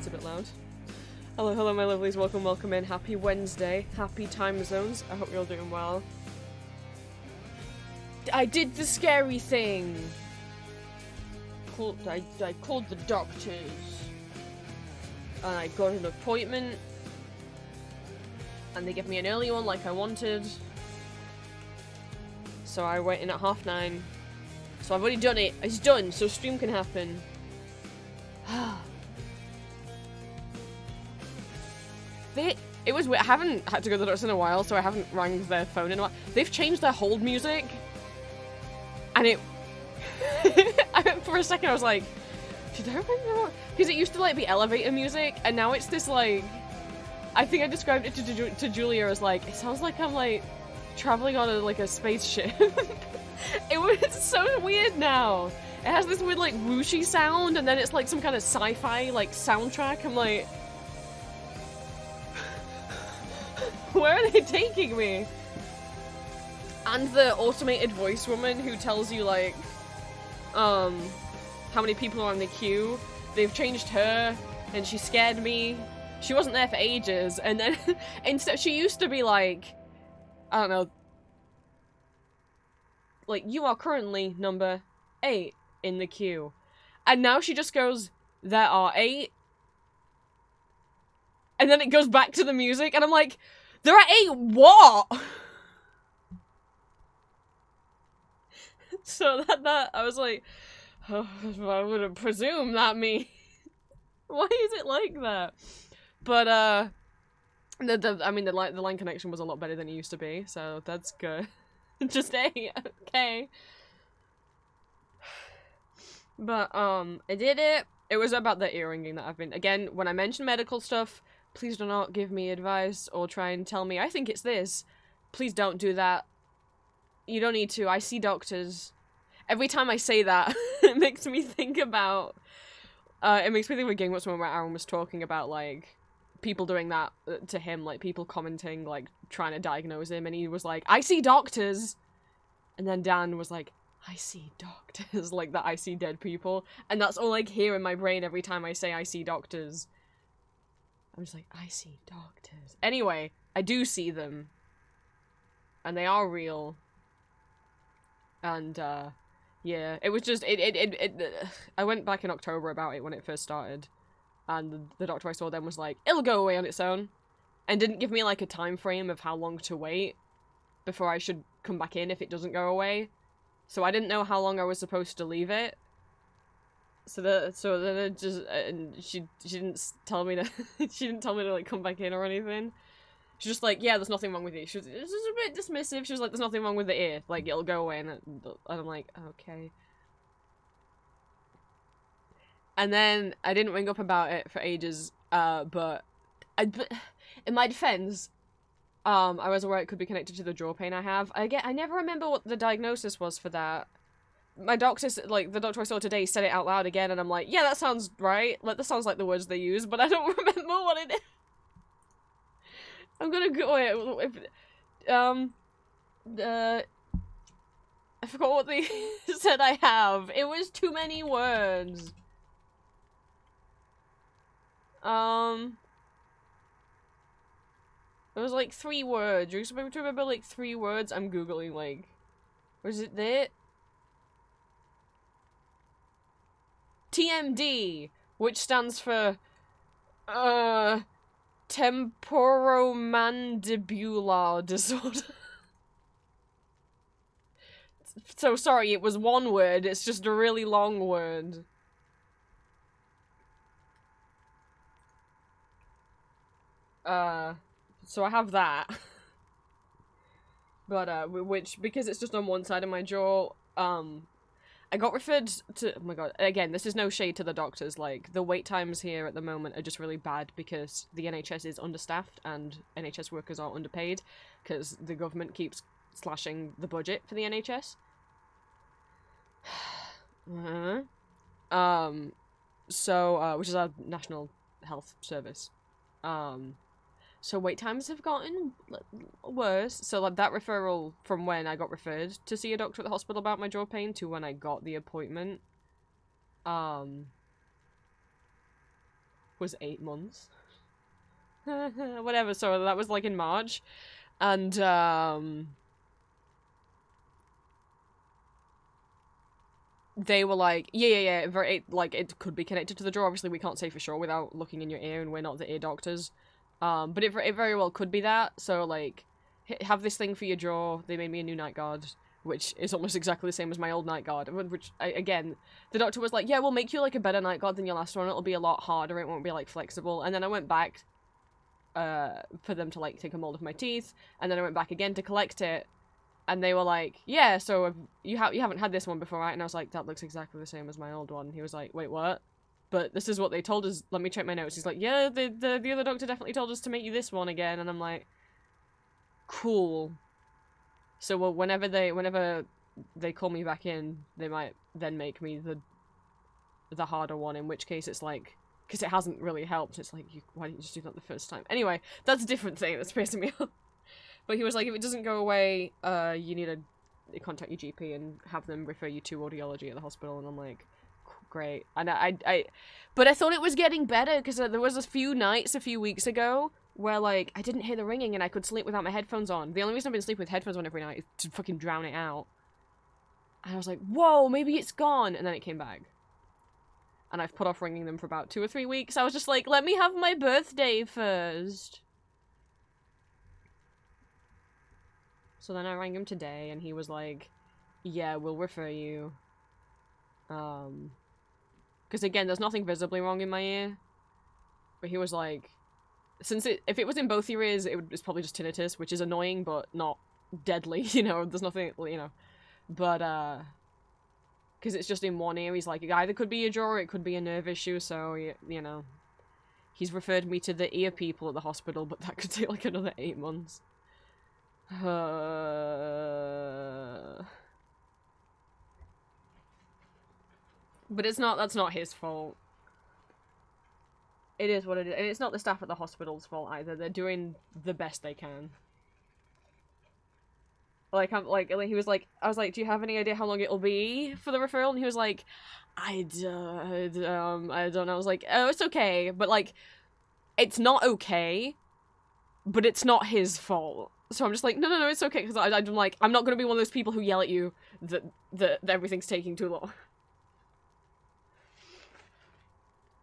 It's a bit loud. Hello, hello, my lovelies. Welcome, welcome in. Happy Wednesday. Happy time zones. I hope you're all doing well. I did the scary thing. I called the doctors. And I got an appointment. And they gave me an early one like I wanted. So I went in at 9:30. So I've already done it. It's done, so stream can happen. It was weird. I haven't had to go to the doctor in a while, so I haven't rang their phone in a while. They've changed their hold music. And it... for a second I was like, should I ring them? Because it used to like be elevator music, and now it's this like... I think I described it to Julia as like, it sounds like I'm like traveling on a spaceship. It was so weird now. It has this weird like whooshy sound, and then it's like some kind of sci-fi like soundtrack. I'm like, where are they taking me? And the automated voice woman who tells you like, how many people are on the queue. They've changed her, and she scared me. She wasn't there for ages, and then instead she used to be like, I don't know, like, you are currently number 8 in the queue. And now she just goes, there are 8. And then it goes back to the music, and I'm like, there are 8 what? So that I was like, oh, I would presume that means... Why is it like that? But, I mean, the line connection was a lot better than it used to be, so that's good. Just 8, okay. But, I did it. It was about the earringing that I've been... Again, when I mention medical stuff, please do not give me advice or try and tell me, I think it's this. Please don't do that. You don't need to. I see doctors. Every time I say that, it makes me think about... it makes me think of a Game Watch where Aaron was talking about, like, people doing that to him, like, people commenting, like, trying to diagnose him, and he was like, I see doctors! And then Dan was like, I see doctors, like that I see dead people. And that's all I hear in my brain every time I say I see doctors. I'm just like, I see doctors. Anyway, I do see them. And they are real. And, yeah, it was just, I went back in October about it when it first started. And the doctor I saw then was like, it'll go away on its own. And didn't give me, like, a time frame of how long to wait before I should come back in if it doesn't go away. So I didn't know how long I was supposed to leave it. So then it just, and she didn't tell me to, she didn't tell me to, like, come back in or anything. She's just like, yeah, there's nothing wrong with you. She was just a bit dismissive. She was like, there's nothing wrong with the ear. Like, it'll go away. And I'm like, okay. And then I didn't ring up about it for ages, but in my defense, I was aware it could be connected to the jaw pain I have. I never remember what the diagnosis was for that. My doctor, like, the doctor I saw today said it out loud again, and I'm like, yeah, that sounds right. Like, that sounds like the words they use, but I don't remember what it is. I'm gonna go, wait, I forgot what they said I have. It was too many words. It was like 3 words. You're supposed to remember like 3 words. I'm googling like, was it that? TMD, which stands for temporomandibular disorder. So sorry, it was 1 word. It's just a really long word. So I have that. But, which, because it's just on one side of my jaw, I got referred to, oh my god, again, this is no shade to the doctors, like, the wait times here at the moment are just really bad because the NHS is understaffed and NHS workers are underpaid because the government keeps slashing the budget for the NHS. Which is our National Health Service. So wait times have gotten worse. So like that referral from when I got referred to see a doctor at the hospital about my jaw pain to when I got the appointment, was 8 months. Whatever, so that was like in March. And, they were like, yeah, like, it could be connected to the jaw. Obviously, we can't say for sure without looking in your ear, and we're not the ear doctors. But it very well could be that. So, like, have this thing for your jaw. They made me a new night guard, which is almost exactly the same as my old night guard. Which, again, the doctor was like, yeah, we'll make you, like, a better night guard than your last one. It'll be a lot harder. It won't be, like, flexible. And then I went back, for them to, like, take a mold of my teeth. And then I went back again to collect it. And they were like, yeah, so you haven't had this one before, right? And I was like, that looks exactly the same as my old one. He was like, wait, what? But this is what they told us. Let me check my notes. He's like, yeah, the other doctor definitely told us to make you this one again. And I'm like, cool. So, well, whenever they call me back in, they might then make me the harder one, in which case it's like, because it hasn't really helped, it's like, why didn't you just do that the first time? Anyway, that's a different thing that's pissing me off. But he was like, if it doesn't go away, you need to contact your GP and have them refer you to audiology at the hospital. And I'm like, great. And but I thought it was getting better, because there was a few nights a few weeks ago where, like, I didn't hear the ringing and I could sleep without my headphones on. The only reason I've been sleeping with headphones on every night is to fucking drown it out. And I was like, whoa, maybe it's gone. And then it came back. And I've put off ringing them for about 2 or 3 weeks. I was just like, let me have my birthday first. So then I rang him today, and he was like, yeah, we'll refer you. Because again, there's nothing visibly wrong in my ear. But he was like, if it was in both your ears, it's probably just tinnitus, which is annoying, but not deadly, you know, there's nothing, you know. But, because it's just in one ear, he's like, it either could be your jaw or it could be a nerve issue, so, you know. He's referred me to the ear people at the hospital, but that could take like another 8 months. But that's not his fault. It is what it is. And it's not the staff at the hospital's fault either. They're doing the best they can. Like, he was like, I was like, do you have any idea how long it'll be for the referral? And he was like, I don't know. I was like, oh, it's okay. But, like, it's not okay, but it's not his fault. So I'm just like, no, it's okay, because I'm like, I'm not going to be one of those people who yell at you that everything's taking too long.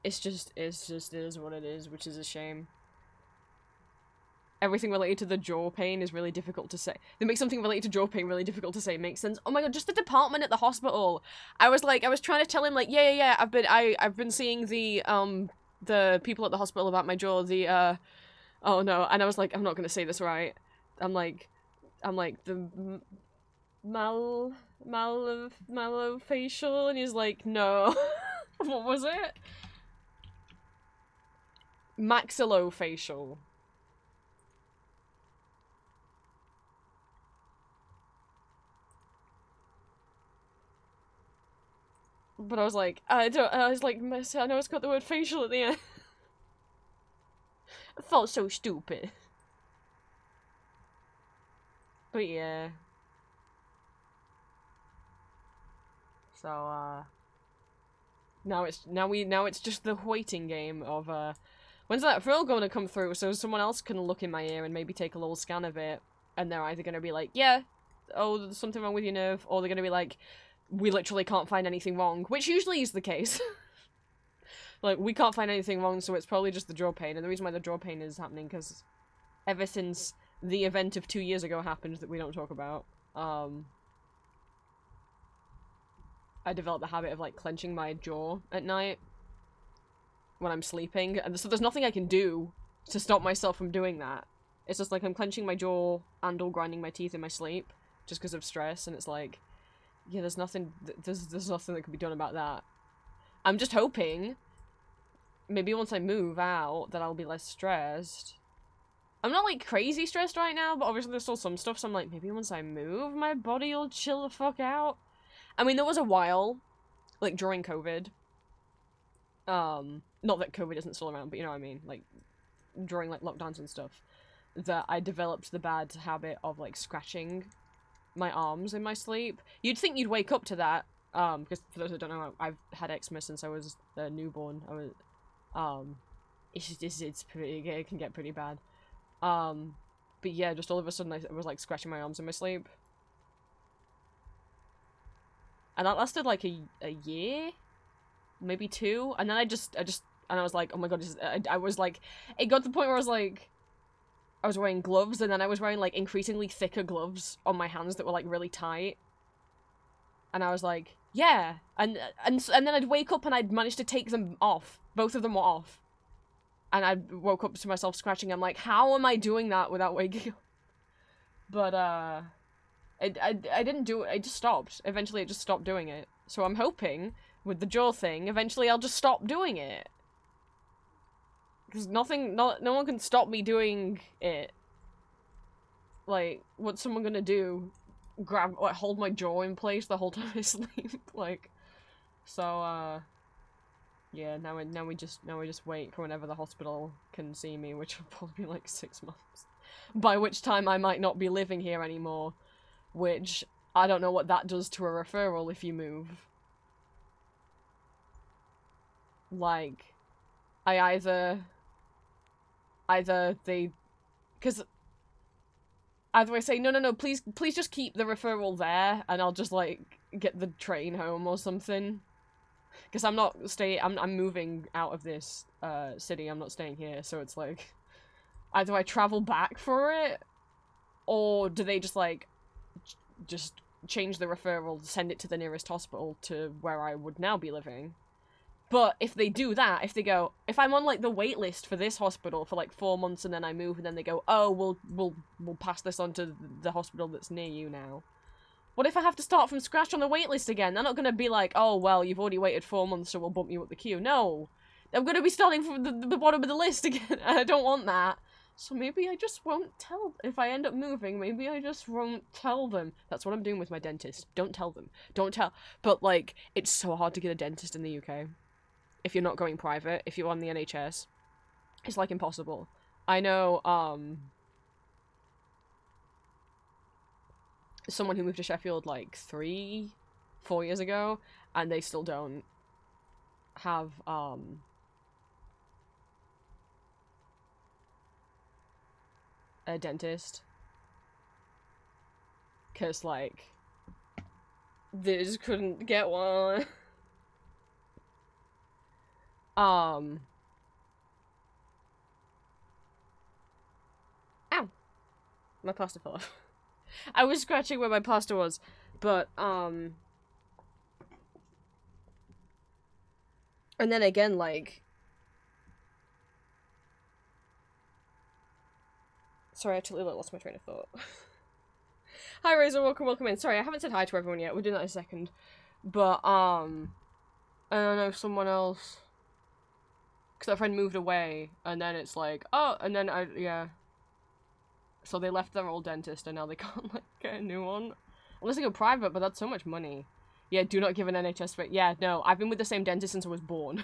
It is what it is, which is a shame. Everything related to the jaw pain is really difficult to say. They make something related to jaw pain really difficult to say. Makes sense. Oh my god, just the department at the hospital. I was trying to tell him, like, yeah, I've been seeing the people at the hospital about my jaw, oh no, and I was like, I'm not gonna say this right. I'm like, the malofacial, and he's like, no. What was it? Maxillofacial. But I was like, I know it's got the word facial at the end. I felt so stupid. But yeah. So, now it's just the waiting game of, when's that referral gonna come through so someone else can look in my ear and maybe take a little scan of it, and they're either gonna be like, yeah, oh, there's something wrong with your nerve, or they're gonna be like, we literally can't find anything wrong, which usually is the case. Like, we can't find anything wrong, so it's probably just the jaw pain, and the reason why the jaw pain is happening, because ever since the event of 2 years ago happened that we don't talk about, I developed the habit of, like, clenching my jaw at night when I'm sleeping, and so there's nothing I can do to stop myself from doing that. It's just like I'm clenching my jaw and or grinding my teeth in my sleep just because of stress, and it's like, yeah, there's nothing that can be done about that. I'm just hoping maybe once I move out that I'll be less stressed. I'm not, like, crazy stressed right now, but obviously there's still some stuff, so I'm like, maybe once I move, my body will chill the fuck out. I mean, there was a while, like, during COVID, not that COVID isn't still around, but you know what I mean, like, during, like, lockdowns and stuff, that I developed the bad habit of, like, scratching my arms in my sleep. You'd think you'd wake up to that, because for those who don't know, I've had eczema since I was a newborn. I was, it can get pretty bad. But yeah, just all of a sudden I was like scratching my arms in my sleep. And that lasted like a year? Maybe 2? And then I was like, oh my god, I was like, it got to the point where I was like, I was wearing gloves, and then I was wearing like increasingly thicker gloves on my hands that were like really tight. And I was like, yeah. And then I'd wake up and I'd managed to take them off. Both of them were off. And I woke up to myself scratching. I'm like, how am I doing that without waking up? But, I didn't do it. I just stopped. Eventually, I just stopped doing it. So I'm hoping, with the jaw thing, eventually I'll just stop doing it. Because no one can stop me doing it. Like, what's someone gonna do? Hold my jaw in place the whole time I sleep? Like, so, yeah, now we just wait for whenever the hospital can see me, which will probably be like 6 months. By which time I might not be living here anymore. Which, I don't know what that does to a referral if you move. Like, either I say, no, please just keep the referral there, and I'll just, like, get the train home or something. Because I'm moving out of this, city, I'm not staying here, so it's like, either I travel back for it, or do they just, like, just change the referral, send it to the nearest hospital to where I would now be living. But if they do that, if I'm on, like, the wait list for this hospital for, like, 4 months and then I move and then they go, oh, we'll pass this on to the hospital that's near you now. What if I have to start from scratch on the wait list again? They're not gonna be like, oh, well, you've already waited 4 months, so we'll bump you up the queue. No! I'm gonna be starting from the bottom of the list again, and I don't want that. So maybe I just won't tell. If I end up moving, maybe I just won't tell them. That's what I'm doing with my dentist. Don't tell them. Don't tell. But, like, it's so hard to get a dentist in the UK. If you're not going private, if you're on the NHS, it's, like, impossible. I know, someone who moved to Sheffield, like, 3-4 years ago, and they still don't have, a dentist. 'Cause, like, they just couldn't get one. Ow. My plaster fell off. I was scratching where my plaster was, but, and then again, like... Sorry, I totally lost my train of thought. Hi, Razor, welcome in. Sorry, I haven't said hi to everyone yet. We'll do that in a second. But, I don't know, someone else... Because that friend moved away, and then it's like, oh, and then yeah. So they left their old dentist, and now they can't, like, get a new one. Unless they go private, but that's so much money. Yeah, do not give an NHS rate. Yeah, no, I've been with the same dentist since I was born.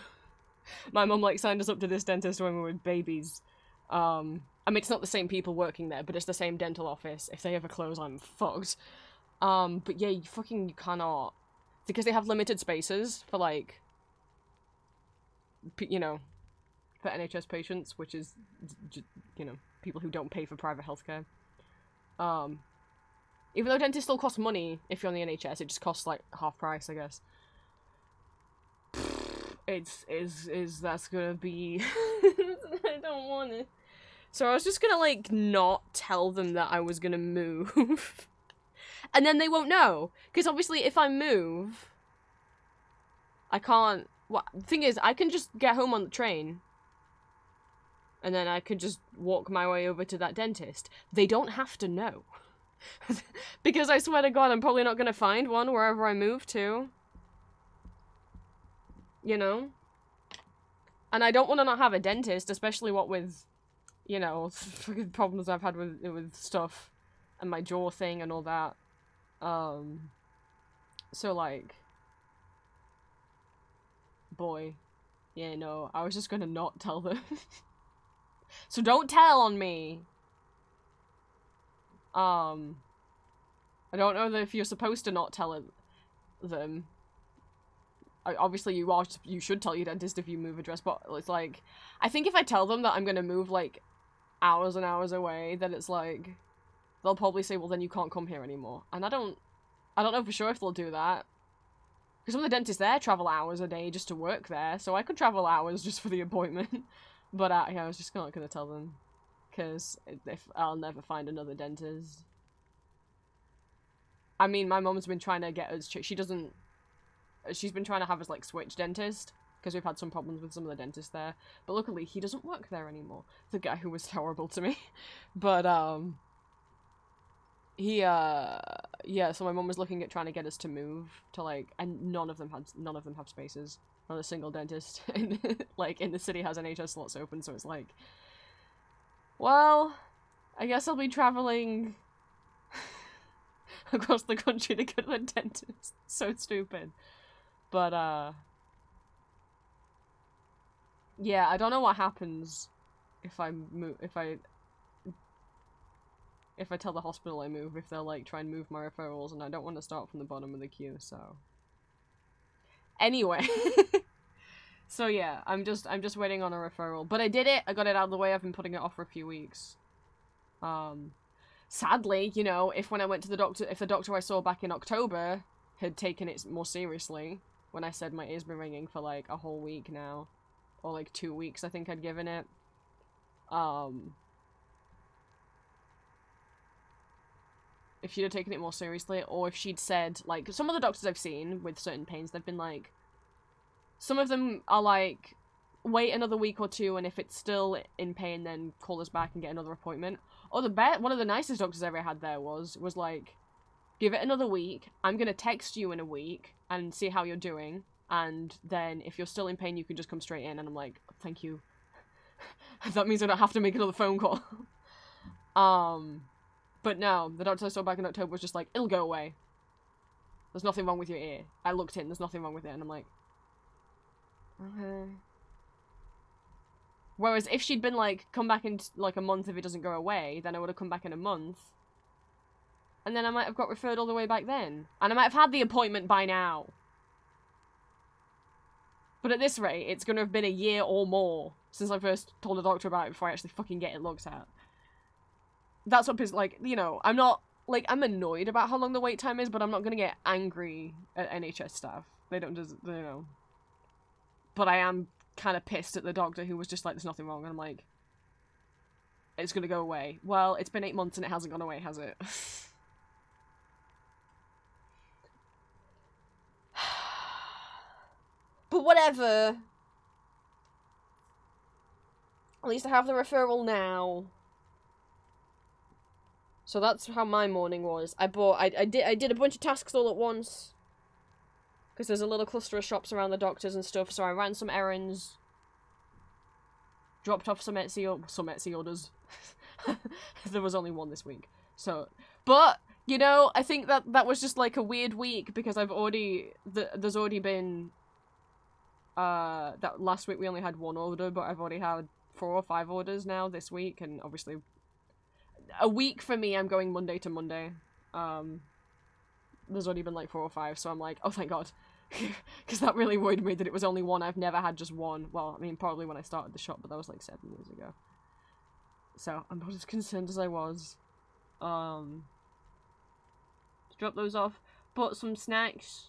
My mum, like, signed us up to this dentist when we were babies. I mean, it's not the same people working there, but it's the same dental office. If they ever close, I'm fucked. But yeah, you cannot. Because they have limited spaces for, like, you know, for NHS patients, which is, you know, people who don't pay for private healthcare. Even though dentists still cost money if you're on the NHS, it just costs, like, half price, I guess. That's gonna be... I don't want it. So I was just gonna, like, not tell them that I was gonna move. And then they won't know. Because obviously if I move, I can't... Well, the thing is, I can just get home on the train. And then I could just walk my way over to that dentist. They don't have to know. Because I swear to God, I'm probably not gonna find one wherever I move to. You know? And I don't want to not have a dentist, especially what with, you know, problems I've had with stuff. And my jaw thing and all that. So, like... Boy. Yeah, no, I was just gonna not tell them. So don't tell on me. I don't know if you're supposed to not tell them. obviously you should tell your dentist if you move address, but it's like, I think if I tell them that I'm gonna move, like, hours and hours away, then it's like, they'll probably say, well, then you can't come here anymore. And I don't know for sure if they'll do that. Because some of the dentists there travel hours a day just to work there, so I could travel hours just for the appointment. But yeah, I was just not gonna tell them. Because if I'll never find another dentist. I mean, my mom's been trying to get us, she's been trying to have us, like, switch dentist. Because we've had some problems with some of the dentists there. But luckily, he doesn't work there anymore. The guy who was terrible to me. But, yeah, so my mum was looking at trying to get us to move to, like, and none of them have spaces. Not a single dentist in, like, in the city has NHS slots open, so it's like, well, I guess I'll be traveling across the country to go to the dentist. So stupid. But, yeah, I don't know what happens if I move, if I tell the hospital I move, if they'll, like, try and move my referrals, and I don't want to start from the bottom of the queue, so. Anyway. So yeah, I'm just waiting on a referral. But I did it, I got it out of the way, I've been putting it off for a few weeks. Sadly, you know, if when I went to the doctor, if the doctor I saw back in October had taken it more seriously, when I said my ear's been ringing for, like, a whole week now, or, like, 2 weeks I think I'd given it, if she'd have taken it more seriously, or if she'd said, like, some of the doctors I've seen with certain pains, they've been like, some of them are like, wait another week or two, and if it's still in pain, then call us back and get another appointment. Or one of the nicest doctors I ever had there was like, give it another week, I'm gonna text you in a week, and see how you're doing, and then if you're still in pain, you can just come straight in, and I'm like, thank you. That means I don't have to make another phone call. But no, the doctor I saw back in October was just like, it'll go away. There's nothing wrong with your ear. I looked in, there's nothing wrong with it, and I'm like, okay. Whereas if she'd been like, come back in, like, a month if it doesn't go away, then I would have come back in a month. And then I might have got referred all the way back then. And I might have had the appointment by now. But at this rate, it's gonna have been a year or more since I first told the doctor about it before I actually fucking get it looked at. That's what, like, you know, I'm not, like, I'm annoyed about how long the wait time is, but I'm not gonna get angry at NHS staff. They don't just, you know. But I am kind of pissed at the doctor who was just like, there's nothing wrong, and I'm like, it's gonna go away. Well, it's been 8 months and it hasn't gone away, has it? But whatever. At least I have the referral now. So that's how my morning was. I did a bunch of tasks all at once. Because there's a little cluster of shops around the doctors and stuff, so I ran some errands. Dropped off some Etsy orders. There was only one this week. So, but, you know, I think that was just like a weird week because there's already been, that last week we only had one order, but I've already had 4 or 5 orders now this week, and obviously a week for me, I'm going Monday to Monday. There's already been like 4 or 5, so I'm like, oh thank god. Because that really worried me that it was only one. I've never had just one. Well, I mean, probably when I started the shop, but that was like 7 years ago. So, I'm not as concerned as I was. To drop those off. Bought some snacks.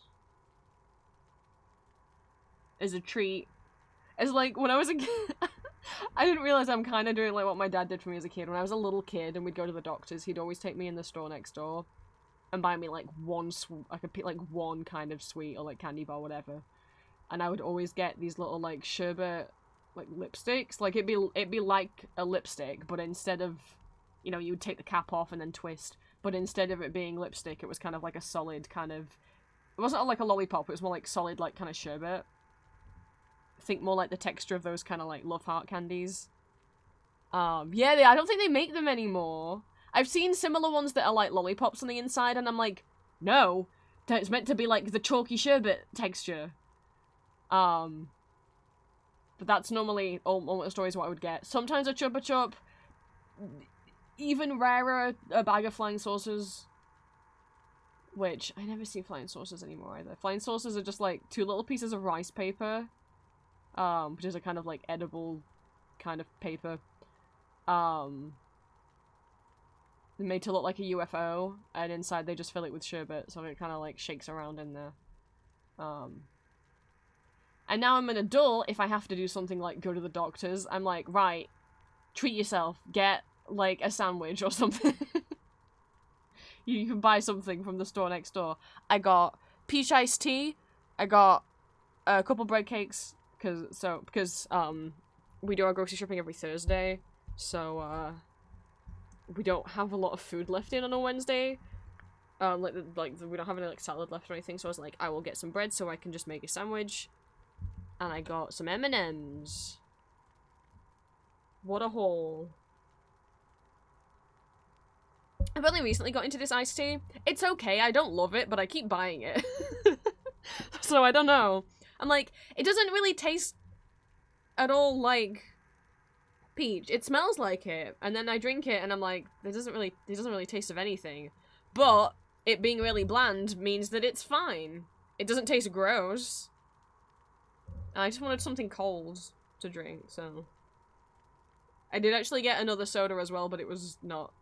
As a treat. As like, when I was a kid... I didn't realize I'm kind of doing like what my dad did for me as a kid. When I was a little kid and we'd go to the doctor's, he'd always take me in the store next door and buy me like one kind of sweet or like candy bar, whatever. And I would always get these little like sherbet like lipsticks. Like it'd be like a lipstick, but instead of, you know, you would take the cap off and then twist. But instead of it being lipstick, it was kind of like a solid kind of. It wasn't like a lollipop. It was more like solid, like kind of sherbet. Think more like the texture of those kind of like Love Heart candies. Yeah, I don't think they make them anymore. I've seen similar ones that are like lollipops on the inside, and I'm like, no, it's meant to be like the chalky sherbet texture. But that's normally almost always what I would get. Sometimes a Chupa Chup. Even rarer, a bag of flying saucers. which I never see flying saucers anymore either. Flying saucers are just like 2 little pieces of rice paper, which is a kind of like edible kind of paper, made to look like a UFO, and inside they just fill it with sherbet, so it kind of like shakes around in there. And now I'm an adult, if I have to do something like go to the doctors, I'm like, right, treat yourself, get like a sandwich or something. You can buy something from the store next door. I got peach iced tea, I got a couple bread cakes, because we do our grocery shopping every Thursday, so we don't have a lot of food left in on a Wednesday. Like we don't have any like salad left or anything, so I was like, I will get some bread so I can just make a sandwich. And I got some M&Ms. What a haul. I've only recently got into this iced tea. It's okay, I don't love it, but I keep buying it. So I don't know. I'm like, it doesn't really taste at all like peach. It smells like it, and then I drink it and I'm like, it doesn't really taste of anything. But it being really bland means that it's fine. It doesn't taste gross. I just wanted something cold to drink, so I did actually get another soda as well, but it was not.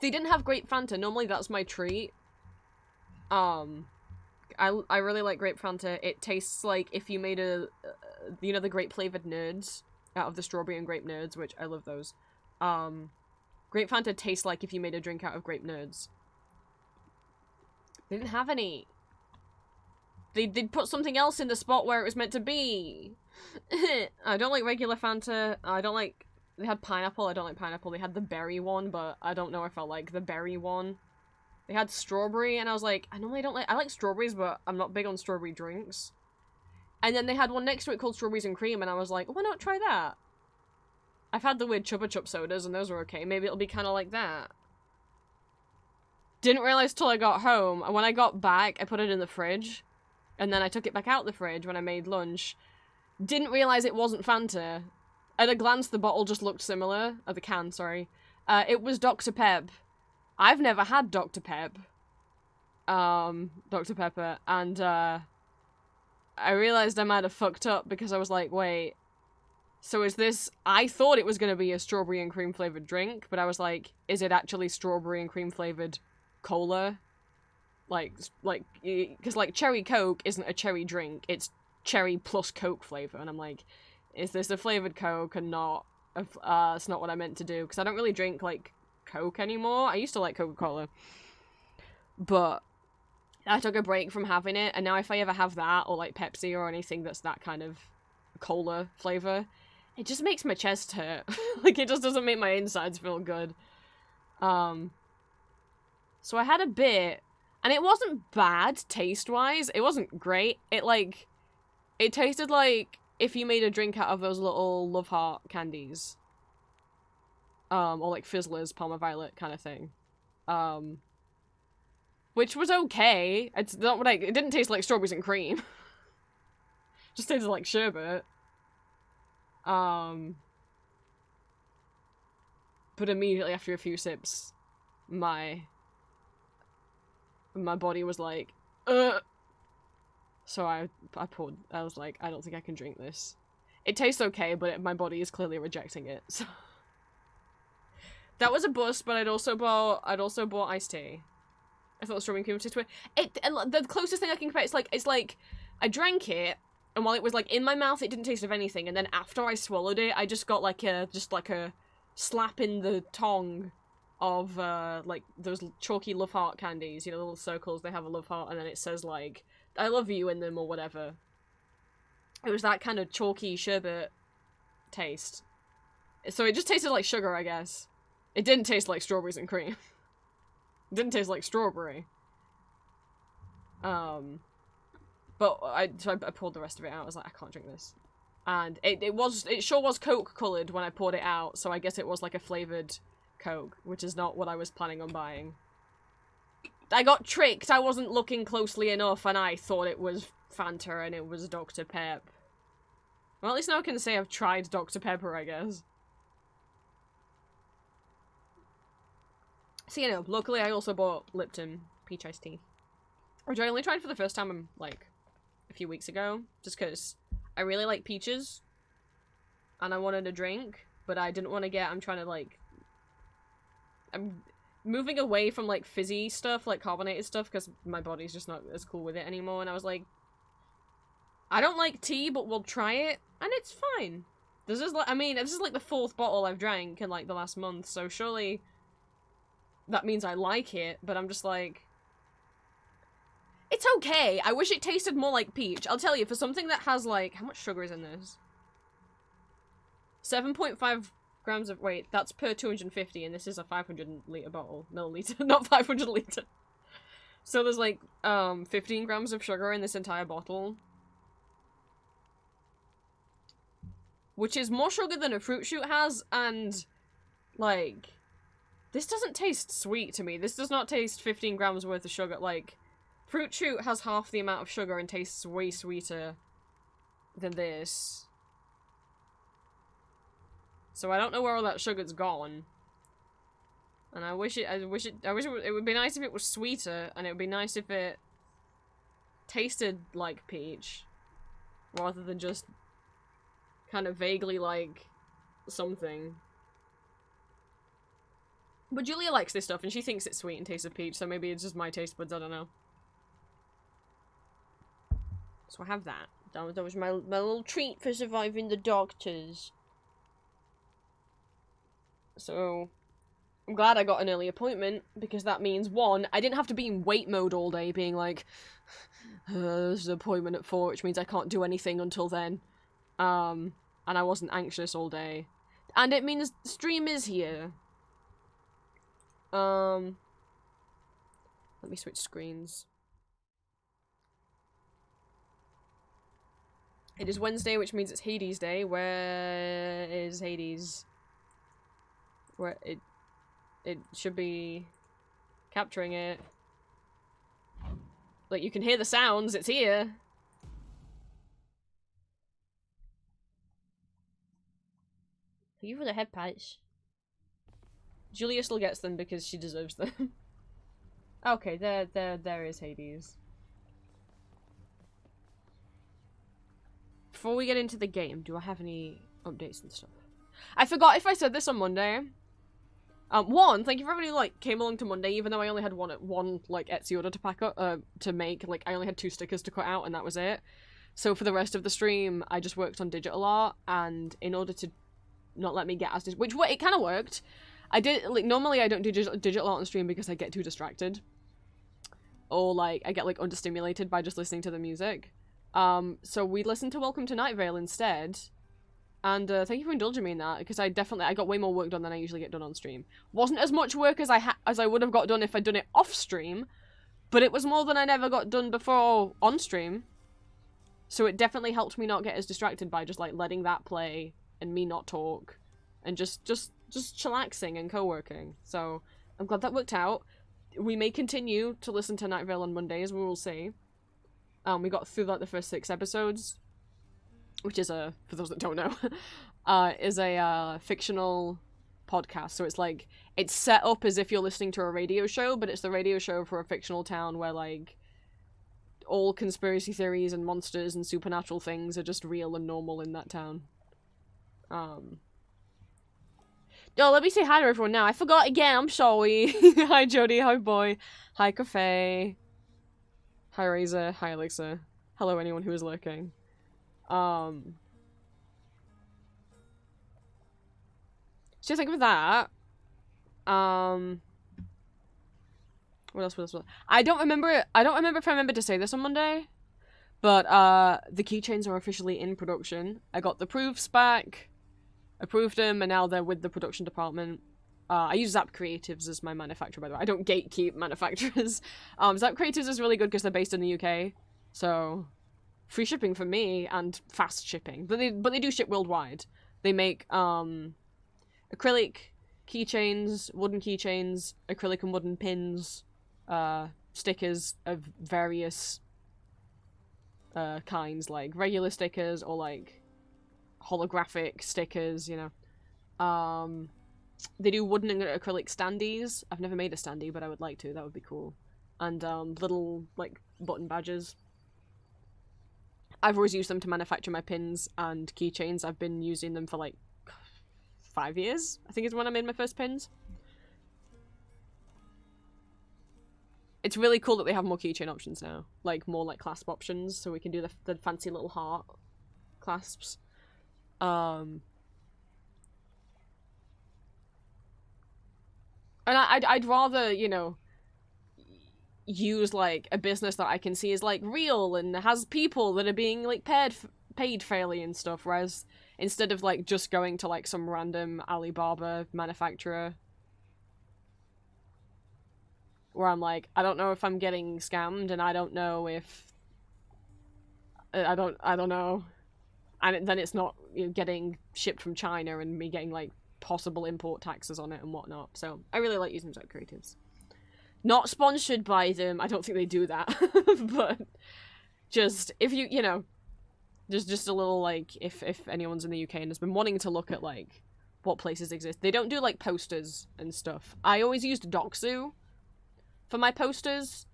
They didn't have grape Fanta. Normally that's my treat. I really like grape Fanta. It tastes like if you made a, you know, the grape flavored nerds out of the strawberry and grape nerds, which I love those. Grape Fanta tastes like if you made a drink out of grape nerds. They didn't have any. They'd put something else in the spot where it was meant to be. I don't like regular Fanta. I don't like... They had pineapple. I don't like pineapple. They had the berry one, but I don't know if I like the berry one. They had strawberry, and I was like, I normally don't like... I like strawberries, but I'm not big on strawberry drinks. And then they had one next to it called strawberries and cream, and I was like, why not try that? I've had the weird Chupa Chup sodas, and those were okay. Maybe it'll be kind of like that. Didn't realize till I got home. And when I got back, I put it in the fridge. And then I took it back out the fridge when I made lunch. Didn't realize it wasn't Fanta. At a glance, the bottle just looked similar. Oh, the can, sorry. It was Dr. Pep. I've never had Dr. Pep. Dr. Pepper. And, I realized I might have fucked up because I was like, wait. So is this... I thought it was going to be a strawberry and cream flavored drink, but I was like, is it actually strawberry and cream flavored cola? Like, because, like, cherry Coke isn't a cherry drink, it's cherry plus Coke flavor, and I'm like, is this a flavored Coke and not, it's not what I meant to do, because I don't really drink, like, Coke anymore. I used to like Coca-Cola, but I took a break from having it, and now if I ever have that, or, like, Pepsi or anything that's that kind of cola flavor, it just makes my chest hurt. Like, it just doesn't make my insides feel good. So I had a bit... And it wasn't bad, taste-wise. It wasn't great. It tasted like if you made a drink out of those little Love Heart candies. Or like Fizzlers, Palmer Violet kind of thing. Which was okay. It's not what it didn't taste like strawberries and cream. Just tasted like sherbet. But immediately after a few sips, my body was like, ugh. So I poured. I was like, I don't think I can drink this. It tastes okay, but my body is clearly rejecting it. So that was a bust. But I'd also bought iced tea. I thought the strawberry and cream tasted weird. The closest thing I can compare, it's like I drank it, and while it was like in my mouth, it didn't taste of anything. And then after I swallowed it, I just got like a slap in the tongue of, like, those chalky Love Heart candies, you know, the little circles, they have a Love Heart, and then it says, like, I love you in them, or whatever. It was that kind of chalky sherbet taste. So it just tasted like sugar, I guess. It didn't taste like strawberries and cream. It didn't taste like strawberry. But I poured the rest of it out, I was like, I can't drink this. And it sure was Coke coloured when I poured it out, so I guess it was like a flavoured Coke, which is not what I was planning on buying. I got tricked, I wasn't looking closely enough, and I thought it was Fanta and it was Dr. Pep. Well, at least now I can say I've tried Dr. Pepper, I guess. So, you know, luckily I also bought Lipton, Peach iced tea. Which I only tried for the first time, like, a few weeks ago. Just because I really like peaches. And I wanted a drink. But I didn't want to get, I'm trying to, like... I'm moving away from, like, fizzy stuff, like carbonated stuff, because my body's just not as cool with it anymore. And I was like, I don't like tea, but we'll try it. And it's fine. This is, like, I mean, this is, like, the 4th bottle I've drank in, like, the last month. So surely that means I like it. But I'm just like... It's okay. I wish it tasted more like peach. I'll tell you, for something that has, like... How much sugar is in this? 7.5 grams of... Wait, that's per 250, and this is a 500-litre bottle. Milliliter, not 500-litre. So there's, like, 15 grams of sugar in this entire bottle. Which is more sugar than a fruit shoot has, and, like... This doesn't taste sweet to me. This does not taste 15 grams worth of sugar, like... Fruit shoot has half the amount of sugar and tastes way sweeter than this. So I don't know where all that sugar's gone. And I wish it would be nice if it was sweeter, and it would be nice if it tasted like peach. Rather than just kind of vaguely like something. But Julia likes this stuff, and she thinks it's sweet and tastes of peach, so maybe it's just my taste buds, I don't know. So I have that. That was my little treat for surviving the doctors. So, I'm glad I got an early appointment, because that means, one, I didn't have to be in wait mode all day, being like, there's an appointment at 4, which means I can't do anything until then. And I wasn't anxious all day. And it means the stream is here. Let me switch screens. It is Wednesday, which means it's Hades Day. Where is Hades? Where it should be capturing it. Like, you can hear the sounds, it's here. Thank you for the head patch. Julia still gets them because she deserves them. Okay, there is Hades. Before we get into the game, do I have any updates and stuff? I forgot if I said this on Monday. One, thank you for everybody who, like, came along to Monday, even though I only had one like, Etsy order to pack up, to make. Like, I only had 2 stickers to cut out, and that was it. So for the rest of the stream, I just worked on digital art, and in order to not let me get as... Which, it kind of worked. I did, like, normally I don't do digital art on stream because I get too distracted. Or, like, I get, like, understimulated by just listening to the music. So we listened to Welcome to Night Vale instead. And thank you for indulging me in that, because I got way more work done than I usually get done on stream. Wasn't as much work as I would have got done if I'd done it off stream, but it was more than I never got done before on stream. So it definitely helped me not get as distracted by just like letting that play and me not talk and just chillaxing and co-working. So I'm glad that worked out. We may continue to listen to Night Vale on Mondays, we will see. We got through like the first 6 episodes. Which is for those that don't know, is a fictional podcast. So it's like, it's set up as if you're listening to a radio show, but it's the radio show for a fictional town where like all conspiracy theories and monsters and supernatural things are just real and normal in that town. Oh, let me say hi to everyone now. I forgot again, I'm sorry. Hi Jody, hi Boy, hi Cafe, hi Razor, hi Alexa. Hello anyone who is lurking. So think of that. What else? I don't remember if I remember to say this on Monday, but the keychains are officially in production. I got the proofs back, approved them, and now they're with the production department. I use Zap Creatives as my manufacturer, by the way. I don't gatekeep manufacturers. Zap Creatives is really good because they're based in the UK, so free shipping for me and fast shipping. But they do ship worldwide. They make acrylic keychains, wooden keychains, acrylic and wooden pins, stickers of various kinds, like regular stickers or like holographic stickers, you know. They do wooden and acrylic standees. I've never made a standee, but I would like to. That would be cool. and little like button badges. I've always used them to manufacture my pins and keychains. I've been using them for like 5 years, I think is when I made my first pins. It's really cool that they have more keychain options now. Like, more like clasp options, so we can do the fancy little heart clasps. And I'd rather, you know, use, like, a business that I can see is, like, real and has people that are being, like, paid fairly and stuff, whereas instead of, like, just going to, like, some random Alibaba manufacturer where I'm like, I don't know if I'm getting scammed, and I don't know if... I don't know. And then it's not, you know, getting shipped from China and me getting, like, possible import taxes on it and whatnot. So, I really like using Jet Creatives. Not sponsored by them, I don't think they do that. But, just, if you know, just a little, like, if anyone's in the UK and has been wanting to look at, like, what places exist. They don't do, like, posters and stuff. I always used Doxu for my posters,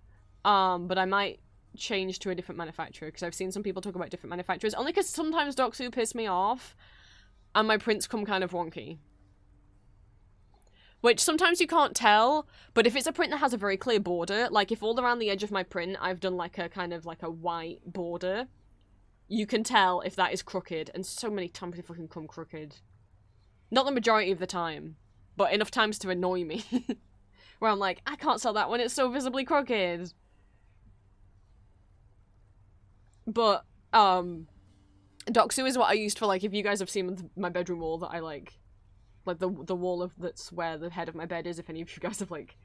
but I might change to a different manufacturer, because I've seen some people talk about different manufacturers, only because sometimes Doxu piss me off, and my prints come kind of wonky. Which sometimes you can't tell, but if it's a print that has a very clear border, like if all around the edge of my print I've done like a kind of like a white border, you can tell if that is crooked, and so many times they fucking come crooked. Not the majority of the time, but enough times to annoy me. Where I'm like, I can't sell that when it's so visibly crooked. But, Doxu is what I used for, like, if you guys have seen my bedroom wall that I, like the wall of, that's where the head of my bed is, if any of you guys have, like,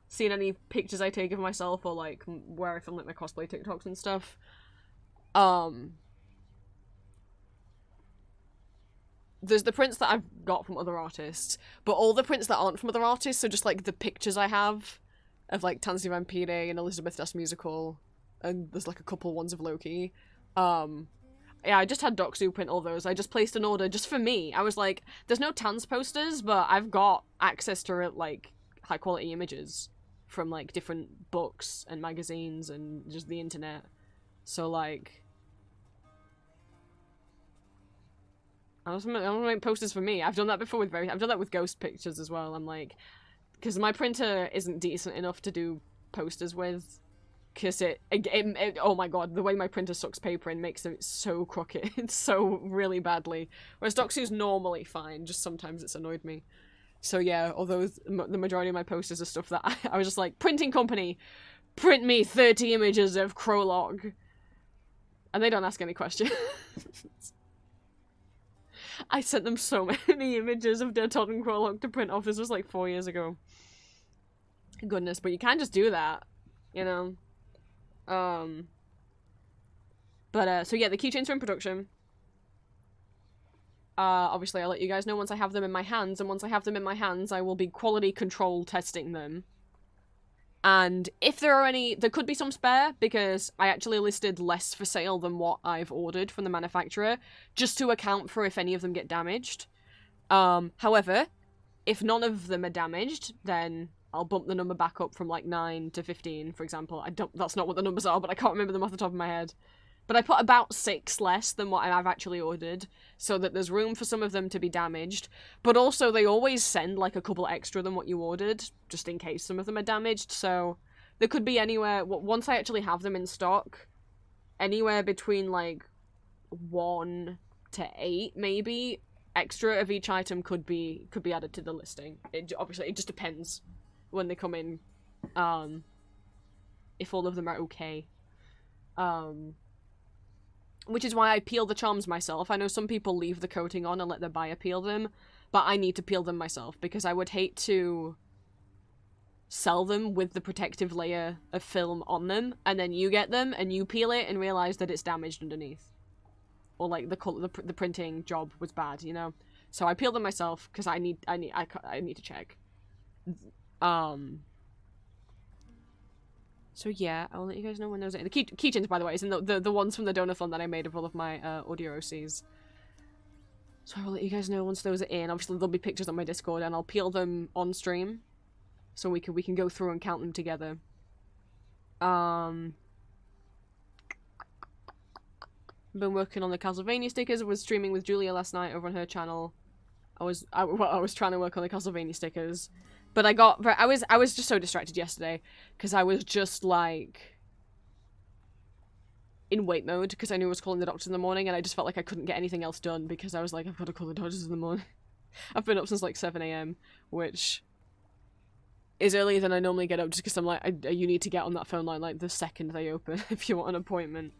seen any pictures I take of myself, or, like, where I film, like, my cosplay TikToks and stuff. There's the prints that I've got from other artists, but all the prints that aren't from other artists, so just, like, the pictures I have of, like, Tansy Vampire and Elizabeth Das Musical, and there's, like, a couple ones of Loki. Yeah, I just had Doxu print all those. I just placed an order just for me. I was like, there's no Tans posters, but I've got access to, like, high-quality images from, like, different books and magazines and just the internet. So, like... I'm gonna make posters for me. I've done that before with I've done that with ghost pictures as well. I'm like, because my printer isn't decent enough to do posters with, because it oh my god, the way my printer sucks paper and makes it so crooked, it's so really badly. Whereas Doxu's normally fine, just sometimes it's annoyed me. So yeah, although the majority of my posters are stuff that I was just like, printing company, print me 30 images of Krolog, and they don't ask any questions. I sent them so many images of Dead Todd and Krolog to print off. This was like 4 years ago. Goodness, but you can just do that, you know? So yeah, the keychains are in production. Obviously I'll let you guys know once I have them in my hands, and once I have them in my hands, I will be quality control testing them. And if there are any, there could be some spare, because I actually listed less for sale than what I've ordered from the manufacturer, just to account for if any of them get damaged. However, if none of them are damaged, then I'll bump the number back up from like 9 to 15, for example. That's not what the numbers are, but I can't remember them off the top of my head. But I put about 6 less than what I've actually ordered, so that there's room for some of them to be damaged. But also, they always send, like, a couple extra than what you ordered, just in case some of them are damaged, so there could be anywhere, once I actually have them in stock, anywhere between, like, 1 to 8, maybe, extra of each item could be added to the listing. Obviously, it just depends when they come in, if all of them are okay. Which is why I peel the charms myself. I know some people leave the coating on and let their buyer peel them, but I need to peel them myself, because I would hate to sell them with the protective layer of film on them, and then you get them, and you peel it and realize that it's damaged underneath. Or, like, the printing job was bad, you know? So I peel them myself, because I need to check. So yeah, I'll let you guys know when those are in. The keychains, by the way, is in the ones from the donathon that I made of all of my audio OCs. So I will let you guys know once those are in. Obviously, there'll be pictures on my Discord, and I'll peel them on stream, so we can go through and count them together. Been working on the Castlevania stickers. I was streaming with Julia last night over on her channel. I was trying to work on the Castlevania stickers, but I was just so distracted yesterday because I was just like in wait mode because I knew I was calling the doctors in the morning, and I just felt like I couldn't get anything else done because I was like, I've got to call the doctors in the morning. I've been up since like 7 AM, which is earlier than I normally get up just because I'm like, you need to get on that phone line like the second they open if you want an appointment.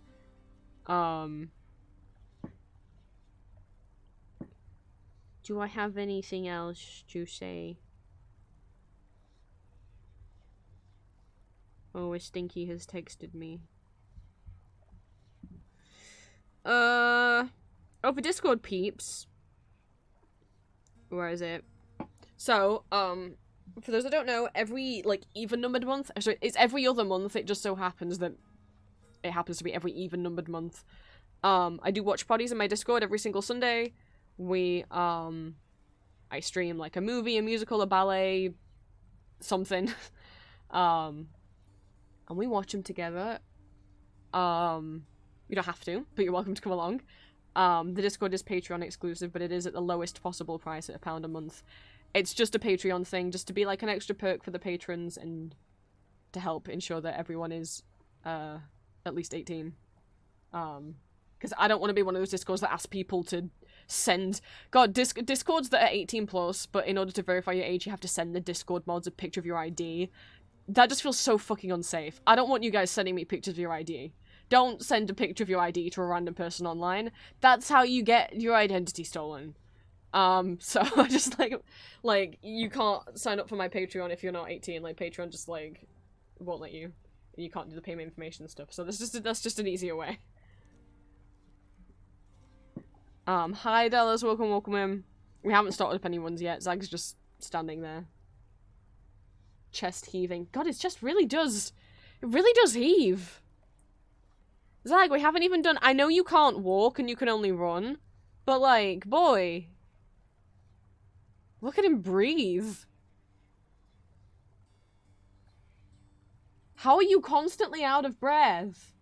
Do I have anything else to say? Oh, Stinky has texted me. Oh, for Discord peeps. Where is it? So, for those that don't know, every, like, even-numbered month, sorry, it's every other month, it just so happens that it happens to be every even-numbered month. I do watch parties in my Discord every single Sunday. I stream, like, a movie, a musical, a ballet, something. And we watch them together. You don't have to, but you're welcome to come along. The Discord is Patreon exclusive, but it is at the lowest possible price at £1 a month. It's just a Patreon thing, just to be like an extra perk for the patrons and to help ensure that everyone is at least 18. Because I don't want to be one of those Discords that asks people to send... God, Discords that are 18 plus, but in order to verify your age, you have to send the Discord mods a picture of your ID. That just feels so fucking unsafe. I don't want you guys sending me pictures of your ID. Don't send a picture of your ID to a random person online. That's how you get your identity stolen. So I just like, you can't sign up for my Patreon if you're not 18. Like, Patreon just, like, won't let you. You can't do the payment information and stuff. So that's just an easier way. Hi Dallas, welcome in. We haven't started up any ones yet. Zag's just standing there. Chest heaving. God, his chest really does. It really does heave. Zag, we haven't even done... I know you can't walk and you can only run, but, like, boy. Look at him breathe. How are you constantly out of breath?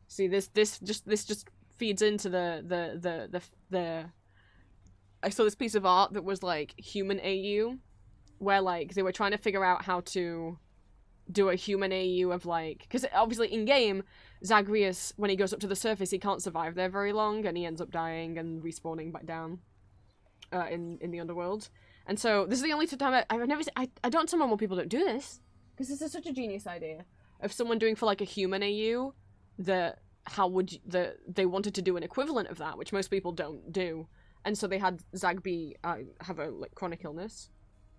See, this just feeds into the... I saw this piece of art that was, like, human AU, where, like, they were trying to figure out how to do a human AU of, like... Because, obviously, in-game, Zagreus, when he goes up to the surface, he can't survive there very long, and he ends up dying and respawning back down in the underworld. And so, this is the only time I've never seen... I don't understand why more people don't do this, because this is such a genius idea of someone doing for, like, a human AU, that they wanted to do an equivalent of that, which most people don't do. And so they had Zagby have a, like, chronic illness.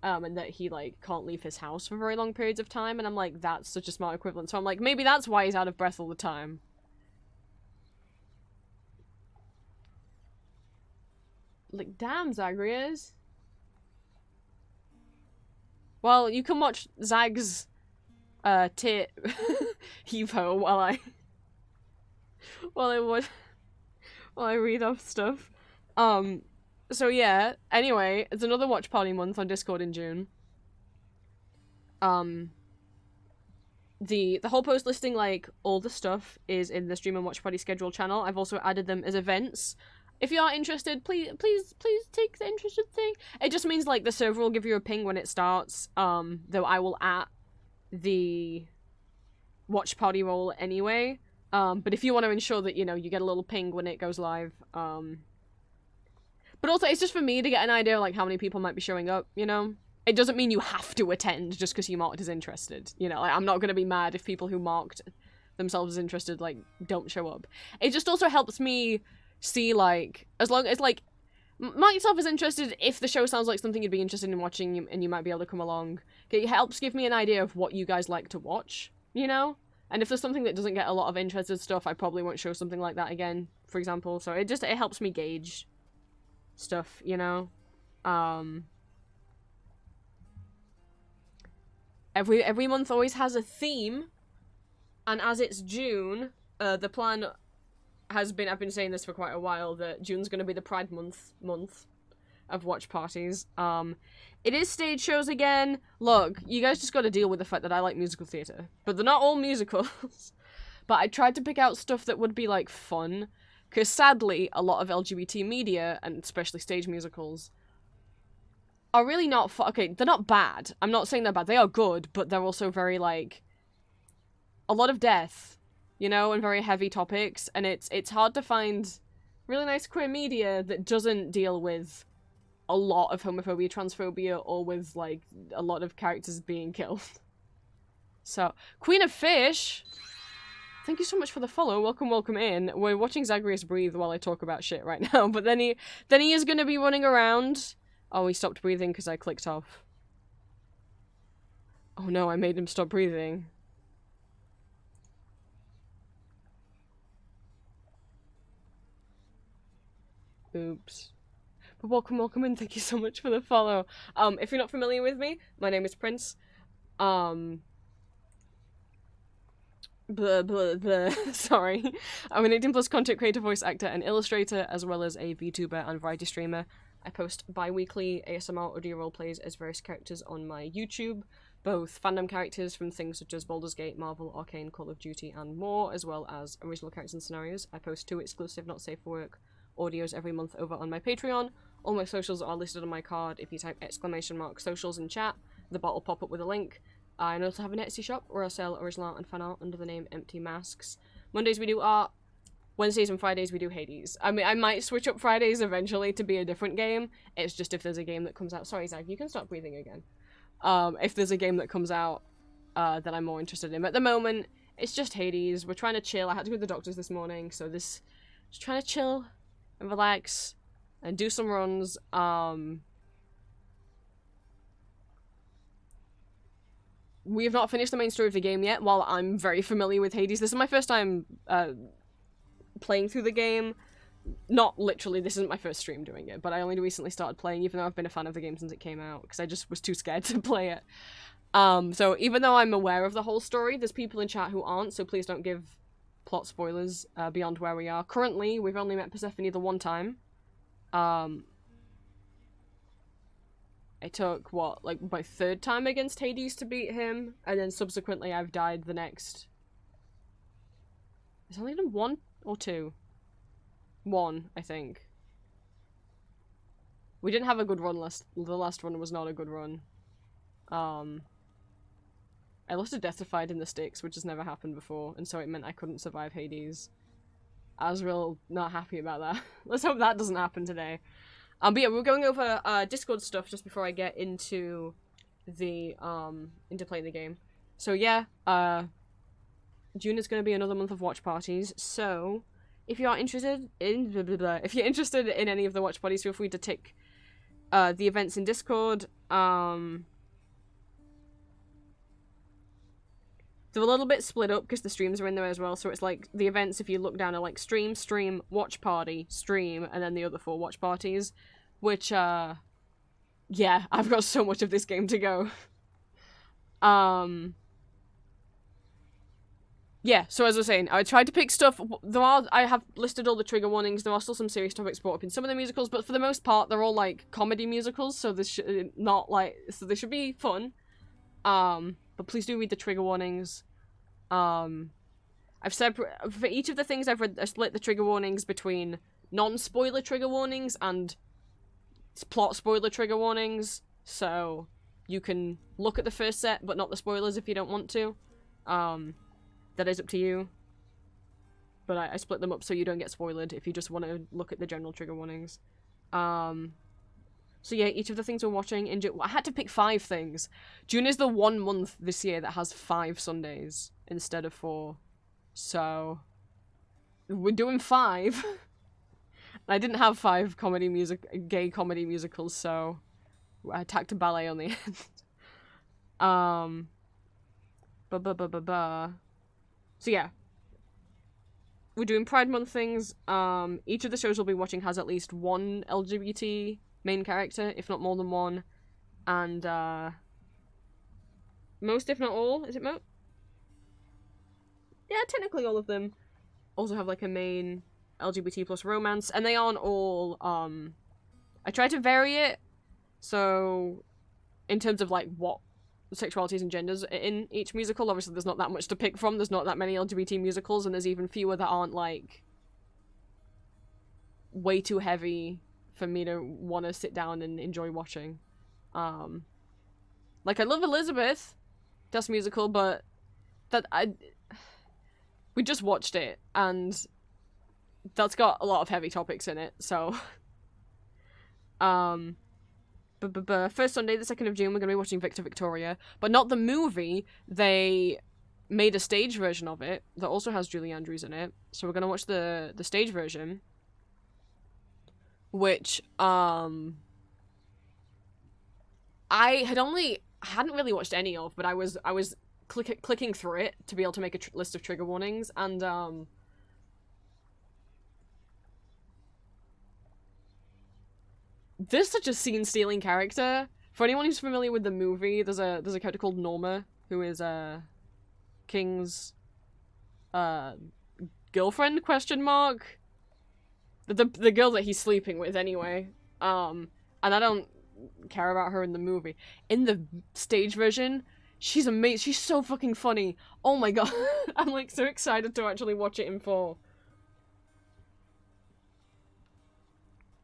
And that he, like, can't leave his house for very long periods of time, and I'm like, that's such a smart equivalent. So I'm like, maybe that's why he's out of breath all the time. Like, damn, Zagreus. Well, you can watch Zag's, tit heave-ho while I read off stuff. So yeah, anyway, it's another watch party month on Discord in June. The whole post listing, like, all the stuff is in the Stream and Watch Party schedule channel. I've also added them as events. If you are interested, please take the interested thing. It just means, like, the server will give you a ping when it starts, though I will at the watch party role anyway. But if you want to ensure that, you know, you get a little ping when it goes live, but also, it's just for me to get an idea of, like, how many people might be showing up, you know? It doesn't mean you have to attend just because you marked as interested, you know? Like, I'm not gonna be mad if people who marked themselves as interested, like, don't show up. It just also helps me see, like, as long as, like, mark yourself as interested if the show sounds like something you'd be interested in watching and you might be able to come along. It helps give me an idea of what you guys like to watch, you know? And if there's something that doesn't get a lot of interested stuff, I probably won't show something like that again, for example. So it helps me gauge stuff, you know? Every month always has a theme, and as it's June, the plan has been, I've been saying this for quite a while, that June's gonna be the Pride month. of watch parties. It is stage shows again. Look, you guys just gotta deal with the fact that I like musical theatre. But they're not all musicals. But I tried to pick out stuff that would be, like, fun. Because sadly, a lot of LGBT media, and especially stage musicals, are really not okay, they're not bad. I'm not saying they're bad. They are good, but they're also very, like, a lot of death, you know, and very heavy topics. And it's hard to find really nice queer media that doesn't deal with a lot of homophobia, transphobia, or with, like, a lot of characters being killed. So, Queen of Fish, thank you so much for the follow. Welcome in. We're watching Zagreus breathe while I talk about shit right now, but then he is gonna be running around. Oh, he stopped breathing because I clicked off. Oh no, I made him stop breathing. Oops. But welcome in, thank you so much for the follow. If you're not familiar with me, my name is Prince. Sorry. I'm an 18+ content creator, voice actor, and illustrator, as well as a VTuber and variety streamer. I post bi-weekly ASMR audio roleplays as various characters on my YouTube, both fandom characters from things such as Baldur's Gate, Marvel, Arcane, Call of Duty, and more, as well as original characters and scenarios. I post 2 exclusive Not Safe for Work audios every month over on my Patreon. All my socials are listed on my card. If you type !socials in chat, the bot will pop up with a link. I also have an Etsy shop where I sell original art and fan art under the name Empty Masks. Mondays we do art. Wednesdays and Fridays we do Hades. I mean, I might switch up Fridays eventually to be a different game. It's just if there's a game that comes out. Sorry, Zach, you can stop breathing again. If there's a game that comes out that I'm more interested in. But at the moment, it's just Hades. We're trying to chill. I had to go to the doctors this morning, so just trying to chill and relax and do some runs. We have not finished the main story of the game yet, while I'm very familiar with Hades. This is my first time playing through the game. Not literally, this isn't my first stream doing it, but I only recently started playing, even though I've been a fan of the game since it came out, because I just was too scared to play it. So even though I'm aware of the whole story, there's people in chat who aren't, so please don't give plot spoilers beyond where we are. Currently, we've only met Persephone the one time. It took, what, like, my 3rd time against Hades to beat him, and then subsequently I've died the next... Is only done 1 or 2? 1, I think. We didn't have a good run the last run was not a good run. I lost a Deathified in the sticks, which has never happened before, and so it meant I couldn't survive Hades. I was real not happy about that. Let's hope that doesn't happen today. But yeah, we're going over Discord stuff just before I get into the into playing the game. So yeah, June is going to be another month of watch parties. So if you are interested in if you're interested in any of the watch parties, feel free to tick the events in Discord. They're a little bit split up because the streams are in there as well, so it's like the events, if you look down, are like stream, watch party, stream, and then the other 4 watch parties, which, yeah, I've got so much of this game to go. Yeah, so as I was saying, I tried to pick stuff, I have listed all the trigger warnings, there are still some serious topics brought up in some of the musicals, but for the most part, they're all, like, comedy musicals, so this should, not, like, so they should be fun. But please do read the trigger warnings. I've separate for each of the things I've read. I split the trigger warnings between non-spoiler trigger warnings and plot spoiler trigger warnings. So you can look at the first set, but not the spoilers if you don't want to. That is up to you. But I split them up so you don't get spoiled if you just want to look at the general trigger warnings. So yeah, each of the things we're watching in June... I had to pick 5 things. June is the 1 month this year that has 5 Sundays instead of 4. So we're doing 5. I didn't have 5 gay comedy musicals, so I tacked a ballet on the end. So yeah. We're doing Pride Month things. Each of the shows we'll be watching has at least 1 LGBT main character, if not more than 1, and most, if not all, is it most? Yeah, technically all of them also have like a main LGBT plus romance, and they aren't all I tried to vary it, so in terms of like what sexualities and genders in each musical, obviously there's not that much to pick from. There's not that many LGBT musicals, and there's even fewer that aren't like way too heavy for me to want to sit down and enjoy watching. Like I love Elizabeth, that's musical, but we just watched it and that's got a lot of heavy topics in it, so first Sunday, the 2nd of June, we're going to be watching Victor Victoria, but not the movie. They made a stage version of it that also has Julie Andrews in it, so we're going to watch the stage version, which, I hadn't really watched any of, but I was clicking through it to be able to make a list of trigger warnings, and, there's such a scene-stealing character. For anyone who's familiar with the movie, there's a character called Norma, who is, King's, girlfriend, question mark? The girl that he's sleeping with, anyway. And I don't care about her in the movie. In the stage version, she's amazing. She's so fucking funny. Oh my god. I'm, like, so excited to actually watch it in full.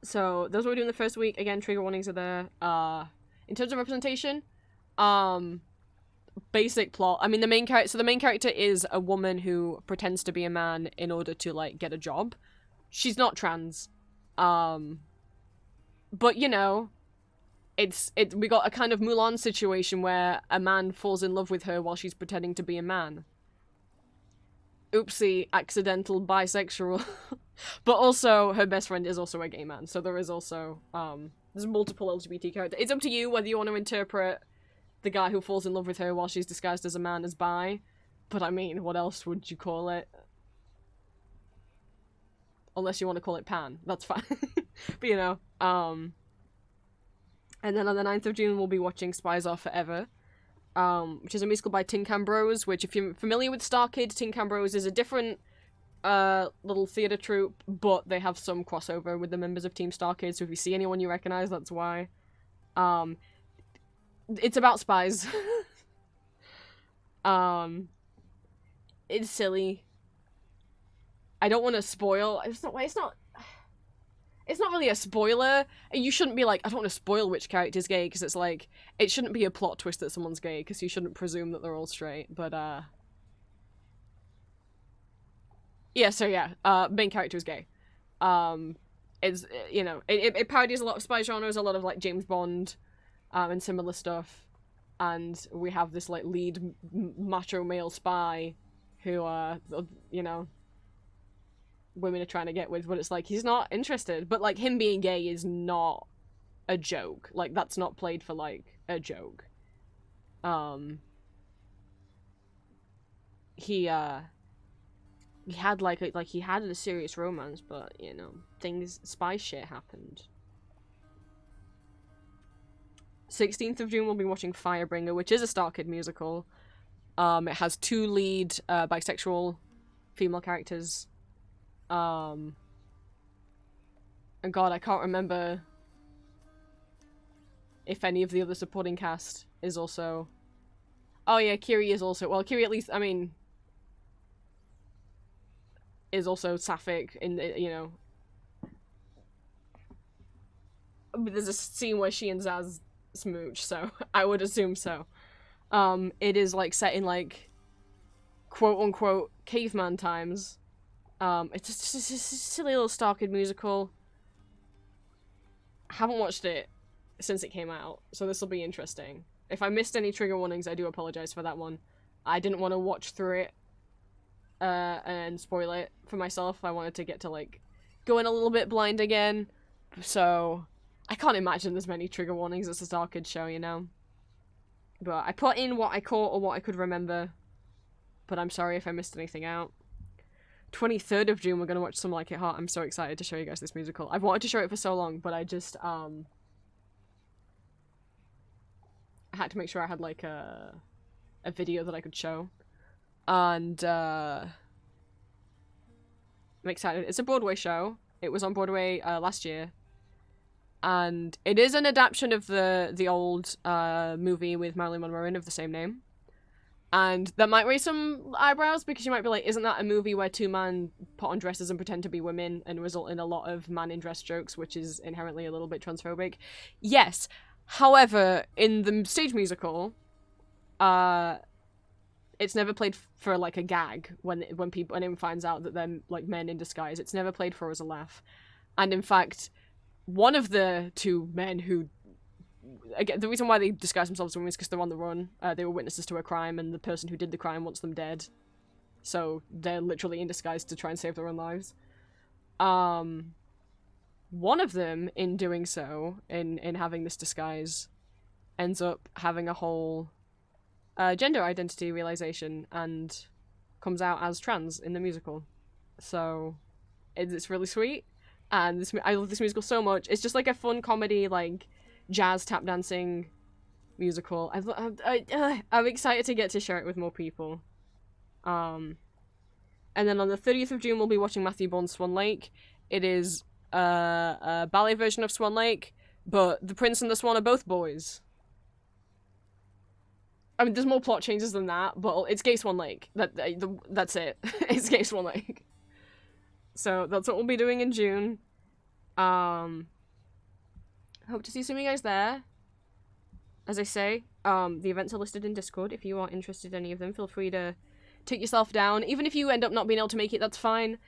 So, those what we're doing the first week. Again, trigger warnings are there. In terms of representation, basic plot. I mean, the main character is a woman who pretends to be a man in order to, like, get a job. She's not trans. But, you know, we got a kind of Mulan situation where a man falls in love with her while she's pretending to be a man. Oopsie, accidental bisexual. But also, her best friend is also a gay man, so there is also, there's multiple LGBT characters. It's up to you whether you want to interpret the guy who falls in love with her while she's disguised as a man as bi, but I mean, what else would you call it? Unless you want to call it pan, that's fine. But you know, and then on the 9th of June we'll be watching Spies Are Forever, which is a musical by Tin Can Bros, which if you're familiar with Star Kid, Tin Can Bros is a different little theatre troupe, but they have some crossover with the members of Team Star Kid, so if you see anyone you recognize, that's why. It's about spies. It's silly. I don't want to spoil. It's not really a spoiler. You shouldn't be like, I don't want to spoil which character's gay, because it's like, it shouldn't be a plot twist that someone's gay, because you shouldn't presume that they're all straight, but, yeah, so yeah, main character is gay. It's, you know, it parodies a lot of spy genres, a lot of, like, James Bond, and similar stuff, and we have this, like, lead macho male spy who, you know, women are trying to get with, but it's like, he's not interested, but, like, him being gay is not a joke. Like, that's not played for, like, a joke. He had, he had a serious romance, but, you know, spy shit happened. 16th of June, we'll be watching Firebringer, which is a Star Kid musical. It has 2 lead, bisexual female characters. And God, I can't remember if any of the other supporting cast is also... Oh yeah, Kiri is also... Well, Kiri at least, I mean... is also sapphic in, you know... There's a scene where she and Zaz smooch, so I would assume so. It is, like, set in, like, quote-unquote caveman times. It's a silly little Star Kid musical. I haven't watched it since it came out, so this will be interesting. If I missed any trigger warnings, I do apologize for that one. I didn't want to watch through it and spoil it for myself. I wanted to get to, like, go in a little bit blind again, so I can't imagine there's many trigger warnings. It's a Star Kid show, you know? But I put in what I caught or what I could remember, but I'm sorry if I missed anything out. 23rd of June, we're going to watch Some Like It Hot. I'm so excited to show you guys this musical. I've wanted to show it for so long, but I just, I had to make sure I had, like, a video that I could show. And, I'm excited. It's a Broadway show. It was on Broadway, last year. And it is an adaptation of the old movie with Marilyn Monroe in of the same name. And that might raise some eyebrows, because you might be like, isn't that a movie where two men put on dresses and pretend to be women and result in a lot of man in dress jokes, which is inherently a little bit transphobic? Yes. However, in the stage musical, it's never played for like a gag when anyone finds out that they're like men in disguise. It's never played for as a laugh. And in fact, one of the two men who, again, the reason why they disguise themselves as women is because they're on the run. They were witnesses to a crime, and the person who did the crime wants them dead. So they're literally in disguise to try and save their own lives. One of them, in doing so, in having this disguise, ends up having a whole gender identity realization and comes out as trans in the musical. So it's really sweet, and I love this musical so much. It's just like a fun comedy, like jazz tap dancing musical. I'm excited to get to share it with more people. And then on the 30th of June, we'll be watching Matthew Bourne's Swan Lake. It is a ballet version of Swan Lake, but the prince and the swan are both boys. I mean, there's more plot changes than that, but it's gay Swan Lake. That's it. It's gay Swan Lake. So that's what we'll be doing in June. Hope to see some of you guys there. As I say, the events are listed in Discord. If you are interested in any of them, feel free to take yourself down. Even if you end up not being able to make it, that's fine.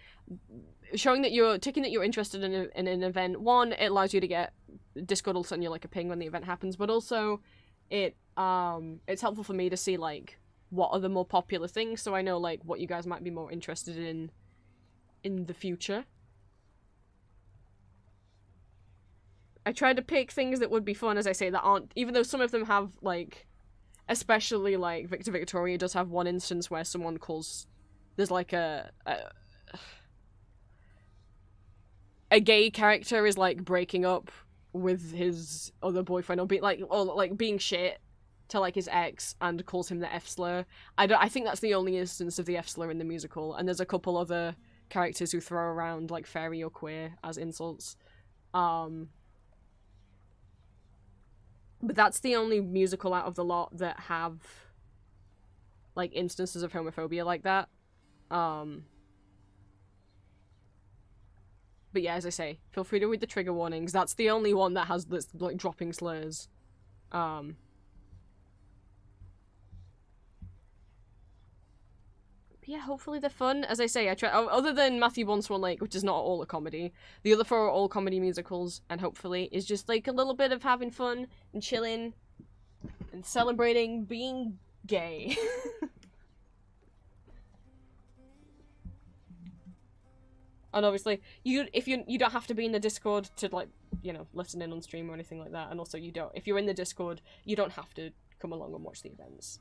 Showing that you're interested in an event, one, it allows you to get Discord will send you like a ping when the event happens, but also it's helpful for me to see like what are the more popular things, so I know like what you guys might be more interested in the future. I tried to pick things that would be fun, as I say, that aren't, even though some of them have like, especially like Victor Victoria does have one instance where someone calls, there's like a gay character is like breaking up with his other boyfriend, or being shit to like his ex, and calls him the F slur. I think that's the only instance of the F slur in the musical, and there's a couple other characters who throw around like fairy or queer as insults. But that's the only musical out of the lot that have like instances of homophobia like that. But yeah, as I say, feel free to read the trigger warnings. That's the only one that has this like dropping slurs. Yeah, hopefully they're fun. As I say, I try. Other than Matthew Bourne's Swan Lake, which is not all a comedy, the other four are all comedy musicals, and hopefully is just like a little bit of having fun and chilling and celebrating being gay. And obviously, you don't have to be in the Discord to like, you know, listen in on stream or anything like that. And also, if you're in the Discord, you don't have to come along and watch the events.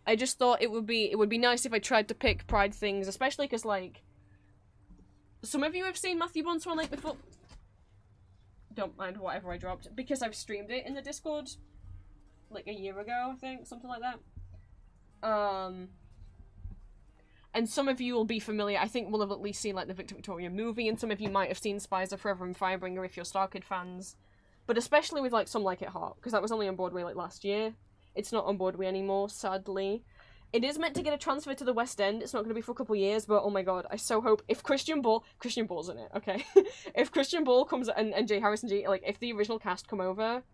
I just thought it would be nice if I tried to pick Pride things, especially because like some of you have seen Matthew Bourne's Swan Lake before. Don't mind whatever I dropped, because I've streamed it in the Discord like a year ago, I think, something like that. And some of you will be familiar, I think will have at least seen like the Victor Victoria movie, and some of you might have seen Spies Are Forever and Firebringer if you're Star Kid fans. But especially with like Some Like It Hot, because that was only on Broadway like last year. It's not on Broadway anymore, sadly. It is meant to get a transfer to the West End. It's not going to be for a couple years, but oh my god, I so hope if Christian Ball's in it, okay? If Christian Ball comes and Jay Harrison G, like if the original cast come over,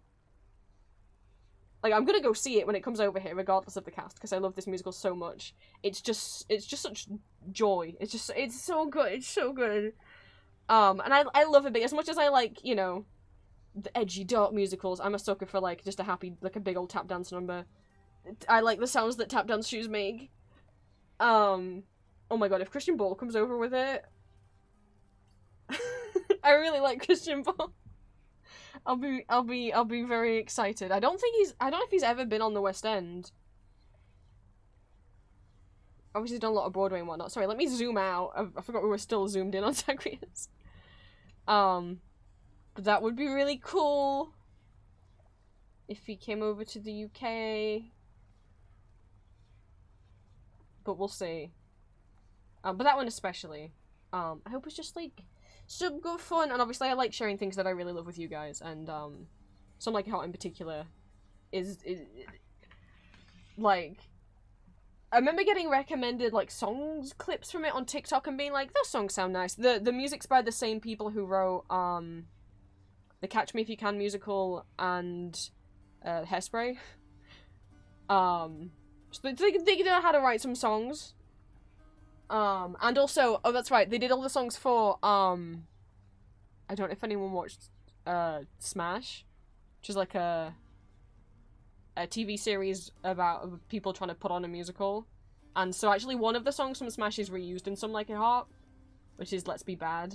like I'm gonna go see it when it comes over here, regardless of the cast, because I love this musical so much. It's just such joy. It's so good. It's so good. And I love it big as much as I like, you know, the edgy dark musicals. I'm a sucker for like just a happy, like a big old tap dance number. I like the sounds that tap dance shoes make. Oh my god, if Christian Ball comes over with it, I really like Christian Ball. I'll be very excited. I don't know if he's ever been on the West End. Obviously he's done a lot of Broadway and whatnot. Sorry, let me zoom out. I forgot we were still zoomed in on Zagreus. But that would be really cool if he came over to the UK. But we'll see. But that one especially. I hope it's just like some good fun, and obviously I like sharing things that I really love with you guys, and Some Like It Hot in particular is like, I remember getting recommended like songs clips from it on TikTok and being like, those songs sound nice. The music's by the same people who wrote the Catch Me If You Can musical and Hairspray. So they know how to write some songs. And also, oh that's right, they did all the songs for I don't know if anyone watched Smash, which is like a TV series about people trying to put on a musical. And so actually one of the songs from Smash is reused in Some Like It Hot, which is Let's Be Bad.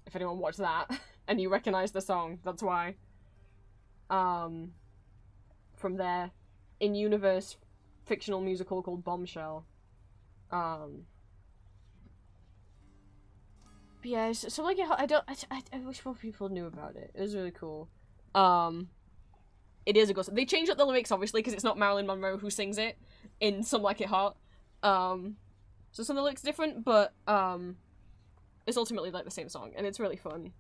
If anyone watched that and you recognize the song, that's why. From their in-universe fictional musical called Bombshell. But yeah, so like I wish more people knew about it. It was really cool. It is a good song. They changed up the lyrics obviously because it's not Marilyn Monroe who sings it in Some Like It Hot. So some of the lyrics different, but it's ultimately like the same song, and it's really fun.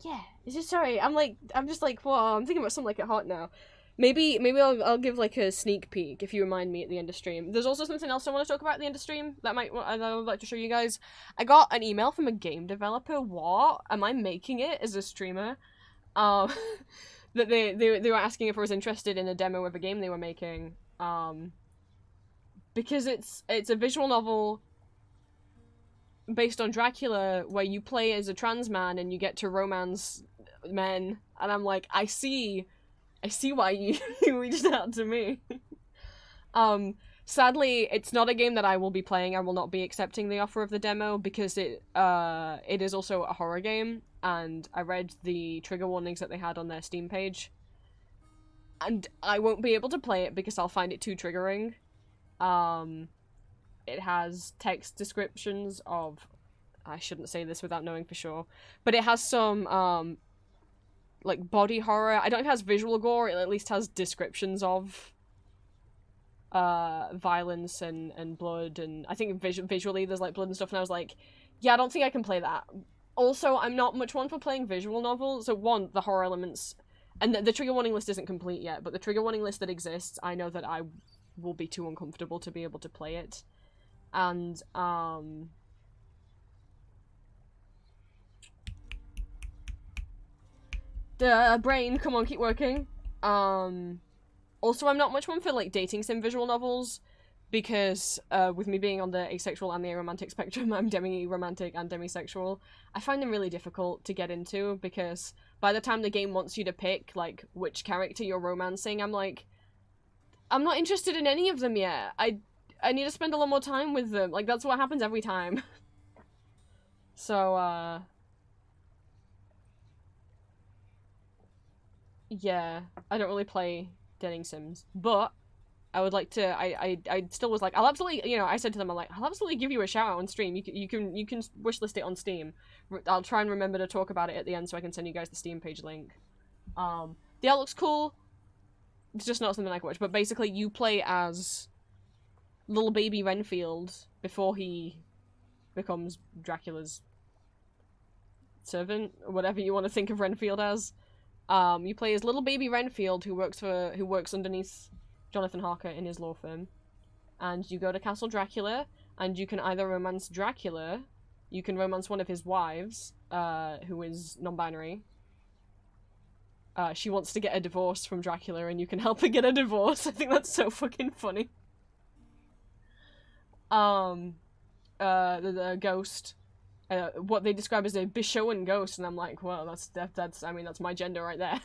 Yeah, it's just sorry. I'm just like, well, I'm thinking about Some Like It Hot now. Maybe I'll give like a sneak peek if you remind me at the end of stream. There's also something else I want to talk about at the end of stream that I would like to show you guys. I got an email from a game developer. What? Am I making it as a streamer? That they were asking if I was interested in a demo of a game they were making. Because it's a visual novel based on Dracula where you play as a trans man and you get to romance men, and I'm like, I see why you reached out to me. Sadly, it's not a game that I will be playing. I will not be accepting the offer of the demo because it is also a horror game, and I read the trigger warnings that they had on their Steam page, and I won't be able to play it because I'll find it too triggering. It has text descriptions of, I shouldn't say this without knowing for sure, but it has some like body horror. I don't know if it has visual gore, it at least has descriptions of violence and blood, and I think visually there's like blood and stuff, and I was like, yeah, I don't think I can play that. Also, I'm not much one for playing visual novels, so one, the horror elements, and the trigger warning list isn't complete yet, but the trigger warning list that exists, I know that I will be too uncomfortable to be able to play it. And the brain, come on, keep working. Also, I'm not much one for like dating sim visual novels because with me being on the asexual and the aromantic spectrum, I'm demi-romantic and demisexual. I find them really difficult to get into because by the time the game wants you to pick like which character you're romancing, I'm like, I'm not interested in any of them yet. I need to spend a lot more time with them. Like, that's what happens every time. So, yeah, I don't really play dating sims, but I would like to, I still was like, I'll absolutely, you know, I said to them, I'm like, I'll absolutely give you a shout out on stream. You can wishlist it on Steam. I'll try and remember to talk about it at the end so I can send you guys the Steam page link. The art looks cool. It's just not something I can watch, but basically you play as little baby Renfield before he becomes Dracula's servant, or whatever you want to think of Renfield as. You play as little baby Renfield who works underneath Jonathan Harker in his law firm, and you go to Castle Dracula, and you can either romance Dracula, you can romance one of his wives, who is non-binary. She wants to get a divorce from Dracula, and you can help her get a divorce. I think that's so fucking funny. The ghost, what they describe as a Bishoan ghost, and I'm like, well, that's I mean, that's my gender right there.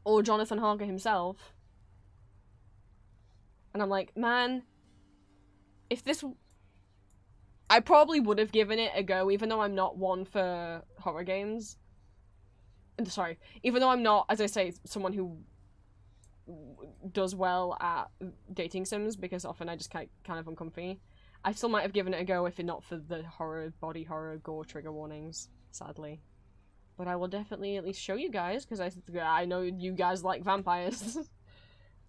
Or Jonathan Harker himself, and I'm like, man, if this, I probably would have given it a go, even though I'm not one for horror games. Sorry, even though I'm not, as I say, someone who does well at dating sims, because often I just kind of uncomfy. I still might have given it a go if not for the horror, body horror, gore trigger warnings, sadly. But I will definitely at least show you guys, because I know you guys like vampires.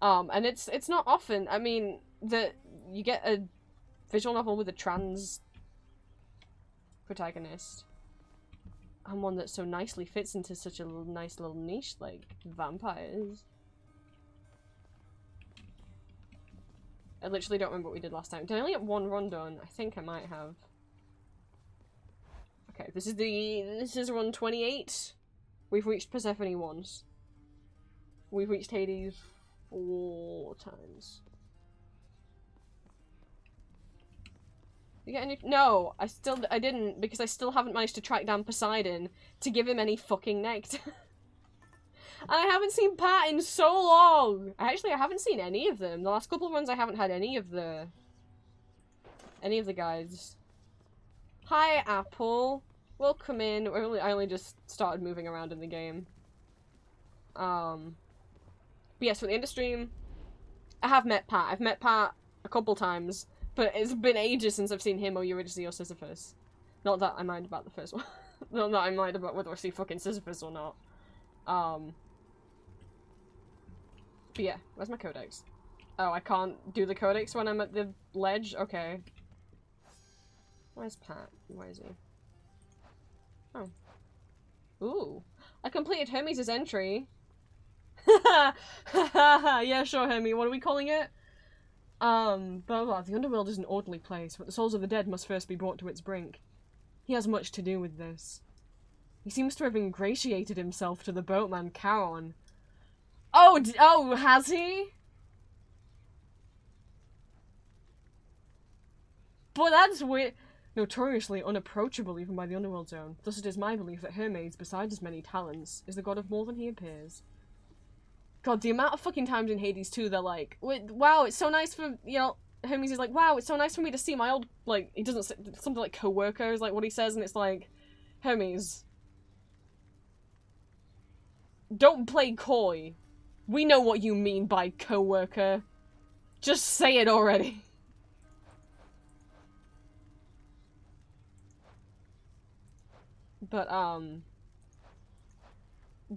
And it's not often, I mean, that you get a visual novel with a trans protagonist. And one that so nicely fits into such a nice little niche like vampires. I literally don't remember what we did last time. Did I only get one run done? I think I might have. Okay, this is run 28. We've reached Persephone once. We've reached Hades 4 times. You get any? No, I didn't, because I still haven't managed to track down Poseidon to give him any fucking nectar. And I haven't seen Pat in so long! I haven't seen any of them. The last couple of runs I haven't had any of the guys. Hi, Apple. Welcome in. I only just started moving around in the game. But yes, for the end of stream, I have met Pat. I've met Pat a couple times. But it's been ages since I've seen him or Eurydice or Sisyphus. Not that I mind about the first one. Not that I mind about whether I see fucking Sisyphus or not. But yeah, where's my codex? Oh, I can't do the codex when I'm at the ledge? Okay. Where's Pat? Where is he? Oh. Ooh. I completed Hermes' entry. Yeah, sure, Hermes. What are we calling it? Blah, blah, blah. The underworld is an orderly place, but the souls of the dead must first be brought to its brink. He has much to do with this. He seems to have ingratiated himself to the boatman Charon. Oh, has he? But that's weird. Notoriously unapproachable even by the underworld zone. Thus it is my belief that Hermes, besides his many talents, is the god of more than he appears. God, the amount of fucking times in Hades 2 they're like, wow, it's so nice for, you know, Hermes is like, wow, it's so nice for me to see my old, like, he doesn't say, something like co-worker is like what he says, and it's like, Hermes, don't play coy. We know what you mean by co-worker. Just say it already. But,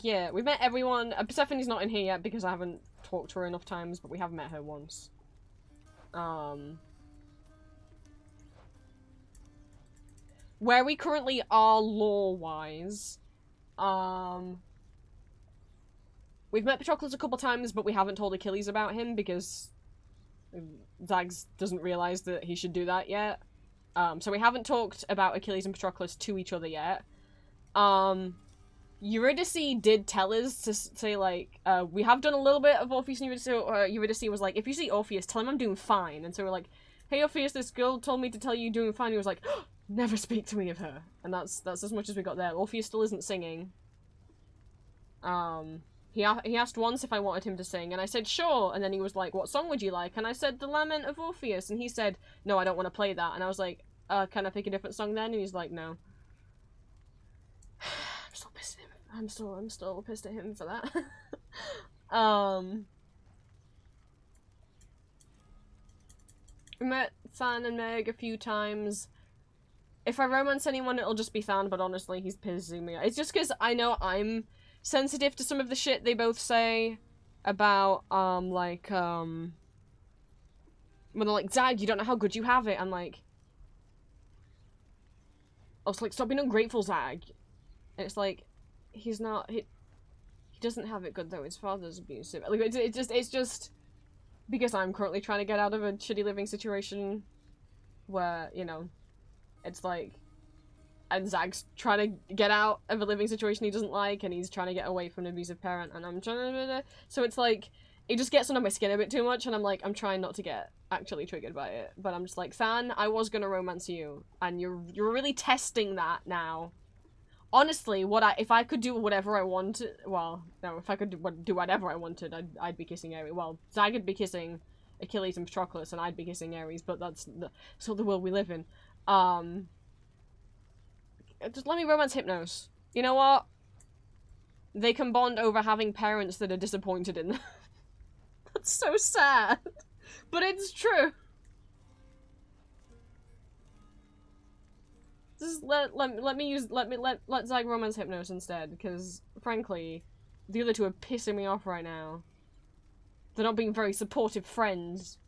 yeah, we've met everyone. Persephone's not in here yet because I haven't talked to her enough times, but we have met her once. Where we currently are lore-wise, we've met Patroclus a couple times, but we haven't told Achilles about him because Zags doesn't realize that he should do that yet. So we haven't talked about Achilles and Patroclus to each other yet. Eurydice did tell us to say, like, we have done a little bit of Orpheus and Eurydice, so Eurydice was like, if you see Orpheus, tell him I'm doing fine. And so we're like, hey Orpheus, this girl told me to tell you you're doing fine. He was like, oh, never speak to me of her. And that's as much as we got there. Orpheus still isn't singing. He asked once if I wanted him to sing, and I said, sure. And then he was like, what song would you like? And I said, The Lament of Orpheus. And he said, no, I don't want to play that. And I was like, can I pick a different song then? And he's like, no. I'm still pissed at him. I'm still pissed at him for that. We met Than and Meg a few times. If I romance anyone, it'll just be Than, but honestly, he's pissing me off. It's just because I know I'm sensitive to some of the shit they both say about, when they're like, Zag, you don't know how good you have it. I'm like, I was like, stop being ungrateful, Zag. And it's like, he's not, he doesn't have it good though, his father's abusive. Like, it's just because I'm currently trying to get out of a shitty living situation where, you know, it's like, and Zag's trying to get out of a living situation he doesn't like, and he's trying to get away from an abusive parent, and I'm trying to, so it's like, it just gets under my skin a bit too much, and I'm like, I'm trying not to get actually triggered by it, but I'm just like, Than, I was gonna romance you, and you're really testing that now. Honestly, if I could do whatever I wanted, well, no, if I could do whatever I wanted, I'd be kissing Ares. Well, Zag would be kissing Achilles and Patroclus, and I'd be kissing Ares, but that's sort of the world we live in. Just let me romance Hypnos. You know what? They can bond over having parents that are disappointed in them. That's so sad. But it's true. Just let Zag romance Hypnos instead, because frankly, the other two are pissing me off right now. They're not being very supportive friends.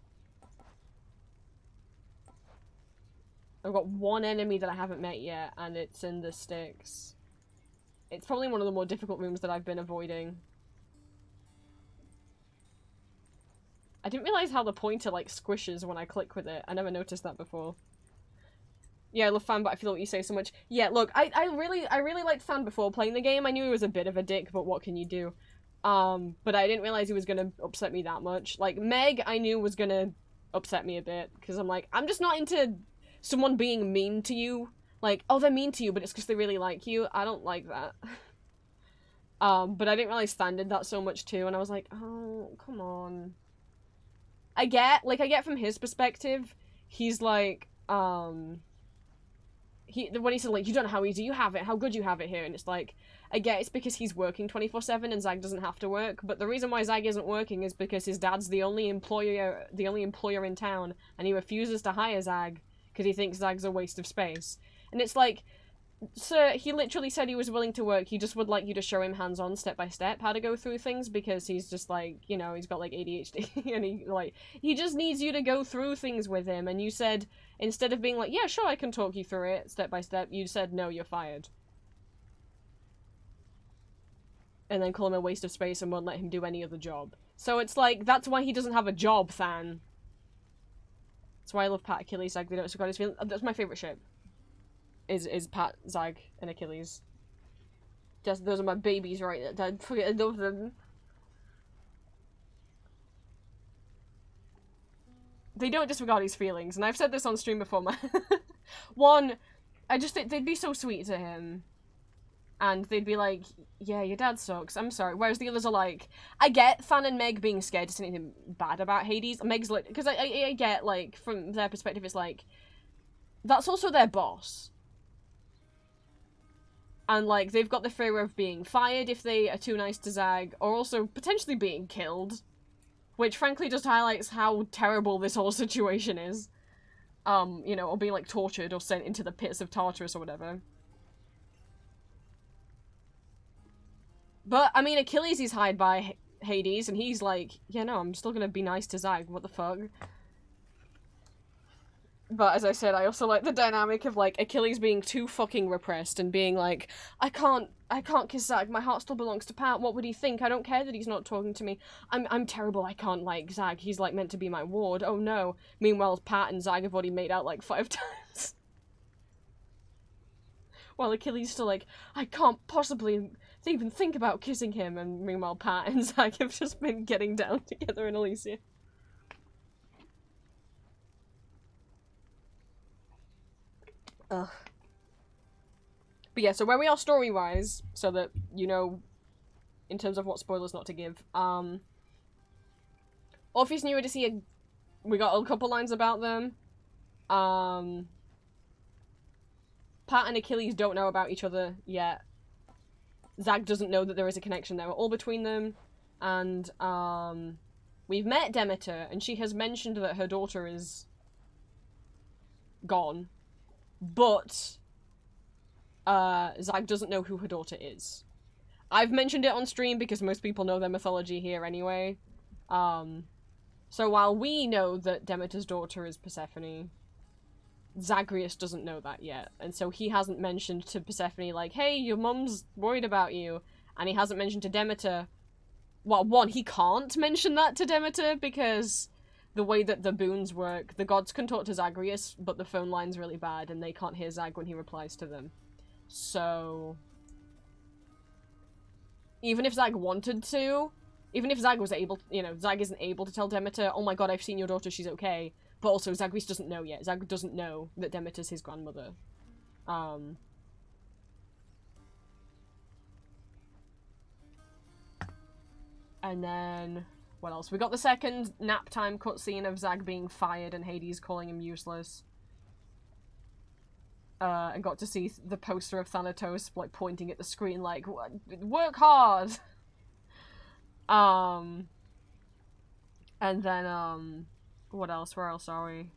I've got one enemy that I haven't met yet, and it's in the sticks. It's probably one of the more difficult rooms that I've been avoiding. I didn't realize how the pointer, like, squishes when I click with it. I never noticed that before. Yeah, I love Fan, but I feel what you say so much. Yeah, look, I really liked Fan before playing the game. I knew he was a bit of a dick, but what can you do? But I didn't realize he was gonna upset me that much. Like, Meg, I knew was gonna upset me a bit, because I'm like, I'm just not into someone being mean to you. Like, oh, they're mean to you, but it's because they really like you. I don't like that. But I didn't realize Fan did that so much too, and I was like, oh, come on. I get from his perspective, he's like, when he said, like, you don't know how easy you have it, how good you have it here, and it's like, I get it's because he's working 24/7 and Zag doesn't have to work, but the reason why Zag isn't working is because his dad's the only employer in town, and he refuses to hire Zag because he thinks Zag's a waste of space. And it's like, sir, he literally said he was willing to work, he just would like you to show him hands-on, step-by-step, how to go through things, because he's just like, you know, he's got like ADHD, and he just needs you to go through things with him, and you said, instead of being like, yeah, sure, I can talk you through it, step-by-step, you said, no, you're fired. And then call him a waste of space and won't let him do any other job. So it's like, that's why he doesn't have a job, Than. That's why I love Pat, Achilles, Zag, they don't disregard his feelings. That's my favourite ship. Is Pat, Zag, and Achilles. Just, those are my babies right there. I love them. They don't disregard his feelings, and I've said this on stream before. One, I just think they'd be so sweet to him. And they'd be like, yeah, your dad sucks, I'm sorry. Whereas the others are like, I get Than and Meg being scared to say anything bad about Hades. Meg's like, because I get, like, from their perspective, it's like, that's also their boss. And, like, they've got the fear of being fired if they are too nice to Zag, or also potentially being killed. Which, frankly, just highlights how terrible this whole situation is. You know, or being, like, tortured or sent into the pits of Tartarus or whatever. But, I mean, Achilles is hired by Hades, and he's like, yeah, no, I'm still gonna be nice to Zag, what the fuck? But, as I said, I also like the dynamic of, like, Achilles being too fucking repressed and being like, I can't kiss Zag, my heart still belongs to Pat, what would he think? I don't care that he's not talking to me. I'm terrible, I can't like Zag, he's, like, meant to be my ward, oh no. Meanwhile, Pat and Zag have already made out, like, 5 times. While Achilles still like, I can't possibly even think about kissing him, and meanwhile Pat and Zag have just been getting down together in Elysia. Ugh. But yeah, so where we are story-wise, so that, you know, in terms of what spoilers not to give, Orpheus and Eurydice, we got a couple lines about them. Pat and Achilles don't know about each other yet. Zag doesn't know that there is a connection there all between them. And, we've met Demeter, and she has mentioned that her daughter is gone. But, Zag doesn't know who her daughter is. I've mentioned it on stream because most people know their mythology here anyway. So while we know that Demeter's daughter is Persephone, Zagreus doesn't know that yet, and so he hasn't mentioned to Persephone, like, hey, your mum's worried about you, and he hasn't mentioned to Demeter, well, one, he can't mention that to Demeter, because the way that the boons work, the gods can talk to Zagreus, but the phone line's really bad, and they can't hear Zag when he replies to them. So, even if Zag wanted to, even if Zag was able, you know, Zag isn't able to tell Demeter, oh my god, I've seen your daughter, she's okay. But also, Zagreus doesn't know yet. Zag doesn't know that Demeter's his grandmother. And then, what else? We got the second nap time cutscene of Zag being fired and Hades calling him useless. And got to see the poster of Thanatos, like, pointing at the screen like, work hard! And then, what else? Where else are we?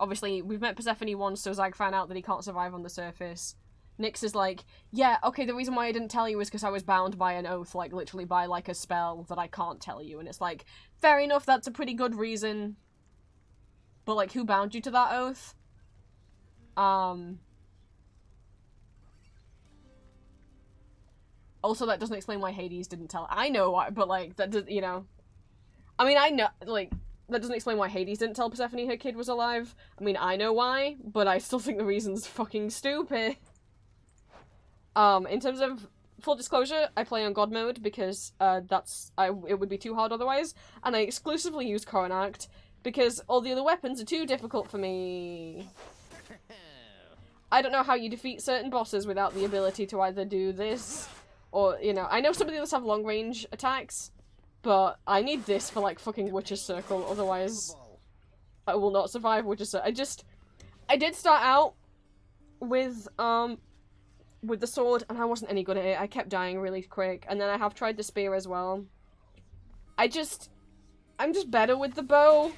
obviously, we've met Persephone once, so Zag found out that he can't survive on the surface. Nyx is like, yeah, okay, the reason why I didn't tell you is because I was bound by an oath, like, literally by, like, a spell that I can't tell you. And it's like, fair enough, that's a pretty good reason. But, like, who bound you to that oath? Also, that doesn't explain why Hades didn't tell. I know why, but, like, that does, you know. I mean, I know, like, that doesn't explain why Hades didn't tell Persephone her kid was alive. I mean, I know why, but I still think the reason's fucking stupid. In terms of full disclosure, I play on God mode because, it would be too hard otherwise, and I exclusively use Coronact because all the other weapons are too difficult for me. I don't know how you defeat certain bosses without the ability to either do this, or, you know, I know some of the others have long-range attacks, but I need this for, like, fucking Witcher's Circle, otherwise I will not survive Witcher's Circle. I did start out with the sword, and I wasn't any good at it. I kept dying really quick, and then I have tried the spear as well. I'm just better with the bow.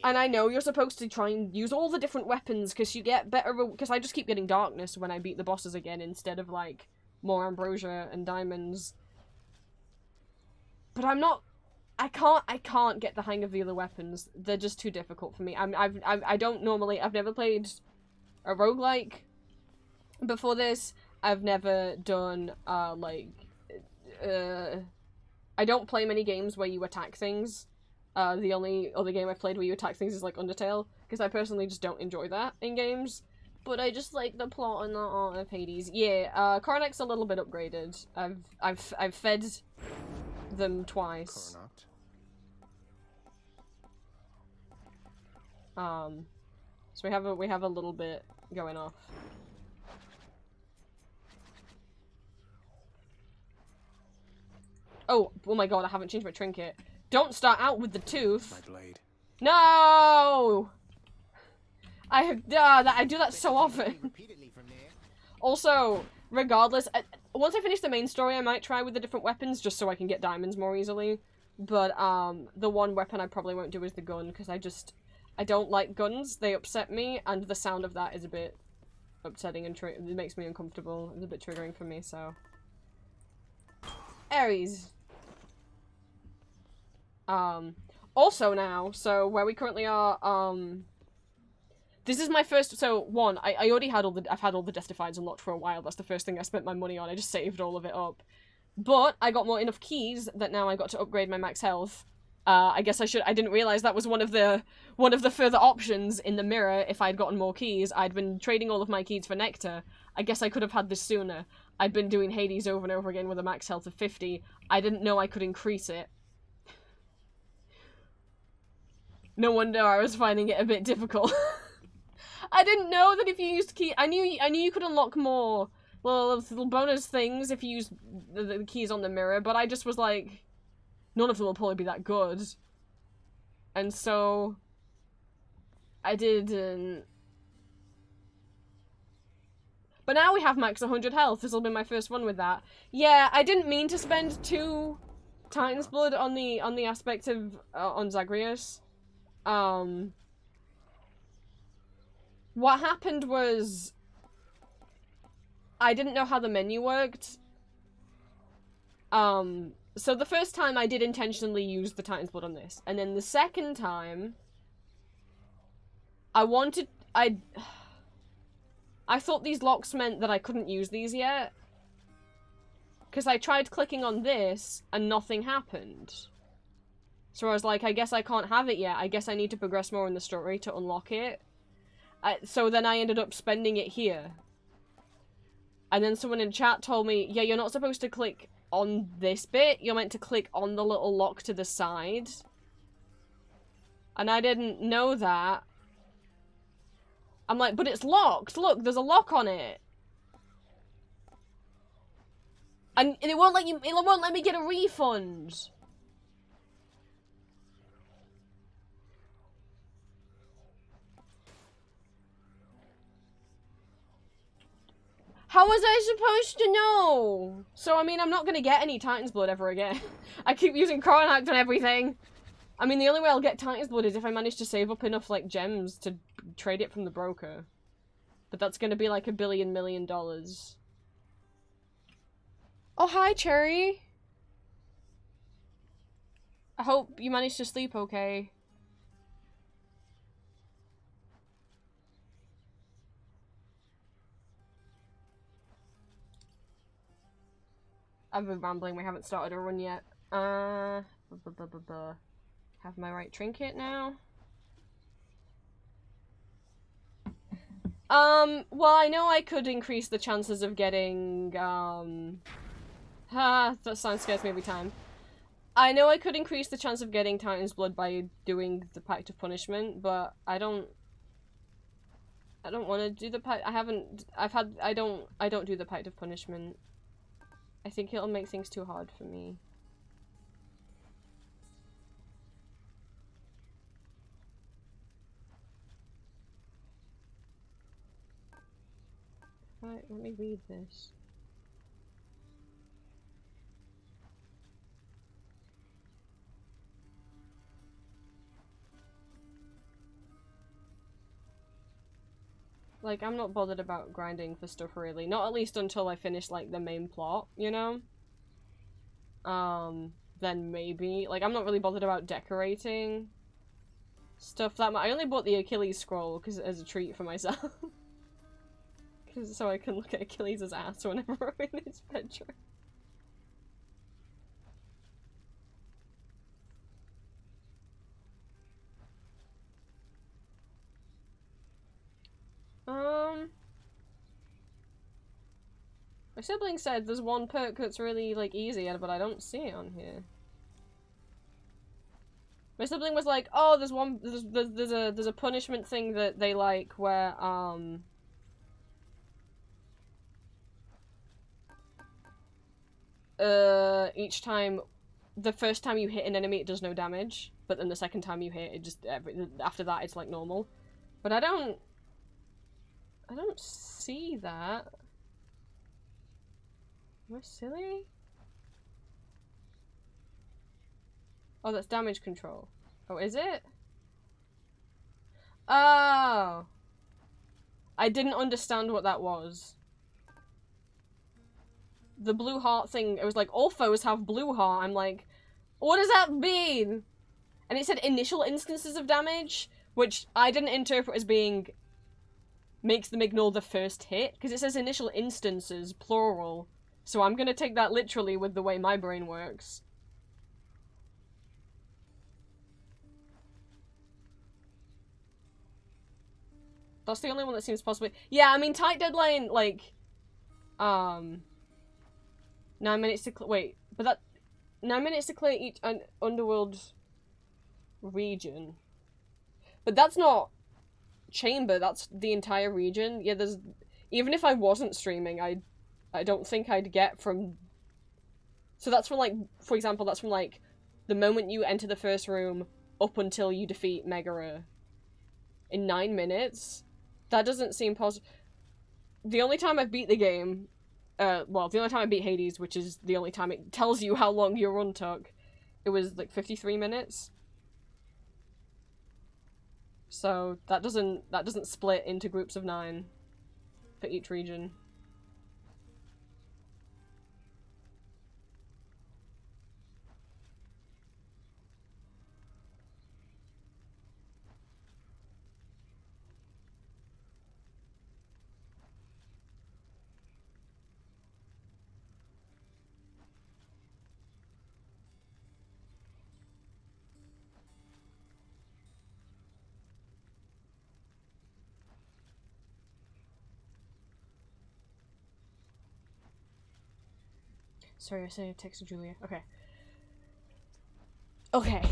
And I know you're supposed to try and use all the different weapons, because you get better, because I just keep getting darkness when I beat the bosses again, instead of, like, more ambrosia and diamonds. But I can't get the hang of the other weapons. They're just too difficult for me. I've never played a roguelike before this. I've never done, I don't play many games where you attack things. The only other game I've played where you attack things is, like, Undertale, because I personally just don't enjoy that in games. But I just like the plot and the art of Hades. Yeah, Coronac's a little bit upgraded. I've fed them twice. So we have a little bit going off. Oh my god, I haven't changed my trinket. Don't start out with the tooth. My blade. No! I do that so often. Also, regardless, once I finish the main story, I might try with the different weapons just so I can get diamonds more easily. But the one weapon I probably won't do is the gun, because I don't like guns. They upset me, and the sound of that is a bit upsetting and it makes me uncomfortable. It's a bit triggering for me, so. Ares. Also now, so where we currently are, this is my first, so one, I already had I've had all the Death-Defieds unlocked for a while. That's the first thing I spent my money on. I just saved all of it up. But I got enough keys that now I got to upgrade my max health. I guess I didn't realize that was one of the further options in the mirror. If I'd gotten more keys, I'd been trading all of my keys for Nectar. I guess I could have had this sooner. I'd been doing Hades over and over again with a max health of 50. I didn't know I could increase it. No wonder I was finding it a bit difficult. I didn't know that if you used key, I knew you could unlock more little bonus things if you used the keys on the mirror, but I just was like, none of them will probably be that good. And so I didn't. But now we have max 100 health. This will be my first one with that. Yeah, I didn't mean to spend 2 Titan's Blood on the aspect of on Zagreus. What happened was I didn't know how the menu worked. So the first time I did intentionally use the Titan's Blood on this, and then the second time I thought these locks meant that I couldn't use these yet, because I tried clicking on this and nothing happened. So I was like, I guess I can't have it yet. I guess I need to progress more in the story to unlock it. So then I ended up spending it here. And then someone in chat told me, yeah, you're not supposed to click on this bit. You're meant to click on the little lock to the side. And I didn't know that. I'm like, but it's locked. Look, there's a lock on it. And it won't let me get a refund. How was I supposed to know? So, I mean, I'm not gonna get any Titan's Blood ever again. I keep using Coronact and everything. I mean, the only way I'll get Titan's Blood is if I manage to save up enough, like, gems to trade it from the broker. But that's gonna be like $1 billion million. Oh, hi, Cherry! I hope you managed to sleep okay. I've been rambling, we haven't started a run yet. Have my right trinket now? Well, I know I could increase the chances of getting, that sound scares me every time. I know I could increase the chance of getting Titan's Blood by doing the Pact of Punishment, but I don't want to do the Pact. I don't do the Pact of Punishment. I think it'll make things too hard for me. Right, let me read this. Like, I'm not bothered about grinding for stuff, really. Not at least until I finish, like, the main plot, you know? Then maybe. Like, I'm not really bothered about decorating stuff that much. I only bought the Achilles scroll because as a treat for myself. So I can look at Achilles' ass whenever I'm in his bedroom. My sibling said there's one perk that's really, like, easy, but I don't see it on here. My sibling was like, oh, there's a punishment thing that they like where, each time, the first time you hit an enemy it does no damage, but then the second time you hit it just, after that it's like normal. But I don't see that. Am I silly? Oh, that's damage control. Oh, is it? Oh! I didn't understand what that was. The blue heart thing, it was like, all foes have blue heart. I'm like, what does that mean? And it said initial instances of damage, which I didn't interpret as being makes them ignore the first hit, because it says initial instances, plural. So I'm gonna take that literally with the way my brain works. That's the only one that seems possible. Yeah, I mean, tight deadline, like, 9 minutes to wait, but that 9 minutes to clear each underworld region. But that's not chamber, that's the entire region. Yeah, there's even if I wasn't streaming, I don't think I'd get from. So that's from, like, for example, that's from, like, the moment you enter the first room up until you defeat Megara in 9 minutes. That doesn't seem possible. The only time I've beat the game, well, the only time I beat Hades, which is the only time it tells you how long your run took, it was like 53 minutes. So that doesn't split into groups of 9 for each region. Sorry, I sent a text to Julia. Okay. Okay.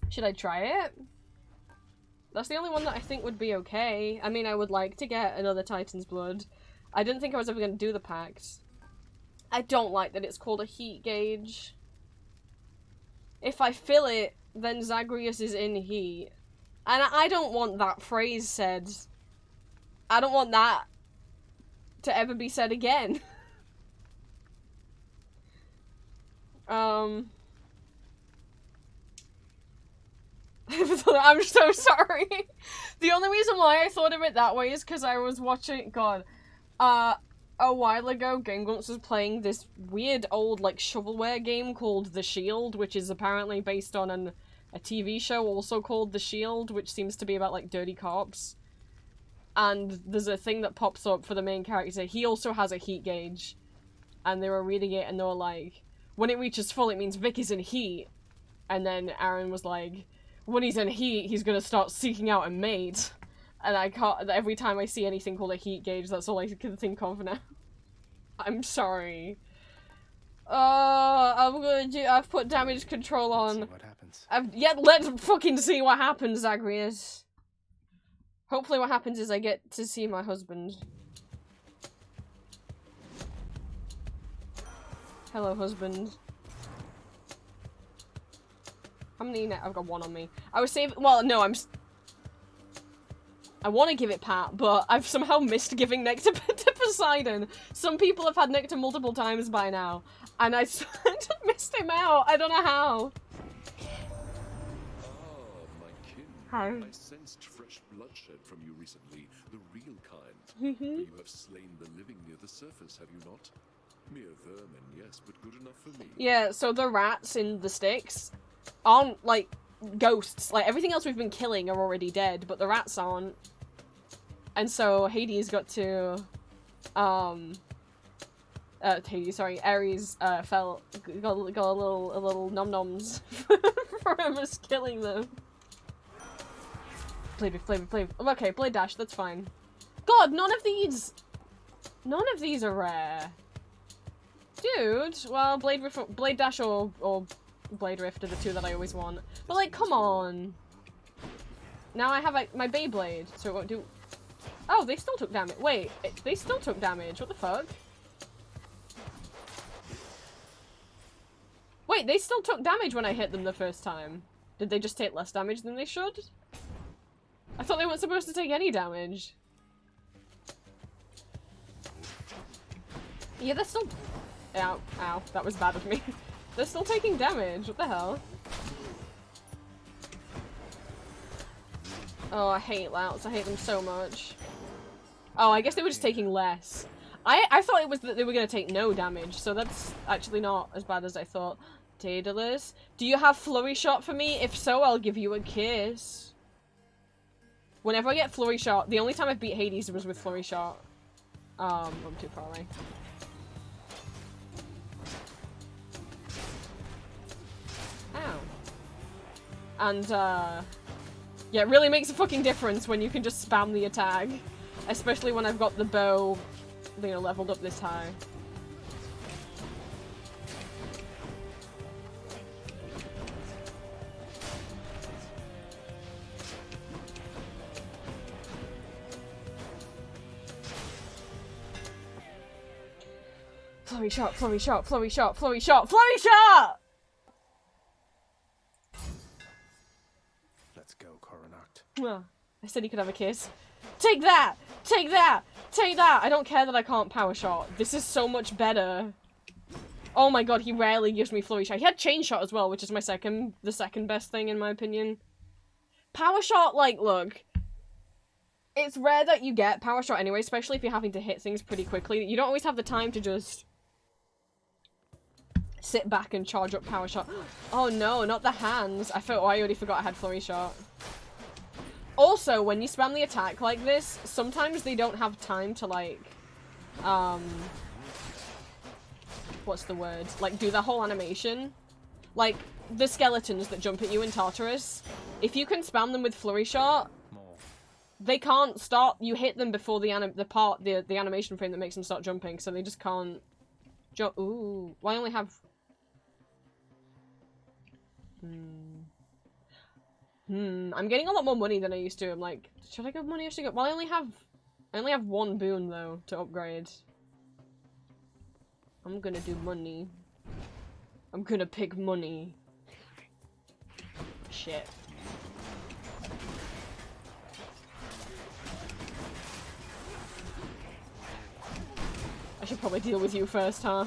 Should I try it? That's the only one that I think would be okay. I mean, I would like to get another Titan's Blood. I didn't think I was ever going to do the pact. I don't like that it's called a heat gauge. If I fill it, then Zagreus is in heat. And I don't want that phrase said. I don't want that to ever be said again. 'Cause, I'm so sorry. The only reason why I thought of it that way is because I was watching, a while ago, Game Grumps was playing this weird old, like, shovelware game called The Shield, which is apparently based on a TV show also called The Shield, which seems to be about, like, dirty cops. And there's a thing that pops up for the main character. He also has a heat gauge. And they were reading it and they were like, when it reaches full, it means Vic is in heat. And then Aaron was like, when he's in heat, he's gonna start seeking out a mate. And I can't, every time I see anything called a heat gauge, that's all I can think of now. I'm sorry. I've put damage control on. Let's see what happens. Let's fucking see what happens, Zagreus. Hopefully what happens is I get to see my husband. Hello, husband. How many I've got one on me. I was saving- well, no, I want to give it Pat, but I've somehow missed giving Nectar to Poseidon. Some people have had Nectar multiple times by now, and I just missed him out. I don't know how. My kin. How? I sensed fresh bloodshed from you recently, the real kind. You have slain the living near the surface, have you not? Mere vermin, yes, but good enough for me. Yeah, so the rats in the sticks aren't, like, ghosts. Like, everything else we've been killing are already dead, but the rats aren't. And so Hades got to, Ares, got a little nom-noms for us killing them. Blade. Okay, Blade Dash, that's fine. God, none of these are rare. Dude, well, Blade Dash or Blade Rift are the two that I always want. But, like, come on. Now I have, like, my Beyblade, so it won't do... Oh, they still took damage. Wait, they still took damage. What the fuck? Wait, they still took damage when I hit them the first time. Did they just take less damage than they should? I thought they weren't supposed to take any damage. Yeah, they're still... Ow, ow, that was bad of me. They're still taking damage. What the hell? Oh, I hate louts. I hate them so much. Oh, I guess they were just taking less. I thought it was that they were going to take no damage, so that's actually not as bad as I thought. Daedalus, do you have Flurry Shot for me? If so, I'll give you a kiss. Whenever I get Flurry Shot, the only time I've beat Hades was with Flurry Shot. I'm too far away. Ow. And, yeah, it really makes a fucking difference when you can just spam the attack. Especially when I've got the bow, you know, leveled up this high. Flurry shot, flurry shot, flurry shot, flurry shot, flurry shot! Let's go, Coronacht. Well, I said he could have a kiss. Take that! Take that! Take that! I don't care that I can't power shot. This is so much better. Oh my god, he rarely gives me flurry shot. He had chain shot as well, which is the second best thing in my opinion. Power shot, like, look. It's rare that you get power shot anyway, especially if you're having to hit things pretty quickly. You don't always have the time to just sit back and charge up power shot. Oh no, not the hands. I already forgot I had flurry shot. Also, when you spam the attack like this, sometimes they don't have time to, like, what's the word? Like, do the whole animation. Like, the skeletons that jump at you in Tartarus, if you can spam them with flurry shot, they can't start. You hit them before the animation frame that makes them start jumping, so they just can't jump. Ooh, well, I only have... I'm getting a lot more money than I used to. I'm like, should I go money or should I go? Well, I only have one boon though to upgrade. I'm gonna do money. I'm gonna pick money. Shit. I should probably deal with you first, huh?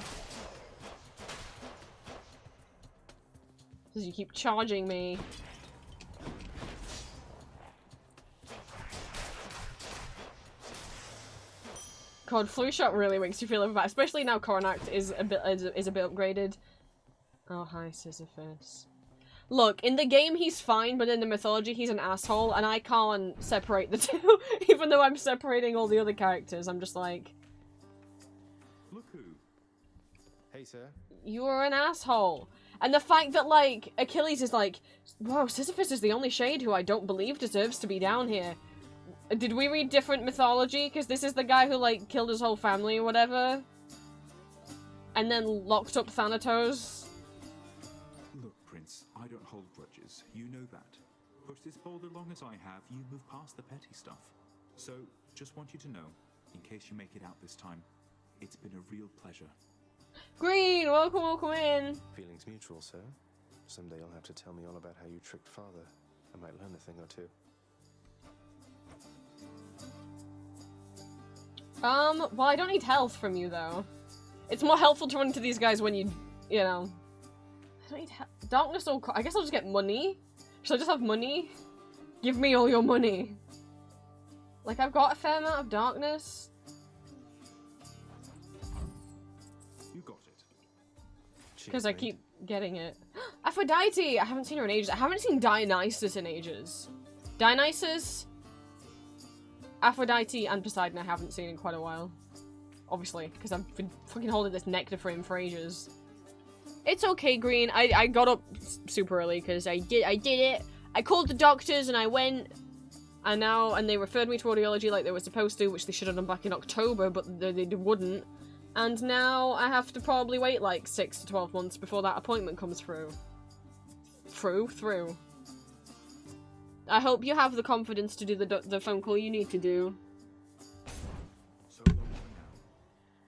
Because you keep charging me. God, flu shot really makes you feel bad, especially now Coronact is a bit upgraded. Oh, hi, Sisyphus. Look, in the game he's fine, but in the mythology he's an asshole, and I can't separate the two. Even though I'm separating all the other characters, I'm just like... Look who. Hey, sir. You are an asshole. And the fact that, like, Achilles is like, whoa, Sisyphus is the only shade who I don't believe deserves to be down here. Did we read different mythology? Because this is the guy who, like, killed his whole family or whatever. And then locked up Thanatos. Look, Prince, I don't hold grudges. You know that. Push this boulder long as I have, you move past the petty stuff. So, just want you to know, in case you make it out this time, it's been a real pleasure. Green, welcome in. Feelings mutual, sir. Someday you'll have to tell me all about how you tricked father. I might learn a thing or two. Well, I don't need health from you, though. It's more helpful to run into these guys when you know. I don't need darkness or... I guess I'll just get money. Should I just have money? Give me all your money. Like, I've got a fair amount of darkness. You got it. Because I keep getting it. Aphrodite! I haven't seen her in ages. I haven't seen Dionysus in ages. Dionysus, Aphrodite, and Poseidon I haven't seen in quite a while. Obviously, because I've been fucking holding this nectar for him for ages. It's okay, Green. I got up super early because I did it. I called the doctors and I went. And they referred me to audiology like they were supposed to, which they should have done back in October, but they wouldn't. And now I have to probably wait like 6 to 12 months before that appointment comes through. Through. I hope you have the confidence to do the phone call you need to do. So long for now.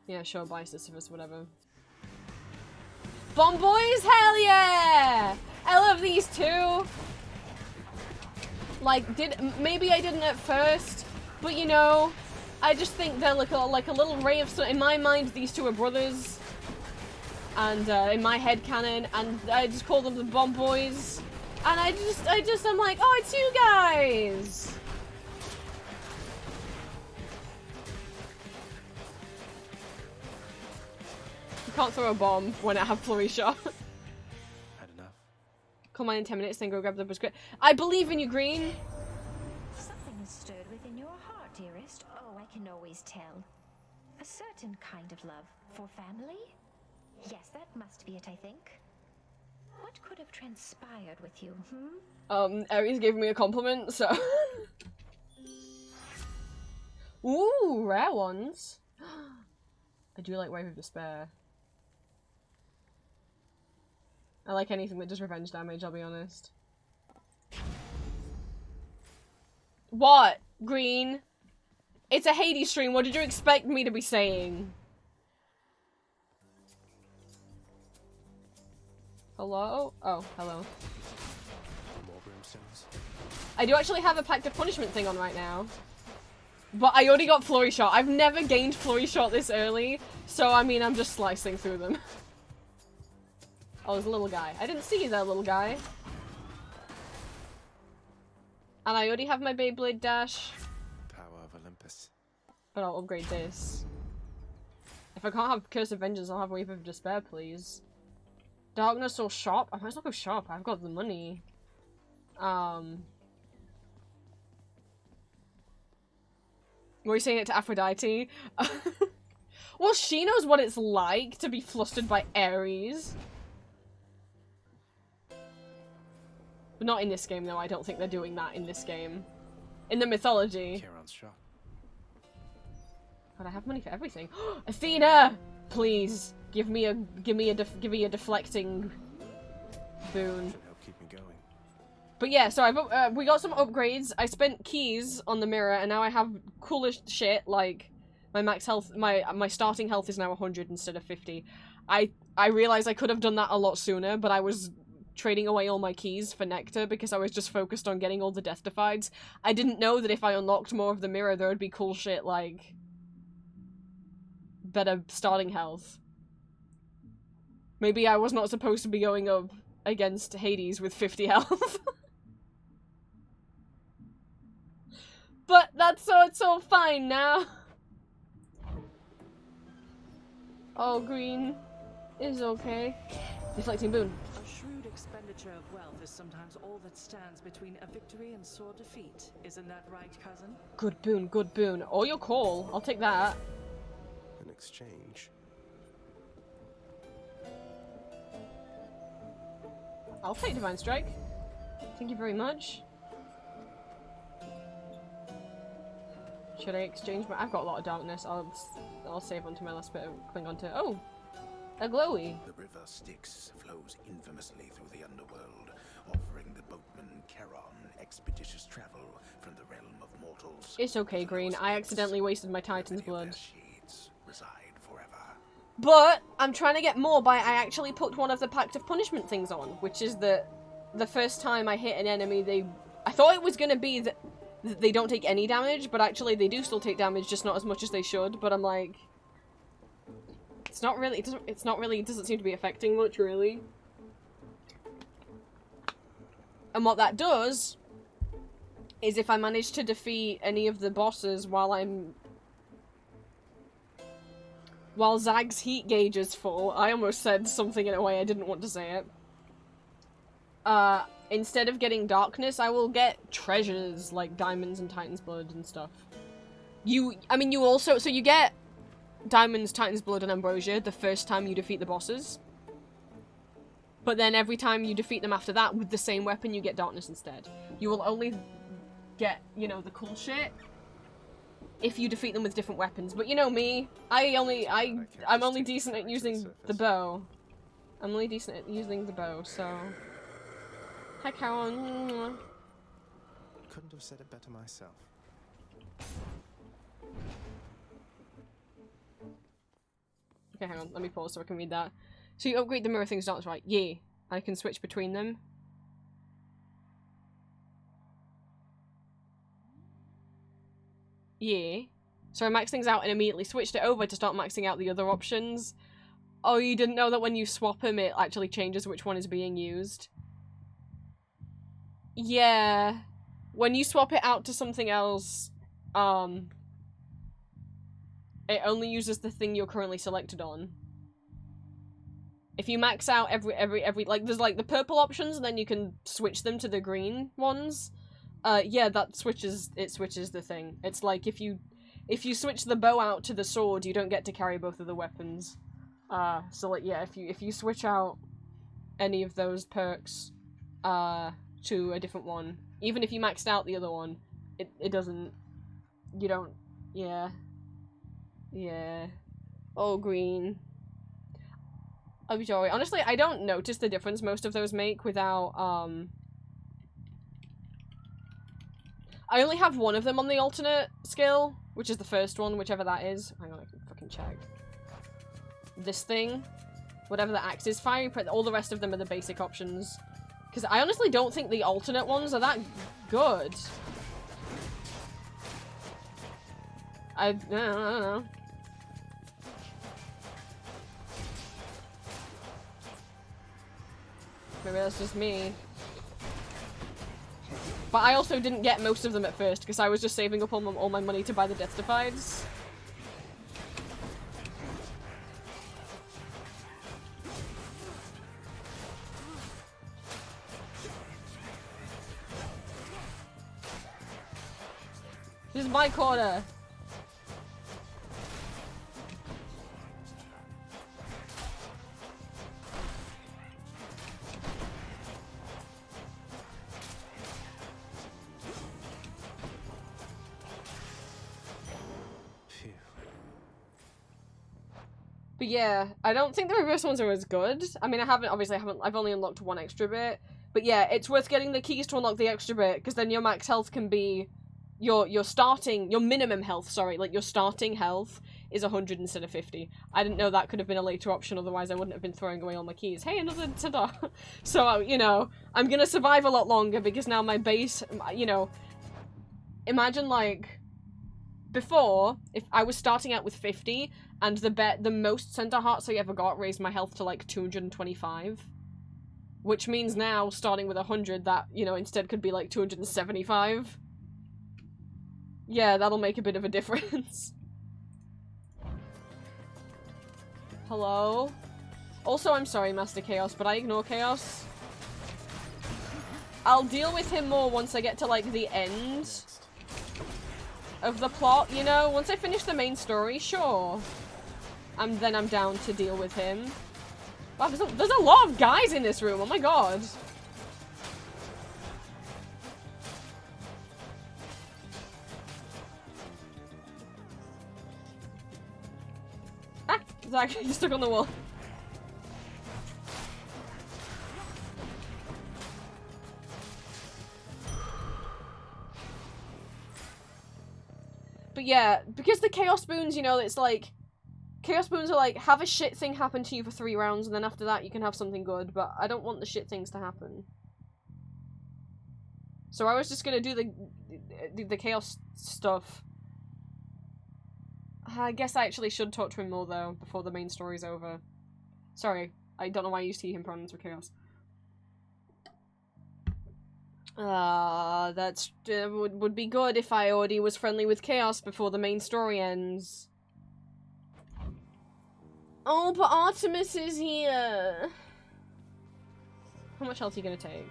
Yeah, sure, bye, Sisyphus, whatever. Bomb Boys? Hell yeah! I love these two! Like, maybe I didn't at first, but you know, I just think they're like a little ray of sun. In my mind, these two are brothers. And in my head canon, and I just call them the Bomb Boys. And I'm like, oh, it's you guys! You can't throw a bomb when I have flurry shot. Had enough. Come on in 10 minutes, then go grab the biscuit. I believe in you, Green! Something has stirred within your heart, dearest. Oh, I can always tell. A certain kind of love for family? Yes, that must be it, I think. What could have transpired with you, Ares gave me a compliment, so... Ooh, rare ones. I do like Wave of Despair. I like anything that does revenge damage, I'll be honest. What? Green? It's a Hades stream, what did you expect me to be saying? Hello? Oh, hello. More brimstones. I do actually have a Pact of Punishment thing on right now. But I already got Flurry Shot. I've never gained Flurry Shot this early, so I mean, I'm just slicing through them. Oh, there's a little guy. I didn't see you there, little guy. And I already have my Beyblade Dash. Power of Olympus. But I'll upgrade this. If I can't have Curse of Vengeance, I'll have Wave of Despair, please. Darkness or Shop? I might as well go Shop. I've got the money. Were you saying it to Aphrodite? Well, she knows what it's like to be flustered by Ares. But not in this game, though. I don't think they're doing that in this game. In the mythology. Charon's shot. God, I have money for everything. Athena! Please, give me a deflecting boon. Should help keep me going. But yeah, so we got some upgrades. I spent keys on the mirror, and now I have coolest shit. Like my max health, my starting health is now 100 instead of 50. I realized I could have done that a lot sooner, but I was trading away all my keys for nectar because I was just focused on getting all the death defieds. I didn't know that if I unlocked more of the mirror, there would be cool shit like better starting health. Maybe I was not supposed to be going up against Hades with 50 health. But it's all fine now. Oh, green is okay. Deflecting boon. A shrewd expenditure of wealth is sometimes all that stands between a victory and sore defeat. Isn't that right, cousin? Good boon, good boon. Or your call. I'll take that. An exchange. I'll take Divine Strike. Thank you very much. Should I exchange my... I've got a lot of darkness. I'll save onto my last bit of cling onto... Oh! A glowy. The river Styx flows infamously through the underworld, offering the boatman Charon expeditious travel from the realm of mortals. It's okay, Green. I accidentally wasted my Titan's blood. Shades reside forever. But I'm trying to get more by I actually put one of the Pact of Punishment things on, which is the first time I hit an enemy, I thought it was gonna be that they don't take any damage, but actually they do still take damage, just not as much as they should. But I'm like, it's not really. It doesn't seem to be affecting much, really. And what that does is if I manage to defeat any of the bosses while Zag's heat gauge is full, I almost said something in a way I didn't want to say it. Instead of getting darkness, I will get treasures like diamonds and Titan's blood and stuff. You get diamonds, Titan's blood, and ambrosia the first time you defeat the bosses. But then every time you defeat them after that with the same weapon, you get darkness instead. You will only get, you know, the cool shit if you defeat them with different weapons. But you know me, I'm only decent at using the bow. I'm only decent at using the bow, so... Hi, Karen. Couldn't have said it better myself. Okay, hang on. Let me pause so I can read that. So you upgrade the mirror things, that's right. Yeah. I can switch between them. Yeah. So I max things out and immediately switched it over to start maxing out the other options. Oh, you didn't know that when you swap them, it actually changes which one is being used? Yeah. When you swap it out to something else, it only uses the thing you're currently selected on. If you max out every like, there's like the purple options and then you can switch them to the green ones. Yeah, that switches the thing. It's like if you switch the bow out to the sword, you don't get to carry both of the weapons. So like, yeah, if you switch out any of those perks, to a different one, even if you maxed out the other one, it doesn't, you don't, yeah. Yeah. Oh, green. Oh, sorry. Honestly, I don't notice the difference most of those make without, I only have one of them on the alternate skill, which is the first one, whichever that is. Hang on, I can fucking check. This thing. Whatever the axe is, fire, all the rest of them are the basic options. Because I honestly don't think the alternate ones are that good. I don't know. Maybe that's just me. But I also didn't get most of them at first, because I was just saving up all my money to buy the Death Defies. This is my corner. Phew. But yeah, I don't think the reverse ones are as good. I mean, I've only unlocked one extra bit. But yeah, it's worth getting the keys to unlock the extra bit, because then your max health can be... Your minimum health, sorry, like your starting health is 100 instead of 50. I didn't know that could have been a later option, otherwise I wouldn't have been throwing away all my keys. Hey, another ta-da! So, you know, I'm gonna survive a lot longer because now my base, you know, imagine like, before, if I was starting out with 50, and the most center hearts I ever got raised my health to like 225. Which means now, starting with 100, that, you know, instead could be like 275. Yeah, that'll make a bit of a difference. Hello? Also, I'm sorry, Master Chaos, but I ignore Chaos. I'll deal with him more once I get to, like, the end of the plot, you know? Once I finish the main story, sure. Then I'm down to deal with him. Wow, there's a lot of guys in this room, oh my god. Ah! Zach, you're stuck on the wall. But yeah, because the Chaos Boons, you know, it's like... Chaos Boons are like, have a shit thing happen to you for 3 rounds, and then after that you can have something good, but I don't want the shit things to happen. So I was just gonna do the Chaos stuff. I guess I actually should talk to him more, though, before the main story's over. Sorry, I don't know why I used he, him pronouns for Chaos. That's would be good if I already was friendly with Chaos before the main story ends. Oh, but Artemis is here! How much health are you gonna take?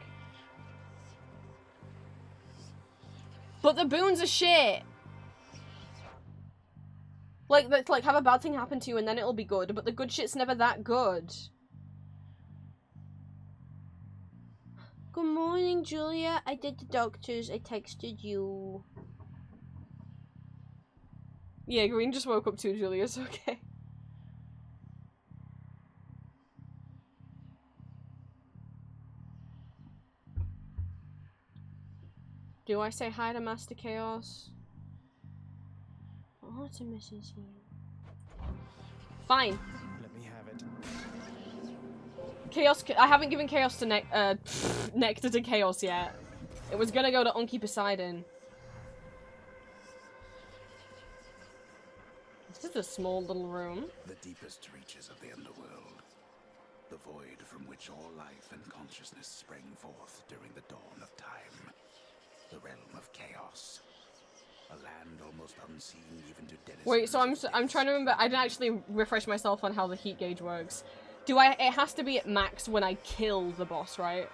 But the boons are shit! Like, have a bad thing happen to you and then it'll be good, but the good shit's never that good. Good morning, Julia. I did the doctors. I texted you. Yeah, Green just woke up too, Julia's okay. Do I say hi to Master Chaos? Artemis is here. Fine. Let me have it. Chaos. I haven't given Chaos to Nectar to Chaos yet. It was gonna go to Unky Poseidon. This is a small little room. The deepest reaches of the underworld. The void from which all life and consciousness sprang forth during the dawn of time. The realm of chaos. A land almost unseen even to denizens. Wait, so I'm trying to remember. I didn't actually refresh myself on how the heat gauge works. It has to be at max when I kill the boss, right?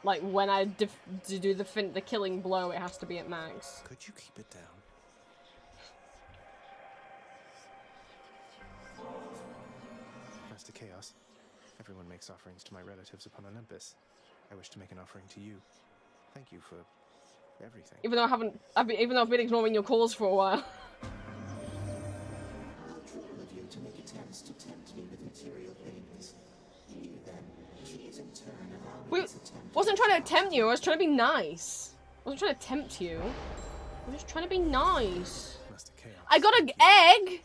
Like when I do the killing blow, it has to be at max. Could you keep it down? Master Chaos, everyone makes offerings to my relatives upon Olympus. I wish to make an offering to you. Thank you for everything. Even though I've been ignoring your calls for a while. To make attempts to tempt me with material things. You then, please in turn allow me this attempt. Wasn't trying to tempt you, I was trying to be nice. I wasn't trying to tempt you. I was just trying to be nice. Master Chaos. I got an egg!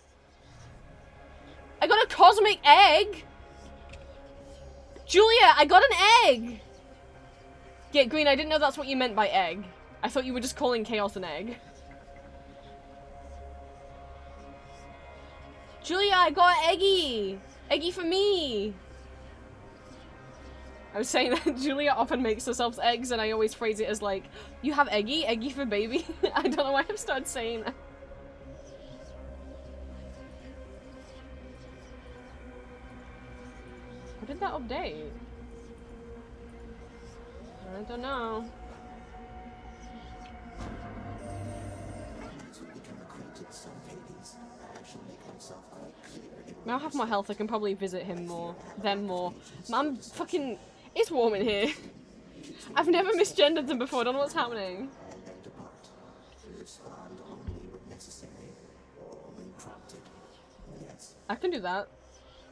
I got a cosmic egg! Julia, I got an egg! Yeah, Green, I didn't know that's what you meant by egg. I thought you were just calling Chaos an egg. Julia, I got Eggy! Eggy for me! I was saying that Julia often makes herself eggs and I always phrase it as like, you have Eggy? Eggy for baby? I don't know why I've started saying that. What did that update? I don't know. Now I have more health, I can probably visit him more. Them more. I'm fucking... It's warm in here. I've never misgendered them before, I don't know what's happening. I can do that.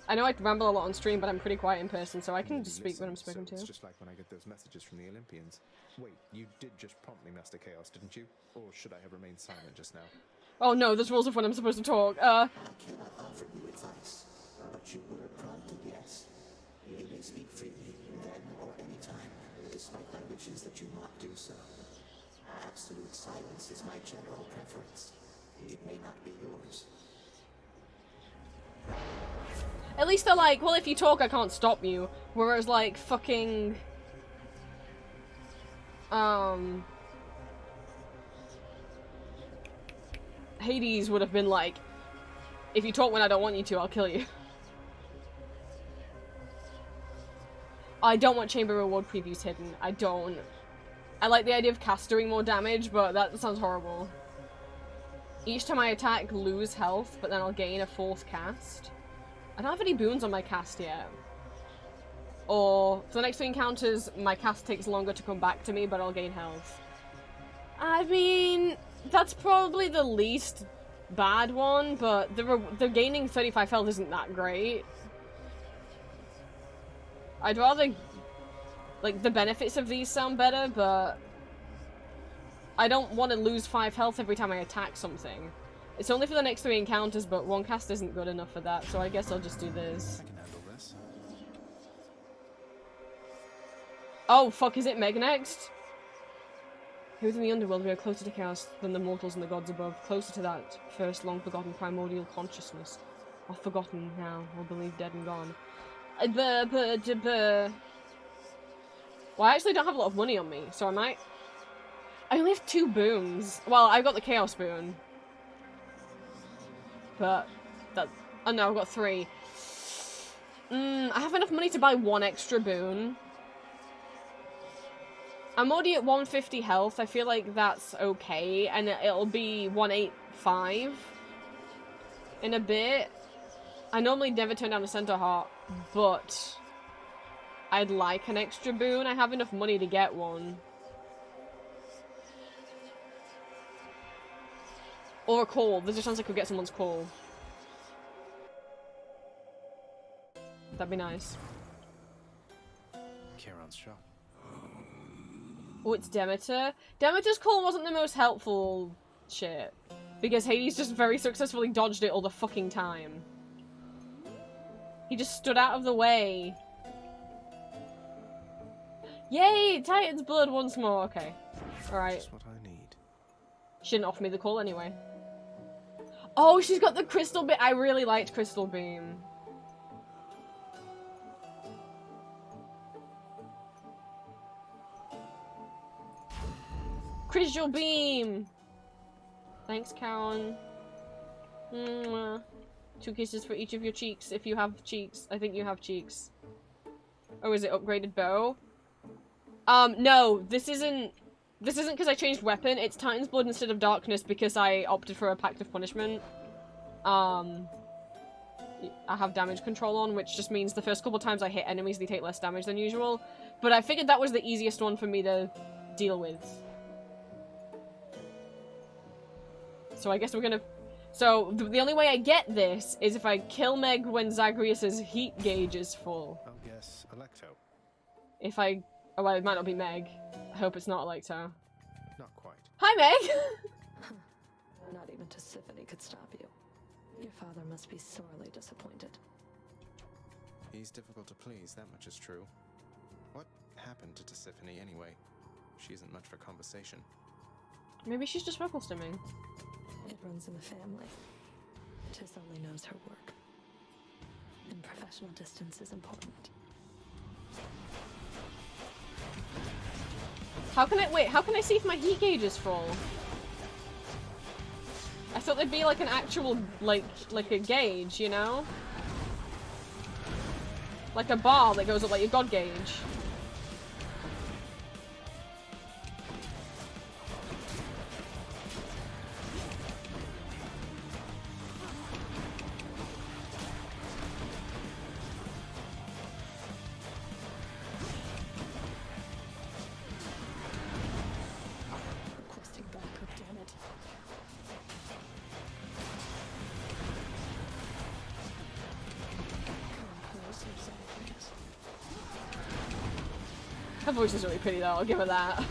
I know I ramble a lot on stream, but I'm pretty quiet in person, so I can just speak when I'm spoken to. It's just like when I get those messages from the Olympians. Wait, you did just prompt me, Master Chaos, didn't you? Or should I have remained silent just now? Oh no, there's rules of when I'm supposed to talk. I cannot offer you advice, but you were prompted, yes. You may speak freely, then or any time, despite my wishes that you not do so. Absolute silence is my general preference. It may not be yours. At least they're like, well, if you talk, I can't stop you. Whereas, like, fucking... Hades would have been like, if you talk when I don't want you to, I'll kill you. I don't want chamber reward previews hidden. I don't. I like the idea of cast doing more damage, but that sounds horrible. Each time I attack, lose health, but then I'll gain a 4th cast. I don't have any boons on my cast yet. Or, for the next 3 encounters, my cast takes longer to come back to me, but I'll gain health. I mean, that's probably the least bad one, but the gaining 35 health isn't that great. I'd rather, like, the benefits of these sound better, but I don't want to lose 5 health every time I attack something. It's only for the next 3 encounters, but 1 cast isn't good enough for that, so I guess I'll just do this. I can handle this. Oh, fuck, is it Meg next? Here within the underworld, we are closer to chaos than the mortals and the gods above, closer to that first long-forgotten primordial consciousness. Or forgotten now, or believed dead and gone. Well, I actually don't have a lot of money on me, so I might... I only have 2 boons. Well, I've got the chaos boon. But, that... Oh no, I've got 3. I have enough money to buy 1 extra boon. I'm already at 150 health. I feel like that's okay, and it'll be 185 in a bit. I normally never turn down a center heart, but I'd like an extra boon. I have enough money to get one. Or a call. There's a chance I could get someone's call. That'd be nice. Charon's shop. Oh, it's Demeter. Demeter's call wasn't the most helpful shit. Because Hades just very successfully dodged it all the fucking time. He just stood out of the way. Yay! Titan's blood once more. Okay. Alright. Just what I need. She didn't offer me the call anyway. Oh, she's got the crystal beam. I really liked Crystal Beam. Crystal Beam! Thanks, Karen. Mwah. 2 kisses for each of your cheeks, if you have cheeks. I think you have cheeks. Oh, is it upgraded bow? No, this isn't because I changed weapon. It's Titan's Blood instead of Darkness because I opted for a Pact of Punishment. I have damage control on, which just means the first couple times I hit enemies, they take less damage than usual. But I figured that was the easiest one for me to deal with. So I guess we're gonna... So, the only way I get this is if I kill Meg when Zagreus' heat gauge is full. I'll guess Electo. If I... Oh, well, it might not be Meg. I hope it's not Electo. Not quite. Hi, Meg! Not even Tisiphone could stop you. Your father must be sorely disappointed. He's difficult to please, that much is true. What happened to Tisiphone anyway? She isn't much for conversation. Maybe she's just vocal stimming. It runs in the family. Tis only knows her work. And professional distance is important. How can I see if my heat gauge is full? I thought there'd be like an actual, like a gauge, you know? Like a bar that goes up like your god gauge. Requesting backup, damn it. Come closer, Zagreus. Her voice is really pretty though, I'll give her that.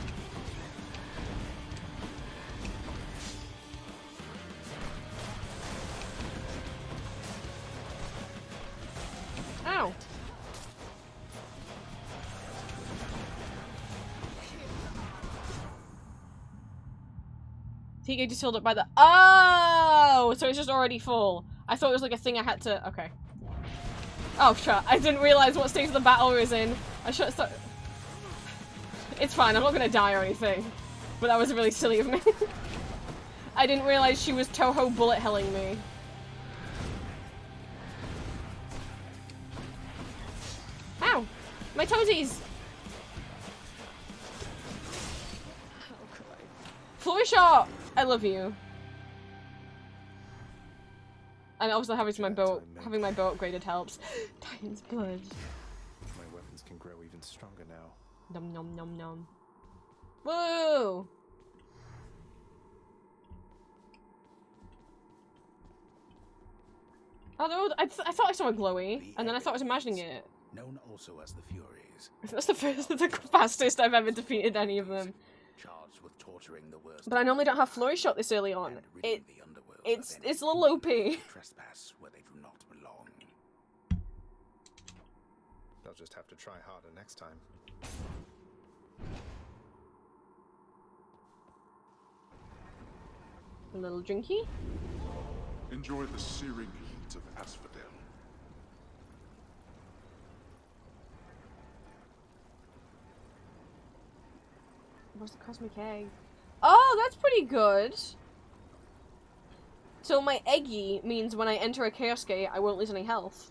Ow! Heat gauge is filled up by the— Oh! So it's just already full. I thought it was like a thing I had to— Okay. Oh, shit. I didn't realize what stage of the battle we was in. I should have— It's fine, I'm not gonna die or anything. But that was really silly of me. I didn't realize she was Toho bullet helling me. Ow! My toesies! How could I? Flurry shot! I love you. And also having my boat upgraded helps. Titan's blood. My weapons can grow even stronger now. Nom nom nom nom. Woo! Oh, I thought I saw a glowy, and then I thought I was imagining it. Known also as the Furies. That's the fastest I've ever defeated any of them. Charged with torturing the worst. But I normally don't have flurry shot this early on. And ridding the underworld of It's any a little OP. who trespass where they do not belong. They'll just have to try harder next time. A little drinky. Enjoy the searing heat of Asphodel. What's the cosmic egg? Oh, that's pretty good. So my eggy means when I enter a chaos gate, I won't lose any health.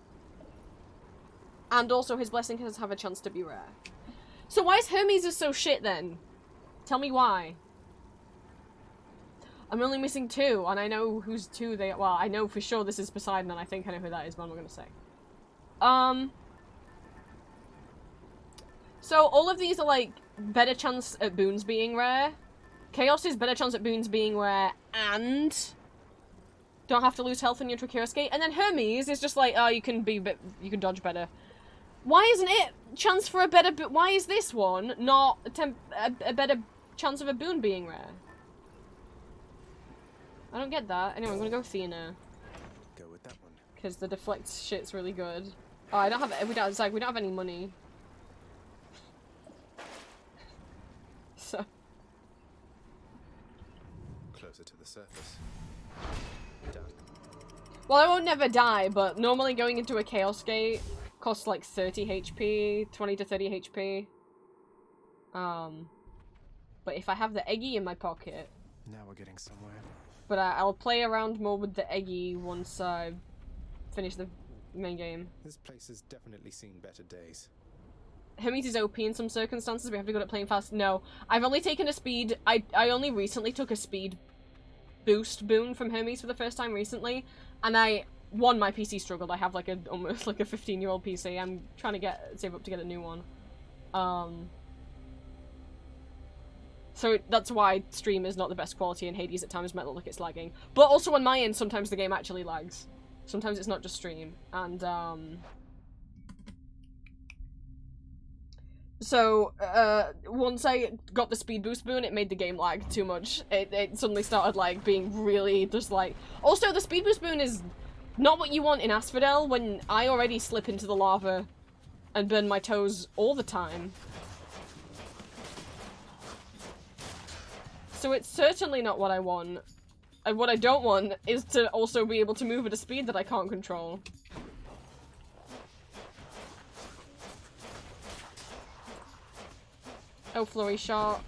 And also his blessing has have a chance to be rare. So why is Hermes is so shit then? Tell me why. I'm only missing 2, and I know who's 2 they- well, I know for sure this is Poseidon, and I think I know who that is, but I'm not gonna say. So all of these are like, better chance at boons being rare. Chaos is better chance at boons being rare, and don't have to lose health in your Chaos Gate. And then Hermes is just like, oh, you can dodge better. Why isn't it chance for a better, why is this one not a better chance of a boon being rare? I don't get that. Anyway, I'm gonna go Athena. Go with that one. Because the deflect shit's really good. Oh, I don't have, we don't have any money. So. Closer to the surface. Done. Well, I won't never die, but normally going into a Chaos Gate costs like 30 HP, 20 to 30 HP. But if I have the Eggy in my pocket... Now we're getting somewhere. But I'll play around more with the Eggy once I finish the main game. This place has definitely seen better days. Hermes is OP in some circumstances, we have to go at playing fast. No, I've only taken a speed... I only recently took a speed boost boon from Hermes for the first time recently, and my PC struggled. I have like almost like a 15-year-old PC. I'm trying to save up to get a new one. So that's why stream is not the best quality, and Hades at times might look like it's lagging. But also on my end, sometimes the game actually lags. Sometimes it's not just stream. And, so, once I got the speed boost boon, it made the game lag too much. It suddenly started, like, being really just, like... Also, the speed boost boon is not what you want in Asphodel, when I already slip into the lava and burn my toes all the time. So it's certainly not what I want. And what I don't want is to also be able to move at a speed that I can't control. Oh, Flurry Shot.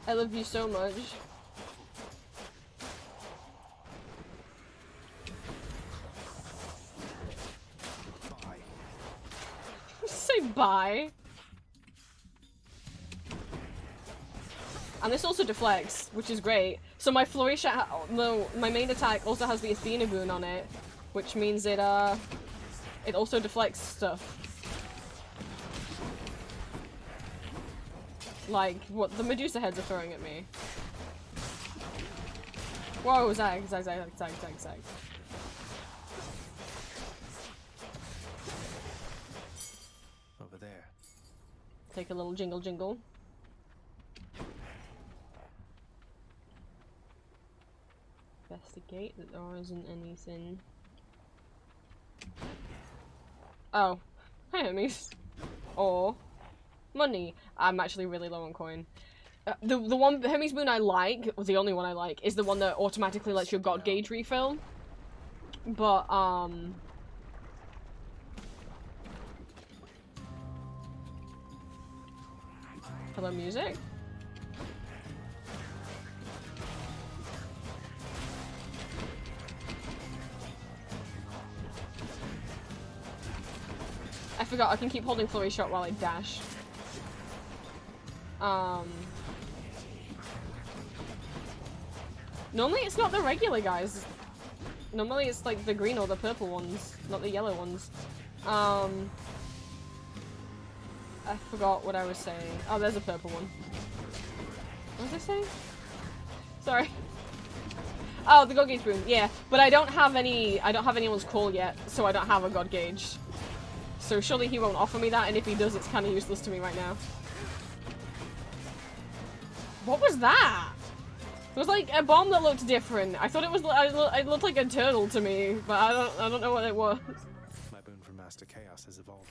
I love you so much. Bye. Say bye. And this also deflects, which is great. So my Flurry Shot, no, my main attack also has the Athena boon on it, which means it also deflects stuff. Like, what the Medusa heads are throwing at me. Whoa, zag, zag, zag, zag, zag, zag. Over there. Take a little jingle jingle. Investigate that there isn't anything. Oh. Hi, Hermes. Or money. I'm actually really low on coin. The one Hermes boon I like, or the only one I like, is the one that automatically lets your God Gauge refill. But, hello, music? I forgot I can keep holding flurry shot while I dash. Normally it's not the regular guys. Normally it's like the green or the purple ones, not the yellow ones. I forgot what I was saying. Oh, there's a purple one. What was I saying? Sorry. Oh, the God Gauge boon. Yeah, but I don't have anyone's call yet, so I don't have a God Gauge. So surely he won't offer me that, and if he does, it's kind of useless to me right now. What was that? It was like a bomb that looked different. I thought it was. It looked like a turtle to me, but I don't know what it was. My boon from Master Chaos has evolved.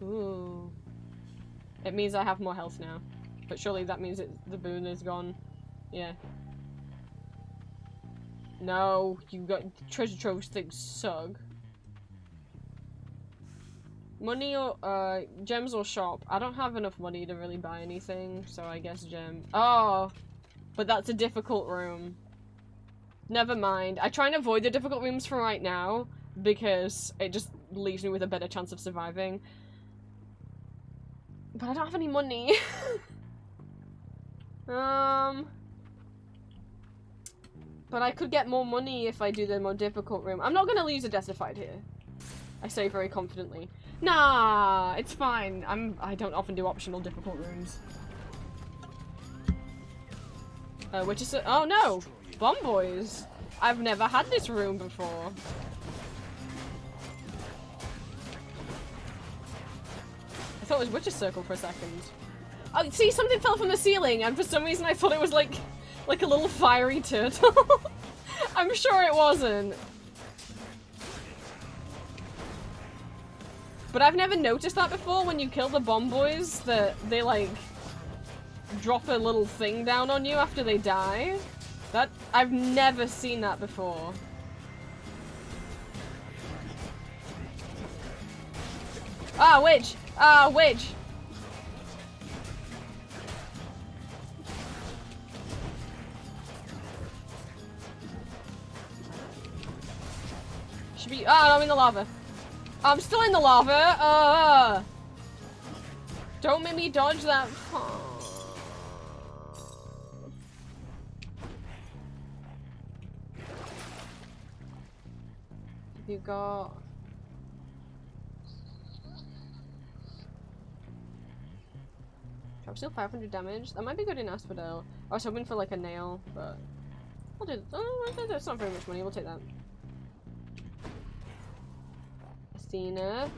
Ooh. It means I have more health now, but surely that means the boon is gone. Yeah. No, you got treasure troves things suck. Money or gems or shop. I don't have enough money to really buy anything, so I guess gem. Oh, but that's a difficult room. Never mind. I try and avoid the difficult rooms for right now because it just leaves me with a better chance of surviving. But I don't have any money. But I could get more money if I do the more difficult room. I'm not gonna lose a Deathfied here. I say very confidently. Nah, it's fine. I don't often do optional difficult rooms. Which is oh no! Bomb Boys! I've never had this room before. I thought it was Witch's Circle for a second. Oh, see, something fell from the ceiling, and for some reason I thought it was like a little fiery turtle. I'm sure it wasn't. But I've never noticed that before when you kill the Bomb Boys, that they like drop a little thing down on you after they die. I've never seen that before. Ah, witch! Ah, witch! Should be- ah, I'm in the lava. I'm still in the lava! Don't make me dodge that. You got... Trap steal 500 damage. That might be good in Asphodel. I was hoping for like a nail, but I'll do. Oh, that's not very much money. We'll take that. Athena.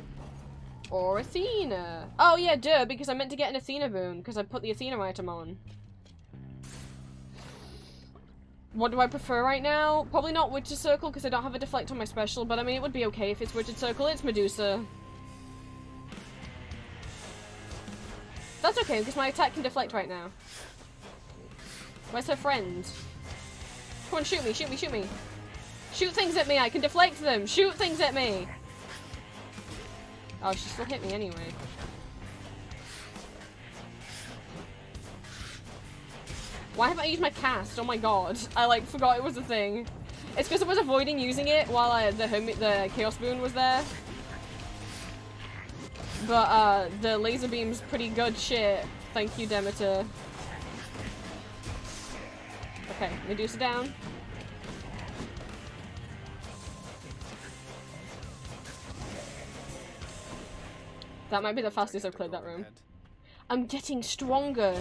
Or Athena. Oh yeah, duh, because I meant to get an Athena boon, because I put the Athena item on. What do I prefer right now? Probably not Witch's Circle, because I don't have a deflect on my special, but I mean, it would be okay if it's Witch's Circle. It's Medusa. That's okay, because my attack can deflect right now. Where's her friend? Come on, shoot me, shoot me, shoot me. Shoot things at me, I can deflect them. Shoot things at me. Oh, she still hit me anyway. Why haven't I used my cast? Oh my god. I like forgot it was a thing. It's because I was avoiding using it while the Chaos Boon was there. But the laser beam's pretty good shit. Thank you, Demeter. Okay, Medusa down. That might be the fastest I've cleared that room. I'm getting stronger.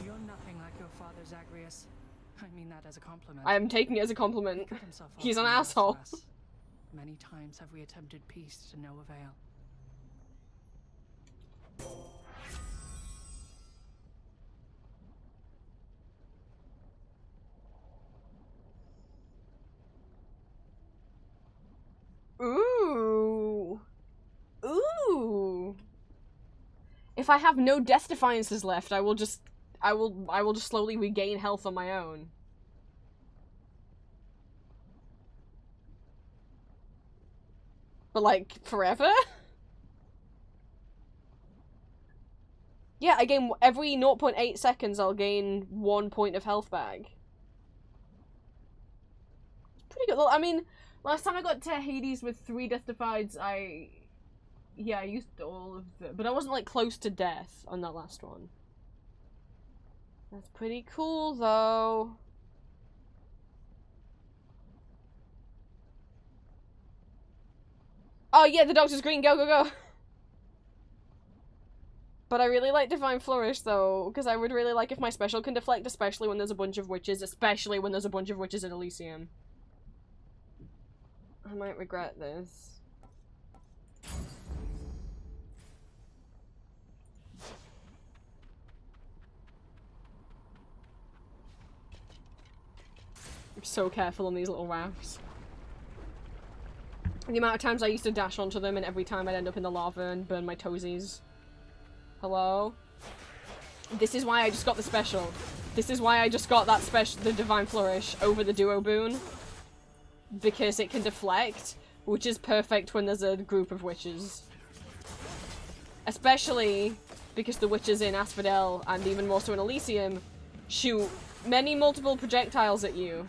You're nothing like your father, Zagreus. I mean that as a compliment. I am taking it as a compliment. Cut himself off He's an from the rest of asshole. us. Many times have we attempted peace to no avail. Ooh. Ooh. If I have no Death Defiances left, I will just slowly regain health on my own. But like forever? Yeah, I gain every 0.8 seconds I'll gain 1 point of health back. It's pretty good. Well, I mean, last time I got to Hades with 3 Death Defieds, I Yeah, I used all of the... But I wasn't, like, close to death on that last one. That's pretty cool, though. Oh, yeah, the doctor's green. Go, go, go. But I really like Divine Flourish, though, because I would really like if my special can deflect, especially when there's a bunch of witches, especially when there's a bunch of witches in Elysium. I might regret this. I'm so careful on these little rafts. The amount of times I used to dash onto them and every time I'd end up in the lava and burn my toesies. Hello? This is why I just got the special. This is why I just got that the Divine Flourish over the Duo Boon. Because it can deflect, which is perfect when there's a group of witches. Especially because the witches in Asphodel, and even more so in Elysium, shoot many multiple projectiles at you.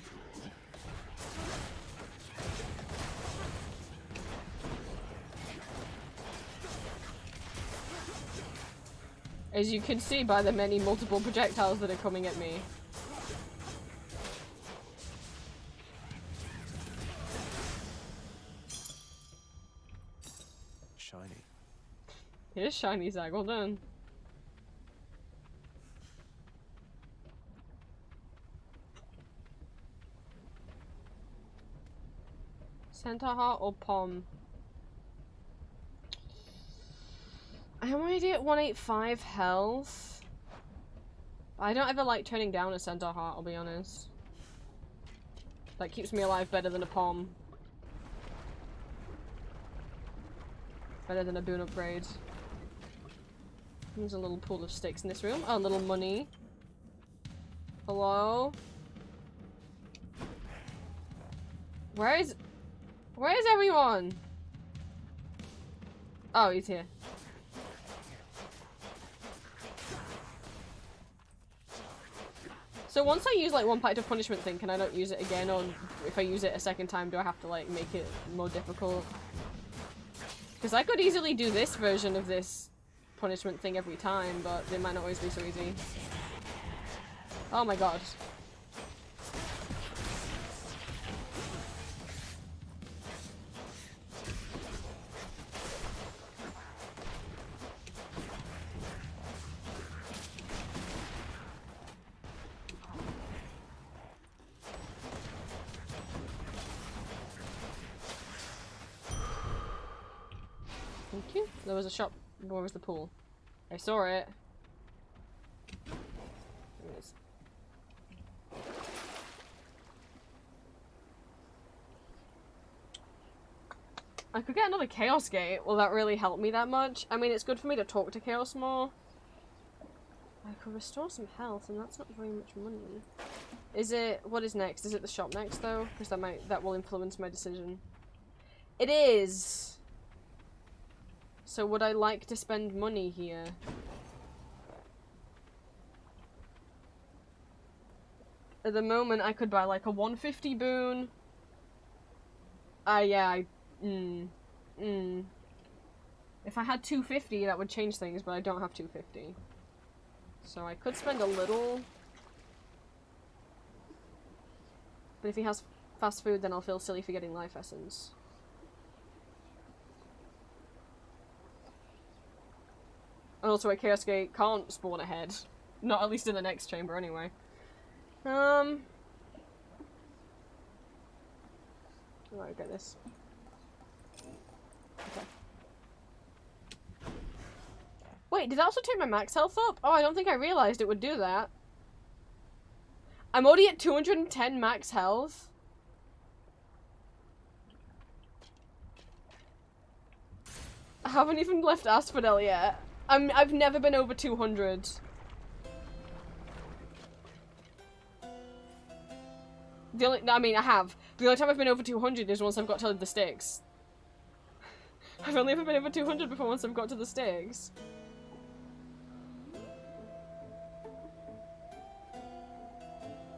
As you can see by the many multiple projectiles that are coming at me. Shiny. Here's shiny Zag, well done. Centaur Heart or Pom? I'm already at 185 health. I don't ever like turning down a Centaur Heart, I'll be honest. That keeps me alive better than a Pom. Better than a boon upgrade. There's a little pool of sticks in this room. Oh, a little money. Hello? Where is everyone? Oh, he's here. So once I use like one pact of punishment thing, can I not use it again? Or if I use it a second time, do I have to like make it more difficult? Because I could easily do this version of this punishment thing every time, but it might not always be so easy. Oh my god. Thank you. There was a shop. Where was the pool? I saw it. There it is. I could get another Chaos Gate. Will that really help me that much? I mean, it's good for me to talk to Chaos more. I could restore some health, and that's not very much money. Is it... What is next? Is it the shop next, though? Because that will influence my decision. It is! So would I like to spend money here? At the moment, I could buy like a 150 boon. Yeah, If I had 250, that would change things, but I don't have 250. So I could spend a little. But if he has fast food, then I'll feel silly for getting life essence. And also a Chaos Gate can't spawn ahead. Not at least in the next chamber anyway. Right, get this. Okay. Wait, did that also take my max health up? Oh, I don't think I realized it would do that. I'm already at 210 max health. I haven't even left Asphodel yet. I've never been over 200. I mean, I have. The only time I've been over 200 is once I've got to the sticks. I've only ever been over 200 before once I've got to the sticks.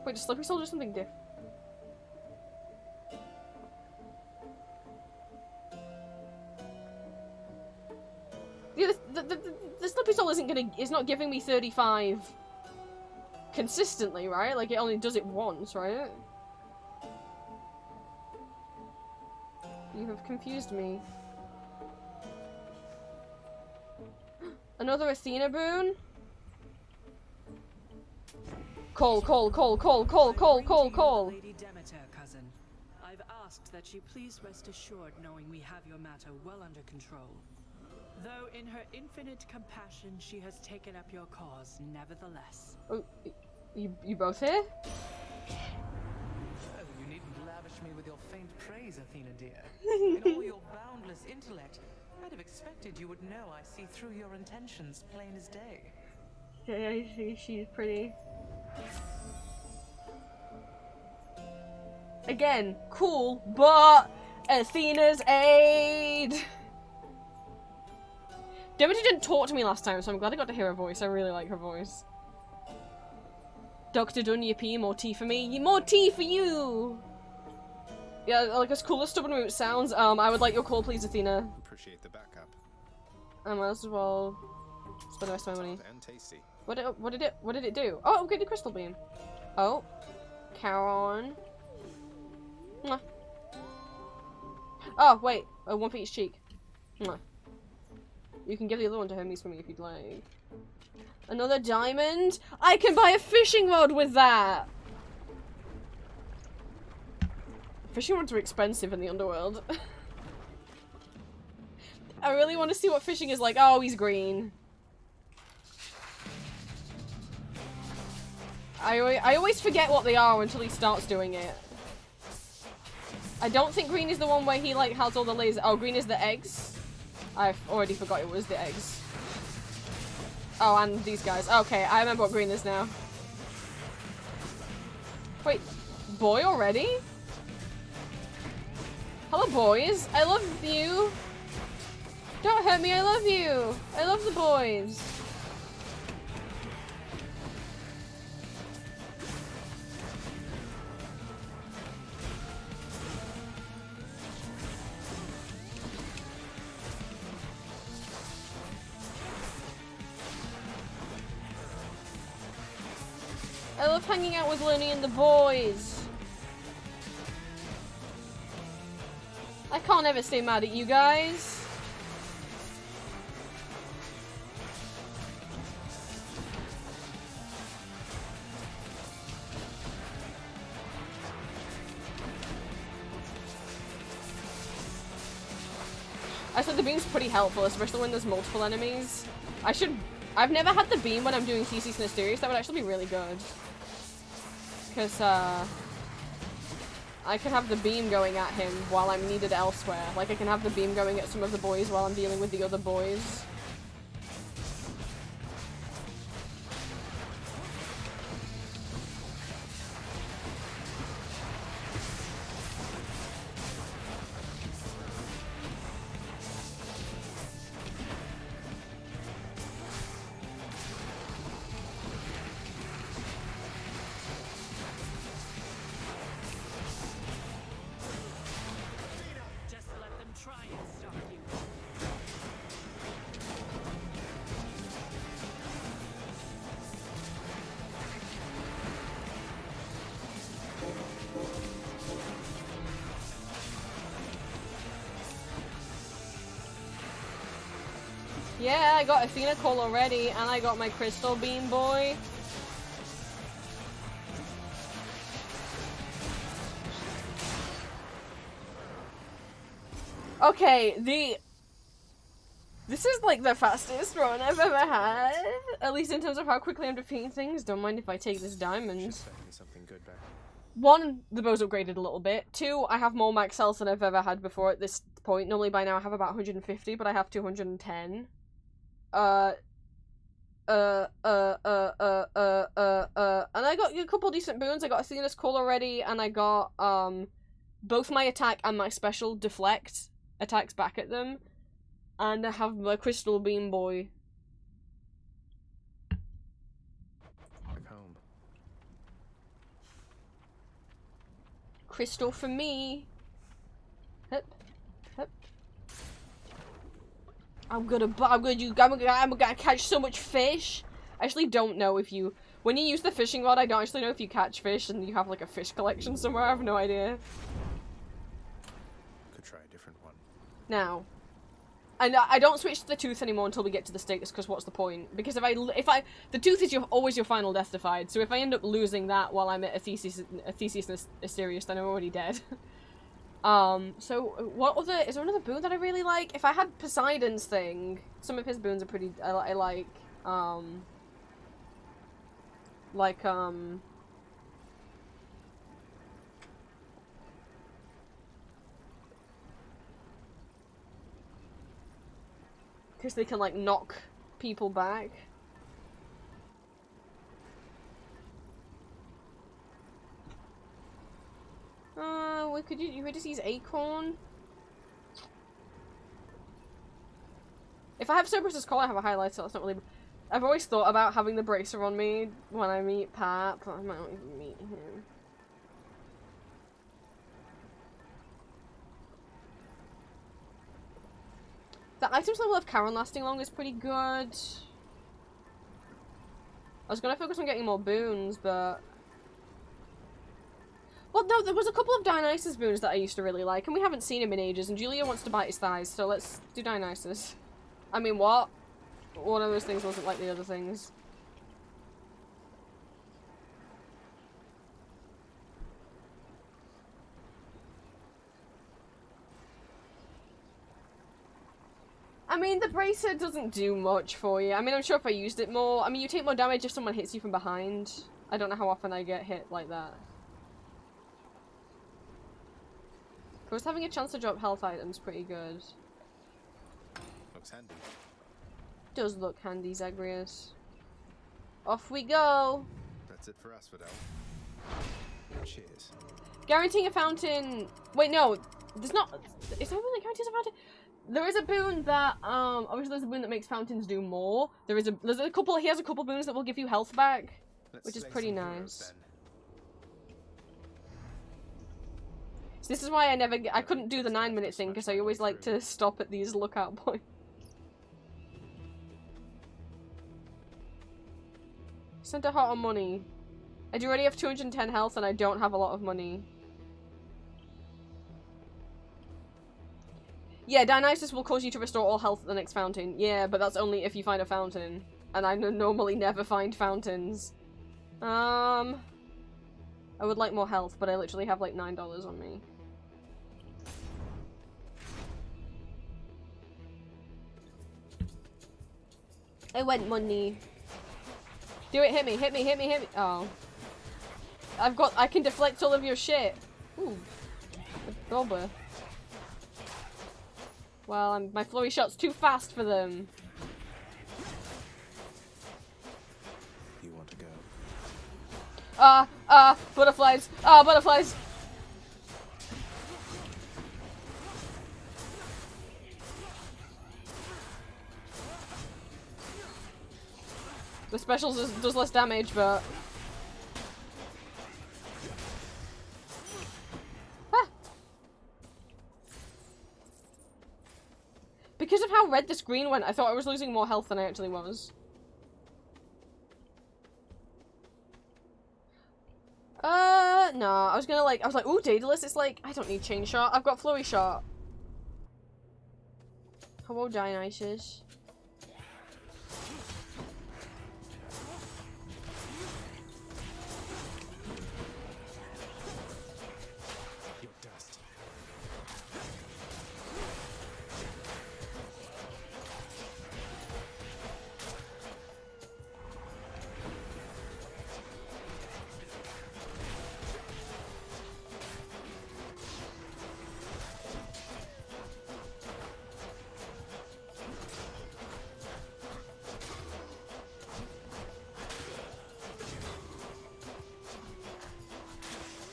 Wait, does Slippery Soul do something different? Pistol is not giving me 35 consistently, right? Like, it only does it once, right? You have confused me. Another Athena boon? Call. Lady Demeter, cousin. I've asked that she please rest assured knowing we have your matter well under control. Though in her infinite compassion she has taken up your cause, nevertheless. Oh, you both here? Oh, you needn't lavish me with your faint praise, Athena dear. In all your boundless intellect, I'd have expected you would know I see through your intentions plain as day. Yeah, I see. She's pretty. Again, cool, but Athena's aid! Demeter didn't talk to me last time, so I'm glad I got to hear her voice. I really like her voice. Dr. Dunya P, more tea for me. More tea for you! Yeah, like as cool as Stubborn Root sounds, I would like your call, please, Athena. Appreciate the backup. I might as well spend the rest of my money. And tasty. What did it do? Oh, okay, the crystal beam. Oh. Charon. Mwah. Oh, wait. One for each cheek. Mwah. You can give the other one to Hermes for me if you'd like. Another diamond? I can buy a fishing rod with that! Fishing rods are expensive in the underworld. I really want to see what fishing is like. Oh, he's green. I always forget what they are until he starts doing it. I don't think green is the one where he like has all the lasers. Oh, green is the eggs. I've already forgot it was the eggs. Oh, and these guys. Okay, I remember what green is now. Wait, boy already? Hello, boys. I love you. Don't hurt me, I love you. I love the boys. I love hanging out with Looney and the boys. I can't ever stay mad at you guys. I said the beam's pretty helpful, especially when there's multiple enemies. I've never had the beam when I'm doing CC Mysterious. That would actually be really good. Because, I can have the beam going at him while I'm needed elsewhere. Like, I can have the beam going at some of the boys while I'm dealing with the other boys. Yeah, I got Athena Call already, and I got my Crystal Beam Boy. Okay, this is like the fastest run I've ever had. At least in terms of how quickly I'm defeating things. Don't mind if I take this diamond. Something good back. 1, the bow's upgraded a little bit. 2, I have more max health than I've ever had before at this point. Normally by now I have about 150, but I have 210. And I got a couple decent boons. I got Athena's Call already, and I got, both my attack and my special deflect attacks back at them. And I have my Crystal Beam Boy. Back home. Crystal for me. Hup. Hup. I'm gonna catch so much fish. I actually don't know if you, when you use the fishing rod, I don't actually know if you catch fish and you have like a fish collection somewhere. I have no idea. Could try a different one. Now, I don't switch to the tooth anymore until we get to the stakes, because what's the point? Because the tooth is always your final death defied, so if I end up losing that while I'm at a Theseus and Asterius, then I'm already dead. So what other, is there another boon that I really like? If I had Poseidon's thing, some of his boons are pretty, I like, because they can, like, knock people back. You could just use Acorn. If I have Cerberus's Call, I have a highlight, so that's not really... I've always thought about having the bracer on me when I meet Pat, but I might not even meet him. The items level of Karen lasting long is pretty good. I was gonna focus on getting more boons, but... Well, no, there was a couple of Dionysus boons that I used to really like, and we haven't seen him in ages, and Julia wants to bite his thighs, so let's do Dionysus. I mean, what? One of those things wasn't like the other things. I mean, the bracer doesn't do much for you. I mean, I'm sure if I used it more... I mean, you take more damage if someone hits you from behind. I don't know how often I get hit like that. Of course, having a chance to drop health items pretty good. Looks handy. Does look handy, Zagreus. Off we go! That's it for us, Fidel. Cheers. Guaranteeing a fountain... Wait, no. There's not... Is there really guarantees a fountain? There is a boon that, obviously there's a boon that makes fountains do more. He has a couple boons that will give you health back, which is pretty nice. So this is why I couldn't do the 9-minute thing, because I always like to stop at these lookout points. Center Heart on money. I do already have 210 health and I don't have a lot of money. Yeah, Dionysus will cause you to restore all health at the next fountain. Yeah, but that's only if you find a fountain. And I normally never find fountains. I would like more health, but I literally have like $9 on me. I want money. Do it, hit me, hit me, hit me, hit me. Oh. I can deflect all of your shit. Ooh. A Dobber. Well, my flurry shot's too fast for them. You want to go? Butterflies. Butterflies. The specials does less damage, but... Because of how red the screen went, I thought I was losing more health than I actually was. No, I was like, ooh, Daedalus, it's like, I don't need Chain Shot, I've got Flurry Shot. Hello, Dionysus.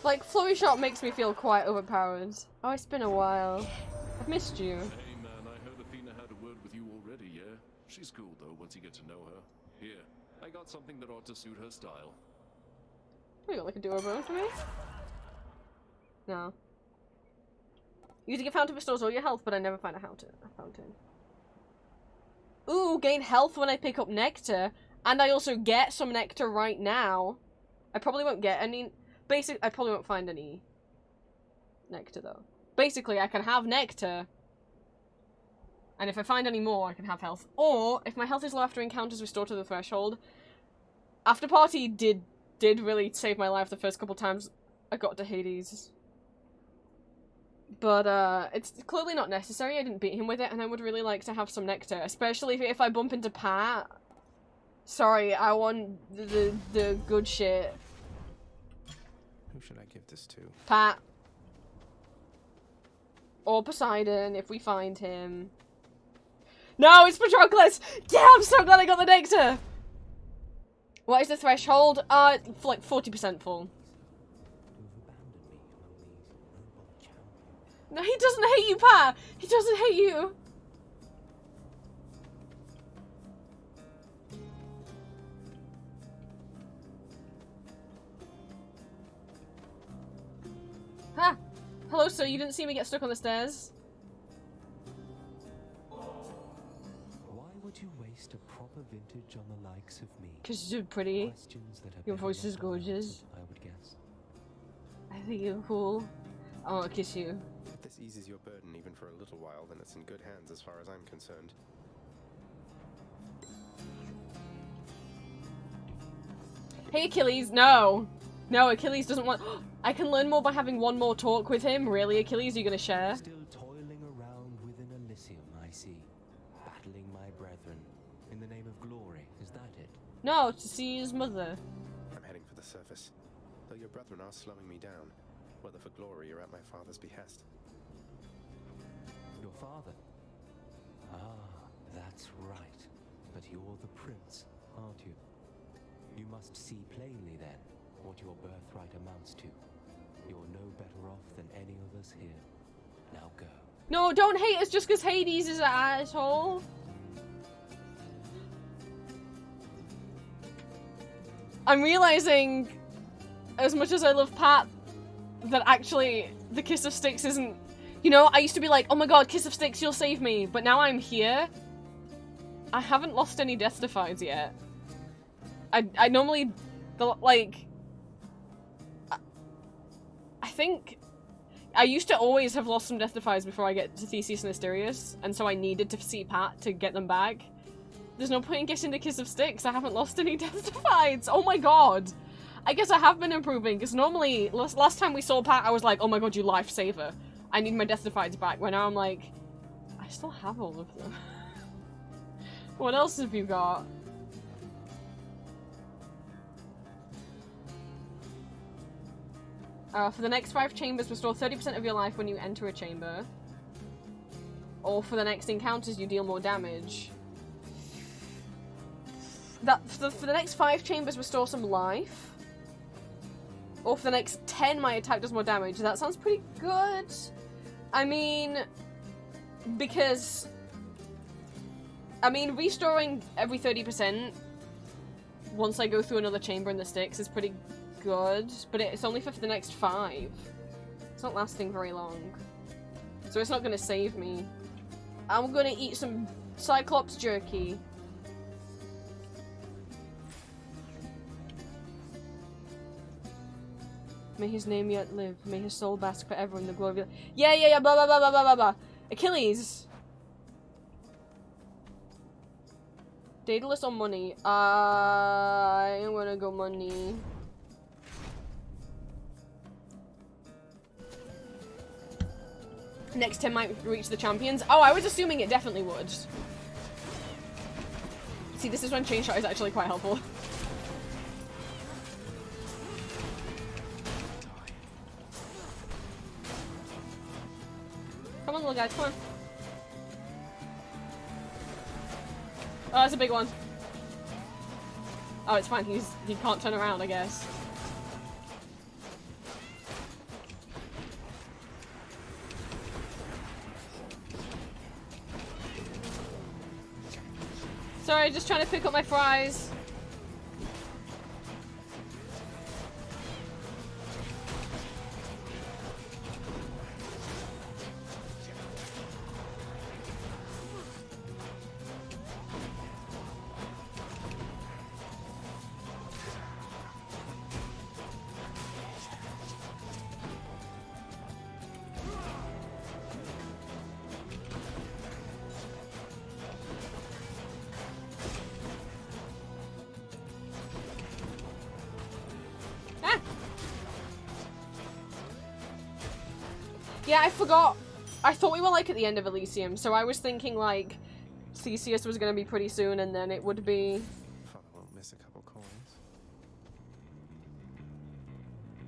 Like, Flurry Shot makes me feel quite overpowered. Oh, it's been a while. I've missed you. Hey man, I heard Athena had a word with you already, yeah? She's cool though, once you get to know her. Here, I got something that ought to suit her style. You got like a duo bone for me? No. Using a fountain restores all your health, but I never find a fountain. also gain health when I pick up nectar, and I also get some nectar right now. I probably won't get any... I probably won't find any nectar, though. Basically, I can have nectar, and if I find any more, I can have health. Or, if my health is low after encounters restore to the threshold, After Party did really save my life the first couple times I got to Hades. But, it's clearly not necessary. I didn't beat him with it, and I would really like to have some nectar. Especially if I bump into Pat. Sorry, I want the good shit. Who should I give this to? Pat. Or Poseidon, if we find him. No, it's Patroclus! Yeah, I'm so glad I got the nectar! What is the threshold? Like 40% full. No, he doesn't hate you, Pat! He doesn't hate you! Ha! Hello, sir, you didn't see me get stuck on the stairs? Why would you waste a proper vintage on the likes of me? Because you're pretty. Your voice is gorgeous. I would guess. I think you're cool. I want to kiss you. If this eases your burden even for a little while, then it's in good hands as far as I'm concerned. Hey, Achilles, no! No, Achilles doesn't want- I can learn more by having one more talk with him. Really, Achilles, are you gonna share? Still toiling around within Elysium, I see. Battling my brethren. In the name of glory, is that it? No, to see his mother. I'm heading for the surface. Though your brethren are slowing me down, whether for glory or at my father's behest. Your father? Ah, that's right. But you're the prince, aren't you? You must see plainly, then, what your birthright amounts to. You're no better off than any of us here. Now go. No, don't hate us just because Hades is an asshole. I'm realizing, as much as I love Pat, that actually the Kiss of Styx isn't... You know, I used to be like, oh my god, Kiss of Styx, you'll save me. But now I'm here. I haven't lost any Death Defies yet. I normally... Like... I think... I used to always have lost some Death Defies before I get to Theseus and Asterius, and so I needed to see Pat to get them back. There's no point in getting the Kiss of Styx, I haven't lost any Death Defies! Oh my god! I guess I have been improving, because normally, last time we saw Pat, I was like, oh my god, you lifesaver. I need my Death Defies back, where now I'm like, I still have all of them. What else have you got? For the next 5 chambers, restore 30% of your life when you enter a chamber. Or for the next encounters, you deal more damage. For the next 5 chambers, restore some life. Or for the next 10, my attack does more damage. That sounds pretty good. I mean, because... I mean, restoring every 30% once I go through another chamber in the Styx is pretty good, but it's only for the next 5. It's not lasting very long. So it's not gonna save me. I'm gonna eat some Cyclops jerky. May his name yet live. May his soul bask forever in the glory of... Yeah, blah, blah, blah, blah, blah, blah, blah. Achilles. Daedalus or money? I'm gonna go money. Next 10 might reach the champions. Oh, I was assuming it definitely would. See, this is when chain shot is actually quite helpful. Come on, little guys, come on. Oh, that's a big one. Oh, it's fine. He can't turn around, I guess. Sorry, just trying to pick up my fries. Yeah, I forgot. I thought we were like at the end of Elysium, so I was thinking like Theseus was gonna be pretty soon, and then it would be. Father won't miss a couple coins.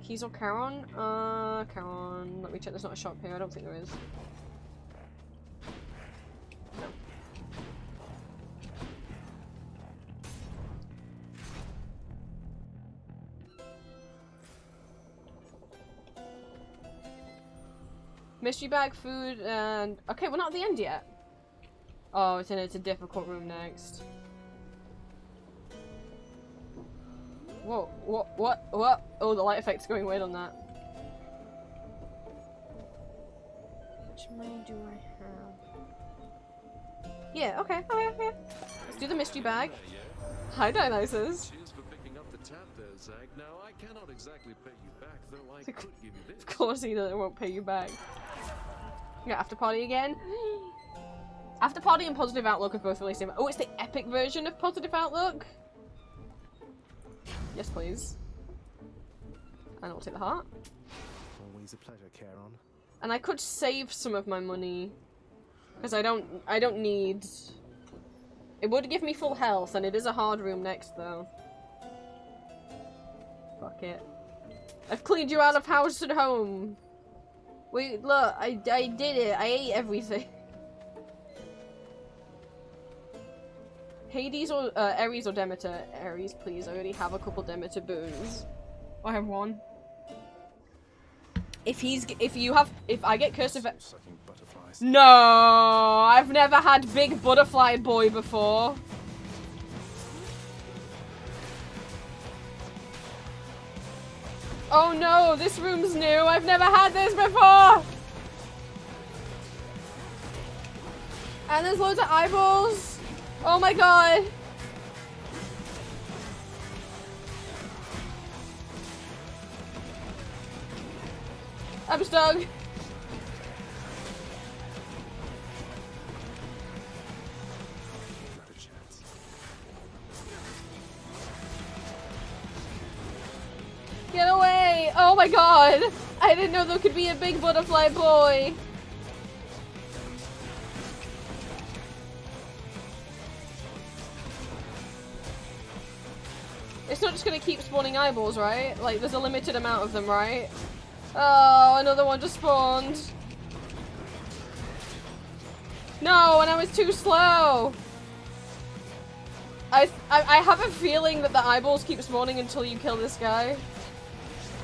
Keys or Charon? Charon. Let me check. There's not a shop here. I don't think there is. No. Mystery bag, food, and... Okay, we're not at the end yet. Oh, it's a difficult room next. Whoa, what? Oh, the light effect's going weird on that. Which money do I have? Yeah, okay. Let's do the mystery bag. Hi, Dionysus. Cheers for picking up the tab there, Zag. Now, I cannot exactly pay you back, though I could give you this. Of course he won't pay you back. Yeah, after party again. After party and positive outlook are both really similar. Oh, it's the epic version of positive outlook. Yes, please. And I'll take the heart. Always a pleasure, Charon. And I could save some of my money because I don't need. It would give me full health, and it is a hard room next, though. Fuck it. I've cleaned you out of house and home. Wait, look, I did it. I ate everything. Hades or Ares or Demeter? Ares, please. I already have a couple Demeter boons. I have one. If I get cursed of No, I've never had big butterfly boy before. Oh no, this room's new. I've never had this before. And there's loads of eyeballs. Oh my god. I'm stuck. Get away! Oh my god! I didn't know there could be a big butterfly boy! It's not just gonna keep spawning eyeballs, right? Like, there's a limited amount of them, right? Oh, another one just spawned. No, and I was too slow! I have a feeling that the eyeballs keep spawning until you kill this guy.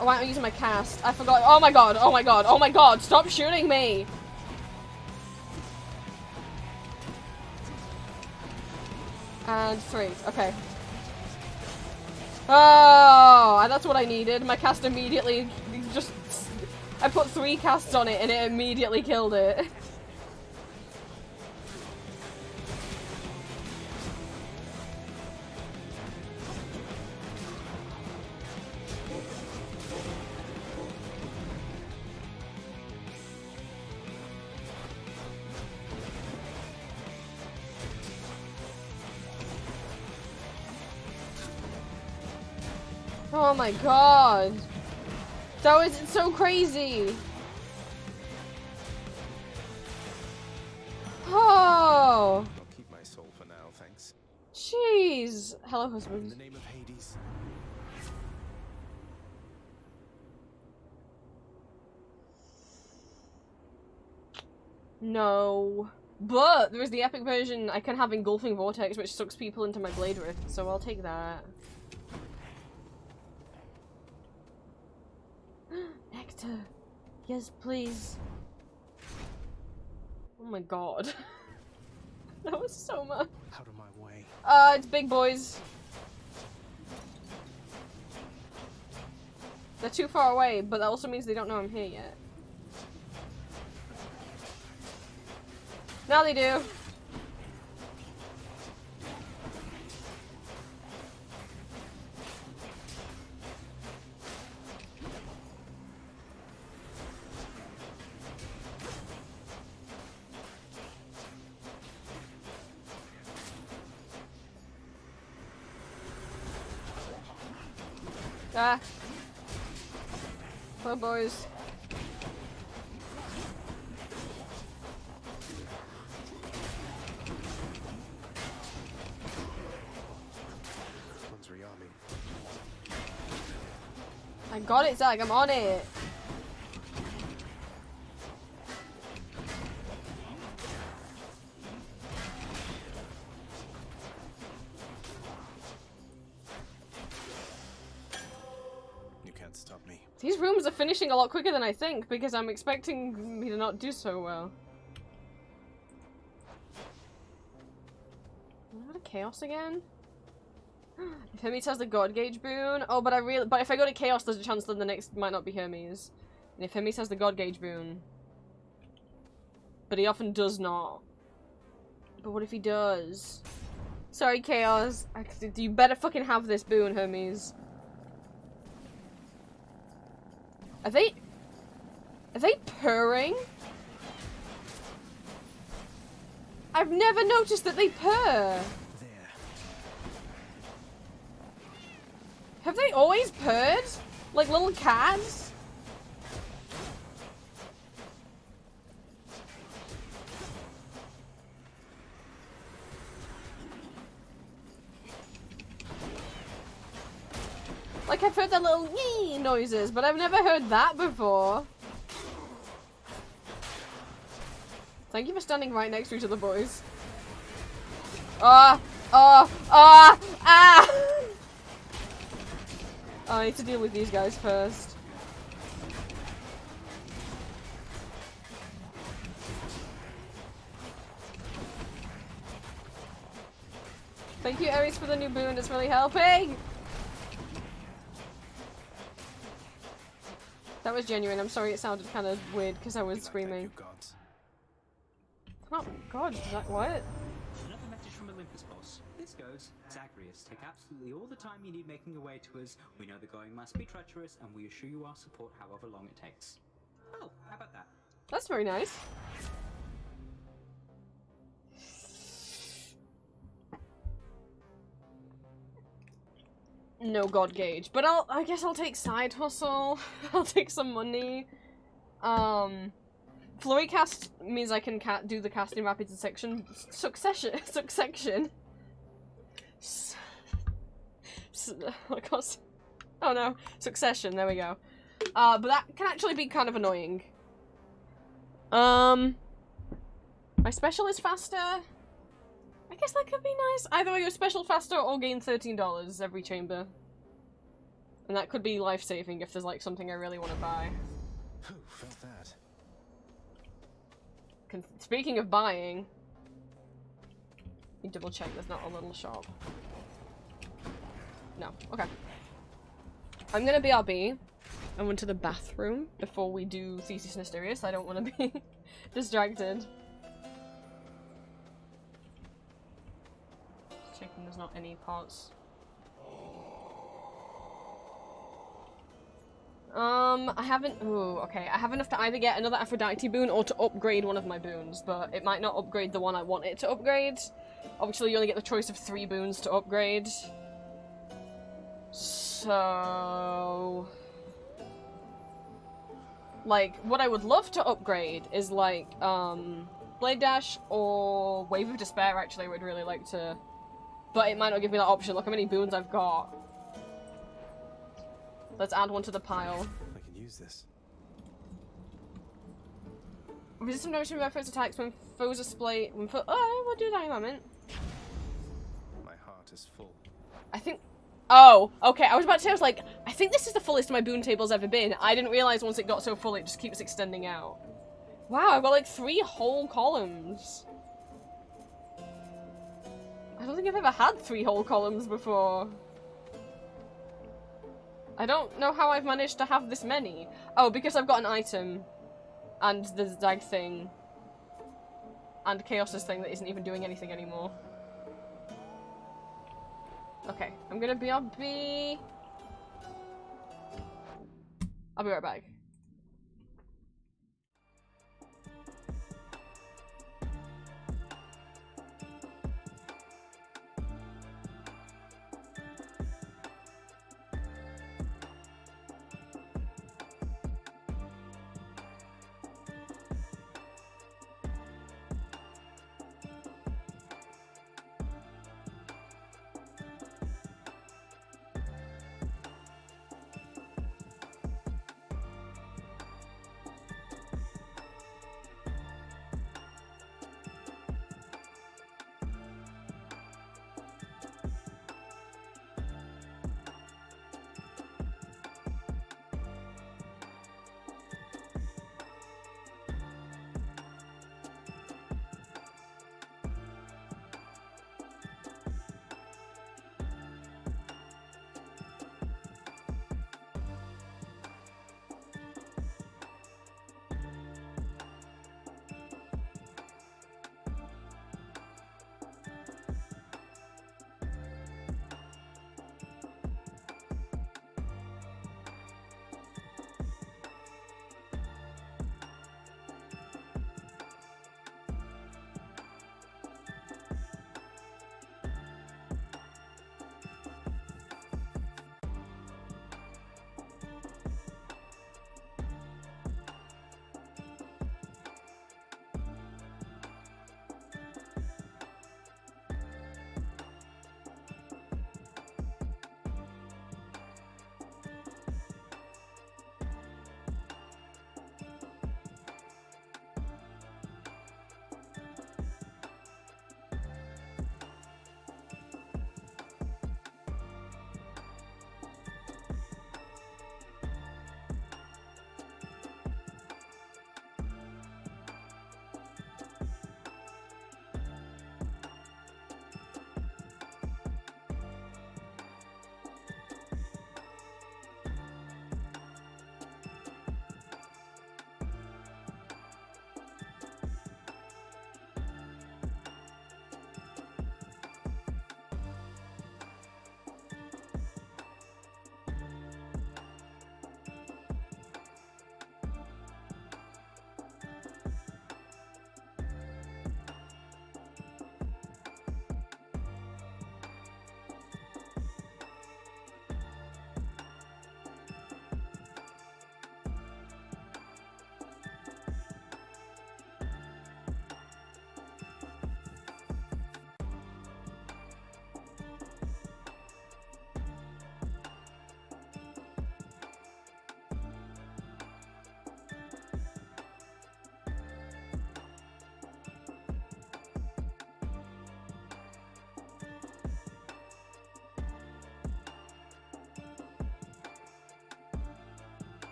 Oh, why am I using my cast? I forgot. Oh my god, oh my god, oh my god, stop shooting me! And 3, okay. Oh, that's what I needed. My cast immediately just... I put 3 casts on it and it immediately killed it. Oh my god. That was so crazy. Oh. I'll keep my soul for now, thanks. Jeez. Hello, husband. In the name of Hades. No. But there is the epic version I can have Engulfing Vortex, which sucks people into my Blade Rift, so I'll take that. Nectar. Yes, please. Oh my god. That was so much. Out of my way. It's big boys. They're too far away, but that also means they don't know I'm here yet. Now they do. Ah. Hello, boys. Got it, Zach. I'm on it. You can't stop me. These rooms are finishing a lot quicker than I think because I'm expecting me to not do so well. What a chaos again? If Hermes has the God Gauge boon, oh, but if I go to Chaos, there's a chance that the next might not be Hermes. And if Hermes has the God Gauge boon, but he often does not. But what if he does? Sorry, Chaos. You better fucking have this boon, Hermes. Are they purring? I've never noticed that they purr. There. Have they always purred? Like little cats? Like I've heard their little yee noises, but I've never heard that before. Thank you for standing right next to each other, boys. Oh, I need to deal with these guys first. Thank you, Ares, for the new boon. It's really helping. That was genuine. I'm sorry it sounded kind of weird because I was screaming. Oh god, is that what? Another message from Olympus, boss. This goes, Zagreus, take absolutely all the time you need making your way to us. We know the going must be treacherous, and we assure you our support however long it takes. Oh, how about that? That's very nice. No God Gauge, but I guess I'll take side hustle. I'll take some money. Flurry cast means I can do the cast in rapid succession. Oh no, succession. There we go. But that can actually be kind of annoying. My special is faster. I guess that could be nice. Either I go special faster or gain $13 every chamber. And that could be life-saving if there's like something I really want to buy. Who felt that? Speaking of buying, you double check there's not a little shop. No, okay. I'm gonna BRB. I went to the bathroom before we do Thesis Mysterious. I don't want to be distracted. Checking there's not any parts. I haven't. Ooh, okay. I have enough to either get another Aphrodite boon or to upgrade one of my boons, but it might not upgrade the one I want it to upgrade. Obviously, you only get the choice of 3 boons to upgrade. So, like, what I would love to upgrade is like, Blade Dash or Wave of Despair. Actually, I would really like to. But it might not give me that option. Look how many boons I've got. Let's add one to the pile. I can use this. Resistant damage from first attacks when foes are splayed. Oh, we'll do that in a moment. My heart is full. I think. Oh, okay. I was about to say, I was like, I think this is the fullest my boon table's ever been. I didn't realize once it got so full, it just keeps extending out. Wow, I've got like 3 whole columns. I don't think I've ever had 3 whole columns before. I don't know how I've managed to have this many. Oh, because I've got an item. And the Zag thing. And Chaos's thing that isn't even doing anything anymore. Okay, I'm gonna BRB. I'll be right back.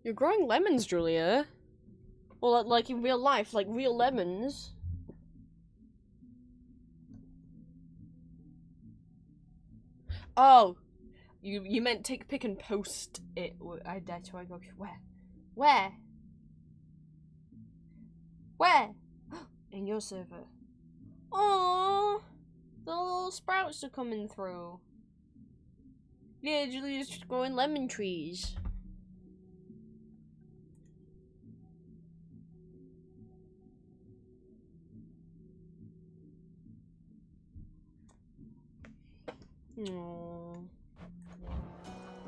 You're growing lemons, Julia. Well, like in real life, like real lemons. Oh, you meant take pick and post it. I dare to. I go where? Where? In your server. Oh, the little sprouts are coming through. Yeah, Julia's just growing lemon trees.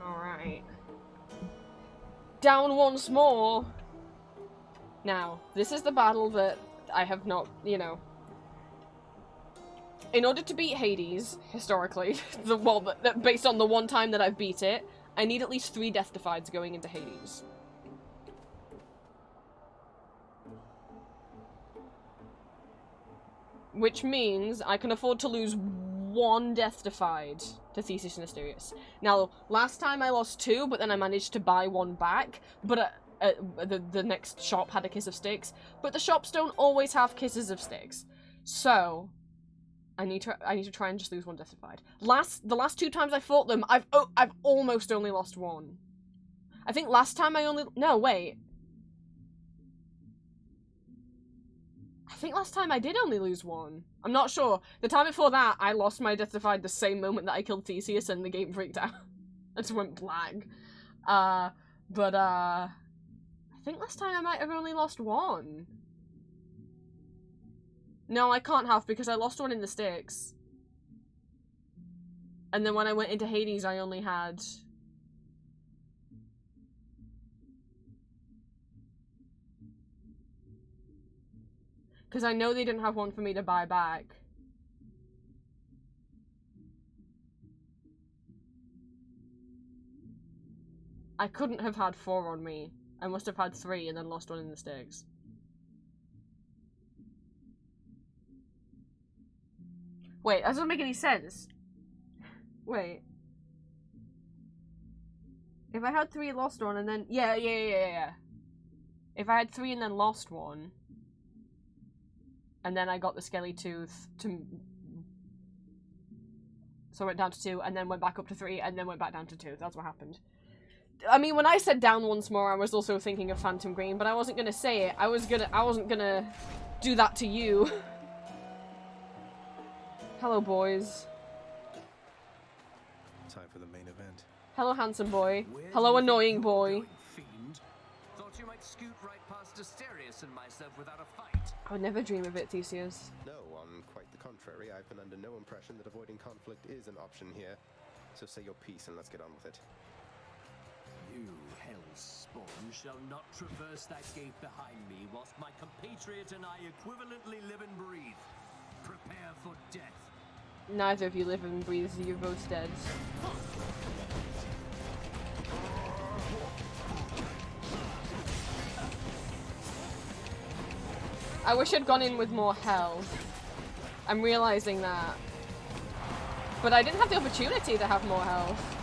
Alright. Down once more! Now, this is the battle that I have not, you know. In order to beat Hades, historically, based on the one time that I've beat it, I need at least 3 death defies going into Hades. Which means I can afford to lose 1 death defied to Theseus and Asterius. Now, last time I lost 2, but then I managed to buy 1 back, but the next shop had a Kiss of Styx, but the shops don't always have Kisses of Styx. So, I need to try and just lose 1 death defied. The last 2 times I fought them, I've almost only lost 1. I think last time no, wait. I think last time I did only lose 1. I'm not sure. The time before that, I lost my death defied the same moment that I killed Theseus and the game freaked out. I just went blank. I think last time I might have only lost 1. No, I can't have because I lost 1 in the Styx. And then when I went into Hades, I only had... Because I know they didn't have 1 for me to buy back. I couldn't have had 4 on me. I must have had 3 and then lost 1 in the Styx. Wait, that doesn't make any sense. Wait. If I had 3, lost 1, and then... Yeah. If I had 3 and then lost 1... And then I got the Skelly Tooth to... So I went down to 2, and then went back up to 3, and then went back down to 2. That's what happened. I mean, when I said down once more, I was also thinking of Phantom Green, but I wasn't gonna say it. I wasn't gonna do that to you. Hello, boys. Time for the main event. Hello, handsome boy. Hello, annoying boy. Thought you might scoot right past Asterius and myself without a fight. I would never dream of it, Theseus. No, on quite the contrary. I've been under no impression that avoiding conflict is an option here. So say your piece and let's get on with it. You hellspawn shall not traverse that gate behind me whilst my compatriot and I equivalently live and breathe. Prepare for death. Neither of you live and breathe, you're both dead. I wish I'd gone in with more health. I'm realizing that. But I didn't have the opportunity to have more health.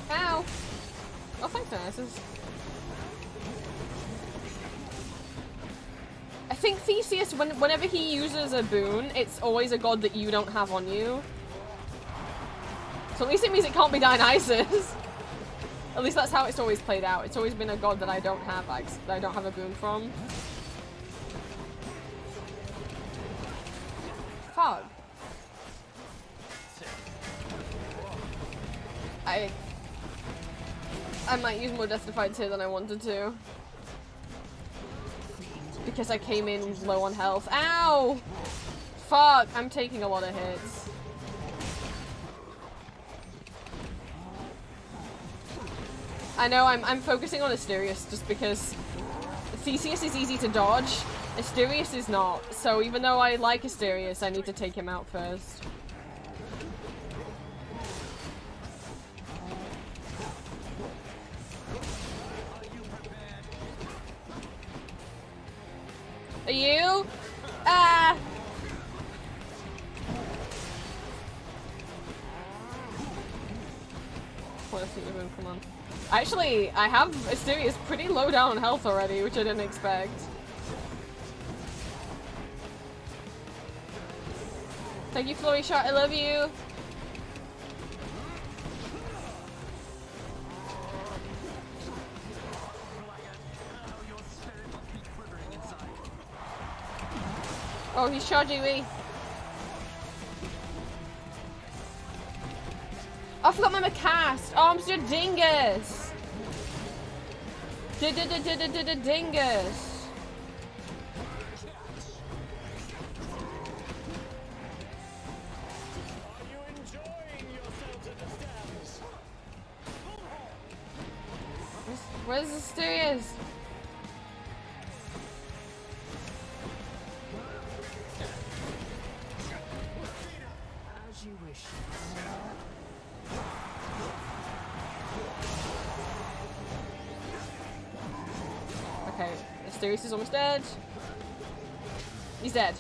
Ow! Oh, thanks, Dionysus. I think Theseus, whenever he uses a boon, it's always a god that you don't have on you. So at least it means it can't be Dionysus. At least that's how it's always played out. It's always been a god that I don't have, that I don't have a boon from. Fuck. I might use more Death Defied here than I wanted to. Because I came in low on health. Ow! Fuck, I'm taking a lot of hits. I know, I'm focusing on Asterius just because Theseus is easy to dodge, Asterius is not, so even though I like Asterius, I need to take him out first. Are you? Ah! Come on. Actually, I have Asterius pretty low down on health already, which I didn't expect. Thank you, Flurry Shot. I love you. Oh, he's charging me. I forgot my cast. Oh, I'm such a dingus. Dingus. Where's the Asterius? As you wish. Okay, Asterius is almost dead. He's dead.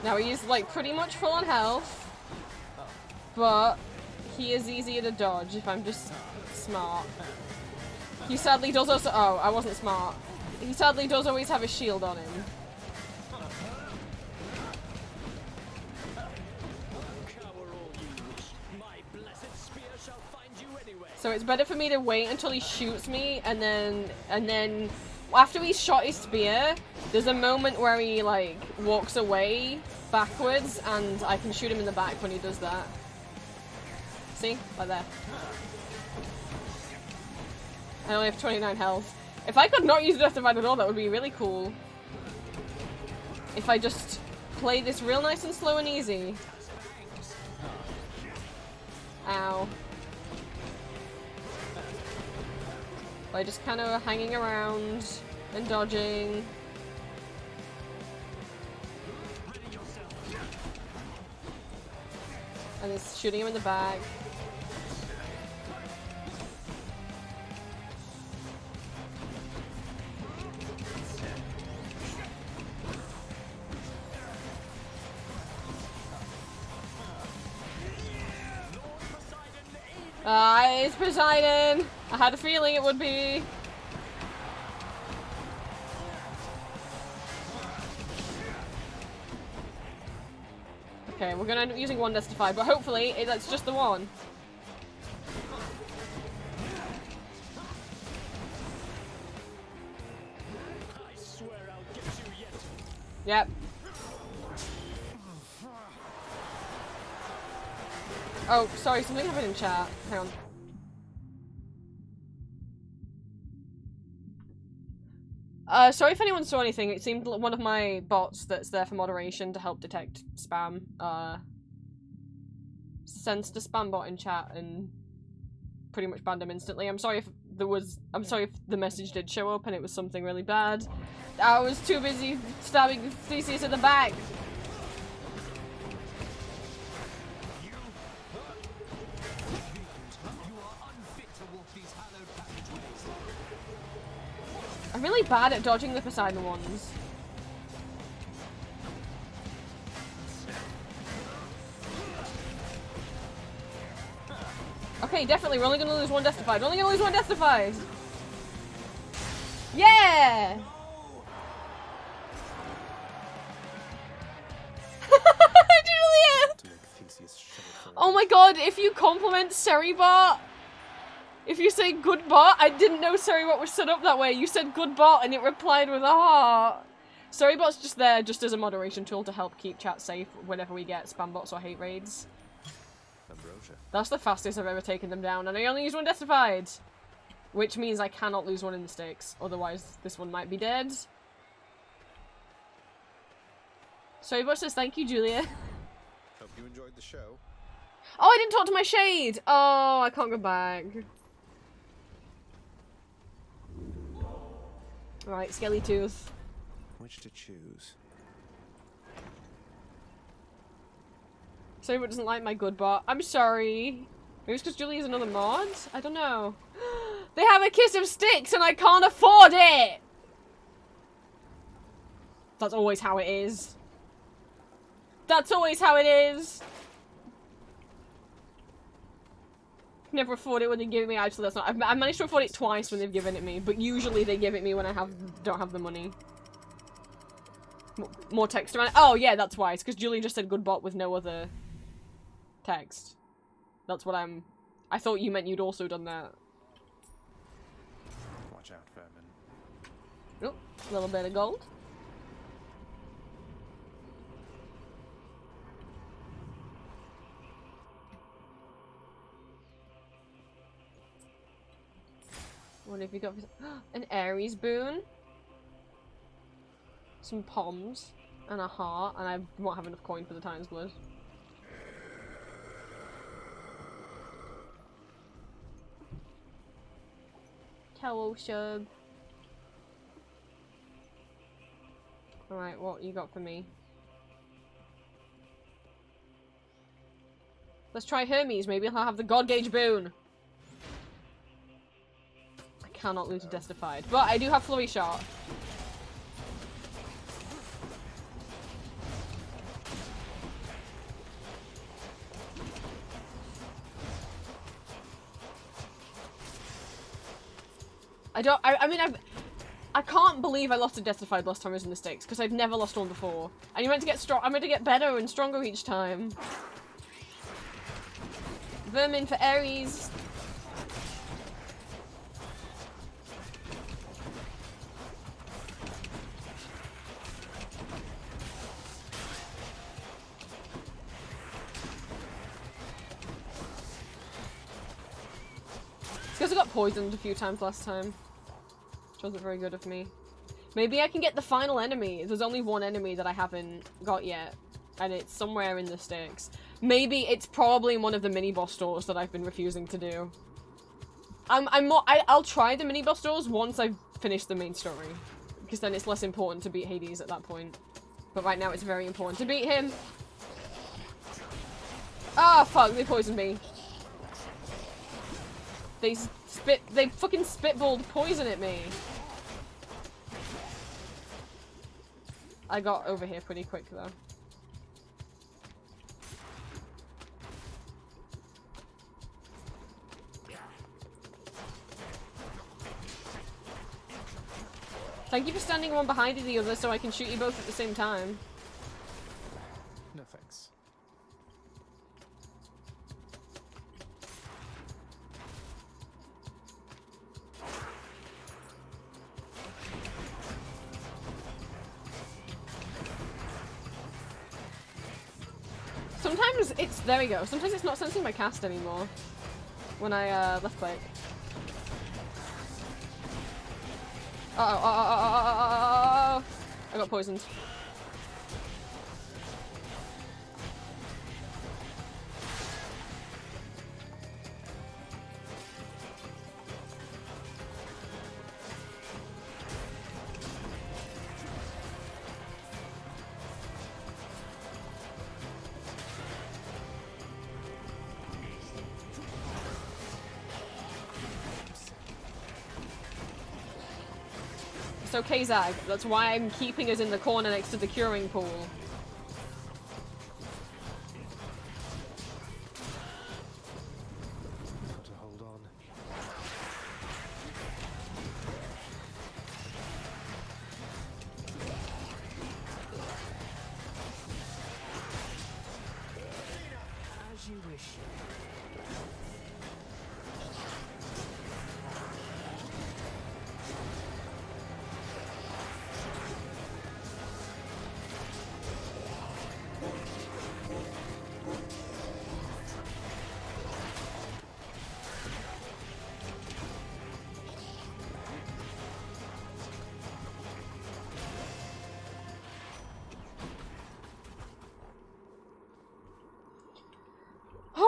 Now he's like pretty much full on health, but he is easier to dodge if I'm just smart. He sadly does also— oh, I wasn't smart. He sadly does always have a shield on him. So it's better for me to wait until he shoots me, and then after he's shot his spear, there's a moment where he like walks away backwards, and I can shoot him in the back when he does that. See? Right there. I only have 29 health. If I could not use Death Divide at all, that would be really cool. If I just play this real nice and slow and easy. Ow. By just kind of hanging around and dodging. And it's shooting him in the back. It's Poseidon! I had a feeling it would be. Okay, we're gonna end up using one Death Divide, but hopefully that's just the one. I swear I'll get you yet. Yep. Oh, sorry, something happened in chat. Hang on. Sorry if anyone saw anything. It seemed one of my bots that's there for moderation to help detect spam, sensed a spam bot in chat and pretty much banned him instantly. I'm sorry if the message did show up and it was something really bad. I was too busy stabbing Theseus in the back. I'm really bad at dodging the Poseidon ones. Okay, definitely, we're only gonna lose one Death Divide. We're only gonna lose one Death Divide! Yeah! Julia! Oh my god, if you compliment Seribot, if you say good bot, I didn't know Seribot was set up that way. You said good bot and it replied with a heart. Seribot's just there just as a moderation tool to help keep chat safe whenever we get spam bots or hate raids. Ambrosia. That's the fastest I've ever taken them down, and I only used one Death Divide. Which means I cannot lose one in the sticks, otherwise this one might be dead. Seribot says thank you, Julia. Hope you enjoyed the show. Oh, I didn't talk to my shade! Oh, I can't go back. Right, Skelly Tooth. Which to choose? Sorry, but doesn't like my good bot. I'm sorry. Maybe it's because Julie is another mod? I don't know. They have a kiss of sticks and I can't afford it! That's always how it is. That's always how it is. Never afford it when they give it me. Actually, that's not. I've managed to afford it twice when they've given it me, but usually they give it me when I don't have the money. More text around. Oh yeah, that's why. It's because Julie just said good bot with no other text. That's what I'm. I thought you meant you'd also done that. Watch out, vermin. Oh, a little bit of gold. What have you got? An Aries boon, some poms, and a heart, and I won't have enough coin for the Titan's Blood. Hello, Shub. Alright, what you got for me? Let's try Hermes, maybe I'll have the God Gauge boon. I cannot lose to Destified, but I do have Flurry Shot. I can't believe I lost to Destified last time I was in the stakes, because I've never lost one before. And you're meant to get I'm meant to get better and stronger each time. Vermin for Aries. It's because I got poisoned a few times last time. Which wasn't very good of me. Maybe I can get the final enemy. There's only one enemy that I haven't got yet. And it's somewhere in the sticks. Maybe it's probably in one of the mini-boss stores that I've been refusing to do. I'll try the mini-boss stores once I've finished the main story. Because then it's less important to beat Hades at that point. But right now it's very important to beat him. Ah, fuck, they poisoned me. They fucking spitballed poison at me. I got over here pretty quick though. Thank you for standing one behind the other so I can shoot you both at the same time. No thanks. Sometimes it's, there we go, sometimes it's not sensing my cast anymore. When I left click. Uh-oh, I got poisoned. It's okay, Zag. That's why I'm keeping us in the corner next to the curing pool. Got to hold on. As you wish.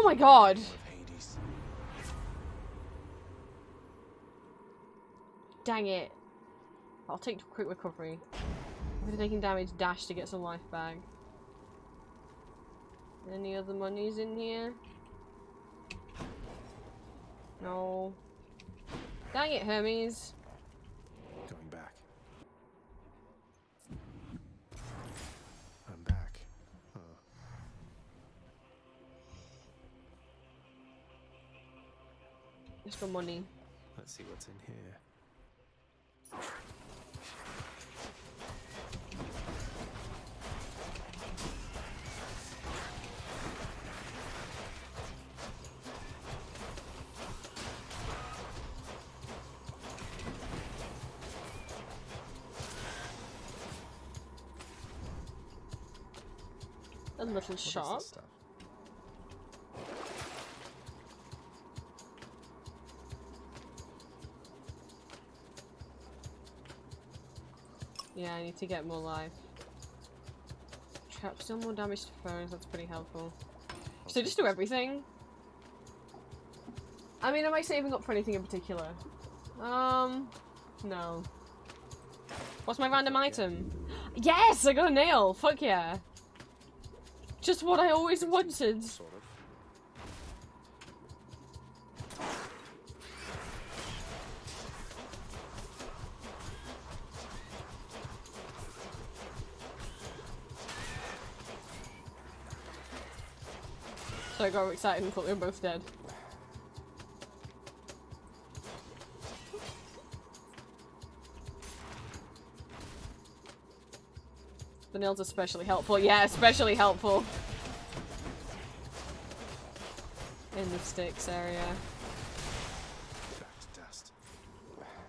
Oh my god! Dang it. I'll take quick recovery. If you're taking damage, dash to get some life back. Any other monies in here? No. Dang it, Hermes. Going back. I'm back. Huh. Just for money. Let's see what's in here. A little shop. Yeah, I need to get more life. Trap still more damage to foes, that's pretty helpful. Should I just do everything? I mean, am I saving up for anything in particular? No. What's my random item? Yes! I got a nail! Fuck yeah! Just what I always wanted. Sort of. So I got excited and thought they were both dead. The nails are especially helpful. Yeah, especially helpful. In the sticks area. Back to dust.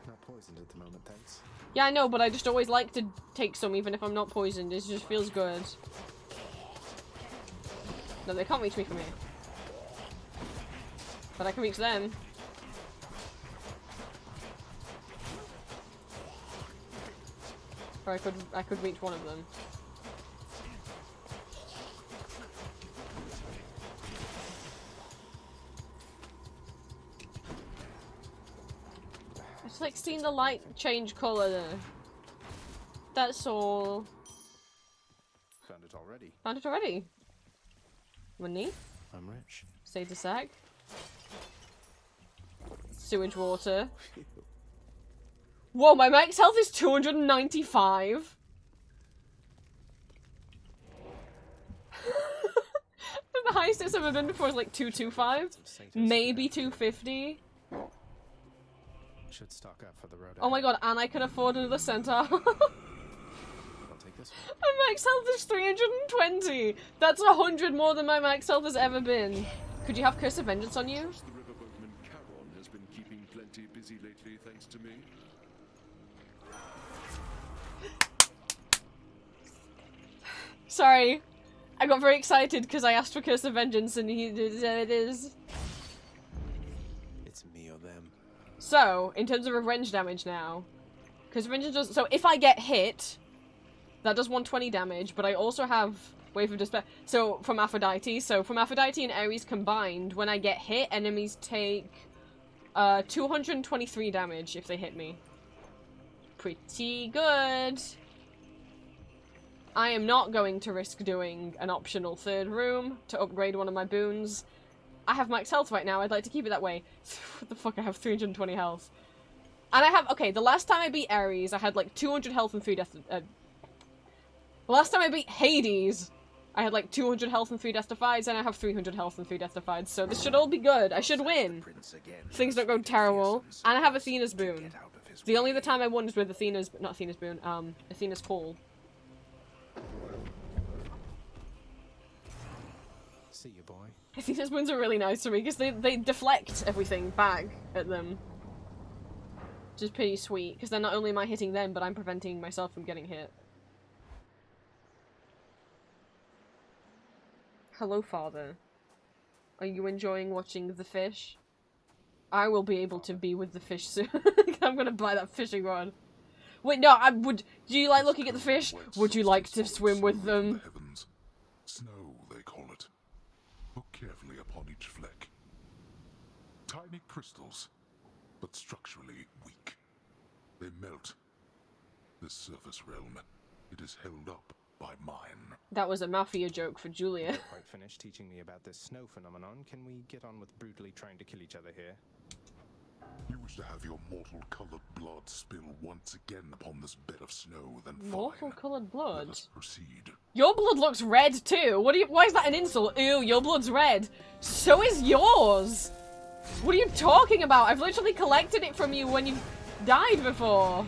Not poisoned at the moment, thanks. Yeah, I know, but I just always like to take some even if I'm not poisoned. It just feels good. No, they can't reach me from here. But I can reach them. Or I could reach one of them. It's like seeing the light change colour there. That's all. Found it already. Found it already. Money. I'm rich. Saved a sec. Sewage water. Whoa, my max health is 295. The highest it's ever been before is like 225. Maybe 250. Should stock up for the road. Oh my god, and I can afford another centaur. I'll take this one. My max health is 320. That's 100 more than my max health has ever been. Could you have Curse of Vengeance on you? The riverboatman Charon has been keeping plenty busy lately, thanks to me. Sorry. I got very excited because I asked for Curse of Vengeance and he it is. It's me or them. So, in terms of revenge damage now, because revenge does. So if I get hit, that does 120 damage. But I also have Wave of Despair. So from Aphrodite. So from Aphrodite and Ares combined, when I get hit, enemies take 223 damage if they hit me. Pretty good. I am not going to risk doing an optional third room to upgrade one of my boons. I have max health right now, I'd like to keep it that way. What the fuck, I have 320 health. And I have, okay, the last time I beat Ares, I had like 200 health and 3 death the last time I beat Hades, I had like 200 health and 3 death defies, and I have 300 health and 3 death defies, so this should all be good. I should win. Things don't go terrible. And I have Athena's boon. The only other time I won was with Athena's, not Athena's boon, Athena's call. See you, boy. I think those boons are really nice for me because they deflect everything back at them. Which is pretty sweet because then not only am I hitting them, but I'm preventing myself from getting hit. Hello, father. Are you enjoying watching the fish? I will be able to be with the fish soon. I'm gonna buy that fishing rod. Wait, no, I would. Do you like looking at the fish? Would you like to swim with them? Heavens. Snow, they call it. Look carefully upon each orange fleck. Tiny crystals, but structurally weak. They melt. This surface realm, it is held up by mine. That was a mafia joke for Julia. Not quite finished teaching me about this snow phenomenon. Can we get on with brutally trying to kill each other here? You wish to have your mortal-colored blood spill once again upon this bed of snow, then Mortal-colored blood? let us proceed. Your blood looks red too. Why is that an insult? Ew, your blood's red. So is yours. What are you talking about? I've literally collected it from you when you died before.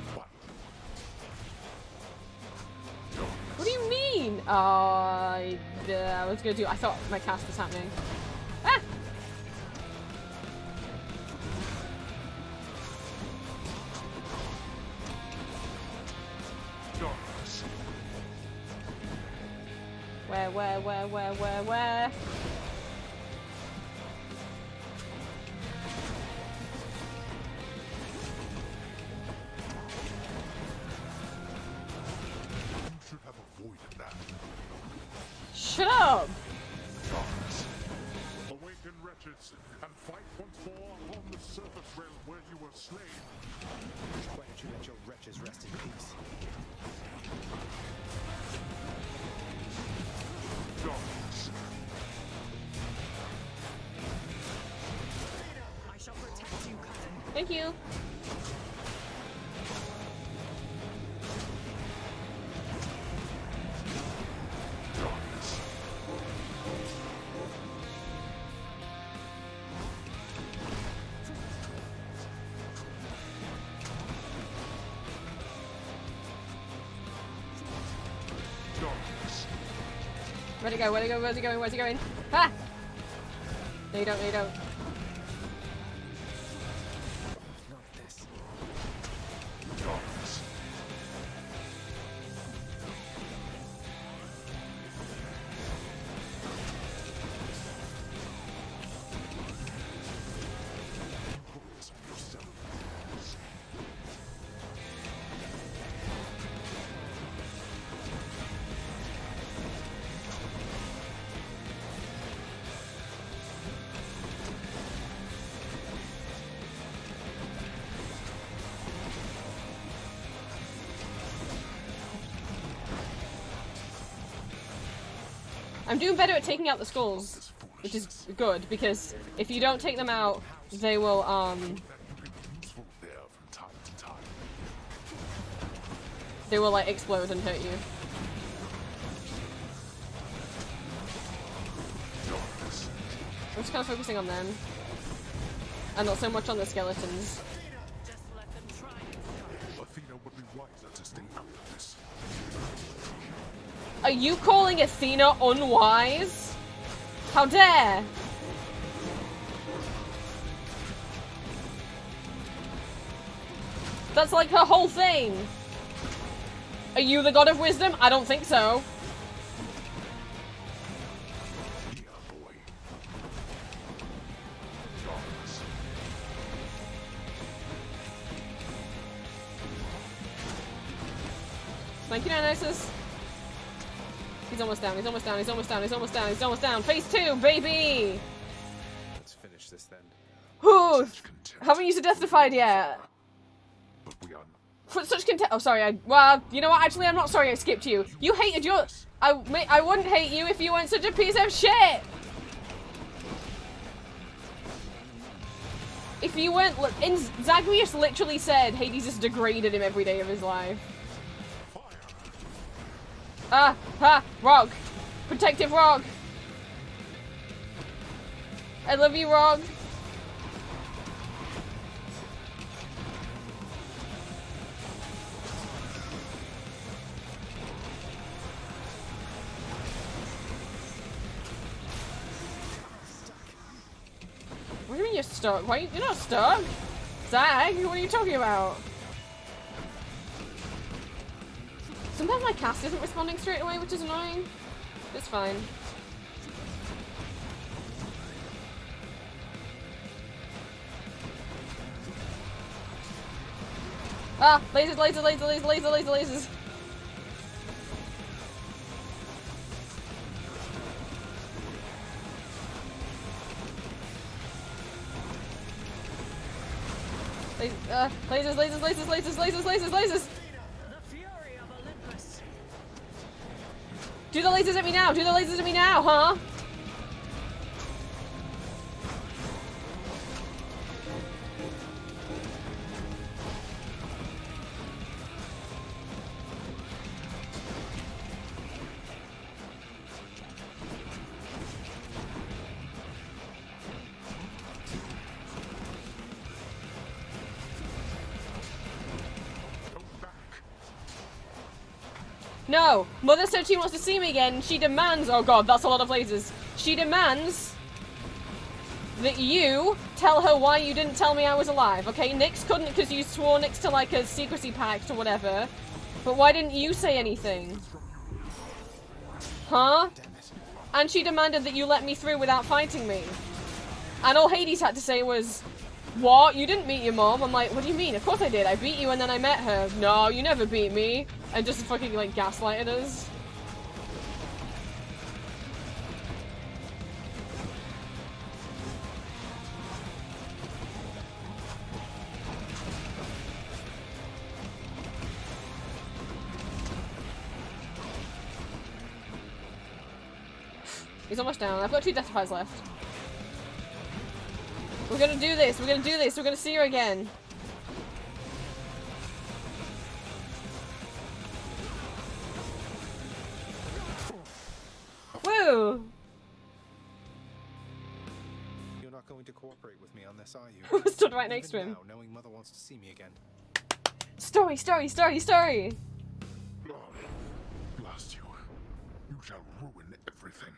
What do you mean? I was gonna do. I thought my cast was happening. Ah! Where? You should have avoided that. Shut up! Awaken, wretches, and fight once more upon the surface realm where you were slain. Why don't you let your wretches rest in peace? I shall protect you, cousin. Thank you. Where'd he go? Where's he going? Ah! No, you don't. Not this. I'm doing better at taking out the skulls, which is good, because if you don't take them out, they will, they will, like, explode and hurt you. I'm just kind of focusing on them, and not so much on the skeletons. Athena would be wiser to stay out of this. Are you calling Athena unwise? How dare! That's like her whole thing. Are you the god of wisdom? I don't think so. Thank you, Dionysus. He's almost down. Phase 2, baby! Let's finish this then. Whew! Haven't used a Deathified yet. But we are For such contempt. Oh, sorry. Well, you know what? Actually, I'm not sorry I skipped you. You hated your. I wouldn't hate you if you weren't such a piece of shit! If you weren't. Zagreus literally said Hades just degraded him every day of his life. Rog. Protective Rog. I love you, Rog. What do you mean you're stuck? Why you're not stuck? Zag, what are you talking about? Sometimes my cast isn't responding straight away, which is annoying. It's fine. Ah! Lasers! Lasers, lasers, lasers, lasers, lasers, lasers, lasers! The fury of Olympus. Do the lasers at me now! Do the lasers at me now, huh? No! Mother said she wants to see me again. She demands— oh god, that's a lot of lasers. She demands that you tell her why you didn't tell me I was alive, okay? Nyx couldn't because you swore Nyx to like a secrecy pact or whatever. But why didn't you say anything? Huh? And she demanded that you let me through without fighting me. And all Hades had to say was, what? You didn't meet your mom? I'm like, what do you mean? Of course I did. I beat you and then I met her. No, you never beat me. And just fucking, like, gaslighted us. He's almost down. I've got 2 Deathifiers left. We're gonna do this. We're gonna do this. We're gonna see her again. Woo! You're not going to cooperate with me on this, are you? I stood right next to him. Now, knowing Mother wants to see me again. Story, story, story, story! Blast you. You shall ruin everything.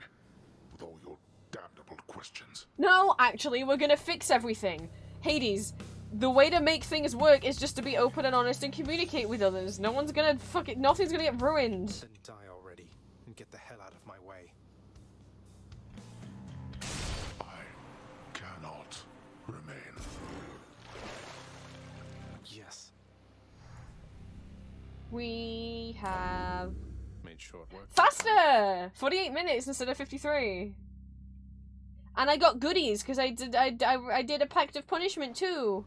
With all your damnable questions. No, actually, we're gonna fix everything. Hades, the way to make things work is just to be open and honest and communicate with others. No one's gonna nothing's gonna get ruined. Then die already and get the hell out of my way. I cannot remain. Yes. We have Made short work. faster! 48 minutes instead of 53. And I got goodies because I did a pact of punishment too.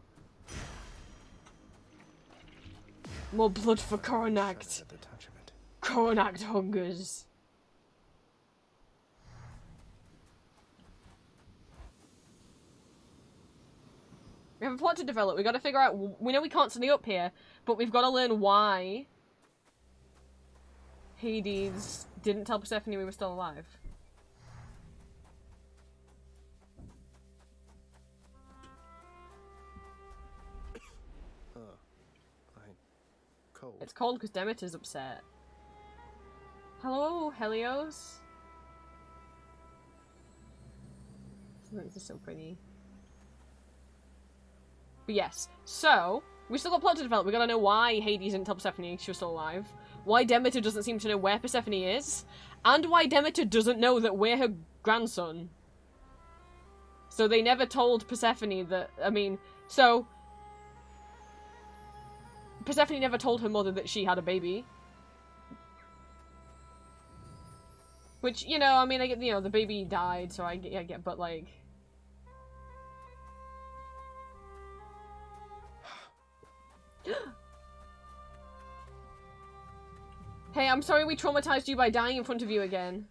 More blood for Coronact. Coronact hungers. We have a plot to develop. We got to figure out. We know we can't stay up here, but we've got to learn why Hades didn't tell Persephone we were still alive. Cold. It's cold because Demeter's upset. Hello, Helios. This is so pretty. But yes, so we still got plot to develop. We gotta know why Hades didn't tell Persephone she was still alive. Why Demeter doesn't seem to know where Persephone is, and why Demeter doesn't know that we're her grandson. So they never told Persephone that. I mean, so. Persephone never told her mother that she had a baby. Which, you know, I mean, I get, you know, the baby died, so I get, but like... Hey, I'm sorry we traumatized you by dying in front of you again.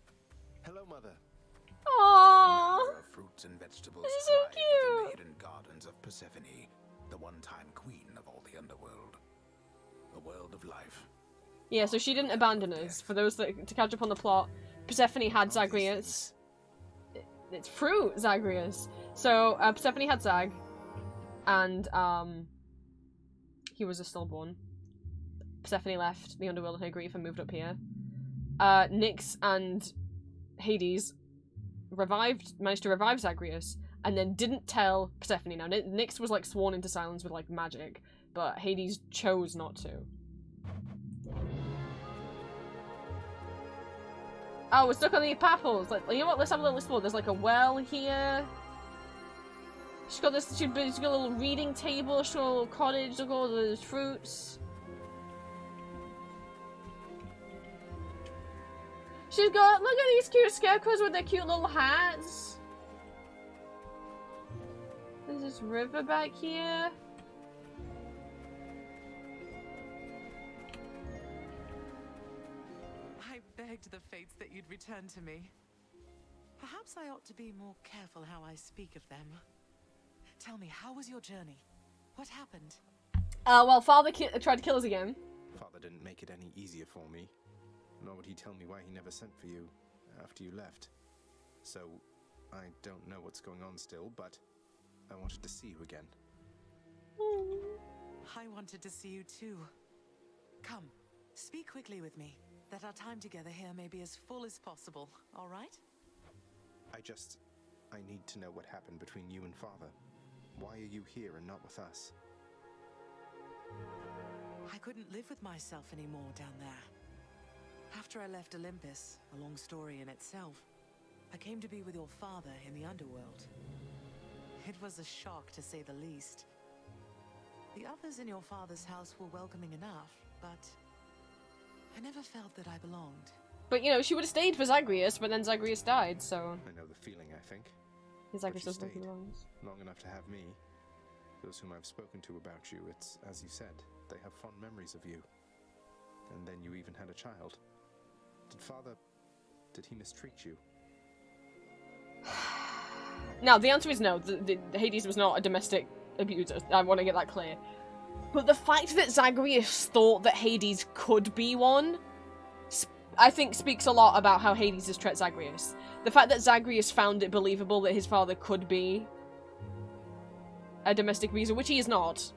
Hello, Mother. Aww. Fruits and vegetables This is so thrive cute. within the hidden gardens of Persephone, the one-time queen of all the underworld. The world of life. Yeah, so she didn't abandon us. For those that to catch up on the plot, Persephone had Zagreus. It's fruit, Zagreus. So Persephone had Zag, and he was a stillborn. Persephone left the underworld in her grief and moved up here. Nyx and Hades managed to revive Zagreus, and then didn't tell Persephone. Now Nyx was like sworn into silence with like magic, but Hades chose not to. Oh, we're stuck on the papples. Like, you know what? Let's have a little explore. There's like a well here. She's got this. She's got a little reading table. She's got a little cottage. Look at all those fruits. She's got. Look at these cute scarecrows with their cute little hats. There's this river back here. begged the fates that you'd return to me. Perhaps I ought to be more careful how I speak of them. Tell me, how was your journey? What happened? Well, Father tried to kill us again. Father didn't make it any easier for me. Nor would he tell me why he never sent for you after you left. So, I don't know what's going on still, but I wanted to see you again. I wanted to see you too. Come, speak quickly with me, that our time together here may be as full as possible, all right? I need to know what happened between you and Father. Why are you here and not with us? I couldn't live with myself anymore down there. After I left Olympus, a long story in itself, I came to be with your father in the underworld. It was a shock, to say the least. The others in your father's house were welcoming enough, but I never felt that I belonged. But, you know, she would have stayed for Zagreus, but then Zagreus died, so... I know the feeling, I think. Zagreus But does nothing wrong. long enough to have me. Those whom I've spoken to about you, it's, as you said, they have fond memories of you. And then you even had a child. Did he mistreat you? Now, the answer is no. Hades was not a domestic abuser. I want to get that clear. But the fact that Zagreus thought that Hades could be one, I think speaks a lot about how Hades has treated Zagreus. The fact that Zagreus found it believable that his father could be a domestic abuser, which he is not.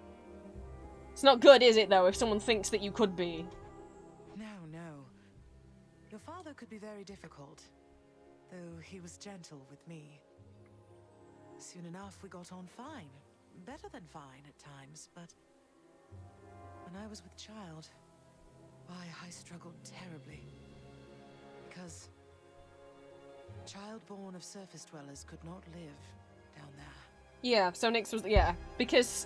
It's not good, is it, though, if someone thinks that you could be? No. Your father could be very difficult, though he was gentle with me. Soon enough, we got on fine. Better than fine at times, but when I was with child, why, I struggled terribly. Because a child born of surface dwellers could not live down there. Yeah, so Nyx was... Yeah, because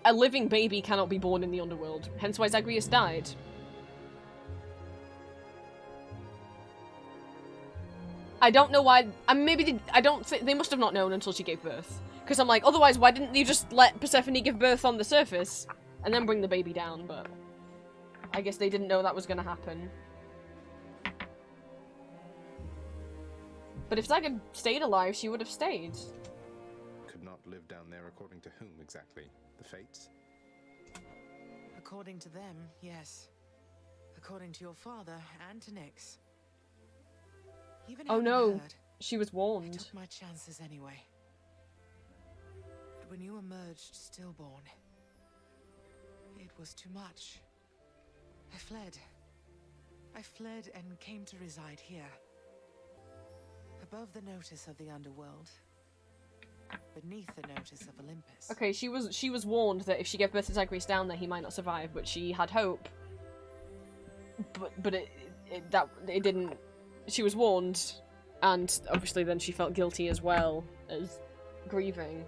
a living baby cannot be born in the underworld. Hence why Zagreus died. I don't know why... I don't think... They must have not known until she gave birth. Because I'm like, otherwise, why didn't you just let Persephone give birth on the surface? And then bring the baby down, but... I guess they didn't know that was going to happen. But if Zag had stayed alive, she would have stayed. Could not live down there according to whom exactly? The fates? According to them, yes. According to your father and to Nyx. Even Oh no, heard, she was I warned. took my chances anyway. But when you emerged stillborn, it was too much. I fled. I fled and came to reside here. Above the notice of the underworld. Beneath the notice of Olympus. Okay, she was warned that if she gave birth to Zagreus down there, he might not survive, but she had hope. But it didn't. She was warned, and obviously then she felt guilty as well as grieving.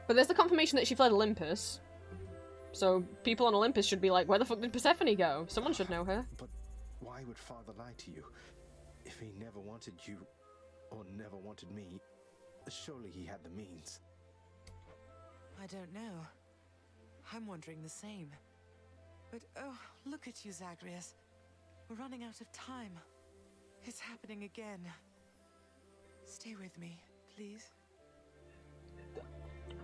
But there's the confirmation that she fled Olympus. So people on Olympus should be like, where the fuck did Persephone go? Someone should know her. But why would Father lie to you? If he never wanted you, or never wanted me, surely he had the means. I don't know. I'm wondering the same. But oh, look at you, Zagreus. We're running out of time. It's happening again. Stay with me, please.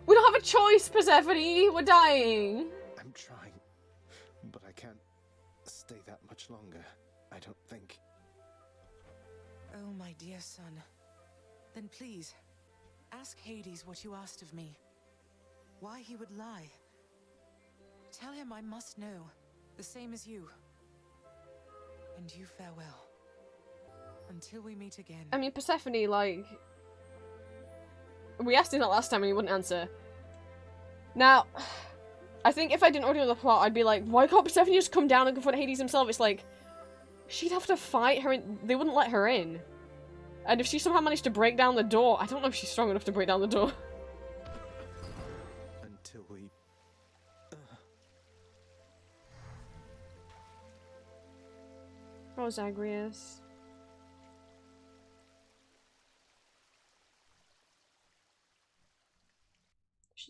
We don't have a choice, Persephone! We're dying! I'm trying, but I can't stay that much longer, I don't think. Oh, my dear son. Then please, ask Hades what you asked of me. Why he would lie. Tell him I must know, the same as you. And you farewell. Until we meet again. I mean, Persephone, like... We asked him that last time and he wouldn't answer. Now, I think if I didn't already know the plot, I'd be like, why can't Persephone just come down and confront Hades himself? It's like, she'd have to fight her in... They wouldn't let her in. And if she somehow managed to break down the door, I don't know if she's strong enough to break down the door. Until we... Oh, Zagreus.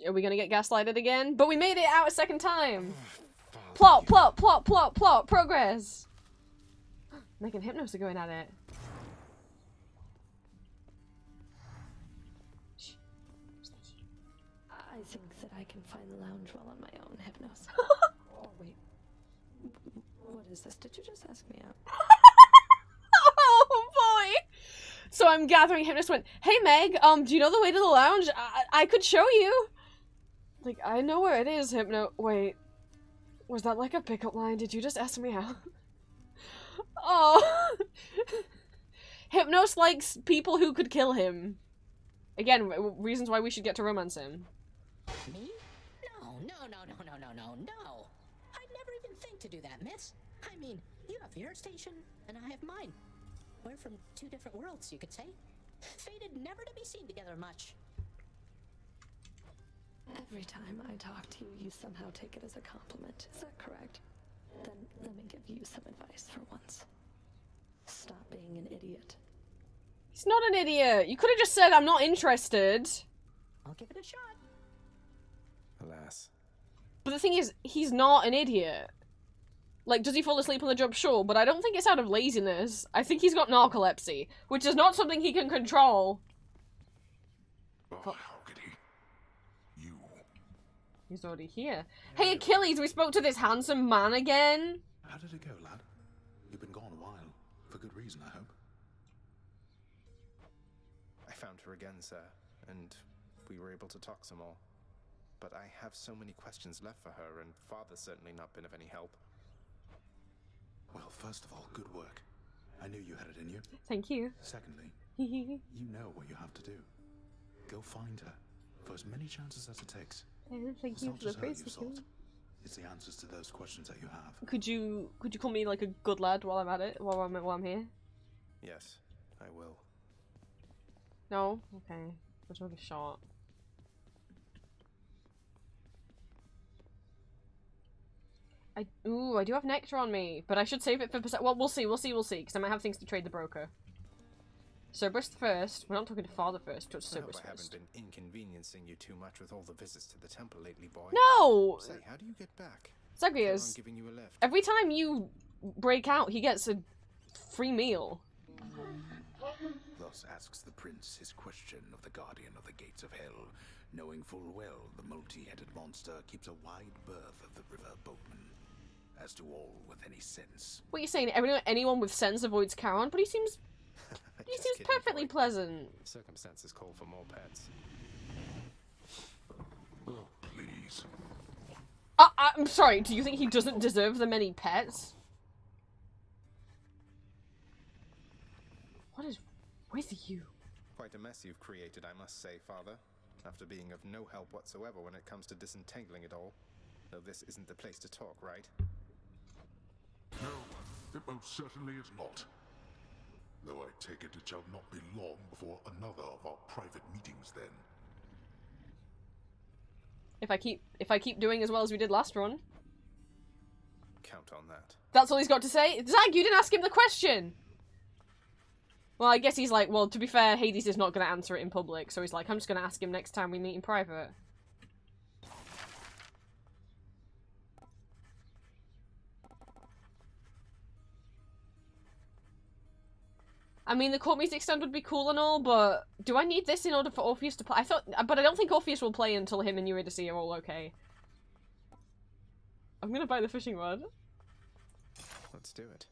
Are we gonna get gaslighted again? But we made it out a second time! Plot, plot, plot, plot, plot, progress! Meg and Hypnos are going at it. I think that I can find the lounge well on my own, Hypnos. Oh, wait. What is this? Did you just ask me out? Oh boy! So I'm gathering Hypnos went, hey Meg, do you know the way to the lounge? I could show you! Like, I know where it is, Hypno- wait. Was that like a pickup line? Did you just ask me out? Oh! Hypnos likes people who could kill him. Again, reasons why we should get to romance him. Me? No. I'd never even think to do that, miss. I mean, you have your station, and I have mine. We're from two different worlds, you could say. Fated never to be seen together much. Every time I talk to you, you somehow take it as a compliment. Is that correct? Then let me give you some advice for once. Stop being an idiot. He's not an idiot. You could have just said, I'm not interested. I'll give it a shot. Alas. But the thing is, he's not an idiot. Like, does he fall asleep on the job? Sure, but I don't think it's out of laziness. I think he's got narcolepsy, which is not something he can control. Oh, how could he? You. He's already here. Hey, Achilles, we spoke to this handsome man again. How did it go, lad? You've been gone a while. For good reason, I hope. I found her again, sir, and we were able to talk some more. But I have so many questions left for her, and Father's certainly not been of any help. Well, first of all, good work. I knew you had it in you. Thank you. Secondly, you know what you have to do. Go find her, for as many chances as it takes. Thank It's you not for the just her praise. you've sought. It's the answers to those questions that you have. Could you call me like a good lad while I'm at it? While I'm here? Yes, I will. No? Okay. Let's give it a shot. I do have nectar on me, but I should save it for well, we'll see, because I might have things to trade the broker. Cerberus first. We're not talking to Father first, but Cerberus I first. haven't been inconveniencing you too much with all the visits to the temple lately, boy. No! Say, how do you get back? Zagreus, giving you a lift. every time you break out, he gets a free meal. Thus asks the prince his question of the guardian of the gates of hell, knowing full well the multi-headed monster keeps a wide berth of the river boatman. As to all with any sense. What are you saying? Anyone with sense avoids Charon, but he seems perfectly pleasant. Circumstances call for more pets. Oh, please. I'm sorry, do you think he doesn't deserve the many pets? What is with you? Quite a mess you've created, I must say, Father. After being of no help whatsoever when it comes to disentangling it all. Though this isn't the place to talk, right? No, it most certainly is not. Though I take it shall not be long before another of our private meetings then. If I keep doing as well as we did last run. Count on that. That's all he's got to say? Zag, you didn't ask him the question! Well, I guess he's like, well, to be fair, Hades is not going to answer it in public, so he's like, I'm just going to ask him next time we meet in private. I mean, the court music stand would be cool and all, but do I need this in order for Orpheus to play? But I don't think Orpheus will play until him and Eurydice are all okay. I'm gonna buy the fishing rod. Let's do it.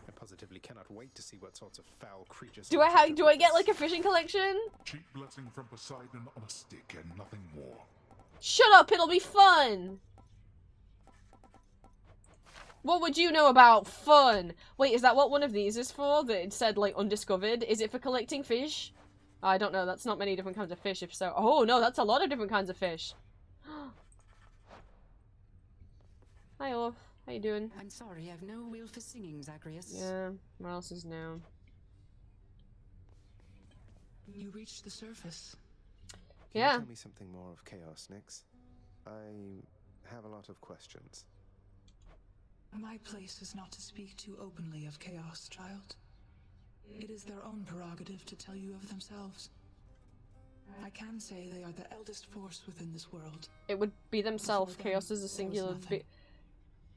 I positively cannot wait to see what sorts of foul creatures. Do I get like a fishing collection? Cheap blessing from Poseidon on a stick and nothing more. Shut up, it'll be fun! What would you know about fun? Wait, is that what one of these is for? That it said, like, undiscovered? Is it for collecting fish? I don't know, that's not many different kinds of fish, if so. Oh, no, that's a lot of different kinds of fish. Hi, Olaf. How you doing? I'm sorry, I've no will for singing, Zagreus. Yeah, what else is new? You reached the surface. Can Yeah. you tell me something more of Chaos, Nyx? I have a lot of questions. My place is not to speak too openly of chaos, child. It is their own prerogative to tell you of themselves. I can say they are the eldest force within this world. It would be themselves. Before them, Chaos is a there was singular. nothing.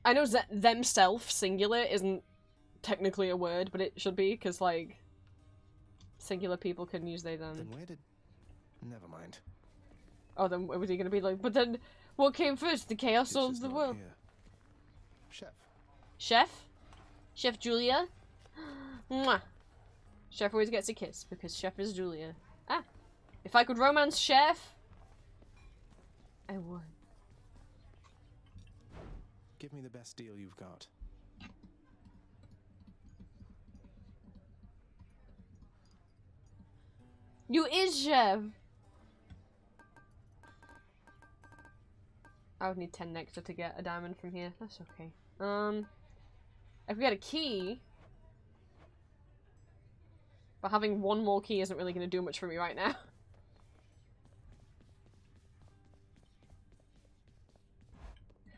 I know themself singular isn't technically a word, but it should be, because, like, singular people can use they, them. Then where did... Never mind. Oh, then what was he gonna be like? But then, what came first, the chaos This or is the not world? here. Chef. Chef? Chef Julia? Mwah. Chef always gets a kiss, because Chef is Julia. Ah. If I could romance Chef, I would. Give me the best deal you've got. You is Chef! I would need 10 nectar to get a diamond from here. That's okay. If we get a key... But having one more key isn't really going to do much for me right now.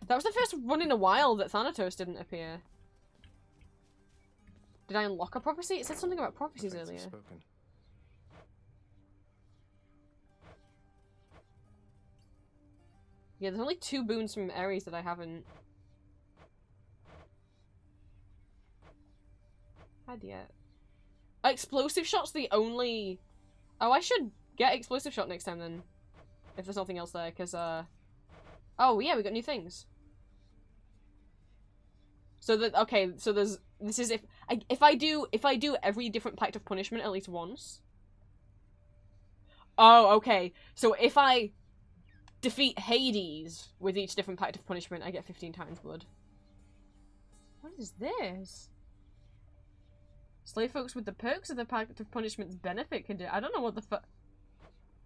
That was the first run in a while that Thanatos didn't appear. Did I unlock a prophecy? It said something about prophecies earlier. Spoken. Yeah, there's only 2 boons from Ares that I haven't had yet. Explosive shot's the only... Oh, I should get explosive shot next time then. If there's nothing else there, because, Oh, yeah, we got new things. So that, okay, so there's... This is if I do every different Pact of Punishment at least once. Oh, okay. So if I defeat Hades with each different Pact of Punishment, I get 15 times blood. What is this? Slave folks with the perks of the Pact of Punishment's benefit can do. I don't know what the fuck.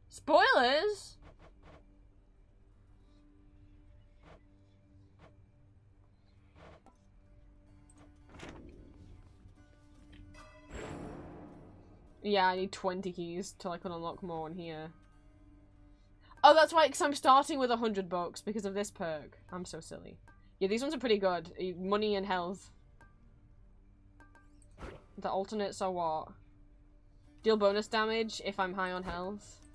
Spoilers! Yeah, I need 20 keys till I can unlock more in here. Oh, that's why, because I'm starting with $100 because of this perk. I'm so silly. Yeah, these ones are pretty good. Money and health. The alternates are what? Deal bonus damage if I'm high on health.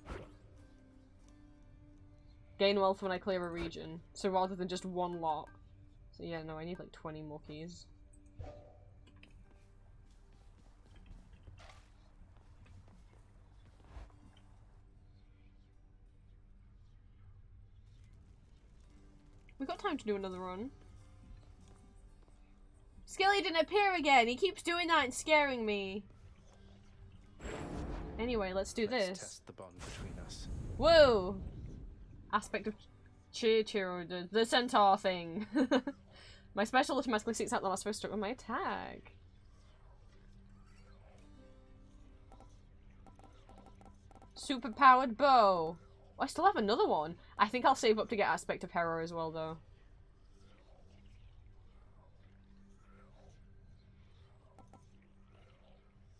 Gain wealth when I clear a region. So rather than just one lot. So yeah, no, I need like 20 more keys. We've got time to do another run. Skelly didn't appear again! He keeps doing that and scaring me! Anyway, let's do this. Test the bond between us. Whoa! Aspect of Cheer, the centaur thing. My special automatically seeks out the last first stroke of my attack. Super powered bow. I still have another one. I think I'll save up to get Aspect of Hero as well, though.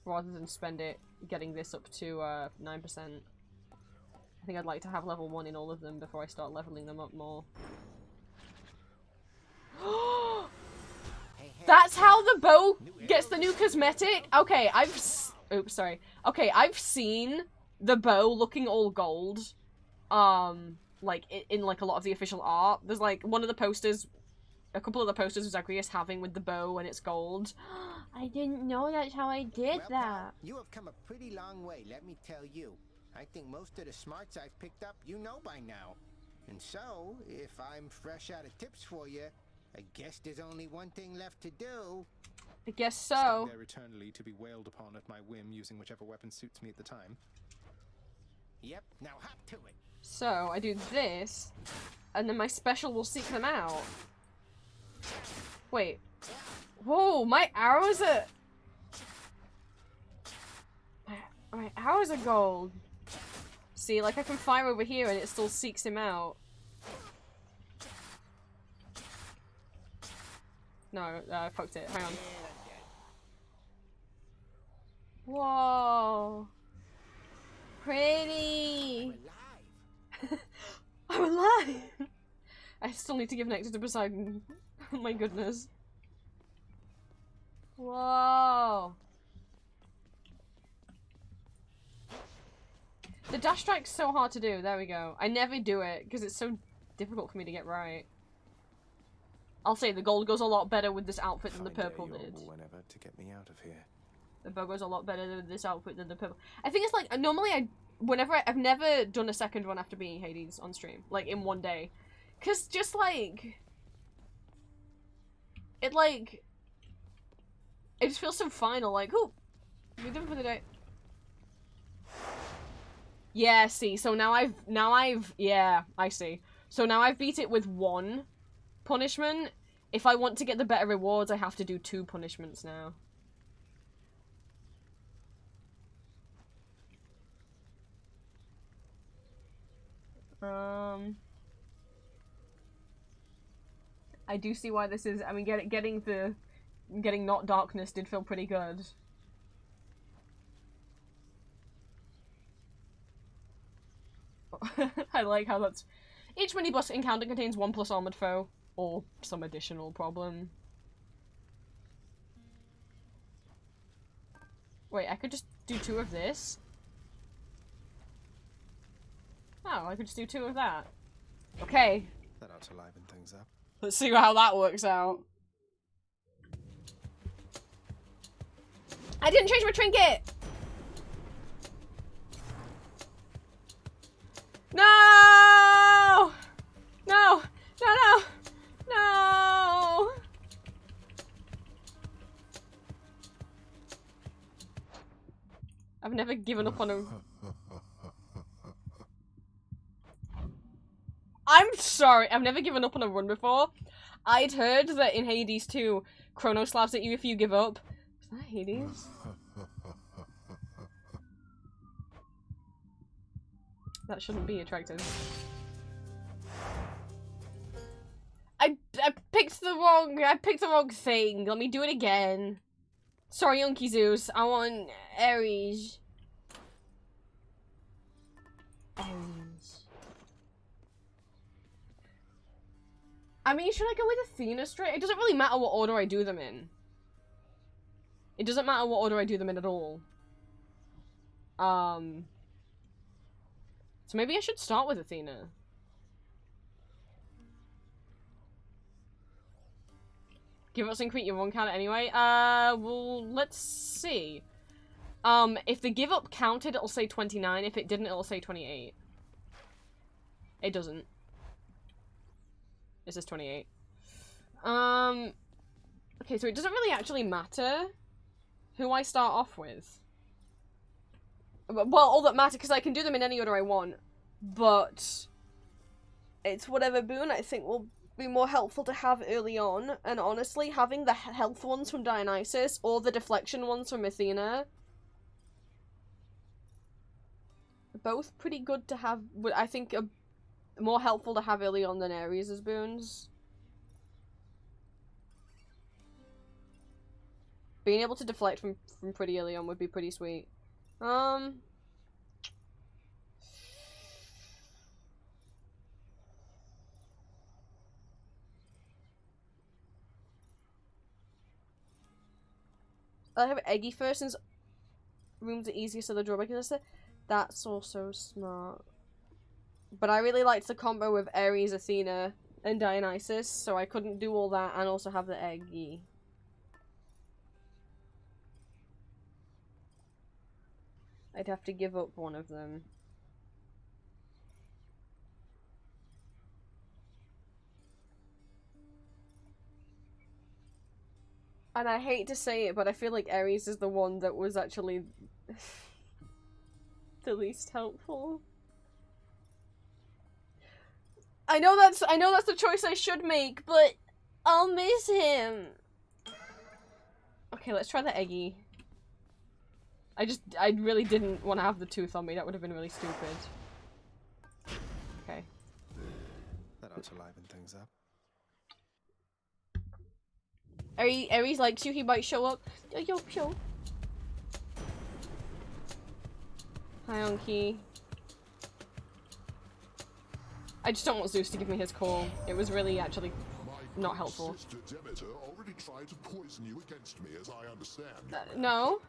Rather than spend it getting this up to 9%. I think I'd like to have level 1 in all of them before I start leveling them up more. That's how the bow gets the new cosmetic? Okay, oops, sorry. Okay, I've seen the bow looking all gold. Like, in like a lot of the official art. There's like one of the posters, a couple of the posters was Zagreus having with the bow and it's gold. I didn't know that's how I did Well, that. pal, you have come a pretty long way, let me tell you. I think most of the smarts I've picked up you know by now. And so, if I'm fresh out of tips for you, I guess there's only one thing left to do. I guess so. Stand there eternally to be wailed upon at my whim using whichever weapon suits me at the time. Yep, now hop to it. So, I do this, and then my special will seek them out. Wait. Whoa, my arrows are... My arrows are gold. See, like I can fire over here and it still seeks him out. No, I fucked it. Hang on. Whoa. Pretty. I'm alive. I still need to give nectar to Poseidon. Oh my goodness. Whoa. The dash strike's so hard to do. There we go. I never do it because it's so difficult for me to get right. I'll say the gold goes a lot better with this outfit than the purple did. Whenever to get me out of here. The bow goes a lot better with this outfit than the purple. I think it's like, normally I've never done a second run after being Hades on stream. Like, in one day. Because just like... It just feels so final, like, ooh, you're done for the day. Yeah, see, so now I've, yeah, I see. So now I've beat it with 1 punishment. If I want to get the better rewards, I have to do 2 punishments now. I do see why this is, I mean, getting not darkness did feel pretty good. I like how that's... Each mini-boss encounter contains 1 plus armored foe, or some additional problem. Wait, I could just do 2 of this? Oh, I could just do 2 of that. Okay. That ought to liven things up. Let's see how that works out. I didn't change my trinket! No! No! No, no! No! I've never given up on a... I'm sorry, I've never given up on a run before. I'd heard that in Hades 2, Chrono slaps at you if you give up. Is that Hades? That shouldn't be attractive. I picked the wrong thing. Let me do it again. Sorry, Unky Zeus. I want Ares. Ares. I mean, should I go with Athena straight? It doesn't really matter what order I do them in. It doesn't matter what order I do them in at all. So maybe I should start with Athena. Give us increase your run counter anyway. Well, let's see. If the give up counted, it'll say 29. If it didn't, it'll say 28. It doesn't. It says 28. Okay, so it doesn't really actually matter who I start off with. Well, all that matters, because I can do them in any order I want, but it's whatever boon I think will be more helpful to have early on, and honestly, having the health ones from Dionysus, or the deflection ones from Athena, both pretty good to have, I think, more helpful to have early on than Ares' boons. Being able to deflect from pretty early on would be pretty sweet. I have Eggy first since rooms are easier, so the drawback is that's also smart. But I really liked the combo with Ares, Athena, and Dionysus, so I couldn't do all that and also have the Eggy. I'd have to give up one of them. And I hate to say it, but I feel like Ares is the one that was actually the least helpful. I know that's the choice I should make, but I'll miss him. Okay, let's try the Eggy. I really didn't want to have the tooth on me. That would have been really stupid. Okay. That ought to liven things up. Ares likes you, he might show up. Yo, yo. Hi, Unky. I just don't want Zeus to give me his call. It was really actually not helpful. Sister Demeter already tried to poison you against me, as I understand. No.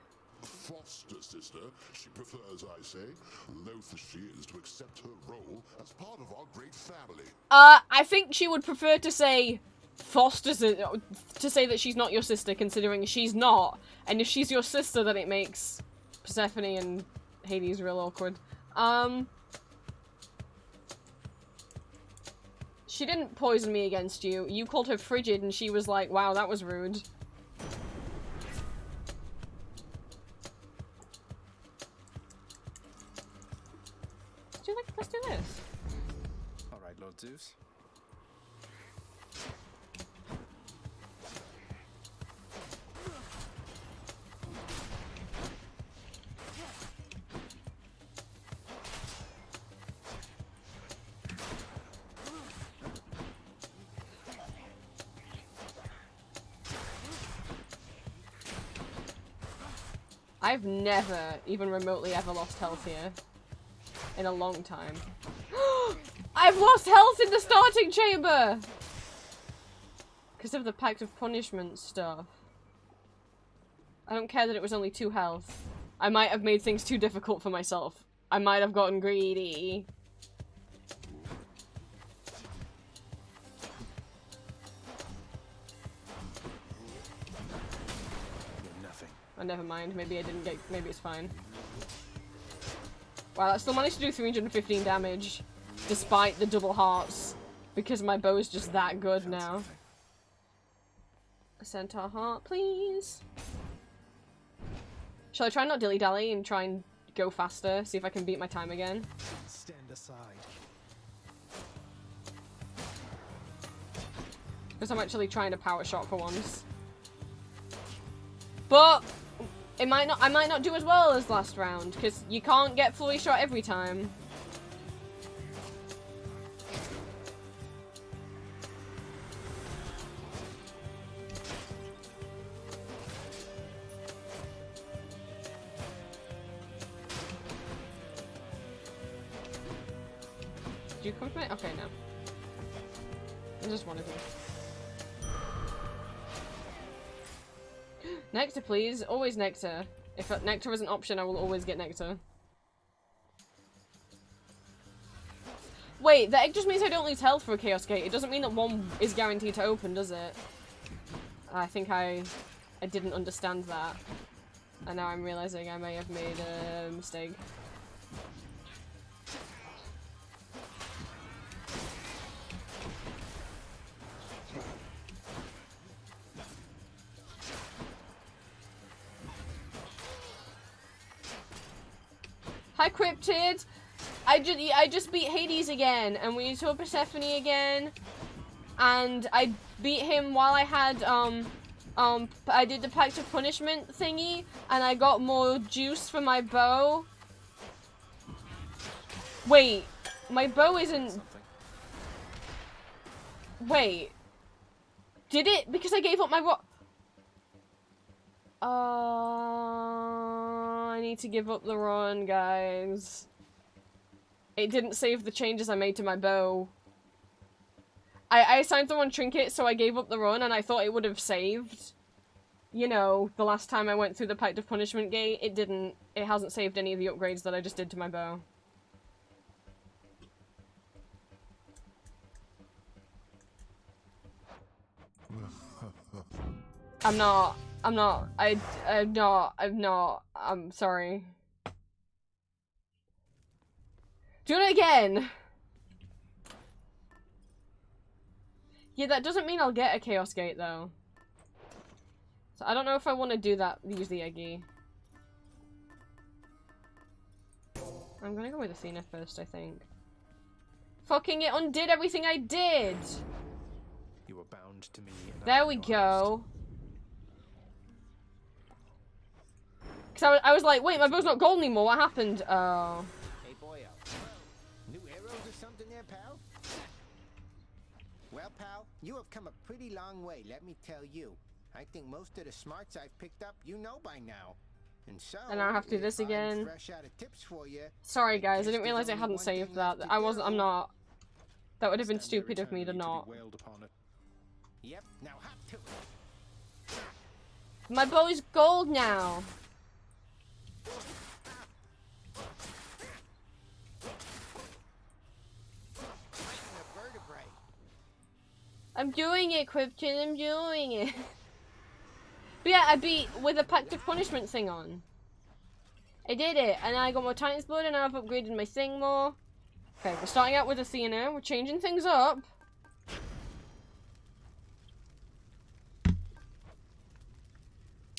foster sister. She prefers, I say, loath as she is to accept her role as part of our great family. I think she would prefer to say to say that she's not your sister, considering she's not. And if she's your sister, then it makes Persephone and Hades real awkward. She didn't poison me against you. You called her frigid and she was like, wow, that was rude. Let's do this. Alright, Lord Zeus. I've never even remotely ever lost health here. In a long time. I've lost health in the starting chamber! Because of the Pact of Punishment stuff. I don't care that it was only 2 health. I might have made things too difficult for myself. I might have gotten greedy. Nothing. Oh, never mind. Maybe I didn't get. Maybe it's fine. Wow, I still managed to do 315 damage, despite the double hearts, because my bow is just that good now. A centaur heart, please. Shall I try and not dilly-dally and try and go faster, see if I can beat my time again? Stand aside. Because I'm actually trying to power shot for once. But I might not do as well as last round, because you can't get fully shot every time. Do you come to me? Okay, no. I just wanted to. Nectar, please. Always nectar. If nectar is an option, I will always get nectar. Wait, the egg just means I don't lose health for a Chaos Gate. It doesn't mean that one is guaranteed to open, does it? I think I didn't understand that. And now I'm realizing I may have made a mistake. Hi, Cryptid! I just beat Hades again, and we saw Persephone again, and I beat him while I had, I did the Pact of Punishment thingy, and I got more juice for my bow. Wait, my bow isn't... Wait. Did it? Because I gave up my rock... I need to give up the run, guys. It didn't save the changes I made to my bow. I assigned someone trinket, so I gave up the run, and I thought it would have saved. You know, the last time I went through the Pact of Punishment gate, it didn't. It hasn't saved any of the upgrades that I just did to my bow. I'm sorry. Do it again! Yeah, that doesn't mean I'll get a Chaos Gate, though. So I don't know if I want to do that, use the Eggy. I'm gonna go with Athena first, I think. Fucking it undid everything I did! You were bound to me. There we go. Because I was like, wait, my bow's not gold anymore, what happened? Oh. Hey, boyo. New arrows or something there, pal? Well, pal, you have come a pretty long way, let me tell you. I think most of the smarts I've picked up, you know by now. And so, And I have to do this again. fresh out of tips for you, Sorry, guys, I didn't realize I hadn't saved that. I'm not. That would have been stupid of me to not. Yep, now hop to it. My bow is gold now. I'm doing it, Krypton, I'm doing it. But yeah, I beat with a Pact of Punishment thing on. I did it, and I got more Titan's Blood, and I've upgraded my thing more. Okay, we're starting out with Athena, we're changing things up.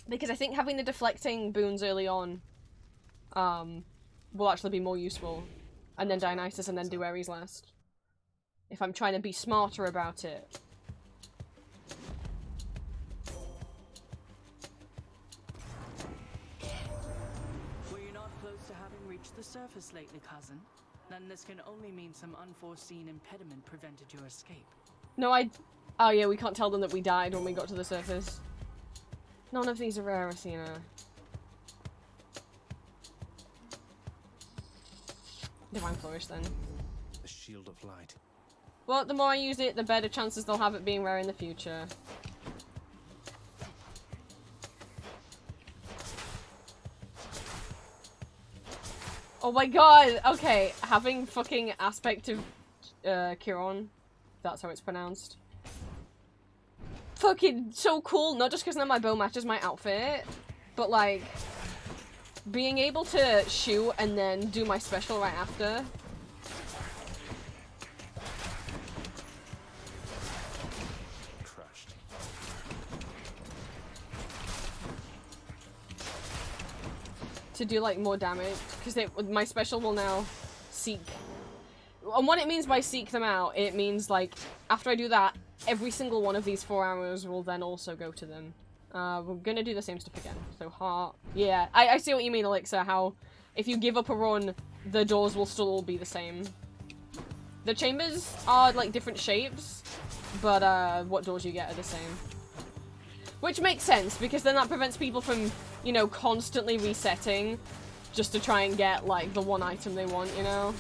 Because I think having the deflecting boons early on, will actually be more useful. And then Dionysus, and then do Ares last. If I'm trying to be smarter about it. Were you not close to having reached the surface lately, cousin? Then this can only mean some unforeseen impediment prevented your escape. No, oh yeah, we can't tell them that we died when we got to the surface. None of these are rare, Athena. Divine Flourish, then. The Shield of Light. Well, the more I use it, the better chances they'll have it being rare in the future. Oh my god! Okay, having fucking Aspect of Chiron, that's how it's pronounced. Fucking so cool, not just because now my bow matches my outfit, but like, being able to shoot and then do my special right after. Crushed. To do like more damage, because my special will now seek. And what it means by seek them out, it means like, after I do that, every single one of these 4 arrows will then also go to them. We're gonna do the same stuff again. So heart. Yeah, I see what you mean, Elixir, how if you give up a run, the doors will still all be the same. The chambers are like different shapes, but what doors you get are the same. Which makes sense, because then that prevents people from, you know, constantly resetting just to try and get like the one item they want, you know?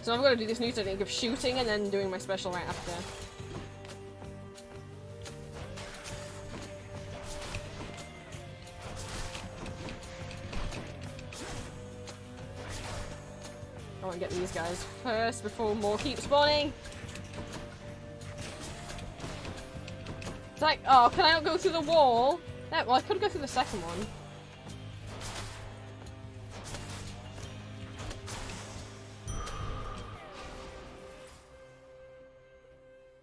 So I've got to do this new technique of shooting and then doing my special right after. I want to get these guys first before more keep spawning. It's like, oh, can I not go through the wall? Yeah, well, I could go through the second one.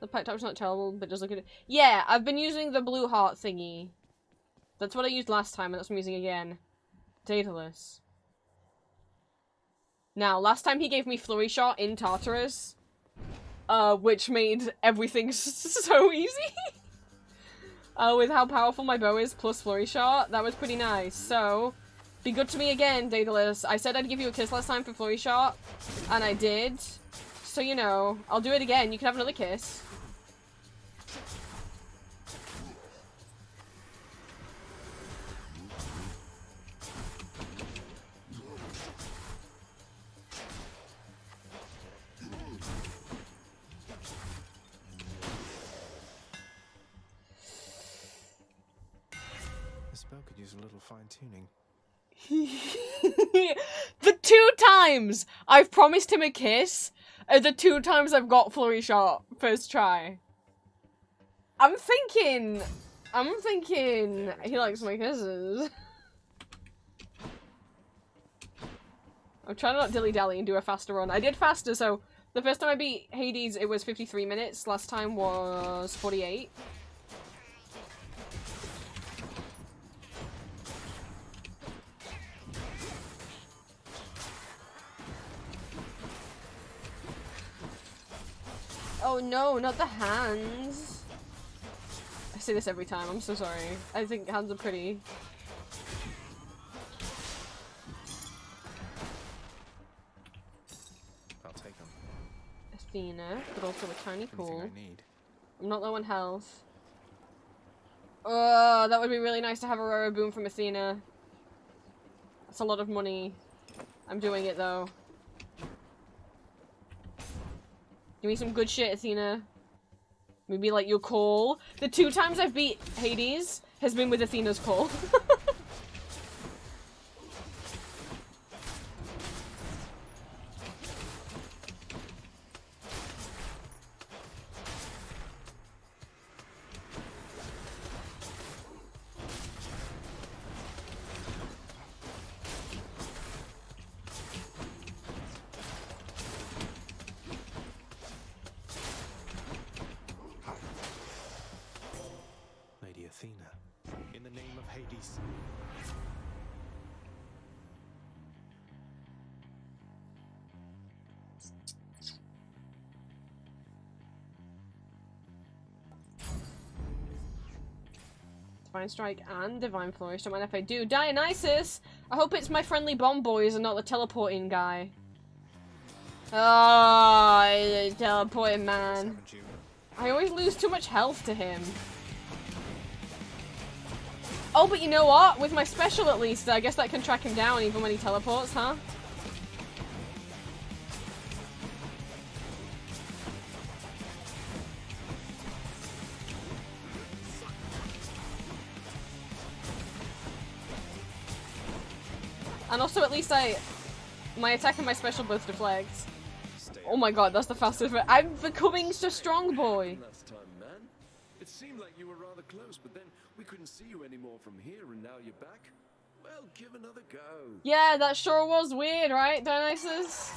The pipe top's not terrible, but just look at it. Yeah, I've been using the blue heart thingy. That's what I used last time, and that's what I'm using again. Daedalus. Now, last time he gave me Flurry Shot in Tartarus, which made everything so easy. With how powerful my bow is, plus Flurry Shot, that was pretty nice. So, be good to me again, Daedalus. I said I'd give you a kiss last time for Flurry Shot, and I did. So, you know, I'll do it again. You can have another kiss. This bow could use a little fine-tuning. The 2 times I've promised him a kiss are the 2 times I've got Flurry Shot first try. I'm thinking he likes my kisses. I'm trying to not dilly-dally and do a faster run. I did faster, so the first time I beat Hades it was 53 minutes, last time was 48. Oh no, not the hands. I say this every time, I'm so sorry. I think hands are pretty. I'll take them. Athena, but also a tiny pool. Anything I need. I'm not low on health. Oh, that would be really nice to have a rare boon from Athena. That's a lot of money. I'm doing it though. Give me some good shit, Athena. Maybe like your call. The 2 times I've beat Hades has been with Athena's call. Lady Athena, in the name of Hades. Divine Strike and Divine Flourish. Don't mind if I do. Dionysus! I hope it's my friendly bomb boys and not the teleporting guy. Oh, teleporting man. I always lose too much health to him. Oh, but you know what? With my special at least, I guess that can track him down even when he teleports, huh? And also, at least my attack and my special both deflect. Oh my god, that's the fastest. I'm becoming so strong, boy. Last time, man. It seemed like you were rather close, but then we couldn't see you anymore from here, and now you're back. Well, give another go. Yeah, that sure was weird, right, Dionysus?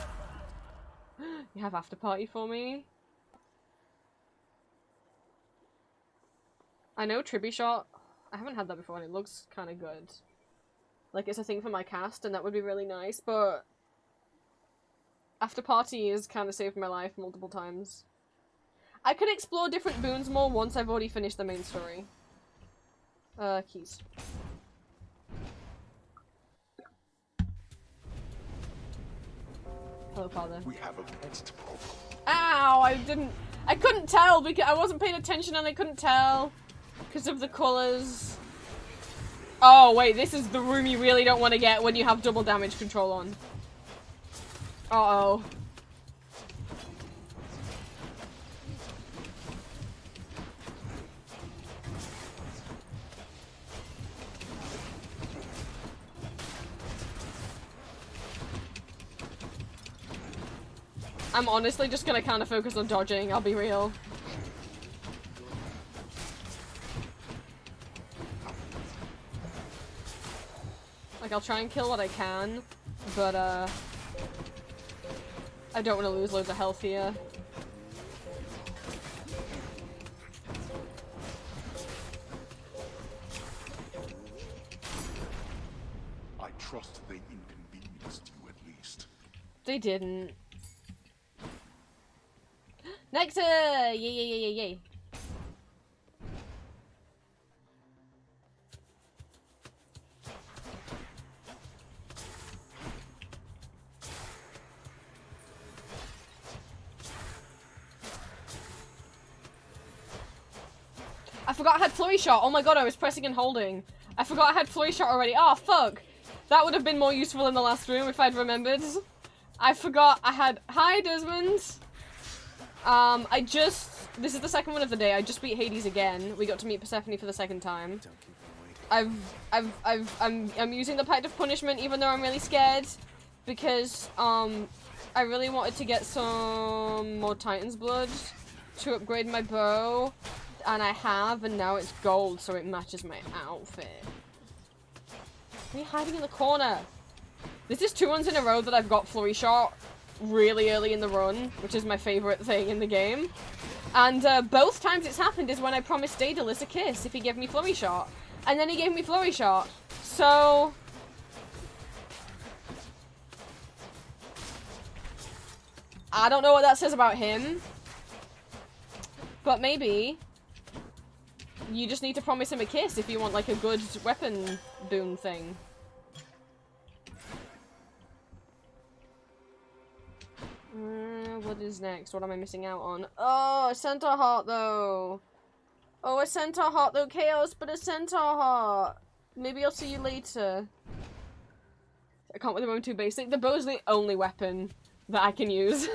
You have after party for me? I know Tribby Shot. I haven't had that before, and it looks kind of good. Like, it's a thing for my cast, and that would be really nice, but after party has kind of saved my life multiple times. I could explore different boons more once I've already finished the main story. Keys. Hello, father. We have a pet to poke. Ow! I couldn't tell because I wasn't paying attention and I couldn't tell because of the colours. Oh wait, this is the room you really don't want to get when you have double damage control on. Uh-oh. I'm honestly just gonna kind of focus on dodging, I'll be real. Like, I'll try and kill what I can, but, I don't want to lose loads of health here. I trust they inconvenienced you at least. They didn't. Nectar! Yay, yay, yay, yay, yay. I forgot I had Flurry Shot. Oh my god, I was pressing and holding. I forgot I had Flurry Shot already. Oh, fuck. That would have been more useful in the last room if I'd remembered. I forgot I had... Hi, Desmond. This is the second one of the day. I just beat Hades again. We got to meet Persephone for the second time. I'm using the Pact of Punishment even though I'm really scared. Because, I really wanted to get some more Titan's Blood to upgrade my bow. And I have, and now it's gold, so it matches my outfit. Why are you hiding in the corner? This is 2 runs in a row that I've got Flurry Shot really early in the run, which is my favorite thing in the game. And both times it's happened is when I promised Daedalus a kiss if he gave me Flurry Shot. And then he gave me Flurry Shot. So... I don't know what that says about him. But maybe... you just need to promise him a kiss if you want, like, a good weapon boon thing. What is next? What am I missing out on? Oh, a centaur heart though. Oh, a centaur heart though, Chaos, but a centaur heart. Maybe I'll see you later. I can't with the moment too basic. The bow's the only weapon that I can use.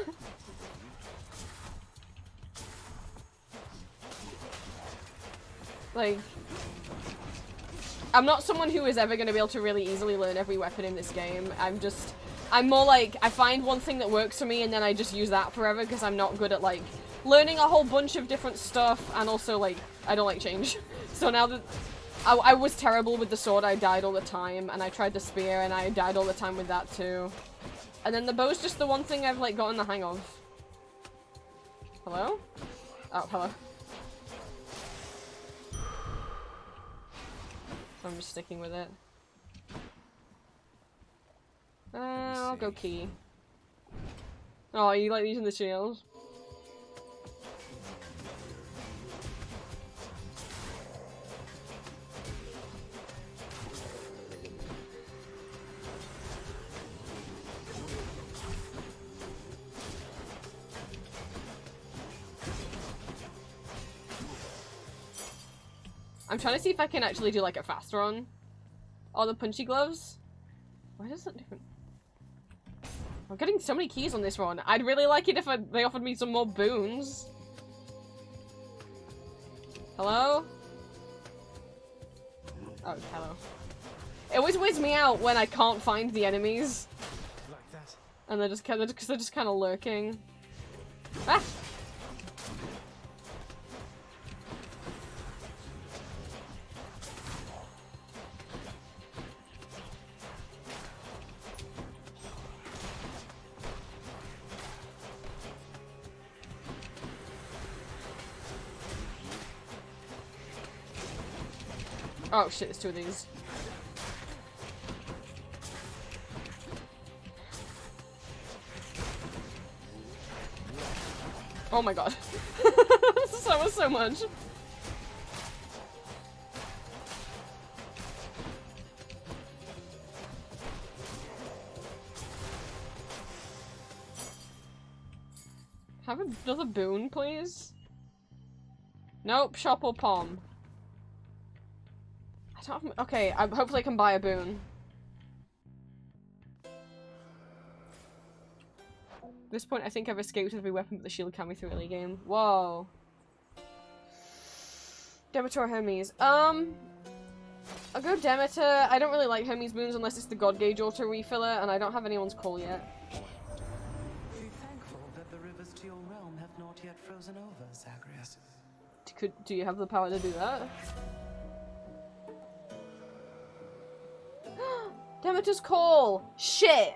Like, I'm not someone who is ever going to be able to really easily learn every weapon in this game. I'm more like, I find one thing that works for me and then I just use that forever because I'm not good at, like, learning a whole bunch of different stuff, and also, like, I don't like change. So now that I was terrible with the sword, I died all the time, and I tried the spear and I died all the time with that too. And then the bow's just the one thing I've, like, gotten the hang of. Hello? Oh, hello. So I'm just sticking with it. I'll go key. Oh, you like using the shield? I'm trying to see if I can actually do like a fast run. Oh, the punchy gloves? Why does that different? I'm getting so many keys on this one. I'd really like it if they offered me some more boons. Hello? Oh, hello. It always weirds me out when I can't find the enemies. Like that. And they're just kind of lurking. Ah! Oh shit, there's two of these. Oh my god. That was so much. Have another boon, please? Nope, shop or palm. I don't have, okay, hopefully I can buy a boon. At this point, I think I've escaped every weapon but the shield can me through early game. Whoa. Demeter or Hermes? I'll go Demeter. I don't really like Hermes boons unless it's the God Gauge auto refiller, and I don't have anyone's call yet. Be thankful that the rivers to your realm have not yet frozen over, Zagreus. Do you have the power to do that? Demeter's call! Shit!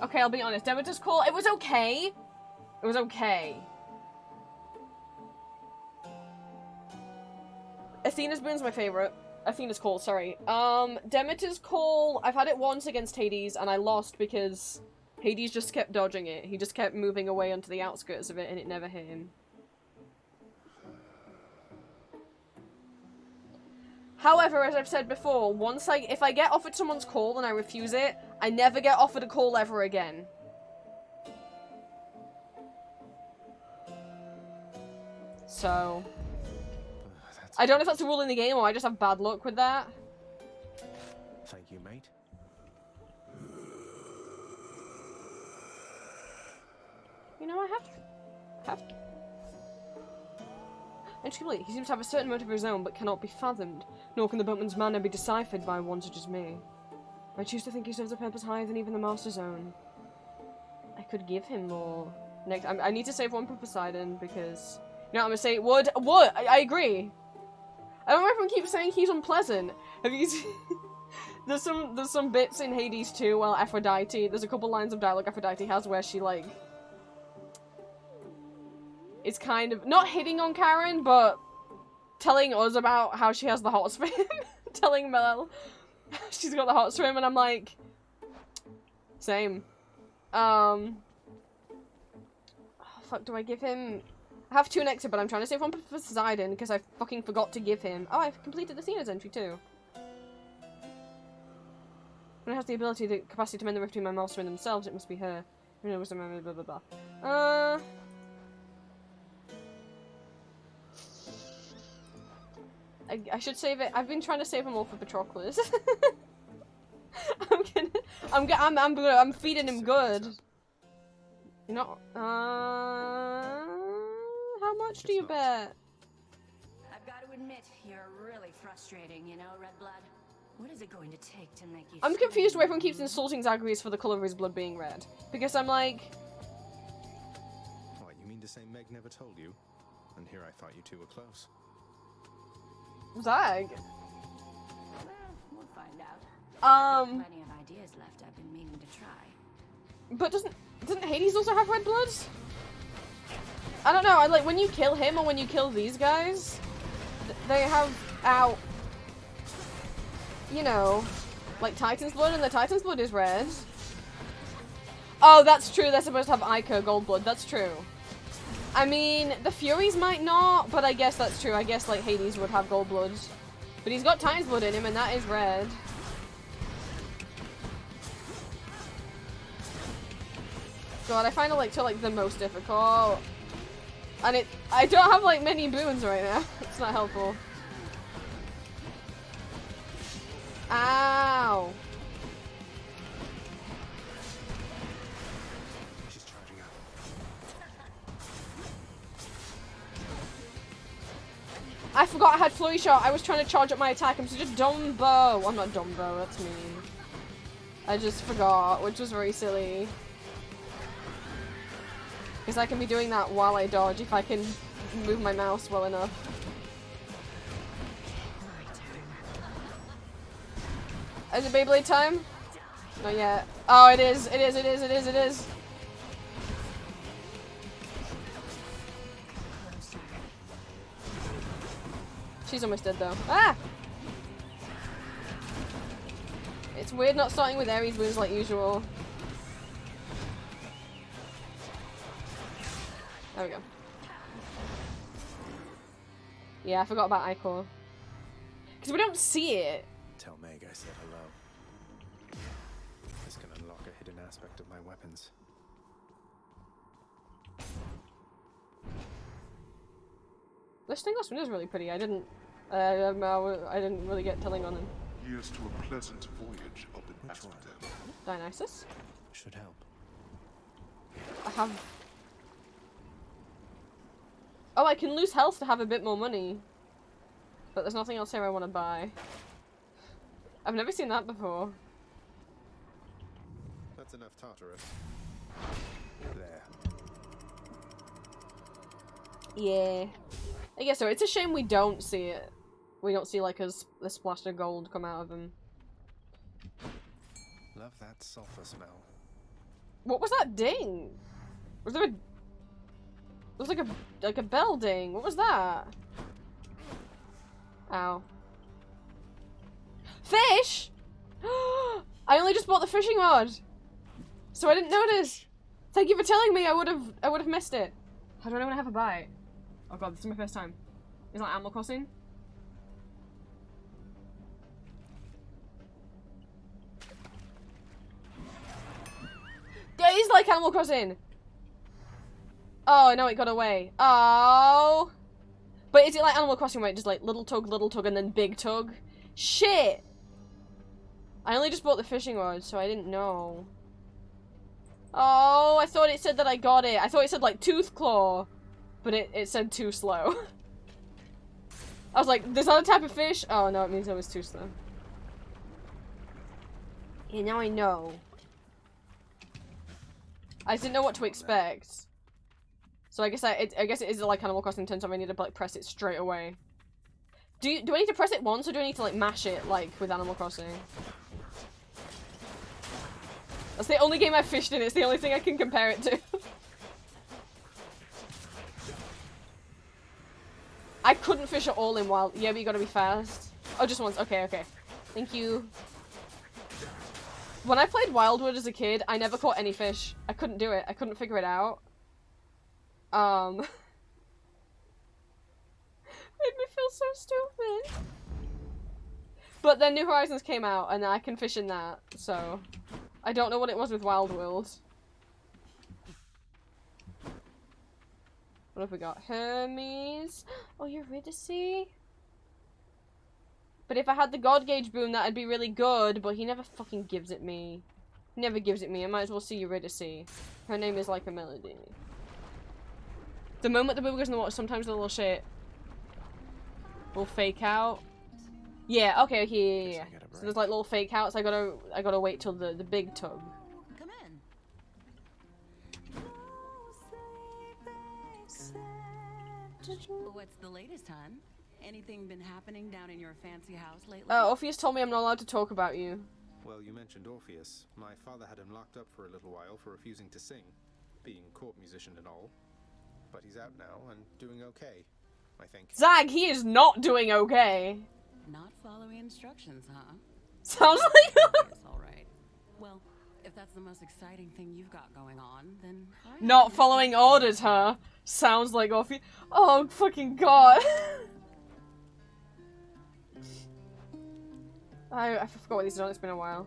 Okay, I'll be honest. Demeter's call, it was okay. It was okay. Athena's boon's my favorite. Athena's call, sorry. Demeter's call, I've had it once against Hades, and I lost because Hades just kept dodging it. He just kept moving away onto the outskirts of it, and it never hit him. However, as I've said before, if I get offered someone's call and I refuse it, I never get offered a call ever again. So, I don't know if that's a rule in the game or I just have bad luck with that. Thank you, mate. You know, I have Intricately, he seems to have a certain motive of his own, but cannot be fathomed, nor can the boatman's manner be deciphered by one such as me. I choose to think he serves a purpose higher than even the master's own. I could give him more. Next, I need to save one for Poseidon, because... You know what I'm gonna say? Wood! I agree! I don't know if everyone keeps saying he's unpleasant. Have you seen... There's some bits in Hades too, well, Aphrodite, there's a couple lines of dialogue Aphrodite has where she, like... It's kind of not hitting on Karen, but telling us about how she has the hots for him. Telling Mel she's got the hots for him, and I'm like, same. Oh, fuck, do I give him? I have two Nectar, but I'm trying to save one for Poseidon because I fucking forgot to give him. Oh, I've completed the Athena's entry too. When it has the capacity to mend the rift between my master and themselves, it must be her. Blah, blah, blah, blah. I should save it. I've been trying to save them all for Patroclus. I'm feeding him good. You know, how much do you bet? I've got to admit, you're really frustrating, you know, Redblood. What is it going to take to make you I'm confused why everyone keeps insulting Zagreus for the color of his blood being red. Because I'm like... What, you mean to say Meg never told you? And here I thought you two were close. Zag? Well, we'll find out. Plenty of ideas left I've been meaning to try. But doesn't Hades also have red blood? I don't know, I like when you kill him or when you kill these guys, they have out, you know, like Titan's blood, and the Titan's blood is red. Oh, that's true, they're supposed to have Ica gold blood, that's true. I mean, the Furies might not, but I guess that's true. I guess, like, Hades would have gold blood. But he's got Titan's blood in him, and that is red. God, I find it, like, the most difficult. And I don't have, like, many boons right now. It's not helpful. Ow! I forgot I had Flurry Shot. I was trying to charge up my attack. I'm such a Dumbo. I'm not Dumbo, that's mean. I just forgot, which was very silly. Because I can be doing that while I dodge if I can move my mouse well enough. Is it Beyblade time? Not yet. Oh, it is. It is. It is. It is. It is. She's almost dead though. Ah! It's weird not starting with Ares wounds like usual. There we go. Yeah, I forgot about Icor. Because we don't see it. Tell Meg I said hello. This can unlock a hidden aspect of my weapons. This Stingos one is really pretty. I didn't really get telling on him. Here's to a pleasant voyage up in Asphodel. Dionysus? Should help. I have... Oh, I can lose health to have a bit more money. But there's nothing else here I want to buy. I've never seen that before. That's enough Tartarus. There. Yeah. I guess so. It's a shame we don't see it. We don't see like a splash of gold come out of him. Love that sulfur smell. What was that ding? Was there a... It was like a bell ding. What was that? Ow. Fish? I only just bought the fishing rod. So I didn't notice. Thank you for telling me. I would have missed it. How do I know when I have a bite? Oh god, this is my first time. Is that Animal Crossing? It is like Animal Crossing! Oh, no, it got away. Oh! But is it like Animal Crossing where it just like little tug, and then big tug? Shit! I only just bought the fishing rod, so I didn't know. Oh, I thought it said that I got it. I thought it said like tooth claw. But it said too slow. I was like, there's not a type of fish? Oh no, it means it was too slow. Yeah, now I know. I just didn't know what to expect. So I guess it is like Animal Crossing 10, so I need to like press it straight away. Do I need to press it once, or do I need to like mash it like with Animal Crossing? That's the only game I've fished in. It's the only thing I can compare it to. I couldn't fish at all in Wild. Yeah, but you gotta be fast. Oh, just once. Okay, okay. Thank you. When I played Wildwood as a kid, I never caught any fish. I couldn't do it. I couldn't figure it out. Made me feel so stupid. But then New Horizons came out, and I can fish in that, so... I don't know what it was with Wild World. What have we got? Hermes. Oh, Eurydice. But if I had the God Gauge boon, that'd be really good. But he never fucking gives it me. He never gives it me. I might as well see Eurydice. Her name is like a melody. The moment the boob goes in the water, sometimes the little shit will fake out. Yeah, okay, yeah. So there's like little fake outs. I gotta wait till the big tug. Come in. What's the latest, hon? Anything been happening down in your fancy house lately? Orpheus told me I'm not allowed to talk about you. Well, you mentioned Orpheus. My father had him locked up for a little while for refusing to sing, being court musician and all. But he's out now and doing okay, I think. Zag, he is not doing okay. Not following instructions, huh? Sounds like It's all right. Well, if that's the most exciting thing you've got going on, then not following orders, huh? Sounds like Orpheus. Oh, fucking god. I forgot what these are on. It's been a while.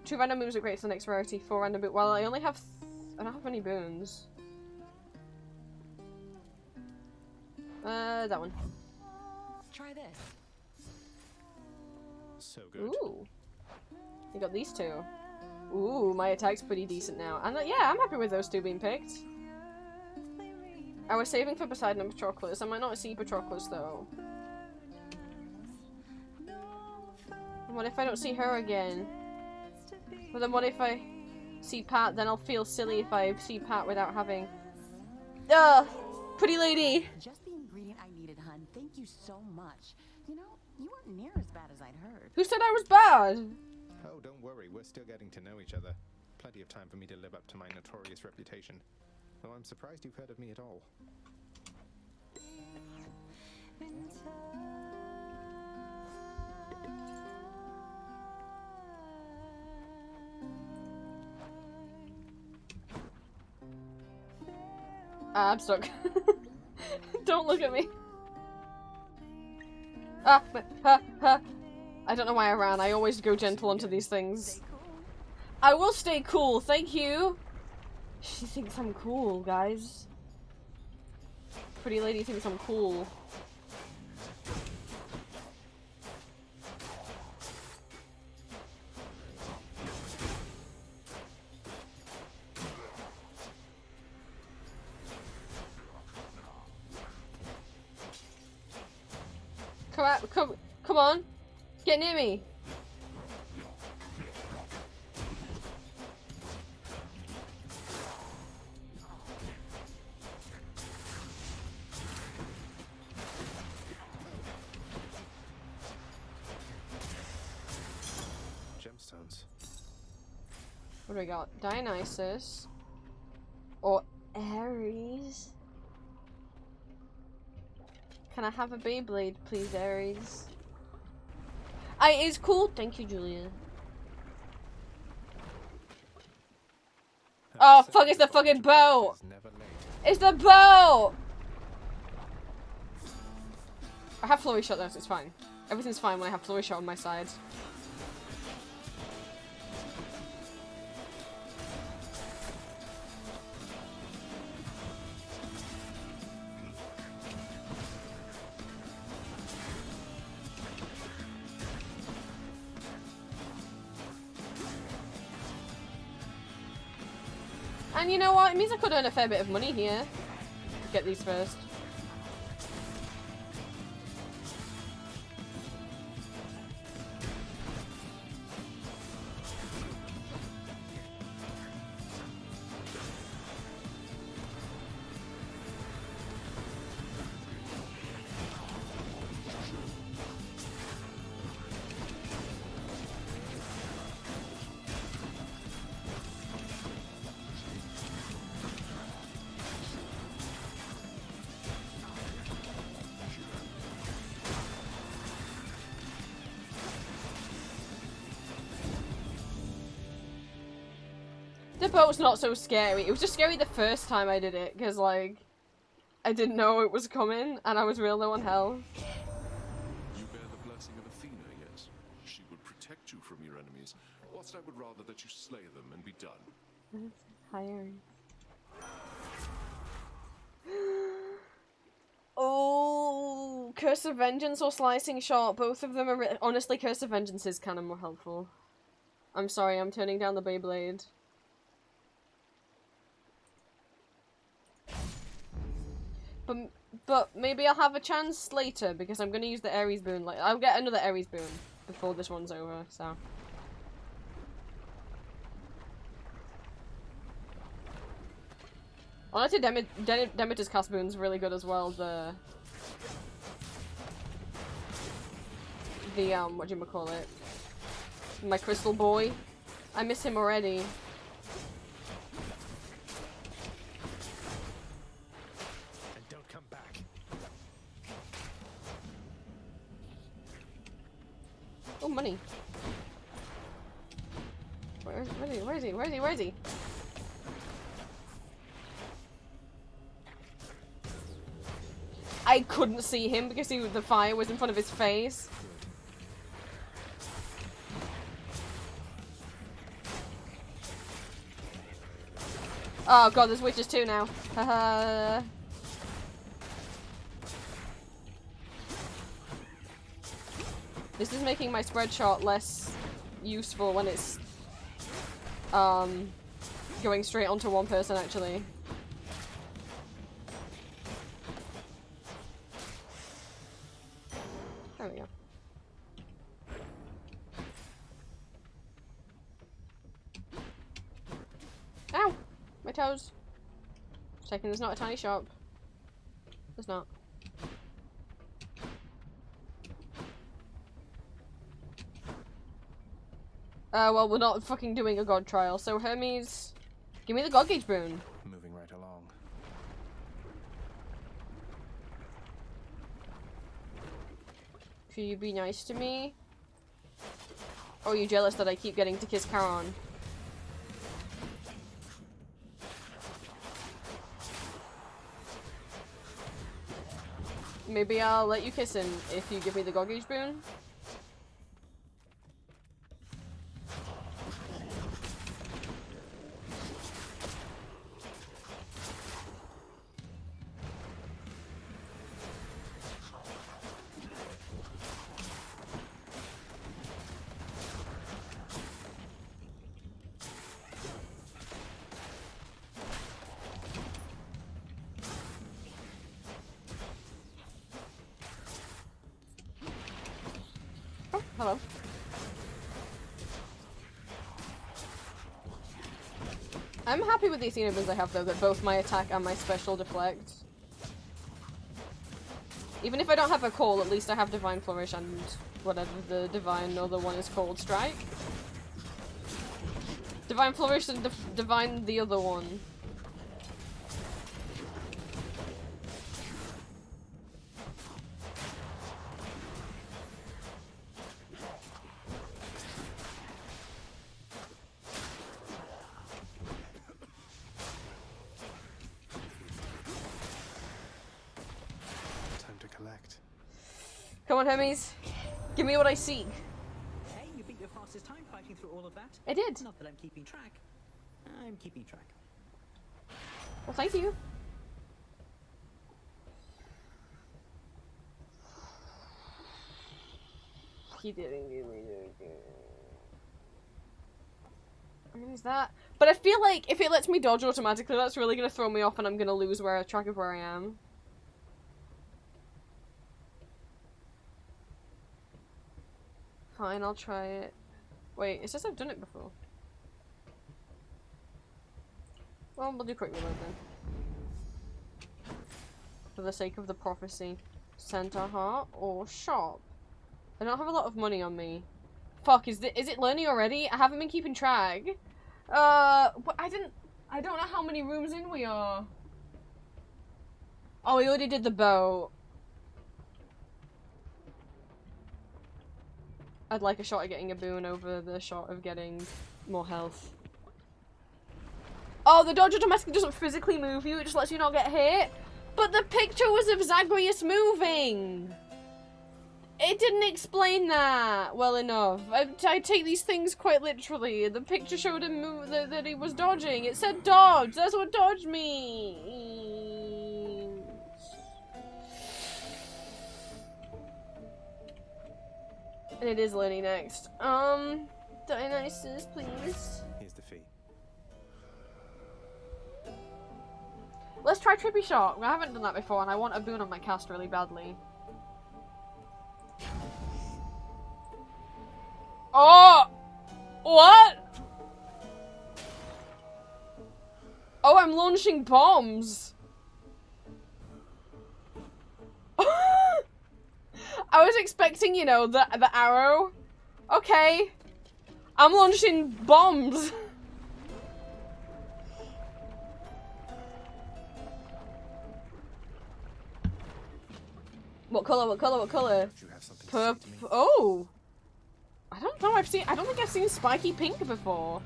2 random moves are great for the next rarity. 4 random boons. Well, I only have... I don't have any boons. That one. Try this. So good. Ooh. You got these 2. Ooh, my attack's pretty decent now. And yeah, I'm happy with those 2 being picked. I was saving for Poseidon and Patroclus. I might not see Patroclus though. What if I don't see her again? Well then what if I see Pat? Then I'll feel silly if I see Pat without having... Ugh! Pretty lady! Just the ingredient I needed, hun. Thank you so much. You know, you weren't near as bad as I'd heard. Who said I was bad? Oh, don't worry. We're still getting to know each other. Plenty of time for me to live up to my notorious reputation. Though I'm surprised you've heard of me at all. I'm stuck. Don't look at me. I don't know why I ran. I always go gentle onto these things. I will stay cool, thank you. She thinks I'm cool, guys. Pretty lady thinks I'm cool. Come on. Get near me. Gemstones. What do we got? Dionysus. Or Ares. Can I have a Beyblade, please, Ares? It's cool. Thank you, Julia. Oh, fuck, it's the fucking boat! It's the boat! I have flurry shot though, so it's fine. Everything's fine when I have flurry shot on my side. And you know what? It means I could earn a fair bit of money here. Get these first. The boat's not so scary. It was just scary the first time I did it, because, like, I didn't know it was coming, and I was real low on health. You bear the blessing of Athena, yes? She would protect you from your enemies, whilst I would rather that you slay them and be done. Hi, Ares. Oh, Curse of Vengeance or Slicing Shot. Both of them are honestly, Curse of Vengeance is kind of more helpful. I'm sorry, I'm turning down the Beyblade. But maybe I'll have a chance later because I'm gonna use the Ares boon. Like, I'll get another Ares boon before this one's over. So. Honestly, Demeter's cast boon's really good as well. The whatchamacallit? My crystal boy. I miss him already. And don't come back. Oh, money. Where is he? Where is he? Where is he? Where is he? I couldn't see him because the fire was in front of his face. Oh god, there's witches too now. Haha. This is making my spread shot less useful when it's going straight onto one person actually. There we go. Ow! My toes. Checking there's not a tiny shop. There's not. Well, we're not fucking doing a god trial, so Hermes, give me the god gauge boon. Moving right along. Could you be nice to me? Or are you jealous that I keep getting to kiss Charon? Maybe I'll let you kiss him if you give me the god gauge boon. Hello. I'm happy with the Athena boons I have though, that both my attack and my special deflect. Even if I don't have a call, at least I have Divine Flourish and whatever the divine other one is called, Strike? Divine Flourish and Divine the other one. Come on, Hermes. Give me what I seek. Hey, you beat your fastest time fighting through all of that. I did. Not that I'm keeping track. I'm keeping track. Well, thank you. He didn't give me the... I mean, is that... But I feel like if it lets me dodge automatically, that's really going to throw me off and I'm going to lose track of where I am. Fine, I'll try it. Wait, it says I've done it before. Well, we'll do quick reload then. For the sake of the prophecy. Center Heart or shop? I don't have a lot of money on me. Fuck, is it learning already? I haven't been keeping track. But I don't know how many rooms in we are. Oh, we already did the boat. I'd like a shot at getting a boon over the shot of getting more health. Oh, the dodge automatically doesn't physically move you, it just lets you not get hit. But the picture was of Zagreus moving. It didn't explain that well enough. I take these things quite literally. The picture showed him move that he was dodging. It said dodge. That's what dodge means. And it is Lenny next. Dionysus, please. Here's the fee. Let's try Trippy Shot. I haven't done that before, and I want a boon on my cast really badly. Oh! What? Oh, I'm launching bombs! I was expecting, you know, the arrow. Okay. I'm launching bombs. What color? What color? What color? Oh! I don't know. I don't think I've seen spiky pink before.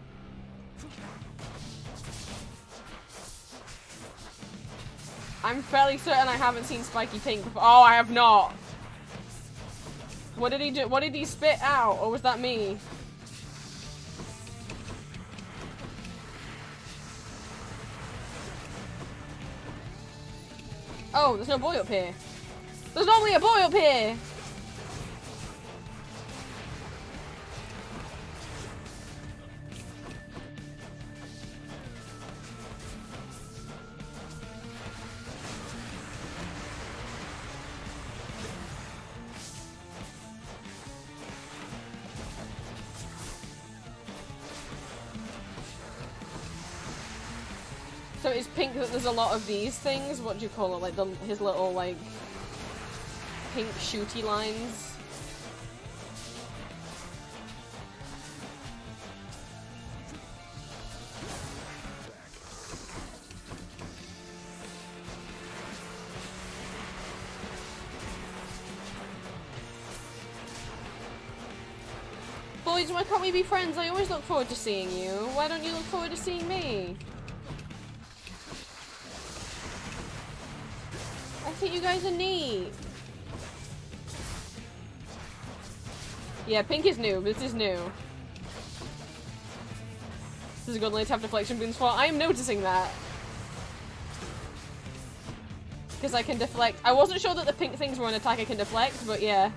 I'm fairly certain I haven't seen spiky pink before. Oh, I have not. What did he do? What did he spit out? Or was that me? Oh, there's no boy up here. There's only a boy up here! So it's pink that there's a lot of these things? What do you call it? Like his little, like, pink shooty lines? Boys, why can't we be friends? I always look forward to seeing you. Why don't you look forward to seeing me? I think you guys are neat. Yeah, pink is new. This is new. This is a good way to have deflection boons for. I am noticing that. Because I can deflect. I wasn't sure that the pink things were an attack I can deflect, but yeah.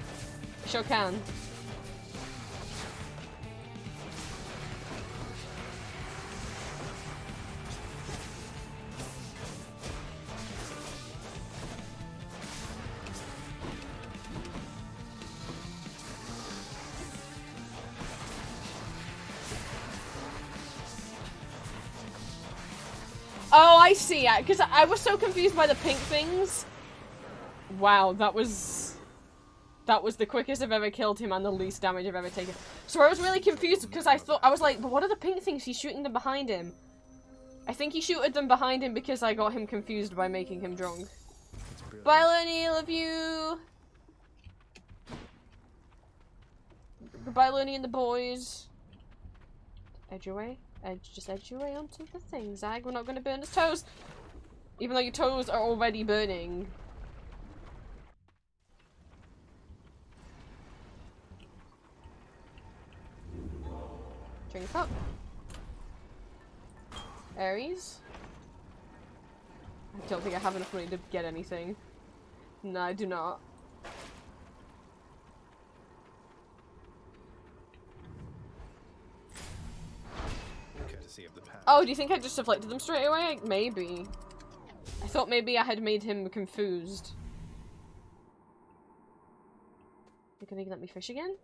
Sure can. Oh, I see. Because I was so confused by the pink things. Wow, that was the quickest I've ever killed him and the least damage I've ever taken. So I was really confused because I was like, but what are the pink things? He's shooting them behind him. I think he shooted them behind him because I got him confused by making him drunk. Bye, Lenny. Love you. Goodbye, Lenny and the boys. Edge away. Just edge your way onto the thing, Zag. We're not going to burn his toes. Even though your toes are already burning. Drink up. Aries. I don't think I have enough money to get anything. No, I do not. Of the past. Oh, do you think I just deflected them straight away? Maybe. I thought maybe I had made him confused. You gonna let me fish again?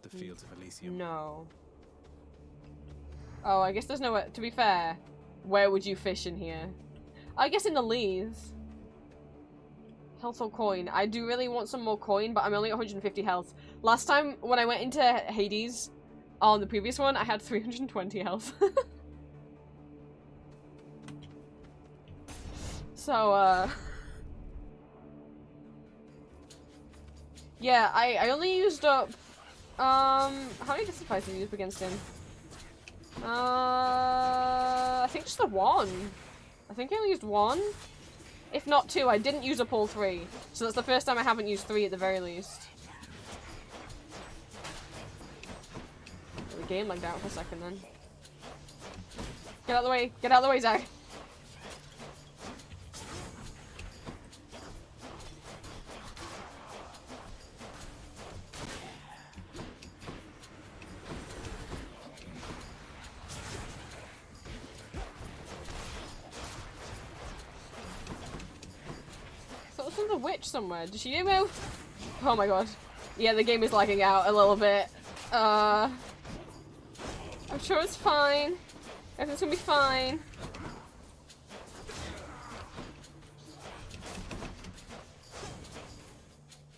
The fields of Elysium. No. Oh, I guess there's nowhere. To be fair, where would you fish in here? I guess in the Leaves. Health or coin? I do really want some more coin, but I'm only at 150 health. Last time when I went into Hades, on the previous one, I had 320 health. So, yeah, I only used up, how many justifies did I use against him? I think just the one. I think I only used one. If not two, I didn't use up all three. So that's the first time I haven't used three at the very least. The game lagged out for a second then. Get out of the way! Get out of the way, Zach! witch somewhere. Does she move? Oh my god. Yeah, the game is lagging out a little bit. I'm sure it's fine. Everything's gonna be fine.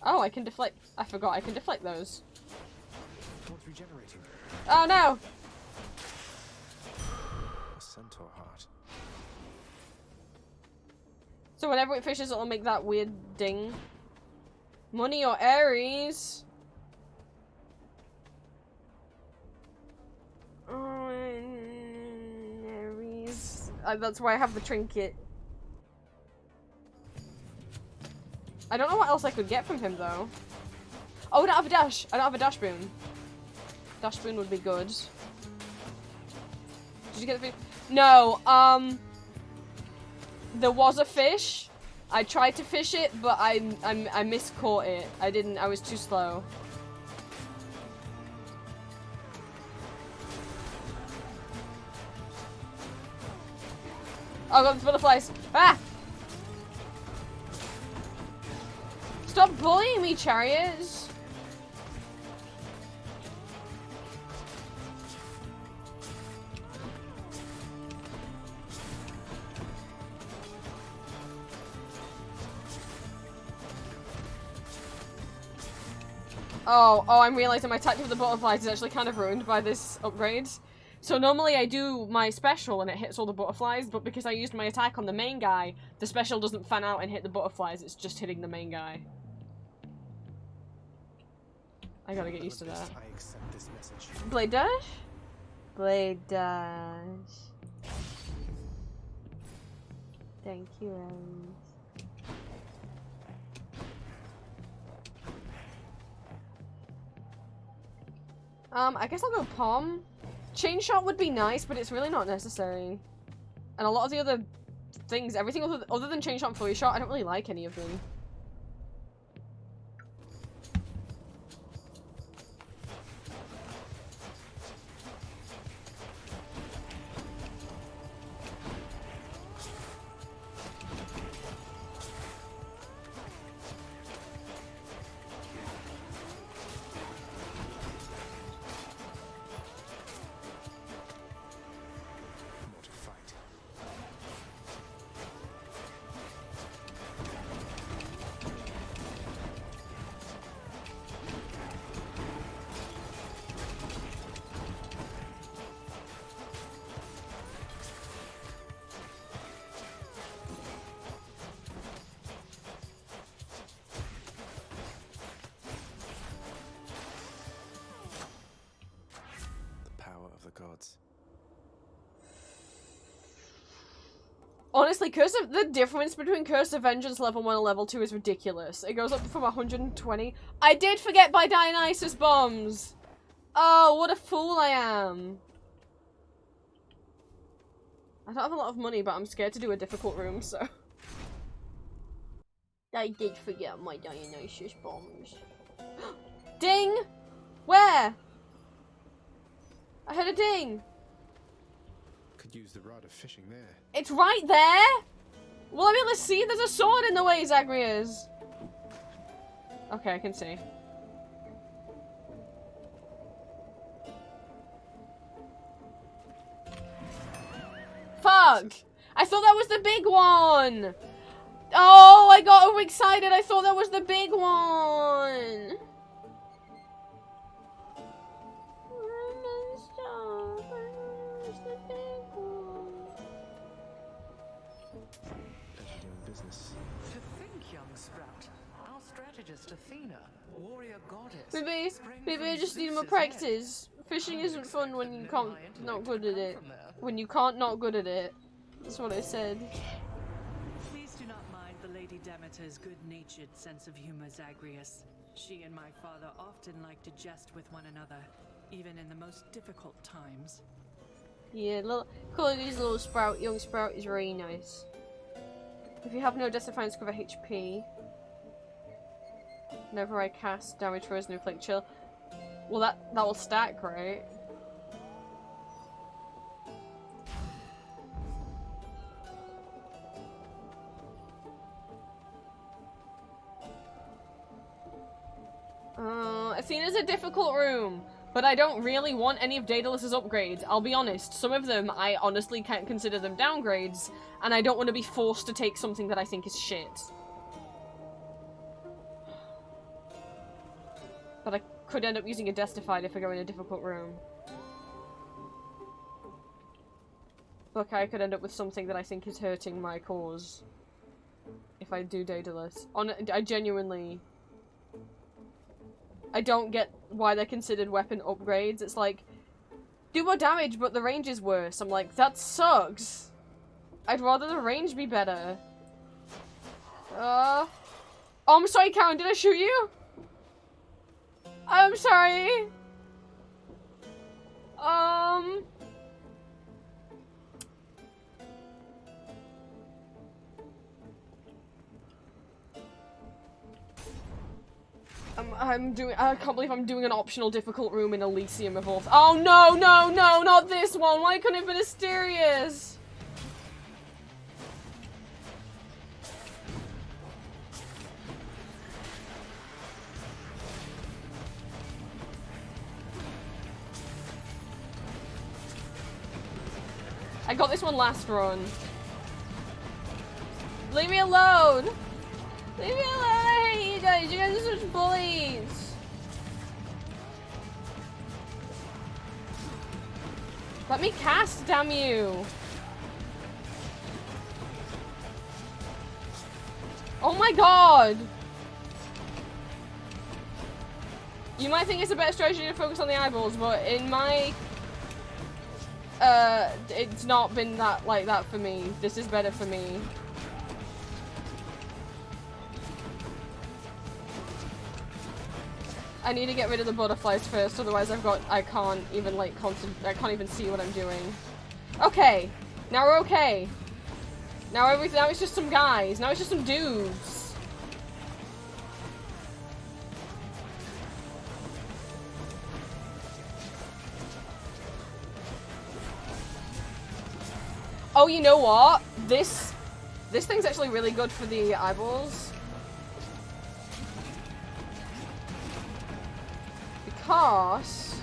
Oh, I can deflect. I forgot I can deflect those. One's regenerating. Oh no! A centaur heart. So whenever it fishes, it'll make that weird ding. Money or Aries? Oh, Aries. That's why I have the trinket. I don't know what else I could get from him though. Oh, I don't have a dash. I don't have a dash boon. Dash boon would be good. Did you get the fish? No. There was a fish. I tried to fish it, but I miscaught it. I didn't. I was too slow. Oh god, there's butterflies. Ah! Stop bullying me, chariots! Oh, I'm realizing my tactic with the butterflies is actually kind of ruined by this upgrade. So normally I do my special and it hits all the butterflies, but because I used my attack on the main guy, the special doesn't fan out and hit the butterflies, it's just hitting the main guy. I gotta get used to that. I accept this message. Blade dash? Blade dash. Thank you, Rose. I guess I'll go Palm. Chain shot would be nice, but it's really not necessary. And a lot of the other things, everything other than chain shot and flurry shot, I don't really like any of them. Gods. Honestly, the difference between Curse of Vengeance level 1 and level 2 is ridiculous. It goes up from 120. I did forget by Dionysus bombs! Oh, what a fool I am. I don't have a lot of money, but I'm scared to do a difficult room, so. I did forget my Dionysus bombs. Ding! Where? I heard a ding! Could use the rod of fishing there. It's right there? Well, I mean, let's see. There's a sword in the way, Zagreus. Okay, I can see. Fuck! I thought that was the big one! Oh, I got overexcited. I thought that was the big one! To think, young Sprout, our strategist Athena, warrior goddess. Maybe I just need more practice. Fishing isn't fun when you can't not good at it. When you can't not good at it. That's what I said. Please do not mind the Lady Demeter's good-natured sense of humor, Zagreus. She and my father often like to jest with one another, even in the most difficult times. Yeah, calling these little Sprout, young Sprout is really nice. If you have no death defines, cover HP. Whenever I cast damage for his new inflict chill. Well, that will stack, right? Athena's a difficult room, but I don't really want any of Daedalus's upgrades. I'll be honest, some of them, I honestly can't consider them downgrades, and I don't want to be forced to take something that I think is shit. But I could end up using a Destified if I go in a difficult room. Look, I could end up with something that I think is hurting my cause. If I do Daedalus. I genuinely... I don't get why they're considered weapon upgrades. It's like, do more damage, but the range is worse. I'm like, that sucks. I'd rather the range be better. Oh, I'm sorry, Karen, did I shoot you? I'm sorry. I can't believe I'm doing an optional difficult room in Elysium of all. Oh no, no, no, not this one. Why couldn't it have been Asterius? I got this one last run. Leave me alone! Leave me alone! I hate you guys! You guys are such bullies! Let me cast, damn you! Oh my god! You might think it's a better strategy to focus on the eyeballs, but in my... it's not been that like that for me. This is better for me. I need to get rid of the butterflies first, otherwise I can't even like I can't even see what I'm doing. Okay, now we're okay. Now it's just some guys. Now it's just some dudes. Oh, you know what? This thing's actually really good for the eyeballs. Because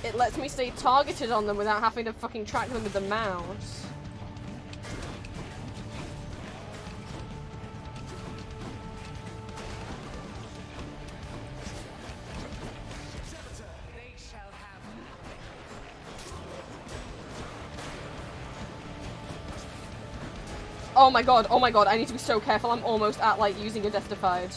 it lets me stay targeted on them without having to fucking track them with the mouse. Oh my god, I need to be so careful. I'm almost at, like, using a Death-Defied.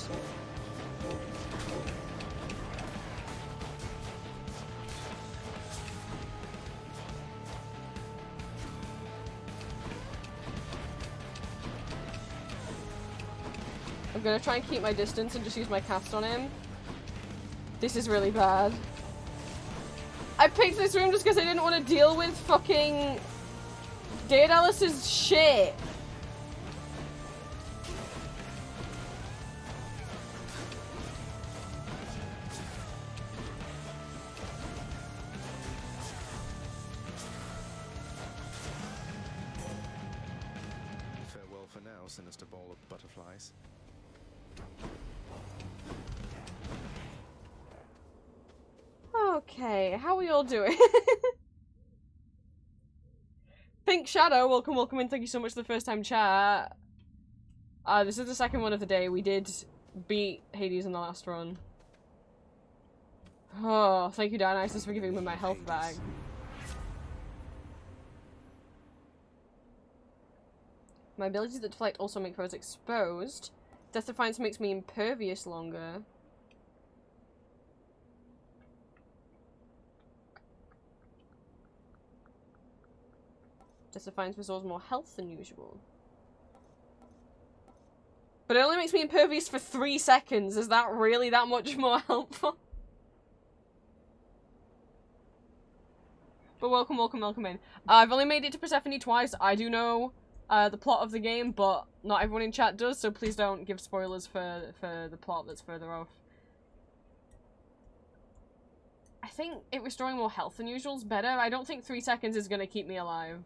I'm gonna try and keep my distance and just use my cast on him. This is really bad. I picked this room just because I didn't want to deal with fucking Daedalus's shit. Sinister ball of butterflies. Okay, how are we all doing? Pink Shadow, welcome in. Thank you so much for the first time chat. This is the second one of the day. We did beat Hades in the last run. Oh, thank you, Dionysus, for giving me my health back. My abilities that deflect also make foes exposed. Death Defiance makes me impervious longer. Death Defiance restores more health than usual. But it only makes me impervious for 3 seconds. Is that really that much more helpful? But welcome in. I've only made it to Persephone twice. I do know the plot of the game, but not everyone in chat does, so please don't give spoilers for the plot that's further off. I think it restoring more health than usual is better. I don't think 3 seconds is gonna keep me alive.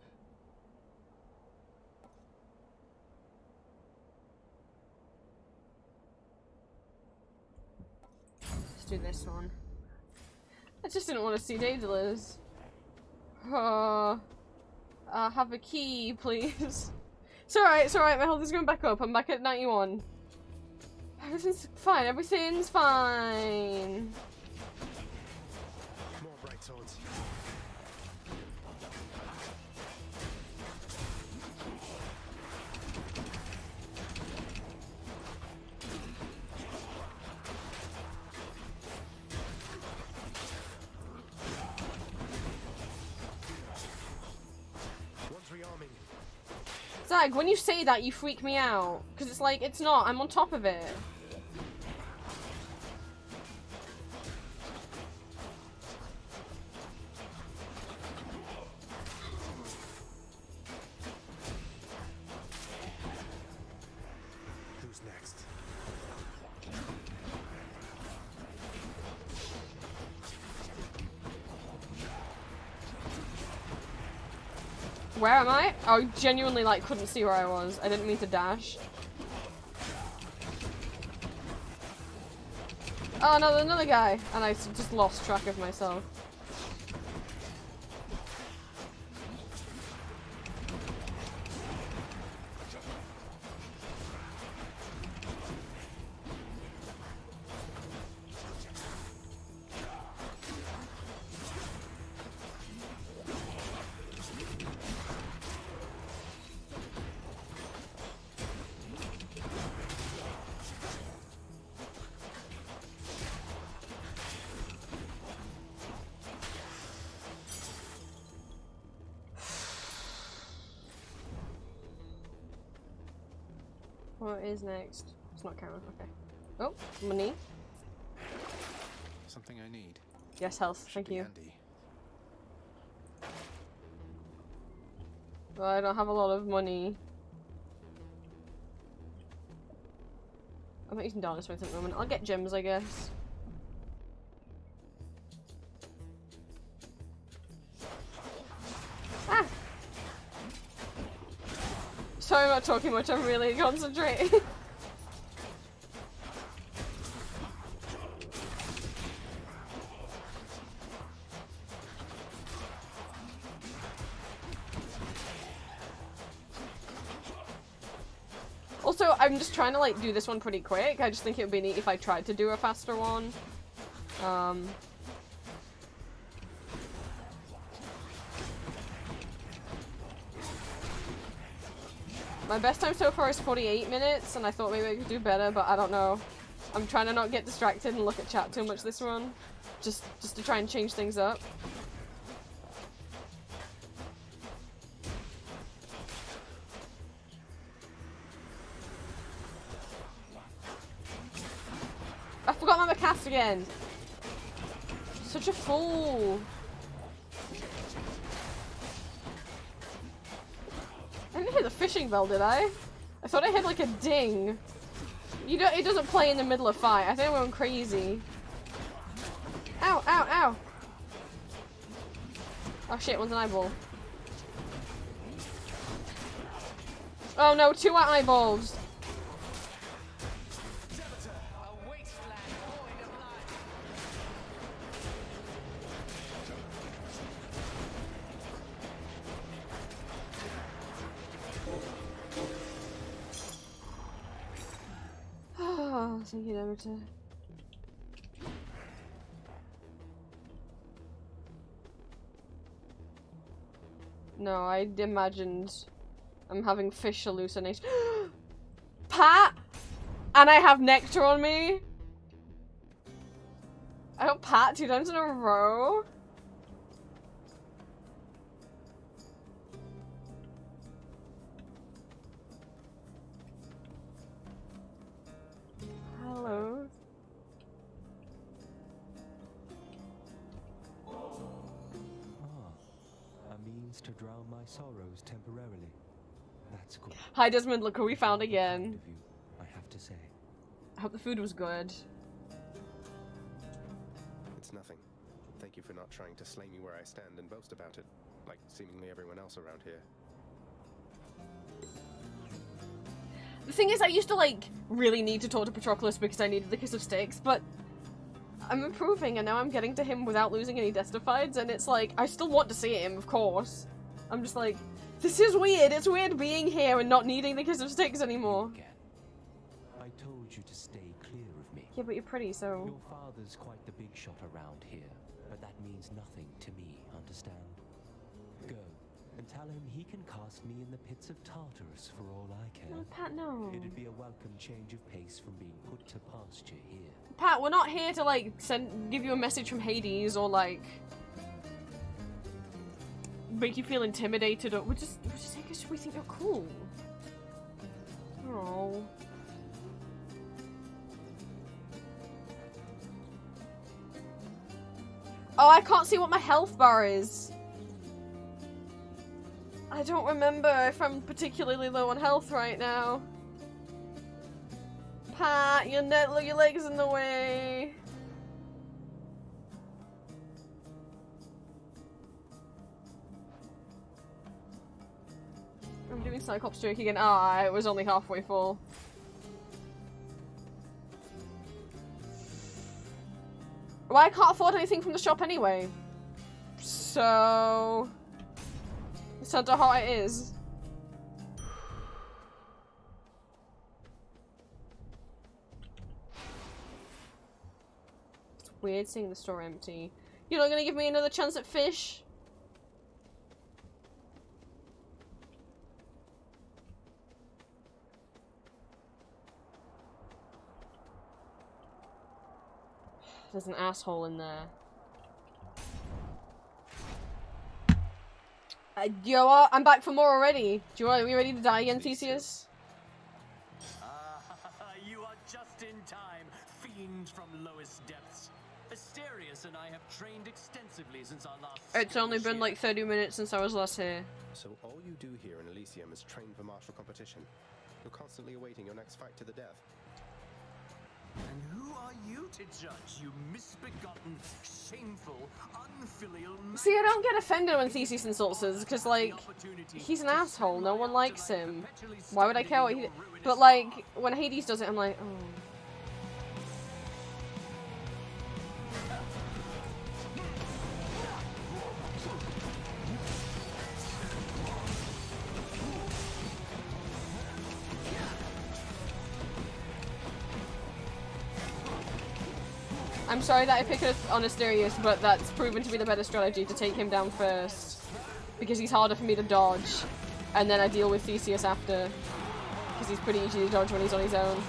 do this one. I just didn't want to see Daedalus. Have a key, please. It's alright, my health is going back up. I'm back at 91. Everything's fine, everything's fine. More bright swords. Zag, when you say that, you freak me out. Because it's like, it's not. I'm on top of it. Who's next? Where am I? I genuinely, like, couldn't see where I was. I didn't mean to dash. Oh, no, there's another guy. And I just lost track of myself. What is next? It's not Karen, okay. Oh, money. Something I need. Yes, health, thank you. Handy. Well, I don't have a lot of money. I'm not using Darkness Strength at the moment. I'll get gems, I guess. Ah! Sorry about talking much, I'm really concentrating. Also, I'm just trying to like do this one pretty quick. I just think it would be neat if I tried to do a faster one. My best time so far is 48 minutes, and I thought maybe I could do better, but I don't know. I'm trying to not get distracted and look at chat too much this run. Just to try and change things up. I forgot my cast again! Such a fool! I didn't hit the fishing bell, did I? I thought I hit like a ding. It doesn't play in the middle of fight. I think I'm going crazy. Ow, ow, ow! Oh shit, one's an eyeball. Oh no, 2 eyeballs! Oh, thank you, Demeter. No, I imagined I'm having fish hallucinations. Pat! And I have nectar on me? I got Pat 2 times in a row? Hello? A means to drown my sorrows temporarily. That's good. Hi Desmond, look who we found again. I have to say. I hope the food was good. It's nothing. Thank you for not trying to slay me where I stand and boast about it, like seemingly everyone else around here. The thing is, I used to, like, really need to talk to Patroclus because I needed the Kiss of Styx, but I'm improving, and now I'm getting to him without losing any Destifieds, and it's like, I still want to see him, of course. I'm just like, this is weird. It's weird being here and not needing the Kiss of Styx anymore. I told you to stay clear of me. Yeah, but you're pretty, so... Your father's quite the big shot around here, but that means nothing to me, understand? Go, and tell him he can cast me in the pits of Tartarus for all I care. No, Pat, no. It'd be a welcome change of pace from being put to pasture here. Pat, we're not here to, like, give you a message from Hades or, like... make you feel intimidated, or... We're just saying because we think you're cool. Oh. Oh, I can't see what my health bar is. I don't remember if I'm particularly low on health right now. Pat, your leg's in the way. I'm doing Cyclops Drake again. Ah, it was only halfway full. Well, I can't afford anything from the shop anyway. So... it's not how it is. It's weird seeing the store empty. You're not gonna give me another chance at fish? There's an asshole in there. You know what? I'm back for more already. Are we ready to die again, Theseus? You are just in time, fiend from lowest depths. Asterius and I have trained extensively since our last... It's only been like 30 minutes since I was last here. So all you do here in Elysium is train for martial competition. You're constantly awaiting your next fight to the death. And who are you to judge, you misbegotten, shameful, unfilial man? See, I don't get offended when Theseus insults us, because, like, he's an asshole, no one likes him. Why would I care what he... But, like, when Hades does it, I'm like, oh... I'm sorry that I picked on Asterius, but that's proven to be the better strategy, to take him down first. Because he's harder for me to dodge. And then I deal with Theseus after. Because he's pretty easy to dodge when he's on his own.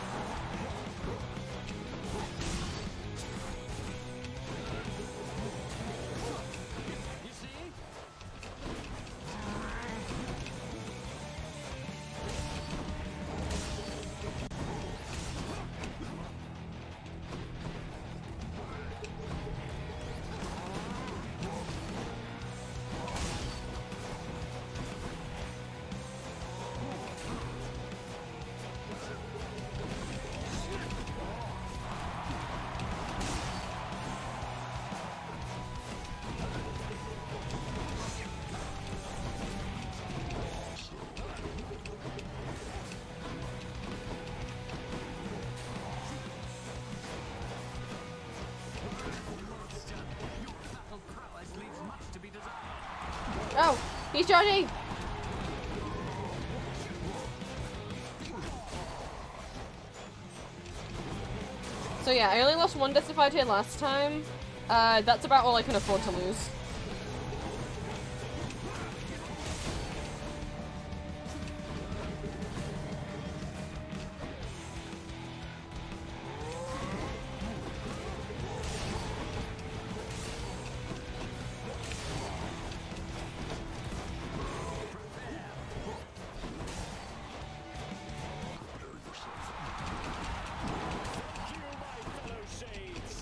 Oh, he's charging! So yeah, I only lost one Deathfied here last time. That's about all I can afford to lose.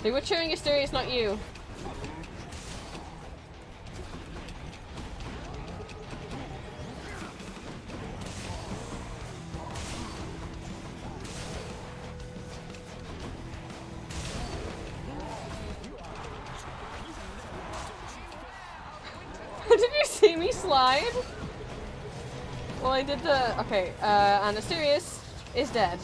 They were cheering Asterius, not you. Did you see me slide? Well, I did the... Okay, and Asterius is dead.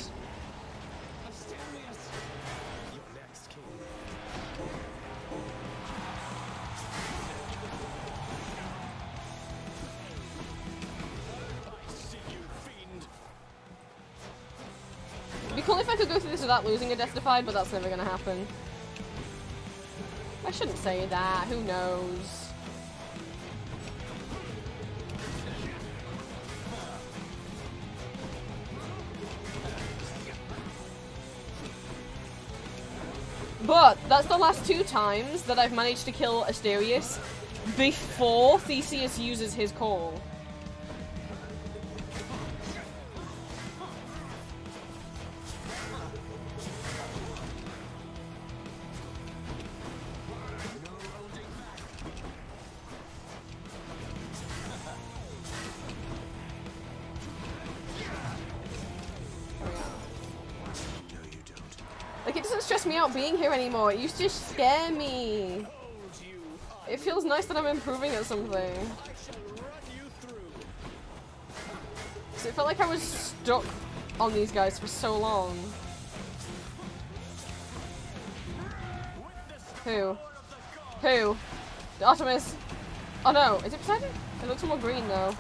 cool if I could go through this without losing a Death Defied, but that's never gonna happen. I shouldn't say that, who knows? But that's the last 2 times that I've managed to kill Asterius before Theseus uses his call. Like, it doesn't stress me out being here anymore. It used to scare me. It feels nice that I'm improving at something. So it felt like I was stuck on these guys for so long. Who? Who? The Artemis. Oh no, is it Poseidon? It looks more green though.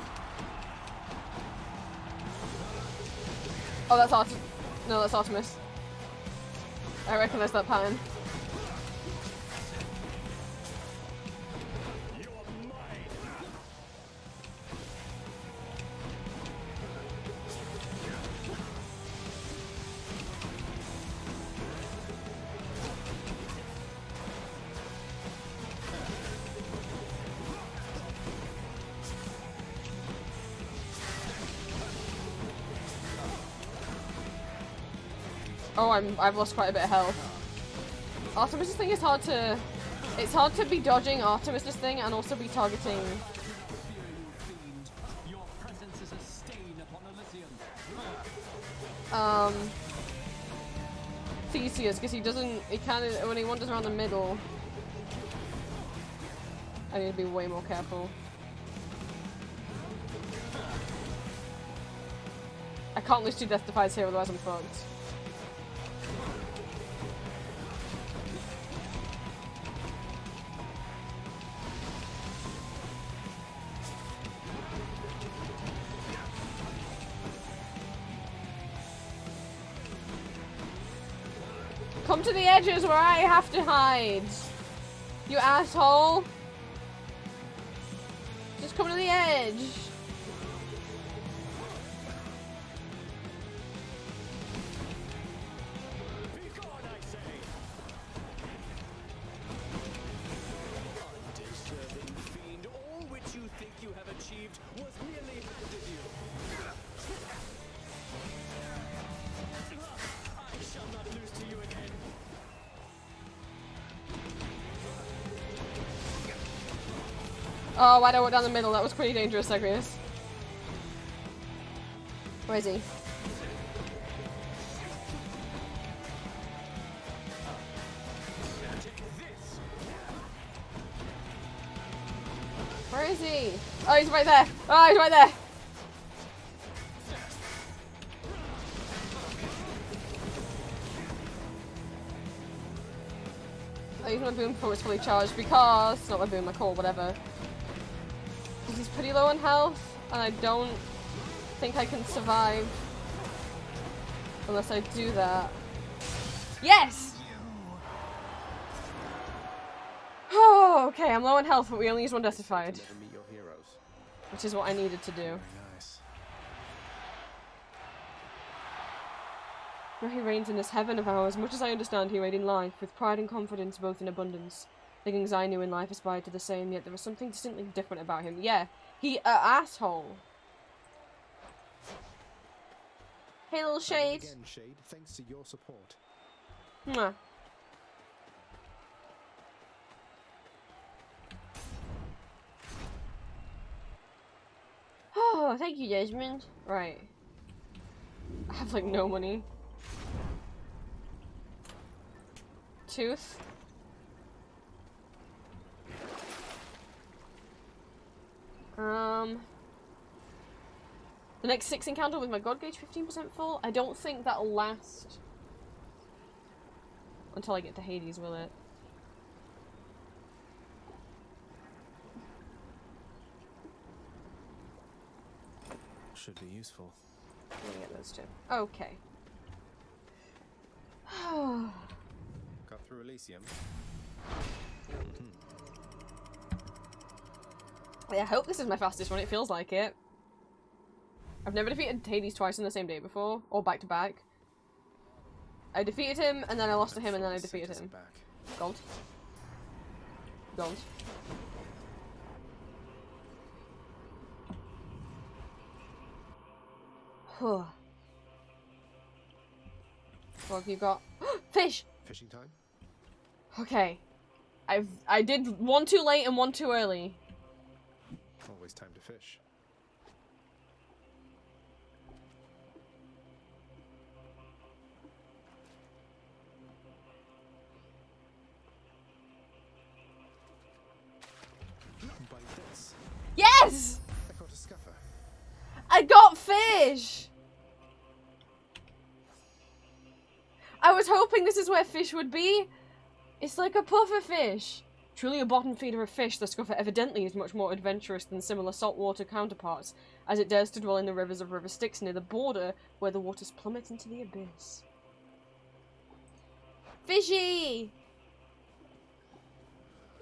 Oh, that's Artemis. No, that's Artemis. I recognize that pattern. Oh, I've lost quite a bit of health. Artemis' thing is hard to... It's hard to be dodging Artemis' thing and also be targeting... Theseus, because he doesn't... He kind of... When he wanders around the middle... I need to be way more careful. I can't lose 2 Death Defies here, otherwise I'm fucked. Come to the edges where I have to hide! You asshole! Just come to the edge! Oh, why'd I walk down the middle? That was pretty dangerous, Zagreus. Where is he? Where is he? Oh, he's right there! Oh, he's right there! I use my boom before it's fully charged because... Not my boom, my call, whatever. Because he's pretty low on health, and I don't think I can survive unless I do that. Yes! Oh, okay, I'm low on health, but we only use 1 Death Defied. Which is what I needed to do. Nice. Where he reigns in this heaven of ours, much as I understand he reigned in life, with pride and confidence both in abundance. The things I knew in life aspired to the same, yet there was something distinctly different about him. Yeah, he asshole. Hey, little Shade. Again, Shade, thanks to your support. Mwah. Oh, thank you, Desmond. Right. I have, like, no money. Tooth. The next 6 encounter with my god gauge 15% full? I don't think that'll last until I get to Hades, will it? Should be useful. I'm gonna get those 2. Okay. Got through Elysium. I hope this is my fastest one. It feels like it. I've never defeated Hades twice in the same day before, or back to back. I defeated him, and then I lost to him, and then I defeated him. Gold. Gold. What have you got? Fish! Fishing time? Okay. I did one too late and one too early. Always time to fish. By this. Yes! I caught a scuffer. I got fish! I was hoping this is where fish would be. It's like a puffer fish. Truly a bottom feeder of fish, the scuffer evidently is much more adventurous than similar saltwater counterparts, as it dares to dwell in the rivers of River Styx near the border, where the waters plummet into the abyss. Fishy!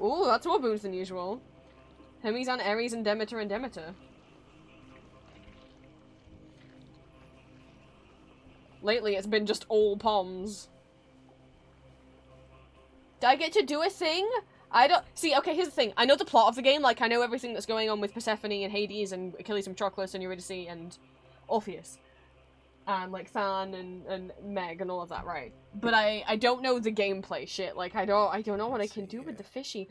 Ooh, that's more boons than usual. Hermes and Ares and Demeter and Demeter. Lately it's been just all Poms. Did I get to do a thing? I don't- See, okay, here's the thing. I know the plot of the game, like, I know everything that's going on with Persephone and Hades and Achilles and Patroclus and Eurydice and Orpheus. And, like, Than and Meg and all of that, right? But I don't know the gameplay shit. Like, I don't know what I can do with the fishy.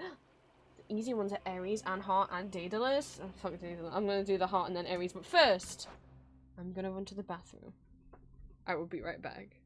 The easy ones are Ares and Heart and Daedalus. Oh, fuck Daedalus. I'm gonna do the Heart and then Ares, but first, I'm gonna run to the bathroom. I will be right back.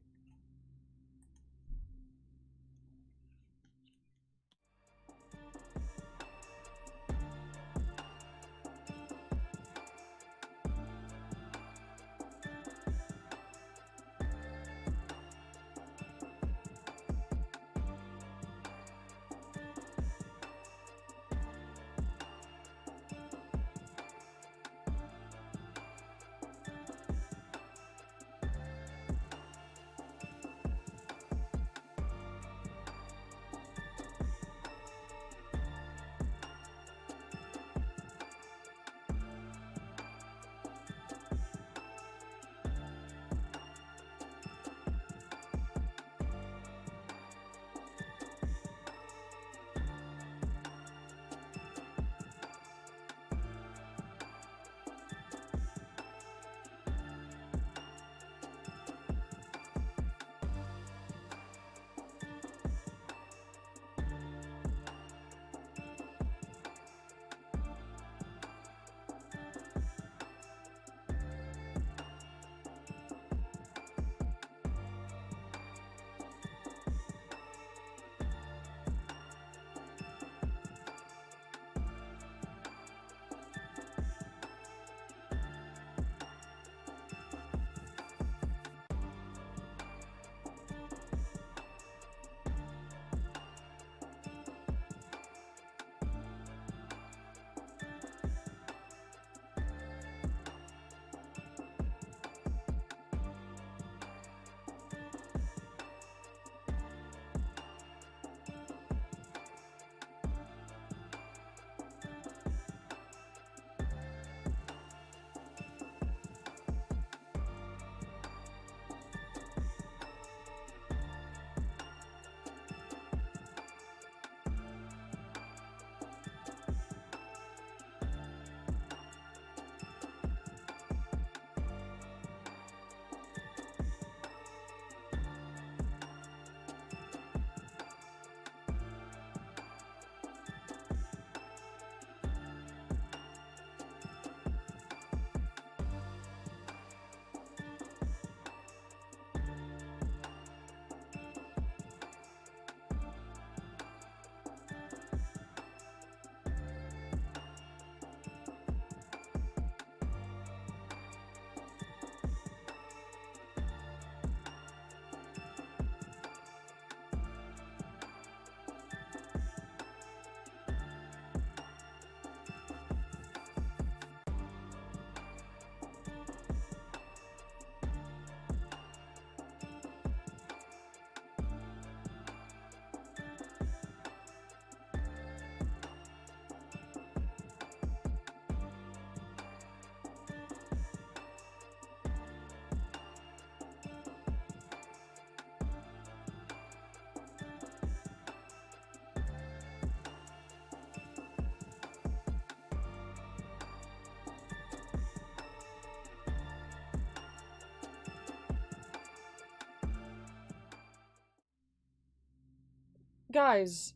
Guys.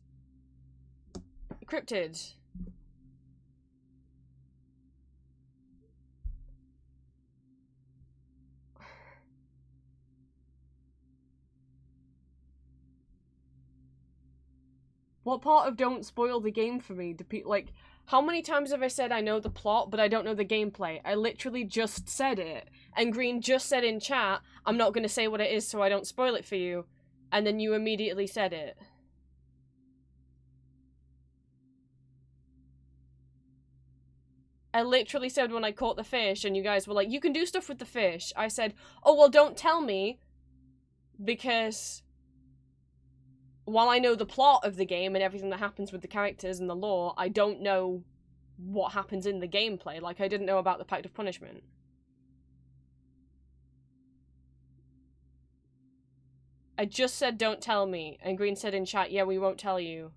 Cryptid. What part of don't spoil the game for me do people, like, how many times have I said I know the plot, but I don't know the gameplay? I literally just said it. And Green just said in chat, I'm not gonna say what it is so I don't spoil it for you. And then you immediately said it. I literally said when I caught the fish and you guys were like, you can do stuff with the fish. I said, oh, well, don't tell me. Because while I know the plot of the game and everything that happens with the characters and the lore, I don't know what happens in the gameplay. Like, I didn't know about the Pact of Punishment. I just said don't tell me, and Green said in chat, yeah, we won't tell you.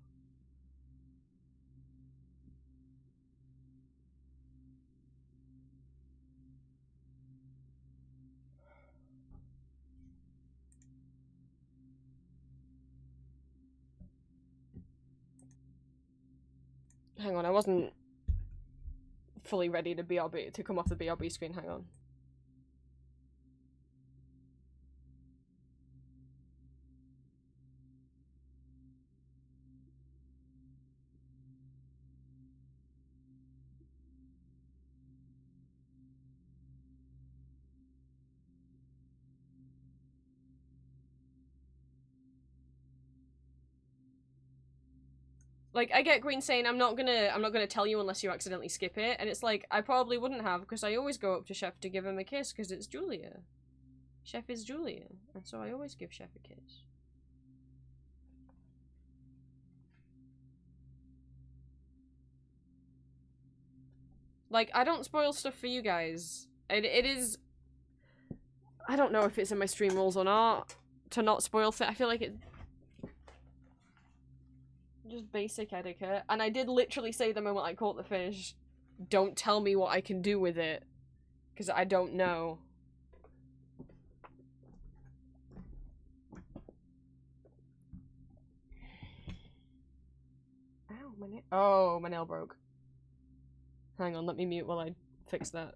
Hang on, I wasn't fully ready to BRB, to come off the BRB screen, hang on. Like, I get Green saying, I'm not gonna tell you unless you accidentally skip it, and it's like, I probably wouldn't have, because I always go up to Chef to give him a kiss, because it's Julia. Chef is Julia, and so I always give Chef a kiss. Like, I don't spoil stuff for you guys. It is... I don't know if it's in my stream rules or not, to not spoil I feel like it... Just basic etiquette. And I did literally say the moment I caught the fish, don't tell me what I can do with it. Because I don't know. Ow, my nail. Oh, my nail broke. Hang on, let me mute while I fix that.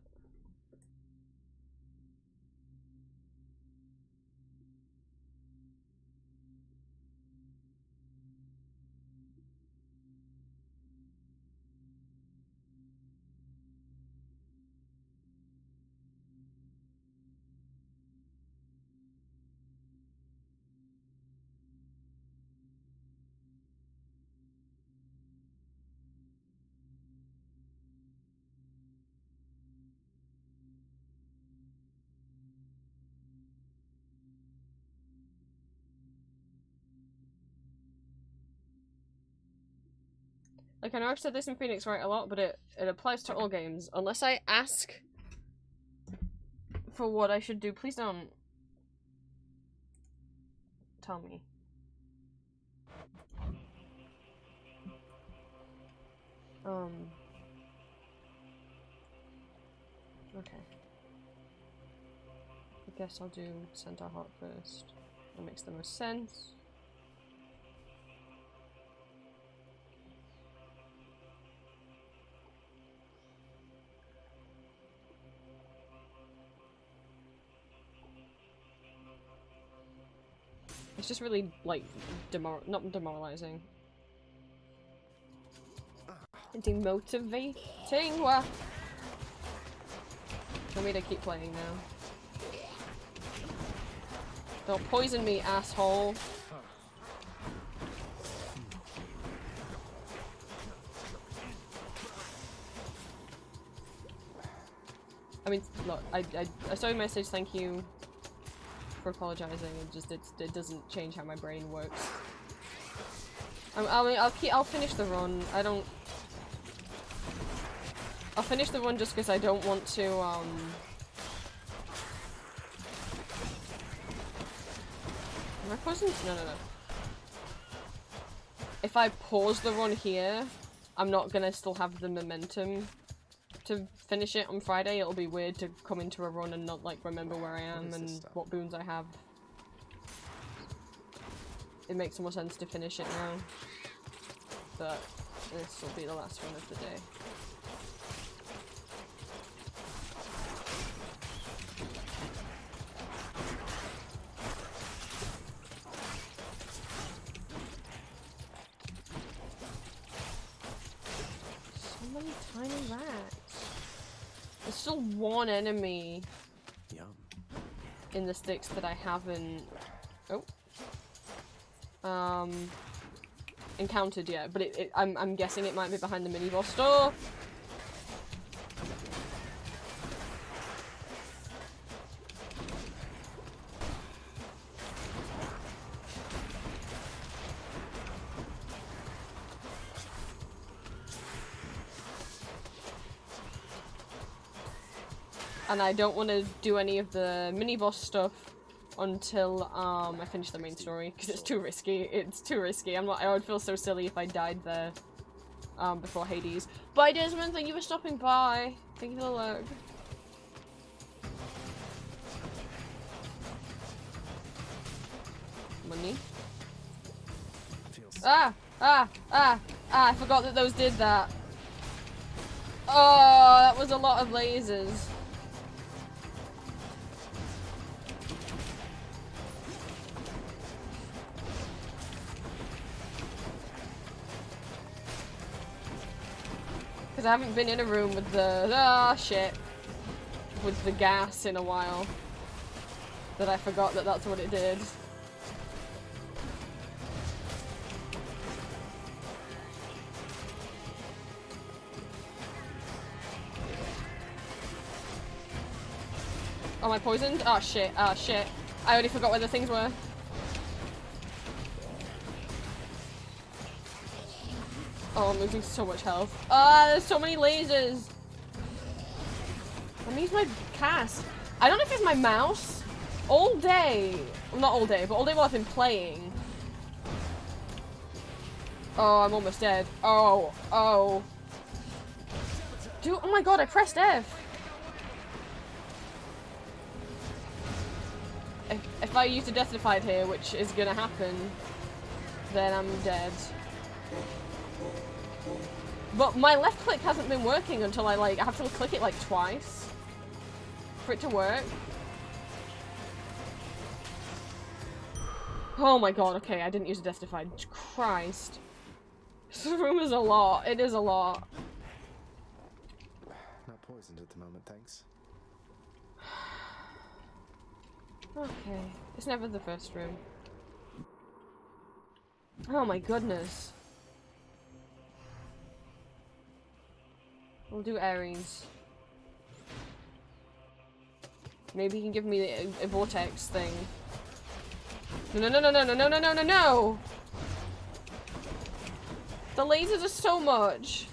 Like, I know I've said this in Phoenix Wright a lot, but it applies to all games. Unless I ask for what I should do, please don't tell me. Okay. I guess I'll do Centaur Heart first. That makes the most sense. It's just really, like, not demoralizing. Demotivating? What? Want me to keep playing now? Don't poison me, asshole. I mean, look, I saw your message, thank you for apologizing. It doesn't change how my brain works. I'll finish the run. I'll finish the run just because I don't want to, Am I pausing? No. If I pause the run here, I'm not gonna still have the momentum to finish it on Friday. It'll be weird to come into a run and not, like, remember where I am and what boons I have. it makes more sense to finish it now. But this will be the last one of the day. So many tiny rats. There's still one enemy in the sticks that I haven't encountered yet, but I'm guessing it might be behind the mini boss store. And I don't want to do any of the mini boss stuff until I finish the main story, because it's too risky. It's too risky. I would feel so silly if I died there before Hades. Bye Desmond, thank you for stopping by. Thank you for the lurk. Money. I forgot that those did that. Oh, that was a lot of lasers. Because I haven't been in a room with the with the gas in a while, that I forgot that that's what it did. Oh, am I poisoned? Oh shit, oh shit. I already forgot where the things were. Oh, I'm losing so much health. Ah, there's so many lasers. Let me use my cast. I don't know if it's my mouse. All day, well, not all day, but all day while I've been playing. Oh, I'm almost dead. Oh. Dude, oh my god, I pressed F. If I use a Deathified here, which is gonna happen, then I'm dead. But my left click hasn't been working until I have to click it like twice for it to work. Oh my god, okay, I didn't use a Deathified. Christ. This room is a lot. It is a lot. Not poisoned at the moment, thanks. Okay, it's never the first room. Oh my goodness. We'll do Ares. Maybe he can give me a vortex thing. No! The lasers are so much.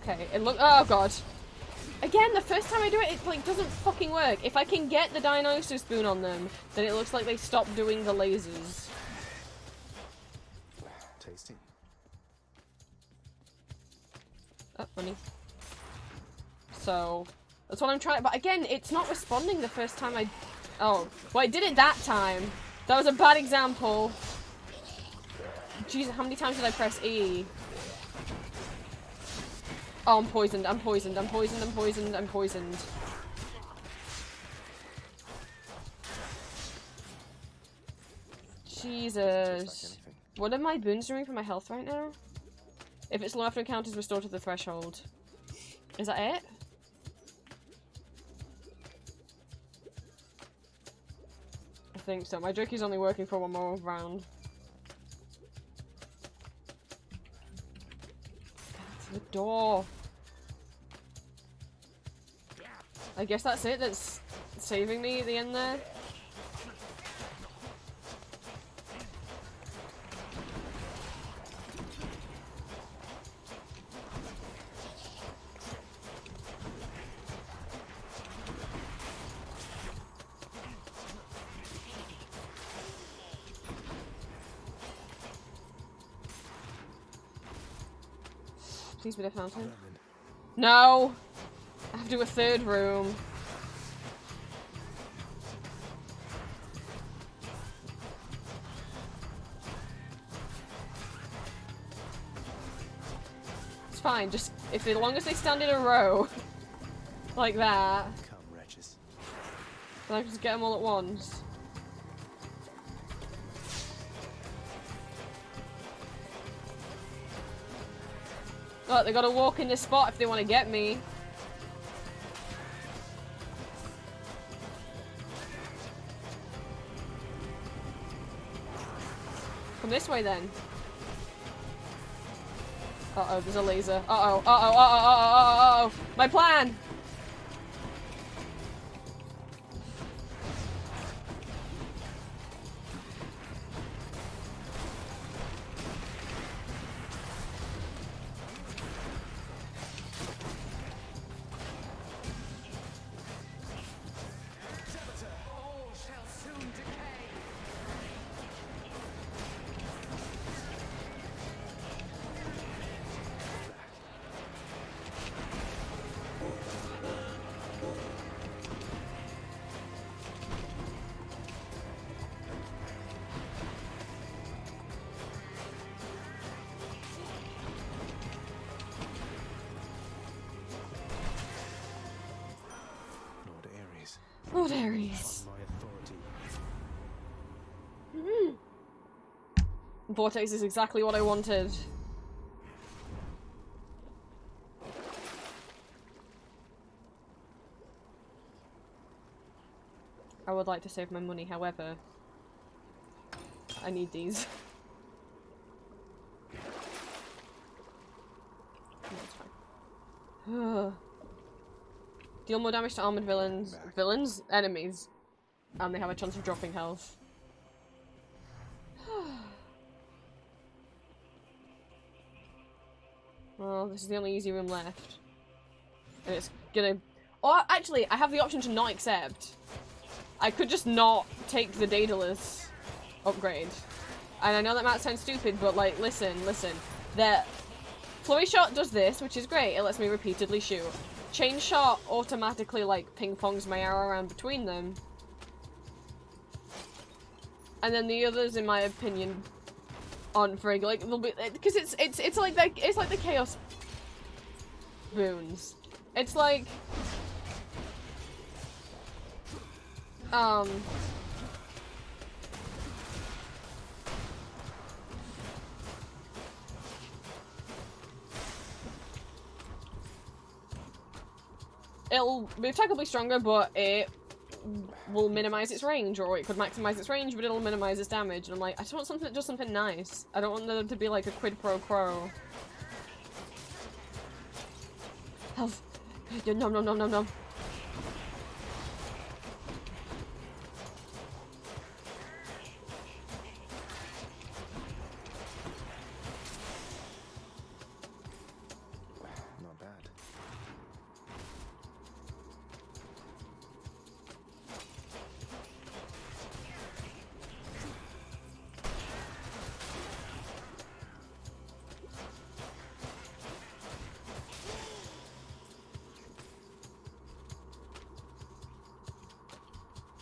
Okay, it look. Oh god. Again, the first time I do it, it doesn't fucking work. If I can get the Dinosaur Spoon on them, then it looks like they stop doing the lasers. Tasty. Oh, funny. So, that's what I'm trying. But again, it's not responding the first time I. Oh, well, I did it that time. That was a bad example. Jeez, how many times did I press E? Oh, I'm poisoned, I'm poisoned, I'm poisoned, I'm poisoned, I'm poisoned. Jesus. What are my boons doing for my health right now? If it's low after encounters, restore to the threshold. Is that it? I think so. My Jockey's only working for one more round. Get to the door. I guess that's it. That's saving me at the end there. Please be a fountain. No! I have to do a third room. It's fine, just as long as they stand in a row like that. Come, wretches. Then I can just get them all at once. Look, they gotta walk in this spot if they want to get me. Come this way then. Uh-oh, there's a laser. Uh-oh, uh-oh, uh-oh, uh-oh, uh-oh, uh-oh. My plan! Lord Ares. Vortex is exactly what I wanted. I would like to save my money, however, I need these. That's fine. Deal more damage to armored villains? Enemies. And they have a chance of dropping health. Well, this is the only easy room left. And it's gonna... Oh, actually, I have the option to not accept. I could just not take the Daedalus upgrade. And I know that might sound stupid, but like, listen. The Flurry Shot does this, which is great. It lets me repeatedly shoot. Chain Shot automatically, like, ping-pongs my arrow around between them. And then the others, in my opinion, aren't very, like, a little bit... Because it's like the Chaos boons. It's like... It'll be technically stronger, but it will minimize its range, or it could maximize its range, but it'll minimize its damage. And I'm like, I just want something that does something nice. I don't want there to be like a quid pro quo. Health. Nom nom nom nom nom. Not bad.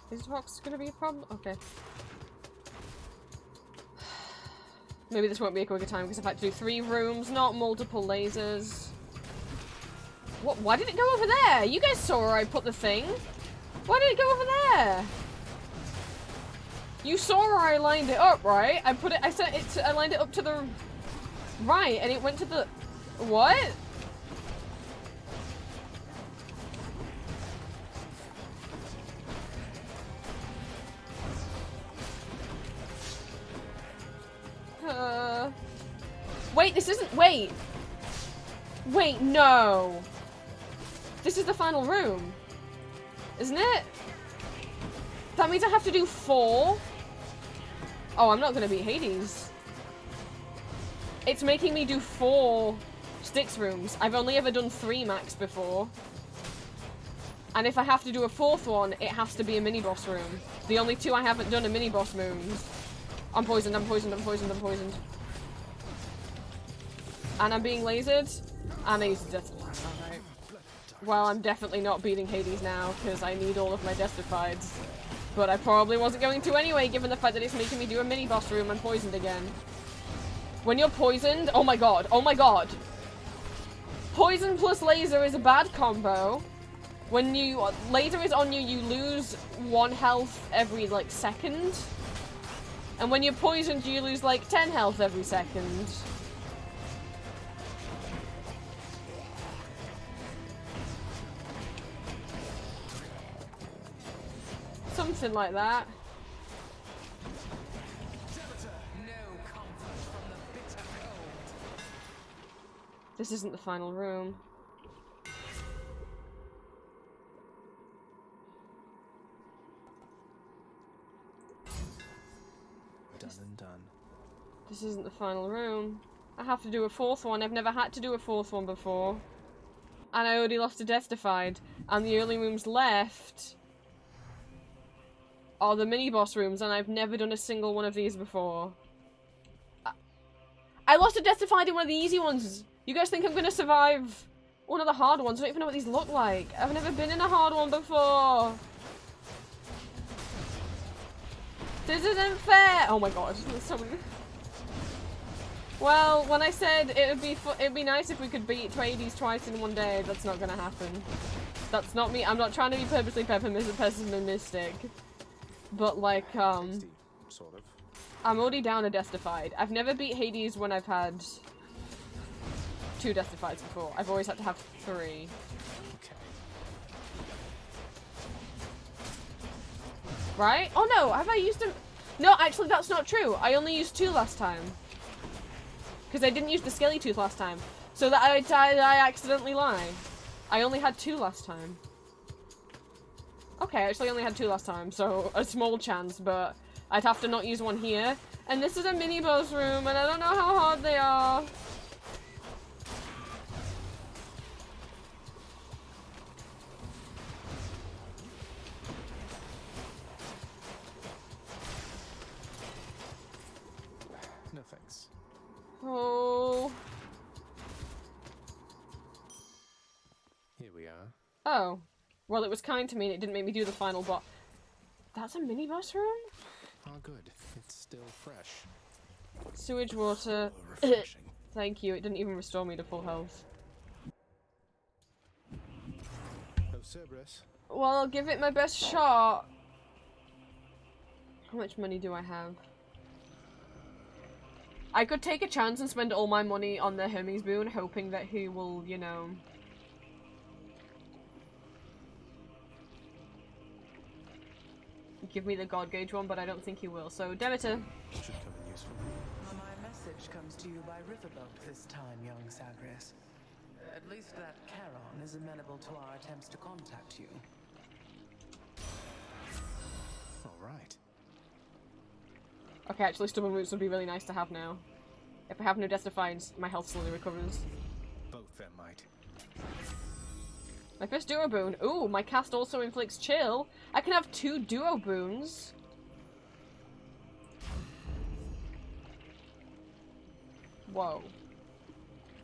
Is rocks gonna be a problem? Okay. Maybe this won't be a quicker time because I've had to do 3 rooms, not multiple lasers. What? Why did it go over there? You guys saw where I put the thing. Why did it go over there? You saw where I lined it up, right? I lined it up to the right, and it went to the... What? Wait, this isn't- wait! Wait, no! This is the final room. Isn't it? That means I have to do 4? Oh, I'm not gonna beat Hades. It's making me do 4 Styx rooms. I've only ever done 3 max before. And if I have to do a 4th one, it has to be a mini-boss room. The only 2 I haven't done are mini-boss rooms. I'm poisoned, I'm poisoned, I'm poisoned, I'm poisoned. And I'm being lasered. And I used a Death-Defied, alright. Well, I'm definitely not beating Hades now, because I need all of my Death-Defieds. But I probably wasn't going to anyway, given the fact that it's making me do a mini-boss room. I'm poisoned again. When you're poisoned, oh my god, oh my god. Poison plus laser is a bad combo. When laser is on you, you lose 1 health every, like, second. And when you're poisoned, you lose, like, 10 health every second. Something like that. This isn't the final room. Done and done. This isn't the final room. I have to do a 4th one. I've never had to do a 4th one before. And I already lost a Death-Defied. And the only rooms left are the mini-boss rooms, and I've never done a single one of these before. I lost a Death-Defied in one of the easy ones! You guys think I'm gonna survive one of the hard ones? I don't even know what these look like. I've never been in a hard one before! This isn't fair! Oh my god, there's so many... Well, when I said it'd be nice if we could beat Hades twice in one day, that's not gonna happen. That's not me. I'm not trying to be purposely pessimistic. But like, Tasty, sort of. I'm already down a Death-Defied. I've never beat Hades when I've had 2 Death-Defieds before. I've always had to have 3. Okay. Right? Oh no, have I used them? No, actually that's not true. I only used 2 last time. Because I didn't use the Skelly Tooth last time. So that I accidentally lie. I only had 2 last time. Okay, I actually only had 2 last time, so a small chance, but I'd have to not use 1 here. And this is a mini-boss room, and I don't know how hard they are. No thanks. Oh. Here we are. Oh. Well, it was kind to me and it didn't make me do the final boss. That's a mini-boss room? Oh, good. It's still fresh. Sewage water. Thank you, it didn't even restore me to full health. Oh, Cerberus. Well, I'll give it my best shot. How much money do I have? I could take a chance and spend all my money on the Hermes boon, hoping that he will, you know... give me the God Gauge one, but I don't think he will. So, Demeter. Should come in useful. My message comes to you by riverboat this time, young Zagreus. At least that Charon is amenable to our attempts to contact you. All right. Okay, actually, Stubborn Roots would be really nice to have now. If I have no Death-Defiance, my health slowly recovers. Both them might. My first duo boon. Ooh, my cast also inflicts chill. I can have 2 duo boons. Whoa.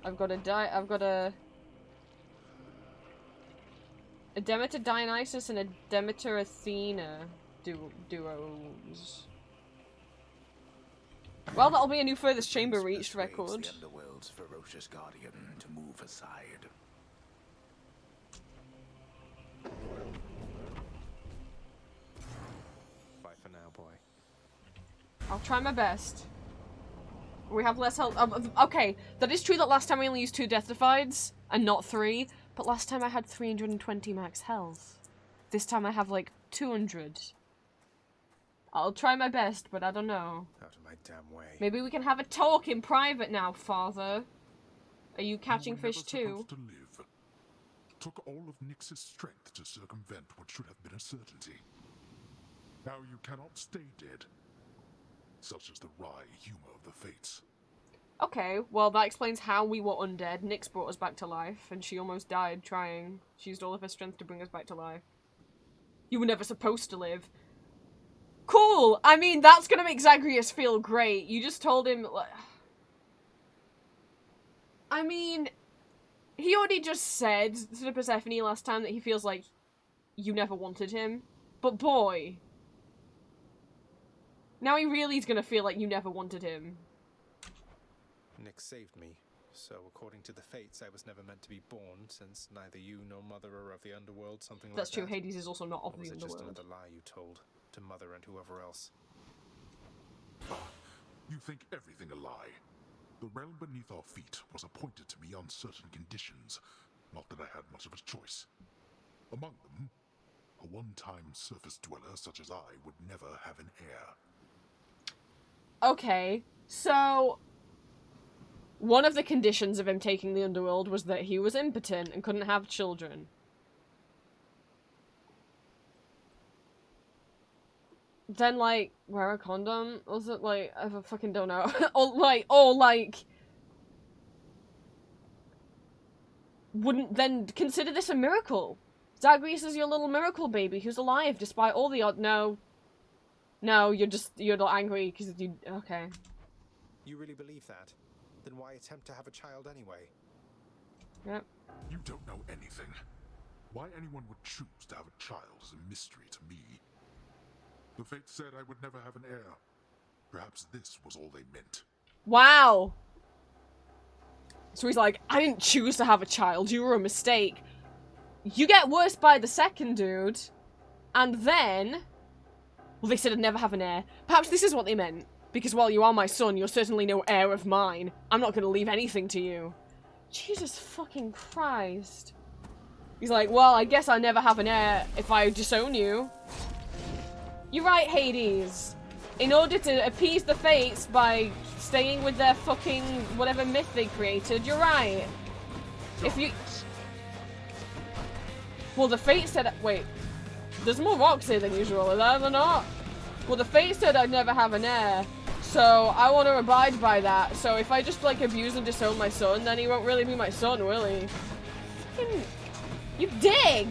I've got a Demeter Dionysus and a Demeter Athena duos. Well, that'll be a new furthest chamber reached record. The underworld's ferocious guardian to move aside. Bye for now, boy. I'll try my best. We have less health. Okay, that is true that last time I only used 2 Death-Defieds and not 3, but last time I had 320 max health. This time I have like 200. I'll try my best, but I don't know. Out of my damn way. Maybe we can have a talk in private now, Father. Are you catching You were fish never too? supposed to live. Took all of Nyx's strength to circumvent what should have been a certainty. Now you cannot stay dead. Such is the wry humor of the fates. Okay, well that explains how we were undead. Nyx brought us back to life, and she almost died trying. She used all of her strength to bring us back to life. You were never supposed to live. Cool! I mean, that's gonna make Zagreus feel great. You just told him, like... I mean... He already just said to Persephone last time that he feels like you never wanted him. But boy. Now he really is gonna feel like you never wanted him. Nick saved me, so according to the fates, I was never meant to be born, since neither you nor Mother are of the underworld, something like that. That's true, Hades is also not of the underworld. Or was it just another lie you told to Mother and whoever else? You think everything a lie. The realm beneath our feet was appointed to me on certain conditions, not that I had much of a choice. Among them, a one-time surface dweller such as I would never have an heir. Okay, so one of the conditions of him taking the underworld was that he was impotent and couldn't have children. Then, like, wear a condom? Was it, like, I fucking don't know. or, like... Wouldn't then consider this a miracle? Zagreus is your little miracle baby who's alive despite all the odd... No. No, you're not angry because you... Okay. You really believe that? Then why attempt to have a child anyway? Yep. You don't know anything. Why anyone would choose to have a child is a mystery to me. The fates said I would never have an heir. Perhaps this was all they meant. Wow! So he's like, I didn't choose to have a child, you were a mistake. You get worse by the second, dude. And then... Well, they said I'd never have an heir. Perhaps this is what they meant. Because while you are my son, you're certainly no heir of mine. I'm not gonna leave anything to you. Jesus fucking Christ. He's like, well, I guess I'll never have an heir if I disown you. You're right, Hades. In order to appease the fates by staying with their fucking whatever myth they created, you're right. If you... Well, the fates said... Wait. There's more rocks here than usual, are there not? Well, the fates said I'd never have an heir. So, I want to abide by that. So, if I just, like, abuse and disown my son, then he won't really be my son, will he? Fucking... You dig!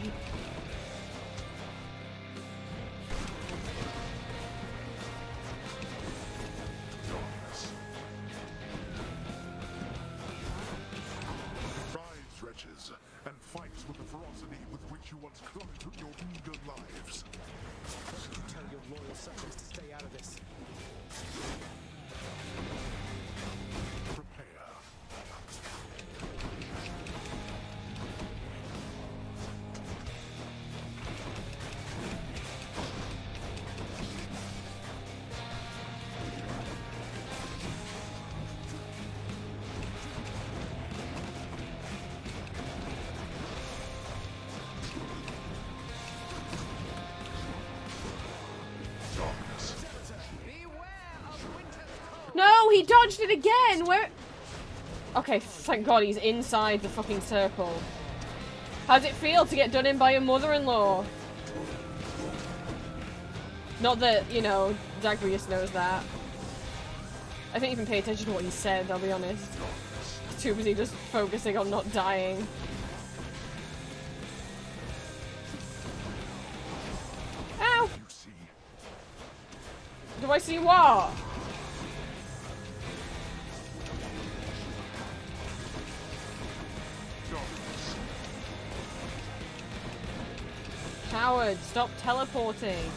Rise, wretches, and fight with the ferocity with which you once clung to your meager lives. Why don't you tell your loyal subjects to stay out of this? Prepare. No, he dodged it again! Where... Okay, thank God he's inside the fucking circle. How's it feel to get done in by your mother-in-law? Not that, you know, Zagreus knows that. I didn't even pay attention to what he said, I'll be honest. He's too busy just focusing on not dying. Ow! Do I see what? Coward, stop teleporting.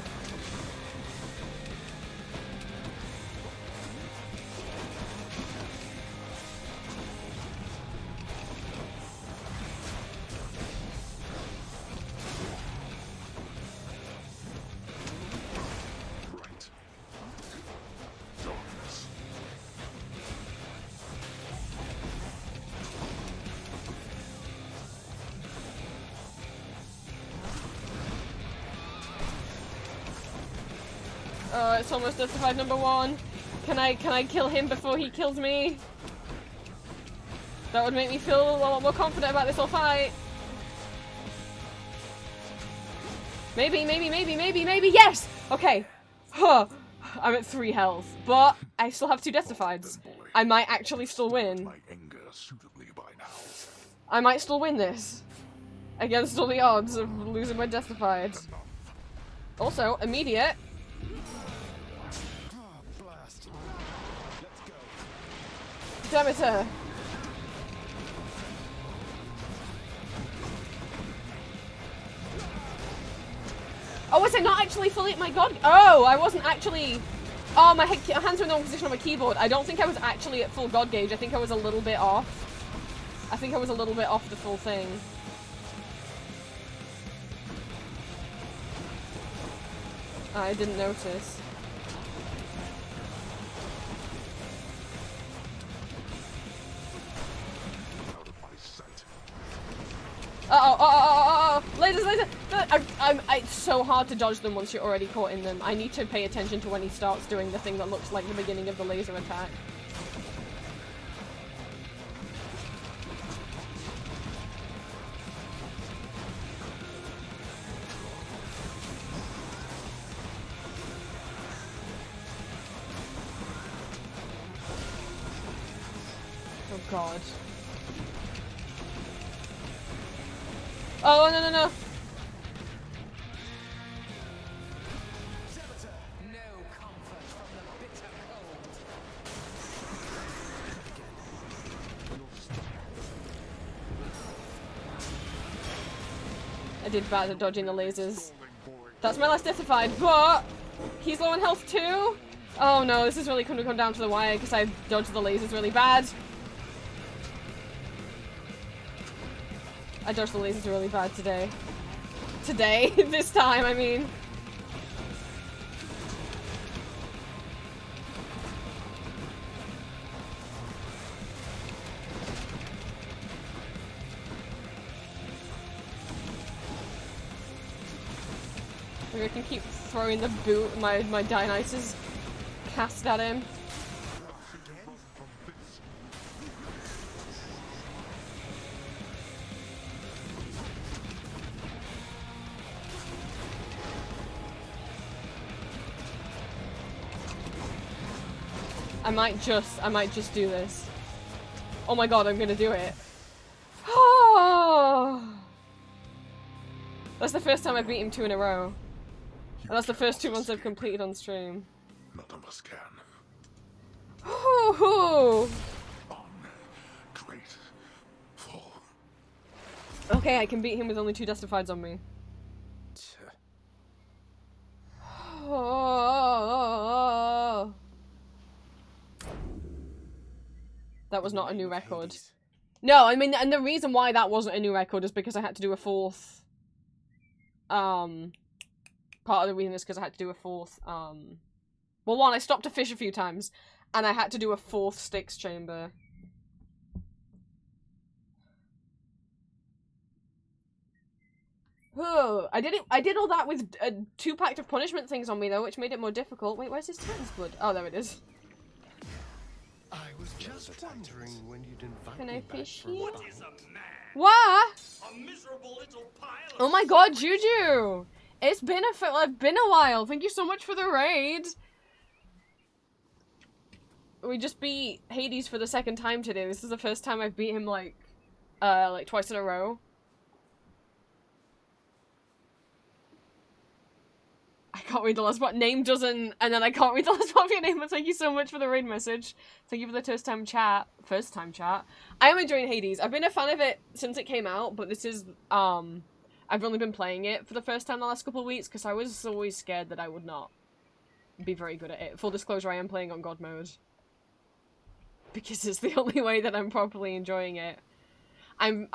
It's almost justified number one. Can I kill him before he kills me? That would make me feel a lot more confident about this whole fight. Maybe, yes! Okay. Huh. I'm at 3 health, but I still have 2 Deathdefieds. I might actually still win. I might still win this. Against all the odds of losing my Deathdefieds. Also, immediate. Demeter. Oh, was it not actually fully at my god? Oh, I wasn't actually... Oh, my hands were in the wrong position on my keyboard. I don't think I was actually at full god gauge. I think I was a little bit off. I think I was a little bit off the full thing. I didn't notice. Uh-oh, lasers! It's so hard to dodge them once you're already caught in them. I need to pay attention to when he starts doing the thing that looks like the beginning of the laser attack. Oh god. Oh, no. No comfort from the bitter I did bad at dodging the lasers. That's my last deathified, but he's low on health too? Oh no, this is really going to come down to the wire because I dodged the lasers really bad. I dodged the lasers really bad today. Today? This time, I mean. Maybe I can keep throwing the boot, my Dionysus cast at him. I might just do this. Oh my god, I'm gonna do it. Oh! That's the first time I've beat him 2 in a row. And that's the first 2 months I've completed on stream. None of us can. Ooh. Full. Okay, I can beat him with only 2 Deathfieds on me. Oh. That was not a new record. No, I mean, and the reason why that wasn't a new record is because I had to do a 4th. Part of the reason is because I had to do a 4th. Well, one, I stopped to fish a few times, and I had to do a 4th Styx chamber. Oh, I did all that with 2 Pact of Punishment things on me though, which made it more difficult. Wait, where's his Titan's blood? Oh, there it is. I was just wondering when you'd invite Can me I back fish for a you? while. What? Oh my god, Juju! It's been a while. Thank you so much for the raid. We just beat Hades for the 2nd time today. This is the first time I've beat him like twice in a row. I can't read the last part. Name doesn't, and then I can't read the last part of your name, but thank you so much for the raid message. Thank you for the first time chat. I am enjoying Hades. I've been a fan of it since it came out, but this is, I've only been playing it for the first time the last couple of weeks, because I was always scared that I would not be very good at it. Full disclosure, I am playing on God mode. Because it's the only way that I'm properly enjoying it. You're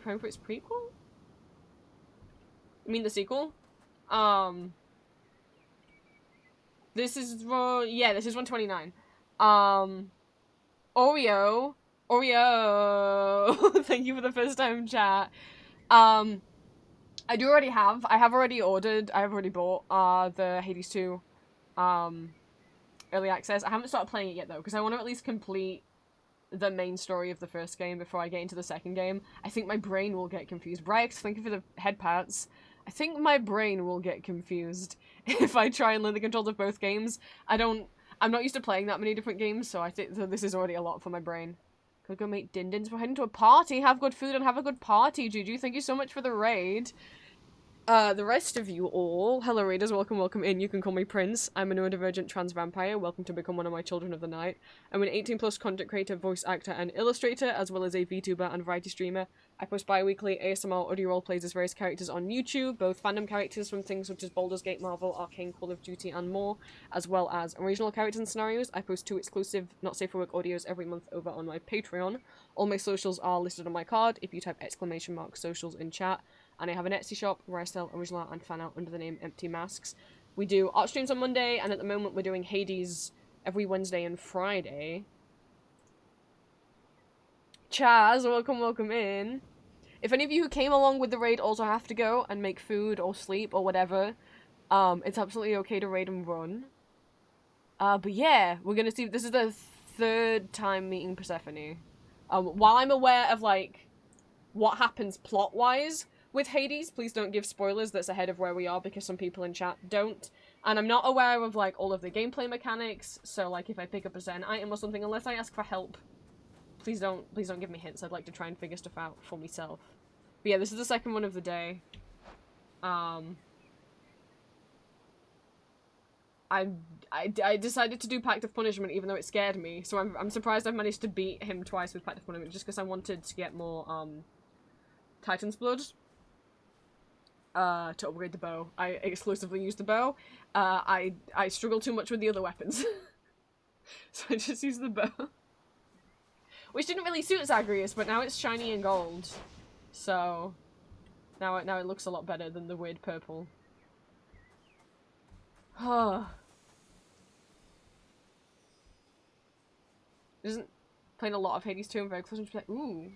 praying for its prequel? You mean the sequel? This is 129. Oreo, thank you for the first time chat. I have already ordered, I have already bought, the Hades 2, early access. I haven't started playing it yet though, because I want to at least complete the main story of the first game before I get into the second game. I think my brain will get confused. Bryx, thank you for the head pats. I think my brain will get confused if I try and learn the controls of both games. I'm not used to playing that many different games, so I think that this is already a lot for my brain. Could go make din-dins. We're heading to a party. Have good food and have a good party, Juju. Thank you so much for the raid. The rest of you all, hello readers, welcome in. You can call me Prince. I'm a neurodivergent trans vampire. Welcome to become one of my children of the night. I'm an 18+ content creator, voice actor, and illustrator, as well as a VTuber and variety streamer. I post bi-weekly ASMR audio roleplays as various characters on YouTube, both fandom characters from things such as Baldur's Gate, Marvel, Arcane, Call of Duty, and more, as well as original characters and scenarios. I post 2 exclusive Not Safe for Work audios every month over on my Patreon. All my socials are listed on my card if you type !socials in chat. And I have an Etsy shop where I sell original art and fan art under the name Empty Masks. We do art streams on Monday, and at the moment we're doing Hades every Wednesday and Friday. Chaz, welcome in. If any of you who came along with the raid also have to go and make food or sleep or whatever, it's absolutely okay to raid and run. But yeah, we're gonna see. This is the 3rd time meeting Persephone. While I'm aware of, like, what happens plot-wise with Hades, please don't give spoilers that's ahead of where we are, because some people in chat don't. And I'm not aware of, like, all of the gameplay mechanics, so, like, if I pick up a certain item or something, unless I ask for help, please don't give me hints. I'd like to try and figure stuff out for myself. But yeah, this is the 2nd one of the day. I decided to do Pact of Punishment even though it scared me, so I'm surprised I've managed to beat him twice with Pact of Punishment, just because I wanted to get more, Titan's Blood. To upgrade the bow. I exclusively use the bow. I struggle too much with the other weapons. So I just use the bow. Which didn't really suit Zagreus, but now it's shiny and gold. So now it looks a lot better than the weird purple. Isn't playing a lot of Hades 2 and very close to ooh.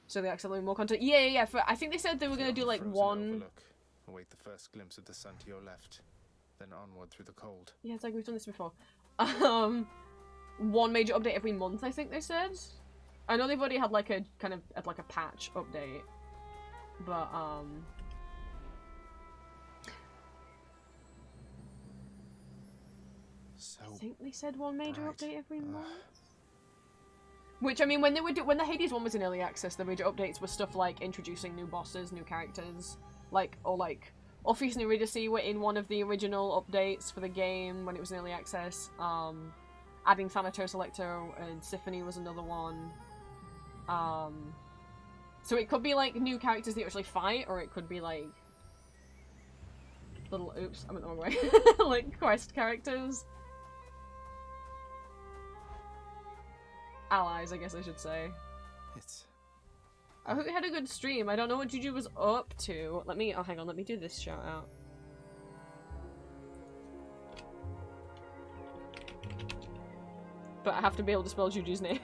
So they accidentally more content. Yeah. I think they said they were gonna do like one. Overlook. Await the first glimpse of the sun to your left, then onward through the cold. Yeah, it's like we've done this before. One major update every month, I think they said. I know they've already had like a kind of like a patch update, but I think they said one major update every month. Which, I mean, when the Hades one was in early access, the major updates were stuff like introducing new bosses, new characters, or Orpheus and Eurydice were in one of the original updates for the game when it was in early access. Adding Thanatos, Electro, and Symphony was another one. So it could be like new characters that you actually fight, or it could be like little oops, I went the wrong way. Like quest characters. Allies, I guess I should say. I hope you had a good stream. I don't know what Juju was up to. Hang on, let me do this shout out. But I have to be able to spell Juju's name.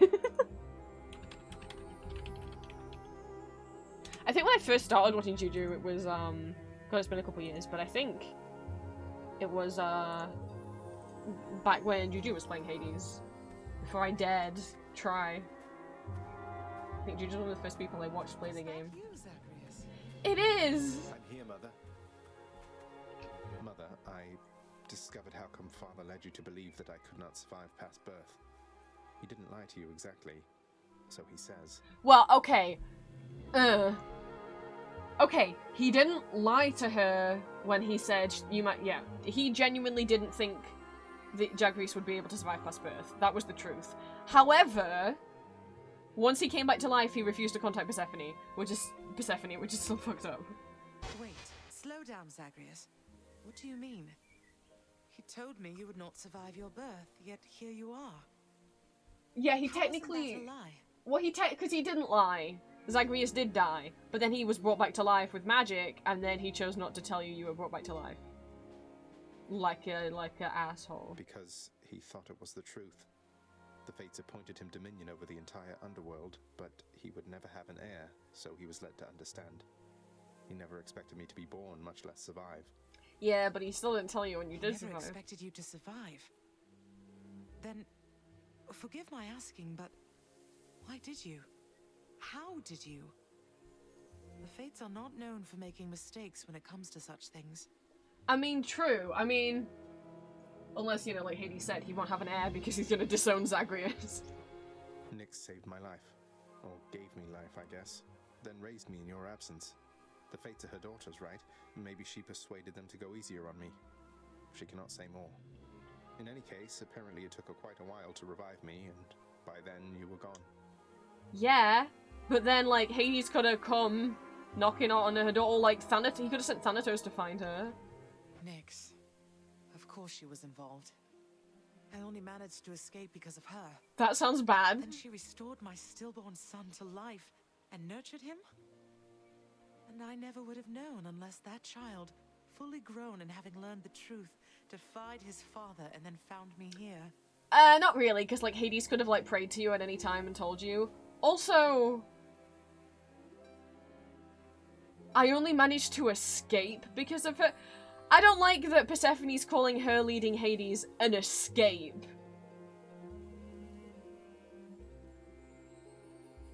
I think when I first started watching Juju, it was, God, it's been a couple years, but I think it was, back when Juju was playing Hades. Before I dared try. I think Juju's one of the first people I watched play the game. It is! I'm here, Mother. Mother, I discovered how come Father led you to believe that I could not survive past birth. He didn't lie to you exactly, so he says. Well, okay. Okay, he didn't lie to her when he said you might. Yeah, he genuinely didn't think that Zagreus would be able to survive past birth. That was the truth. However, once he came back to life, he refused to contact Persephone, which is still fucked up. Wait, slow down, Zagreus. What do you mean? He told me you would not survive your birth, yet here you are. Yeah, he How technically. isn't that a lie? Well, because he didn't lie. Zagreus did die, but then he was brought back to life with magic, and then he chose not to tell you were brought back to life. Like a asshole. Because he thought it was the truth. The fates appointed him dominion over the entire underworld, but he would never have an heir, so he was led to understand. He never expected me to be born, much less survive. Yeah, but he still didn't tell you when you did survive. Never expected you to survive. Then, forgive my asking, but why did you? How did you? The fates are not known for making mistakes when it comes to such things. I mean, true. I mean, unless, like Hades said, he won't have an heir because he's gonna disown Zagreus. Nyx saved my life. Or gave me life, I guess. Then raised me in your absence. The fates are her daughters, right? Maybe she persuaded them to go easier on me. She cannot say more. In any case, apparently it took her quite a while to revive me, and by then you were gone. Yeah, but then, like, Hades could have come knocking on her door, like, Thanatos. He could have sent Thanatos to find her. Nyx. Of course she was involved. I only managed to escape because of her. That sounds bad. Then she restored my stillborn son to life and nurtured him? And I never would have known unless that child, fully grown and having learned the truth, defied his father and then found me here. Not really, because, like, Hades could have, like, prayed to you at any time and told you. Also, I only managed to escape because of her. I don't like that Persephone's calling her leading Hades an escape.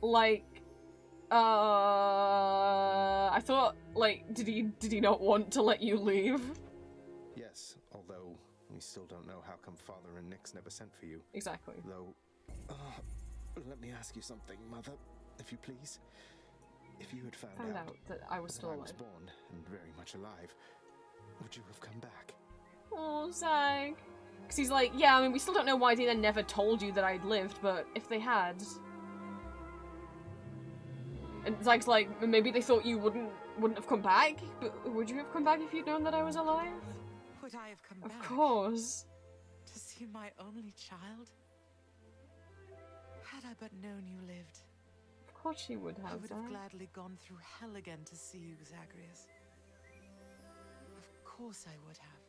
Like, I thought, like, did he not want to let you leave? Yes, although we still don't know how come Father and Nyx never sent for you. Exactly. Though, let me ask you something, Mother, if you please. If you had found out that I was that still I alive. was born and very much alive, would you have come back? Oh, Zag. Because he's like, yeah, I mean, we still don't know why they then never told you that I'd lived, but if they had... And Zag's like, maybe they thought you wouldn't have come back? But would you have come back if you'd known that I was alive? Would I have come back? Of course. To see my only child? Had I but known you lived. Of course she would have, I would have Zag. gladly gone through hell again to see you, Zagreus. Of course I would have.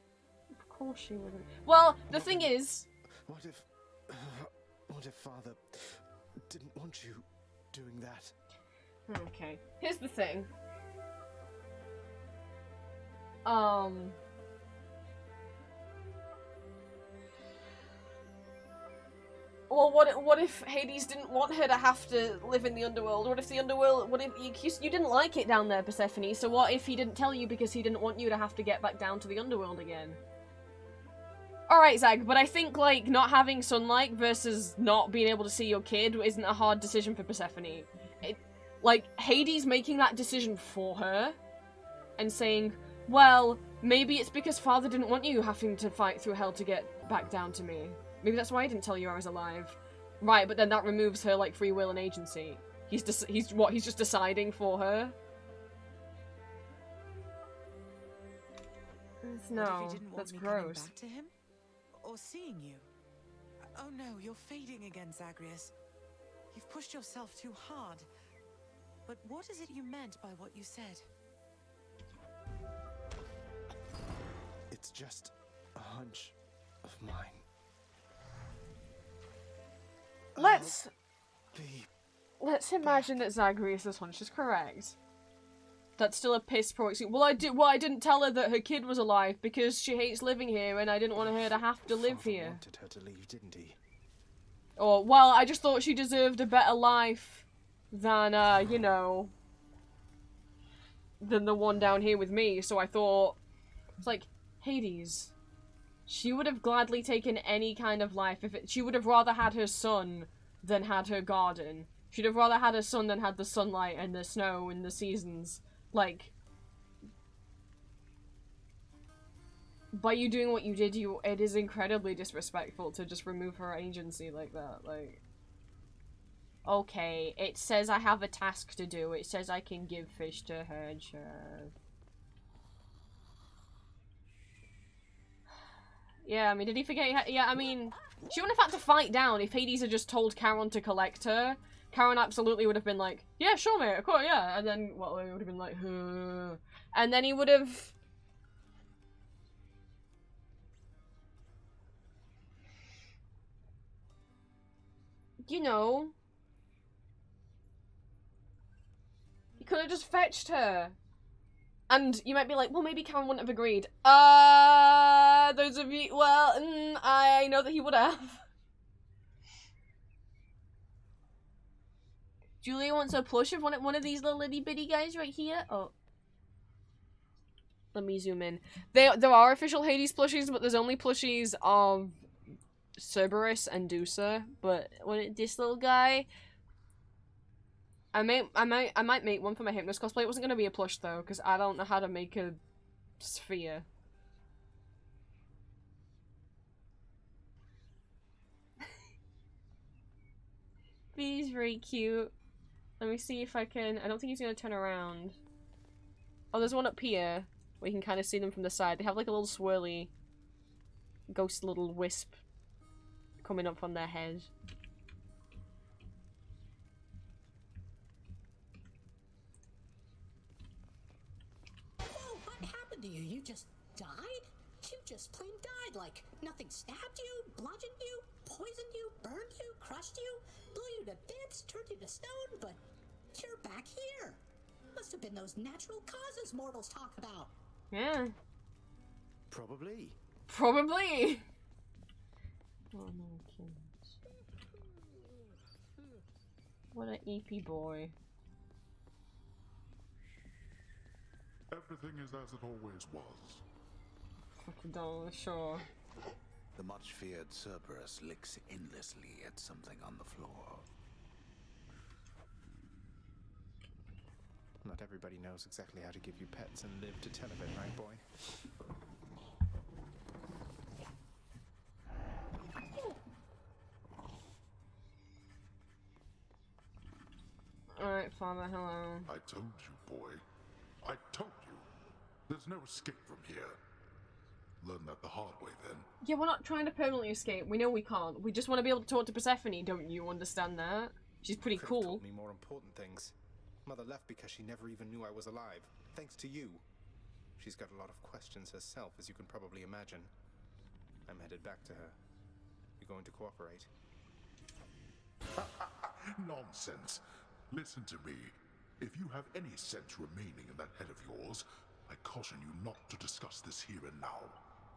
Of course she wouldn't. Well, the thing is... What if Father didn't want you doing that? Okay, here's the thing. Well, what if Hades didn't want her to have to live in the underworld? What if the underworld... What if you didn't like it down there, Persephone, so what if he didn't tell you because he didn't want you to have to get back down to the underworld again? Alright, Zag, but I think, like, not having sunlight versus not being able to see your kid isn't a hard decision for Persephone. Like, Hades making that decision for her and saying, well, maybe it's because Father didn't want you having to fight through hell to get back down to me. Maybe that's why I didn't tell you I was alive. Right, but then that removes her, like, free will and agency. He's just deciding for her? No, that's gross. Back to him? Or seeing you? Oh no, you're fading again, Zagreus. You've pushed yourself too hard. But what is it you meant by what you said? It's just a hunch of mine. Let's imagine that Zagreus' hunch is correct. That's still a piss poor excuse. Well, I didn't tell her that her kid was alive because she hates living here and I didn't want her to have to live here. Wanted her to leave, didn't he? Or, well, I just thought she deserved a better life than, you know, than the one down here with me, so I thought, it's like, Hades, she would have gladly taken any kind of life she would have rather had her son than had her garden. She'd have rather had her son than had the sunlight and the snow and the seasons. Like, by you doing what you did, it is incredibly disrespectful to just remove her agency like that, like... Okay, it says I have a task to do. It says I can give fish to her, sure. Yeah, I mean, did he forget? Yeah, I mean, she wouldn't have had to fight down if Hades had just told Charon to collect her. Charon absolutely would have been like, yeah, sure, mate, of course, yeah. And then, well, he would have been like, huh. And then he would have... You know... He could have just fetched her. And you might be like, well, maybe Karen wouldn't have agreed. Those of you, well, I know that he would have. Julia wants a plush of one of these little itty bitty guys right here. Oh. Let me zoom in. There are official Hades plushies, but there's only plushies of Cerberus and Dusa. But this little guy... I might make one for my Hypnos cosplay. It wasn't gonna be a plush though, because I don't know how to make a sphere. He's very cute. Let me see if I can. I don't think he's gonna turn around. Oh, there's one up here where you can kind of see them from the side. They have like a little swirly ghost little wisp coming up from their head. Whoa, what happened to you? You just died? You just plain died, like nothing stabbed you, bludgeoned you, poisoned you, burned you, crushed you, blew you to bits, turned you to stone, but you're back here. Must have been those natural causes mortals talk about. Yeah. Probably. Probably. Oh no, kids. What an EP boy. Everything is as it always was. Sure. The much feared Cerberus licks endlessly at something on the floor. Not everybody knows exactly how to give you pets and live to tell of it, right, boy? Alright, Father, hello. I told you, boy. I told you. There's no escape from here. Learn that the hard way, then. Yeah, we're not trying to permanently escape. We know we can't. We just want to be able to talk to Persephone. Don't you understand that? She's pretty cool. Told me more important things. Mother left because she never even knew I was alive. Thanks to you. She's got a lot of questions herself, as you can probably imagine. I'm headed back to her. You going to cooperate? Nonsense. Listen to me. If you have any sense remaining in that head of yours, I caution you not to discuss this here and now.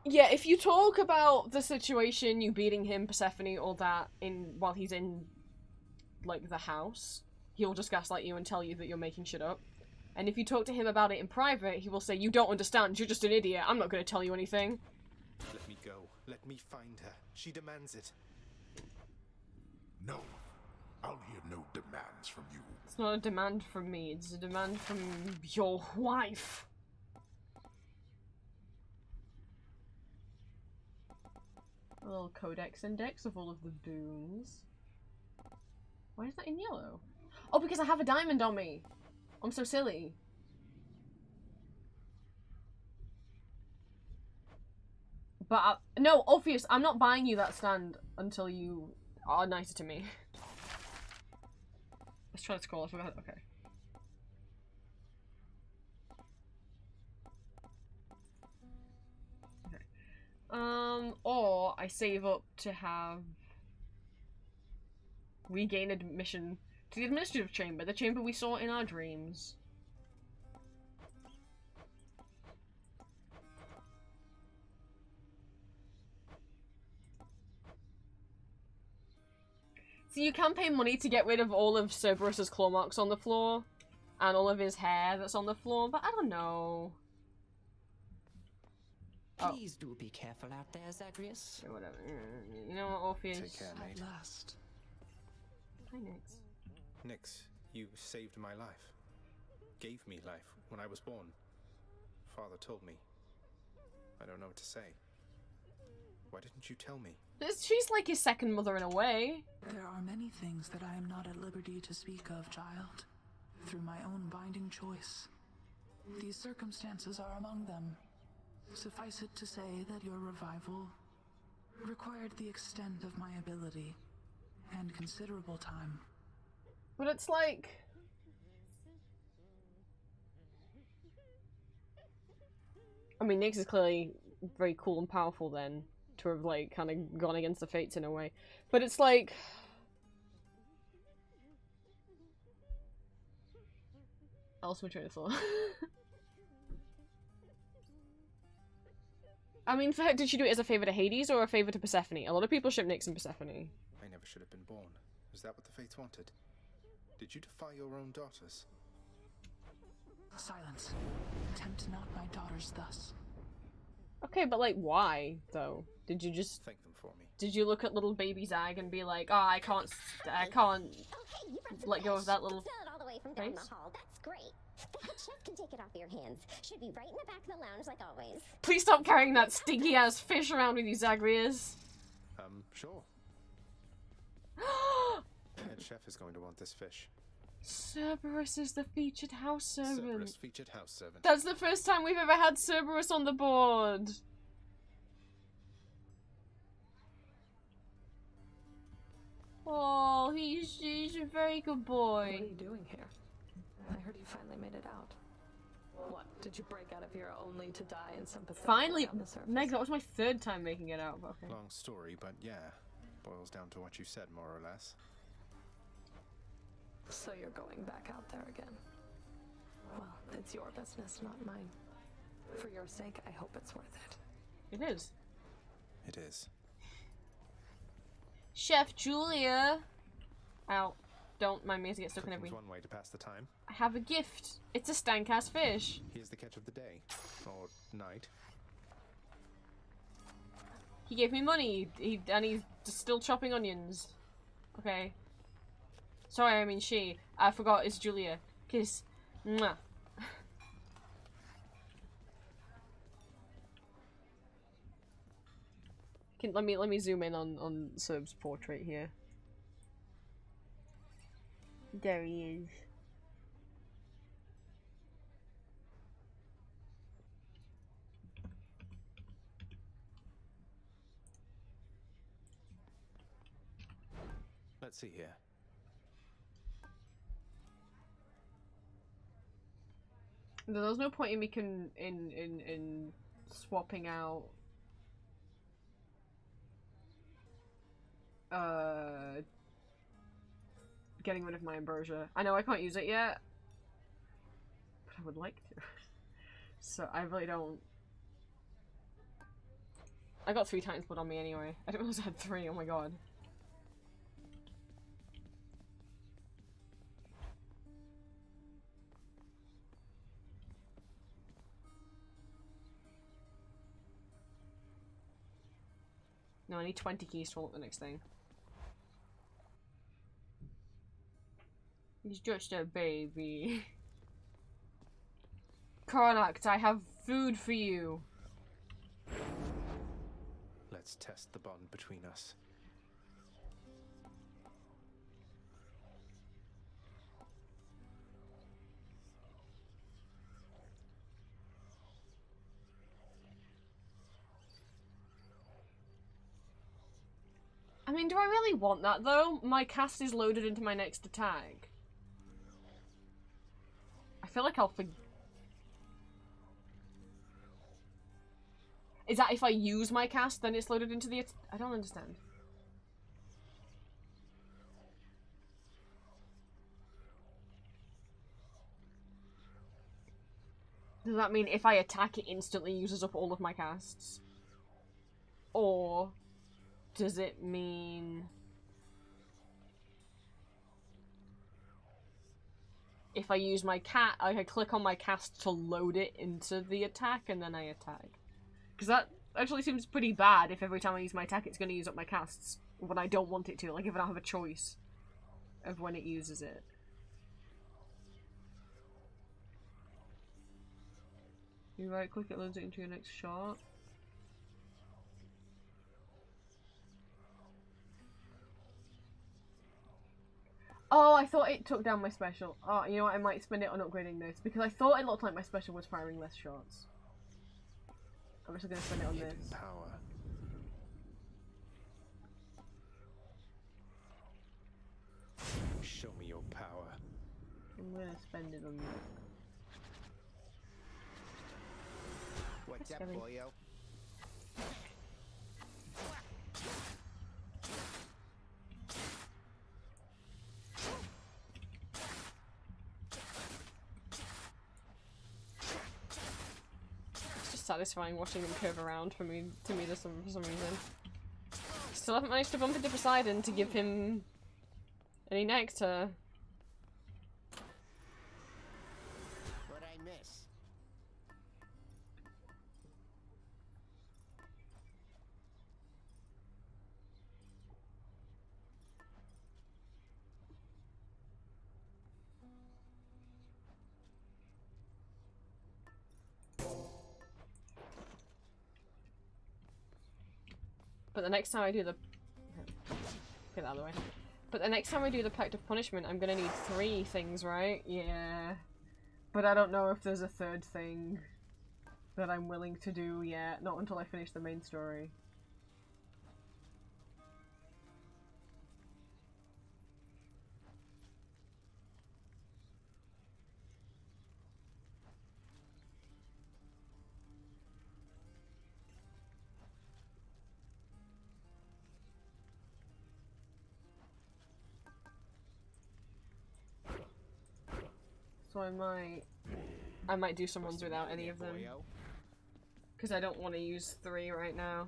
Yeah, if you talk about the situation, you beating him, Persephone, all that, while he's in, like, the house, he'll just gaslight you and tell you that you're making shit up. And if you talk to him about it in private, he will say, you don't understand, you're just an idiot, I'm not gonna tell you anything. Let me go. Let me find her. She demands it. No. I'll hear no demands from you. It's not a demand from me, it's a demand from your wife. A little codex index of all of the boons. Why is that in yellow? Oh, because I have a diamond on me. I'm so silly. But, no, obvious, I'm not buying you that stand until you are nicer to me. Let's try to scroll, I forgot, okay. Or I save up to have regain admission to the administrative chamber, the chamber we saw in our dreams. So you can pay money to get rid of all of Cerberus's claw marks on the floor, and all of his hair that's on the floor, but I don't know. Please do be careful out there, Zagreus. Okay, whatever. You know what, Orpheus? Take care, mate. At last. Hi, Nix. Nix, you saved my life. Gave me life when I was born. Father told me. I don't know what to say. Why didn't you tell me? She's like his second mother in a way. There are many things that I am not at liberty to speak of, child. Through my own binding choice. These circumstances are among them. Suffice it to say that your revival required the extent of my ability and considerable time. But it's like... I mean, Nyx is clearly very cool and powerful then, to have, like, kind of gone against the fates in a way. But it's like... I lost my train of thought. I mean, did she do it as a favor to Hades or a favor to Persephone? A lot of people ship Nyx and Persephone. I never should have been born. Is that what the fates wanted? Did you defy your own daughters? Silence. Tempt not my daughters thus. Okay, but like, why, though? Did you just Thank them for me. Did you look at little baby Zag and be like, oh, I can't let go of that little Smell it all the way from down face? the hall. That's great. The head chef can take it off your hands. Should be right in the back of the lounge like always. Please stop carrying that stinky ass fish around with you, Zagreus. Sure. Head chef is going to want this fish. Cerberus is the featured house servant. Cerberus, featured house servant. That's the first time we've ever had Cerberus on the board. Oh, he's a very good boy. What are you doing here? I heard you finally made it out. What, did you break out of here only to die in some pathetic Finally, way on the surface? Meg, that was my third time making it out. But okay. Long story, but yeah. Boils down to what you said, more or less. So you're going back out there again. Well, it's your business, not mine. For your sake, I hope it's worth it. It is. It is. Chef Julia. Ow. Don't mind me as I get stuck in every... one way to pass the time. I have a gift. It's a stank-ass fish. Here's the catch of the day. Or night. He gave me money. And he's still chopping onions. Okay. Sorry, I mean she. I forgot it's Julia. Kiss. Mwah. Let me zoom in on Serb's portrait here. There he is. Let's see here. There's no point in me in swapping out getting rid of my ambrosia. I know I can't use it yet, but I would like to. So I really don't. I got 3 times blood on me anyway. I didn't realize I had 3. Oh my god. No, I need 20 keys to unlock the next thing. He's just a baby. Karnak, I have food for you. Let's test the bond between us. I mean, do I really want that though? My cast is loaded into my next attack. I feel like I'll forget. Is that if I use my cast, then it's loaded into the... I don't understand. Does that mean if I attack, it instantly uses up all of my casts? Or does it mean... if I use my cat, I can click on my cast to load it into the attack, and then I attack? Because that actually seems pretty bad if every time I use my attack it's going to use up my casts when I don't want it to. Like if I don't have a choice of when it uses it. You right click, it loads it into your next shot. Oh, I thought it took down my special. Oh, you know what? I might spend it on upgrading this because I thought it looked like my special was firing less shots. I'm just gonna spend it on this. Power. Show me your power. I'm gonna spend it on that. What's up, boyo? It's just satisfying watching him curve around for me for some reason. Still haven't managed to bump into Poseidon to give him any nectar. What'd I miss? But the next time I do the... Get that out of the way. But the next time I do the Pact of Punishment, I'm gonna need 3 things, right? Yeah. But I don't know if there's a 3rd thing that I'm willing to do yet. Not until I finish the main story. So I might do some ones without any of them. Because I don't want to use 3 right now.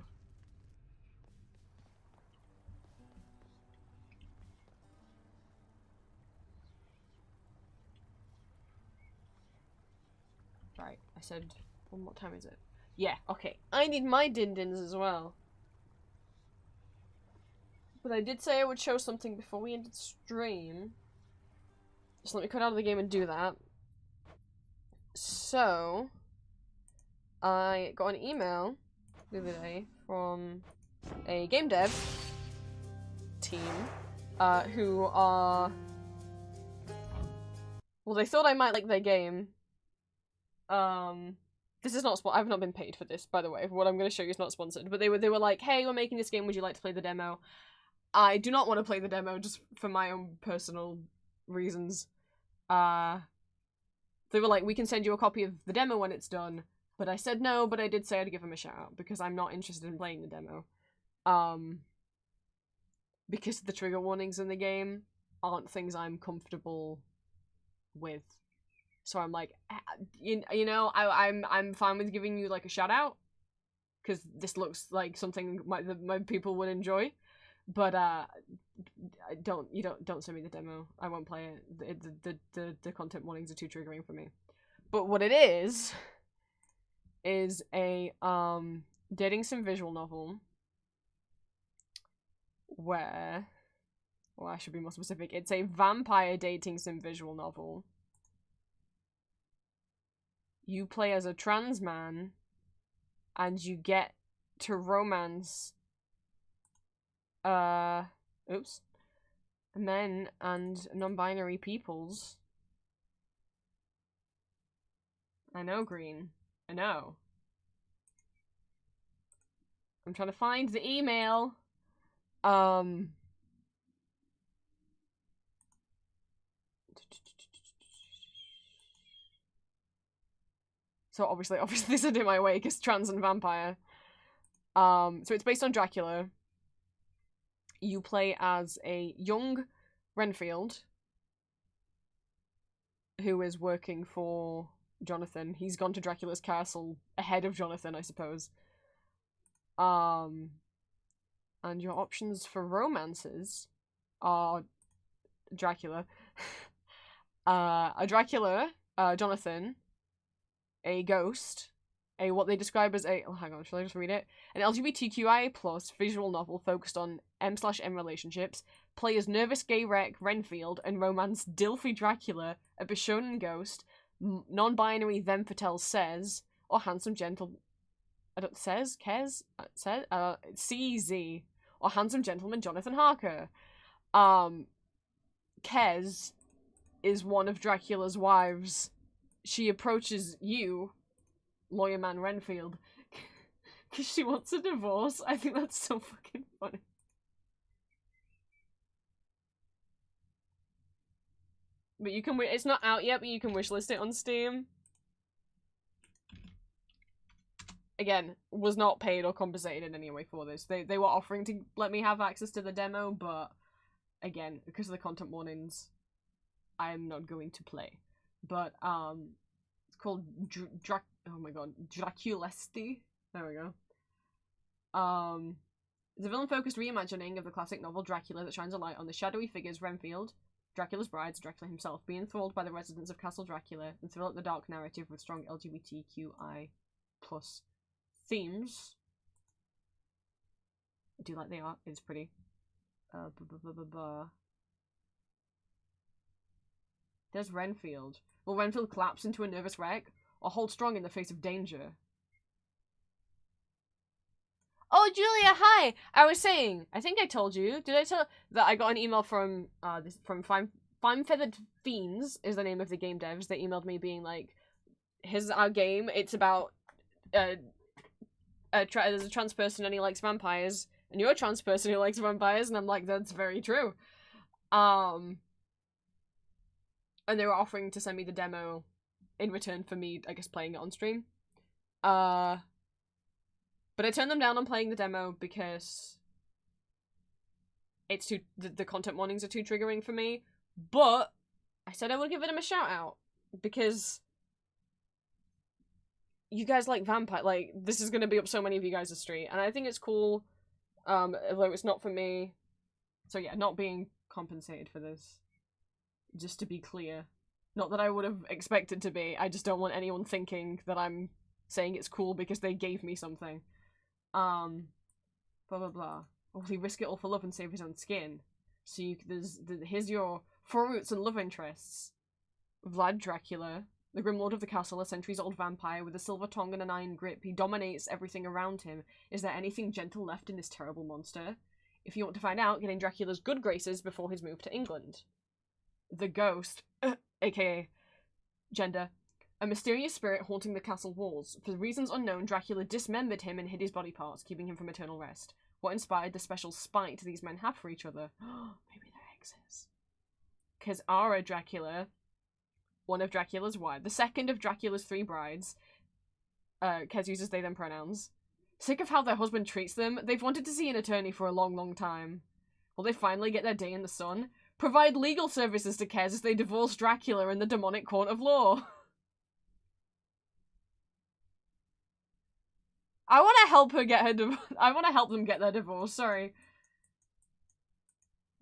Right, I said, well, what time is it? Yeah, okay. I need my din-dins as well. But I did say I would show something before we ended stream. Just let me cut out of the game and do that. So, I got an email the other day from a game dev team, who are... Well, they thought I might like their game. This is not I've not been paid for this, by the way. What I'm going to show you is not sponsored. But they were like, hey, we're making this game, would you like to play the demo? I do not want to play the demo, just for my own personal reasons. They were like, we can send you a copy of the demo when it's done. But I said no, but I did say I'd give them a shout out, because I'm not interested in playing the demo. Because the trigger warnings in the game aren't things I'm comfortable with. So I'm like, you know, I'm fine with giving you like a shout out, because this looks like something my people would enjoy. But don't send me the demo. I won't play it. The content warnings are too triggering for me. But what it is a dating sim visual novel where, well, I should be more specific. It's a vampire dating sim visual novel. You play as a trans man, and you get to romance men and non-binary peoples. I know, Green. I know. I'm trying to find the email. So obviously this is in my way, because trans and vampire. So it's based on Dracula. You play as a young Renfield who is working for Jonathan. He's gone to Dracula's castle ahead of Jonathan, I suppose. And your options for romances are Dracula. A Dracula, Jonathan, a ghost, a what they describe as a... Oh, hang on, shall I just read it? An LGBTQIA+ visual novel focused on M/M relationships. Play as nervous gay wreck Renfield and romance Dilfy Dracula, a Bishonen ghost, non-binary Them Patel says, or handsome gentle... I don't... Says? Kez? Says? CZ. Or handsome gentleman Jonathan Harker. Kez is one of Dracula's wives. She approaches you, lawyer man Renfield, because she wants a divorce. I think that's so fucking funny. But you can it's not out yet, but you can wishlist it on Steam. Again, was not paid or compensated in any way for this. They were offering to let me have access to the demo, but again, because of the content warnings, I am not going to play. But it's called oh my god, Draculesti. There we go. It's a villain-focused reimagining of the classic novel Dracula that shines a light on the shadowy figures Renfield, Dracula's brides, Dracula himself, be enthralled by the residents of Castle Dracula and thrill up the dark narrative with strong LGBTQI+ themes. I do like the art, it's pretty. There's Renfield. Will Renfield collapse into a nervous wreck, or hold strong in the face of danger? Oh, Julia, hi! I was saying, I think I told you, did I tell that I got an email from, from Fine Feathered Fiends, is the name of the game devs. They emailed me being like, here's our game, it's about, there's a trans person and he likes vampires, and you're a trans person who likes vampires, and I'm like, that's very true. And they were offering to send me the demo in return for me, I guess, playing it on stream. But I turned them down on playing the demo because it's too the content warnings are too triggering for me. But I said I would give them a shout out because you guys like vampire. Like, this is gonna be up so many of you guys' street, and I think it's cool. Although it's not for me. So yeah, not being compensated for this. Just to be clear, not that I would have expected to be. I just don't want anyone thinking that I'm saying it's cool because they gave me something. Blah blah blah. Will he risk it all for love and save his own skin? So here's your four roots and love interests. Vlad Dracula, the Grim Lord of the Castle, a centuries-old vampire with a silver tongue and an iron grip. He dominates everything around him. Is there anything gentle left in this terrible monster? If you want to find out, get in Dracula's good graces before his move to England. The Ghost, aka gender. A mysterious spirit haunting the castle walls. For reasons unknown, Dracula dismembered him and hid his body parts, keeping him from eternal rest. What inspired the special spite these men have for each other? Maybe they're exes. Because Ara Dracula, one of Dracula's wives, the second of Dracula's three brides, Kez uses they them pronouns. Sick of how their husband treats them, they've wanted to see an attorney for a long, long time. Will they finally get their day in the sun? Provide legal services to Kez as they divorce Dracula in the demonic court of law. I want to help her get her I want to help them get their divorce, sorry.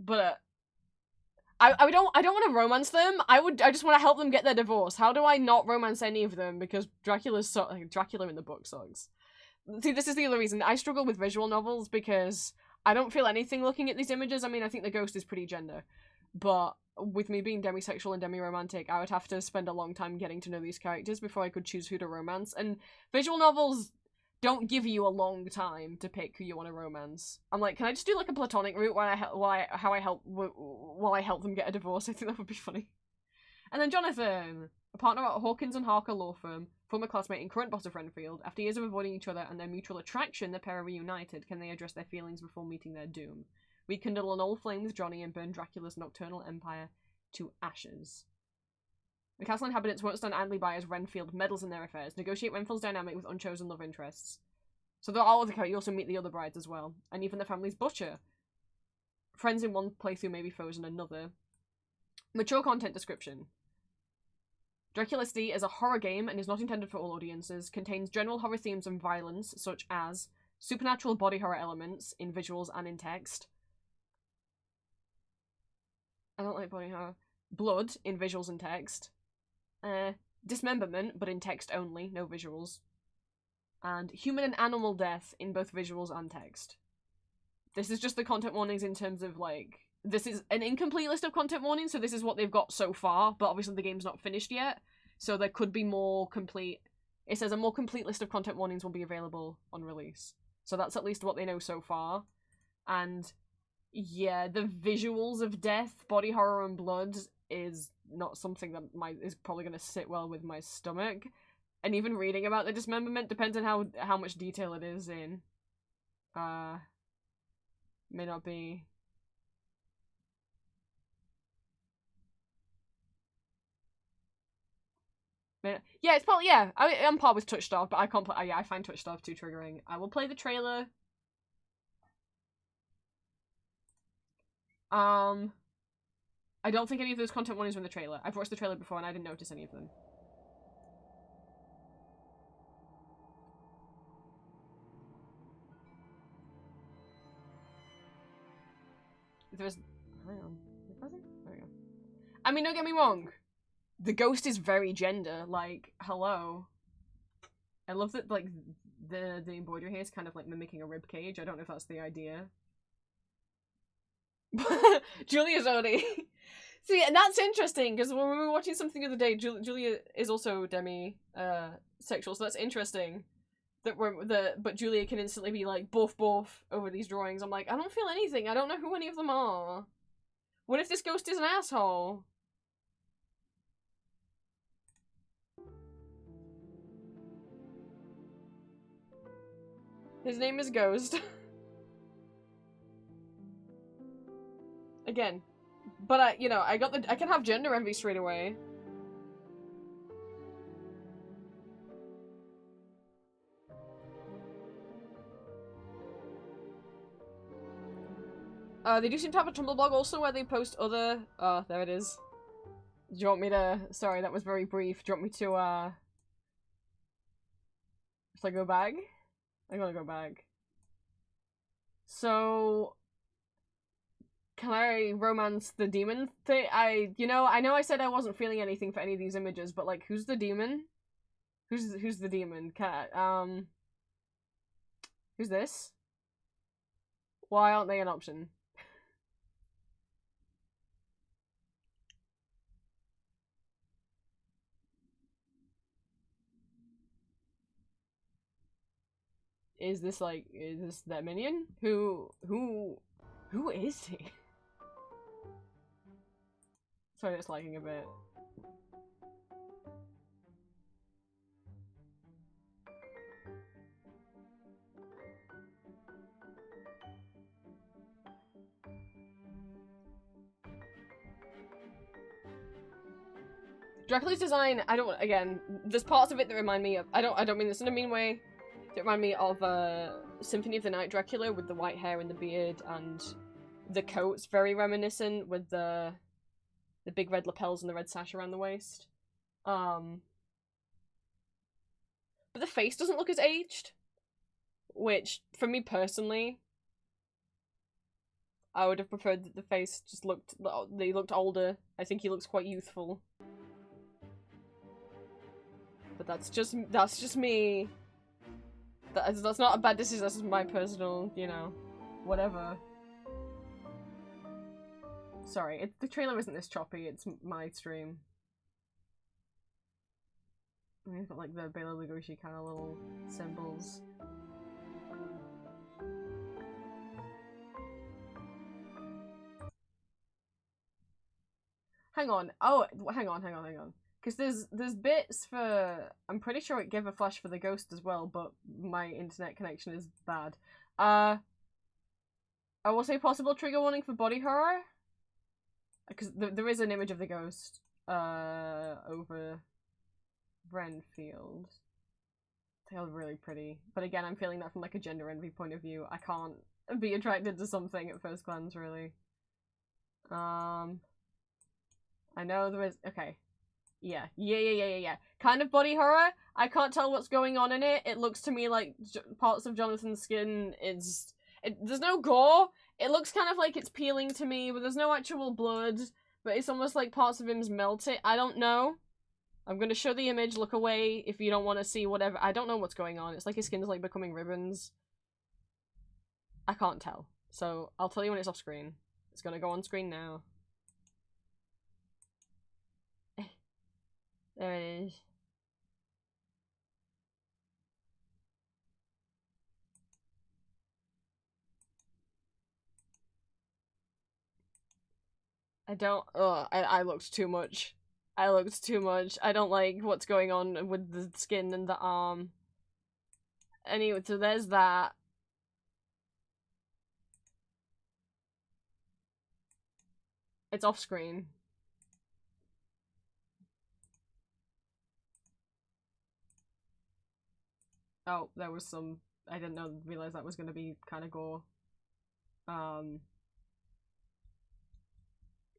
But I don't want to romance them. I just want to help them get their divorce. How do I not romance any of them? Because Dracula in the book sucks. See, this is the other reason. I struggle with visual novels because I don't feel anything looking at these images. I mean, I think the ghost is pretty gender. But with me being demisexual and demi-romantic, I would have to spend a long time getting to know these characters before I could choose who to romance. And visual novels don't give you a long time to pick who you want to romance. I'm like, can I just do like a platonic route while I help them get a divorce? I think that would be funny. And then Jonathan, a partner at Hawkins and Harker law firm, former classmate and current boss of Renfield. After years of avoiding each other and their mutual attraction, the pair are reunited. Can they address their feelings before meeting their doom? Rekindle an old flame with Johnny and burn Dracula's nocturnal empire to ashes. The castle inhabitants won't stand idly by as Renfield meddles in their affairs. Negotiate Renfield's dynamic with unchosen love interests. So there are all other characters. You also meet the other brides as well. And even the family's butcher. Friends in one playthrough, maybe foes in another. Mature content description. Dracula C is a horror game and is not intended for all audiences. Contains general horror themes and violence, such as supernatural body horror elements in visuals and in text. I don't like body horror. Blood in visuals and text. Dismemberment, but in text only, no visuals. And human and animal death in both visuals and text. This is just the content warnings in terms of, like, this is an incomplete list of content warnings, so this is what they've got so far, but obviously the game's not finished yet, so there could be more complete. It says a more complete list of content warnings will be available on release. So that's at least what they know so far. And yeah, the visuals of death, body horror, and blood is not something that is probably going to sit well with my stomach. And even reading about the dismemberment depends on how much detail it is in. May not be. Yeah, it's probably, yeah, I'm part with Touch Starved, but I can't play, yeah, I find Touch Starved too triggering. I will play the trailer. I don't think any of those content warnings were in the trailer. I've watched the trailer before and I didn't notice any of them. There's... Hang on. There we go. I mean, don't get me wrong. The ghost is very gender. Like, hello. I love that, like, the embroidery here is kind of like mimicking a rib cage. I don't know if that's the idea. Julia's only. See, and that's interesting, because when we were watching something the other day, Julia is also demi-sexual, so that's interesting but Julia can instantly be like boof over these drawings. I'm like, I don't feel anything. I don't know who any of them are. What if this ghost is an asshole? His name is Ghost. Again. But I can have gender envy straight away. They do seem to have a Tumblr blog also where they post other... Oh, there it is. Do you want me to... Sorry, that was very brief. Do you want me to, Should I go back? I'm gonna go back. So... Can I romance the demon thing? I know I said I wasn't feeling anything for any of these images, but, like, who's the demon? Who's the demon? Who's this? Why aren't they an option? Is this that minion? Who is he? Sorry, it's lagging a bit. Dracula's design, again, there's parts of it that remind me of, I don't mean this in a mean way, that remind me of Symphony of the Night Dracula with the white hair and the beard, and the coat's very reminiscent with the big red lapels and the red sash around the waist. But the face doesn't look as aged, which, for me personally, I would have preferred that the face just looked older. I think he looks quite youthful. But that's just me. That's not a bad decision, that's just my personal, whatever. Sorry, the trailer isn't this choppy, it's my stream. We've got like the Bela Lugosi kind of little symbols. Hang on. Oh, hang on. Because there's bits for... I'm pretty sure it gave a flash for the ghost as well, but my internet connection is bad. I will say possible trigger warning for body horror. Because there is an image of the ghost over Renfield. They are really pretty. But again, I'm feeling that from like a gender envy point of view. I can't be attracted to something at first glance, really. I know there is... Okay. Yeah. Kind of body horror. I can't tell what's going on in it. It looks to me like parts of Jonathan's skin is... there's no gore. It looks kind of like it's peeling to me, but there's no actual blood. But it's almost like parts of him's melted. I don't know. I'm gonna show the image. Look away if you don't want to see whatever. I don't know what's going on. It's like his skin's like becoming ribbons. I can't tell. So I'll tell you when it's off screen. It's gonna go on screen now. There it is. I looked too much. I looked too much. I don't like what's going on with the skin and the arm. Anyway, so there's that. It's off screen. Oh, there was some... I didn't realize that was gonna be kind of gore. There's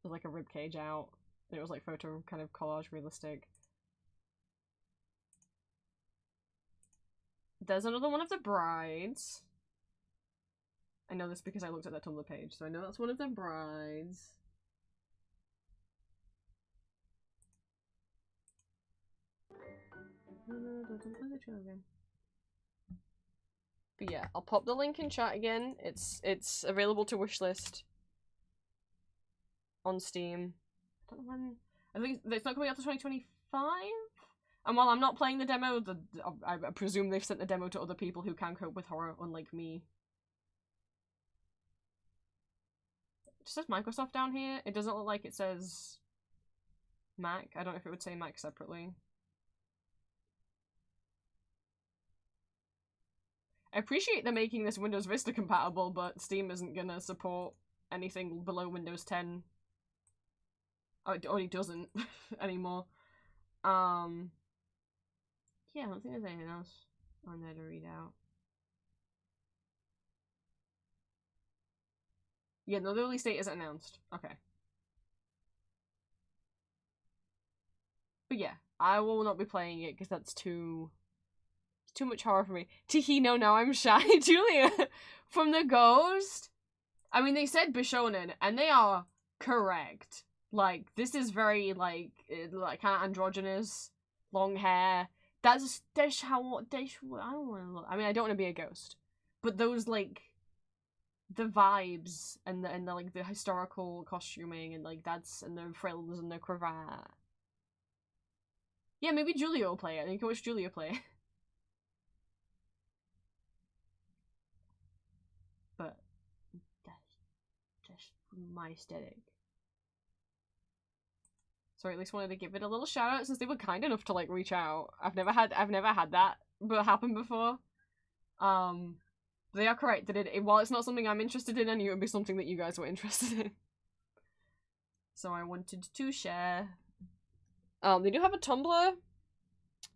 like a rib cage out. It was like photo kind of collage realistic. There's another one of the brides. I know this because I looked at that Tumblr page, so I know that's one of the brides. But yeah, I'll pop the link in chat again. It's available to wishlist on Steam. I don't know when. I think it's not coming out to 2025. And while I'm not playing the demo, I presume they've sent the demo to other people who can cope with horror, unlike me. It just says Microsoft down here. It doesn't look like it says Mac. I don't know if it would say Mac separately. I appreciate they're making this Windows Vista compatible, but Steam isn't gonna support anything below Windows 10. Oh, it already doesn't anymore. Yeah, I don't think there's anything else on there to read out. Yeah, no, the release date isn't announced. Okay. But yeah, I will not be playing it because that's too much horror for me. Teehee, no, now I'm shy. Julia, from the Ghost. I mean, they said Bishonen, and they are correct. Like, this is very, like kind of androgynous, long hair. That's how, I don't want to look. I mean, I don't want to be a ghost. But those, like, the vibes, and the like, the historical costuming, and, like, and the frills, and the cravat. Yeah, maybe Julia will play it, and you can watch Julia play. But that's just my aesthetic. So I at least wanted to give it a little shout out since they were kind enough to like reach out. I've never had that happen before. They are correct that while it's not something I'm interested in, I knew it would be something that you guys were interested in. So I wanted to share. They do have a Tumblr.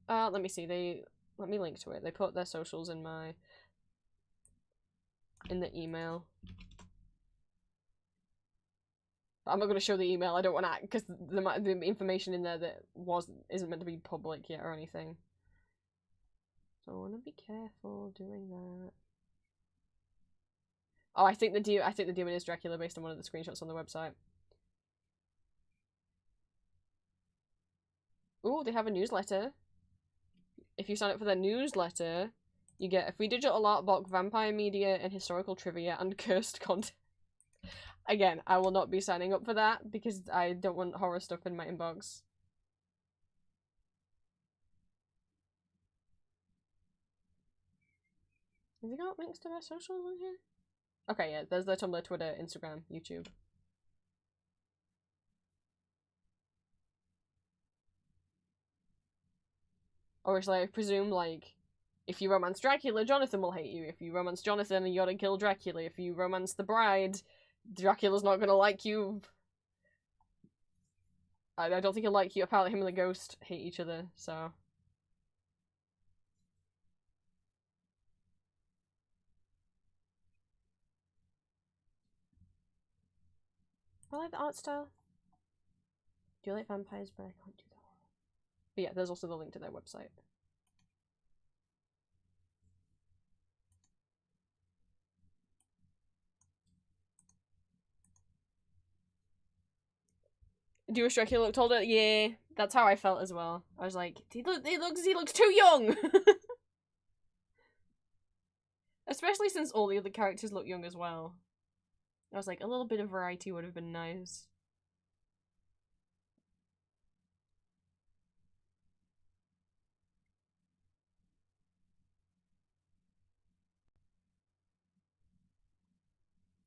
Let me see. Let me link to it. They put their socials in the email. I'm not going to show the email. I don't want to, because the information in there that isn't meant to be public yet or anything. So I want to be careful doing that. Oh, I think the demon is Dracula based on one of the screenshots on the website. Ooh, they have a newsletter. If you sign up for their newsletter, you get a free digital art book, vampire media, and historical trivia, and cursed content. Again, I will not be signing up for that because I don't want horror stuff in my inbox. Has he got links to their socials on here? Okay, yeah, there's their Tumblr, Twitter, Instagram, YouTube. Obviously, I presume, like, if you romance Dracula, Jonathan will hate you. If you romance Jonathan, you gotta kill Dracula. If you romance the bride, Dracula's not gonna like you. I don't think he'll like you. Apparently him and the ghost hate each other, so. I like the art style. Do you like vampires? But I can't do that. But yeah, there's also the link to their website. Do a Dracula look older? Yeah, that's how I felt as well. I was like, he looks too young. Especially since all the other characters look young as well. I was like, a little bit of variety would have been nice.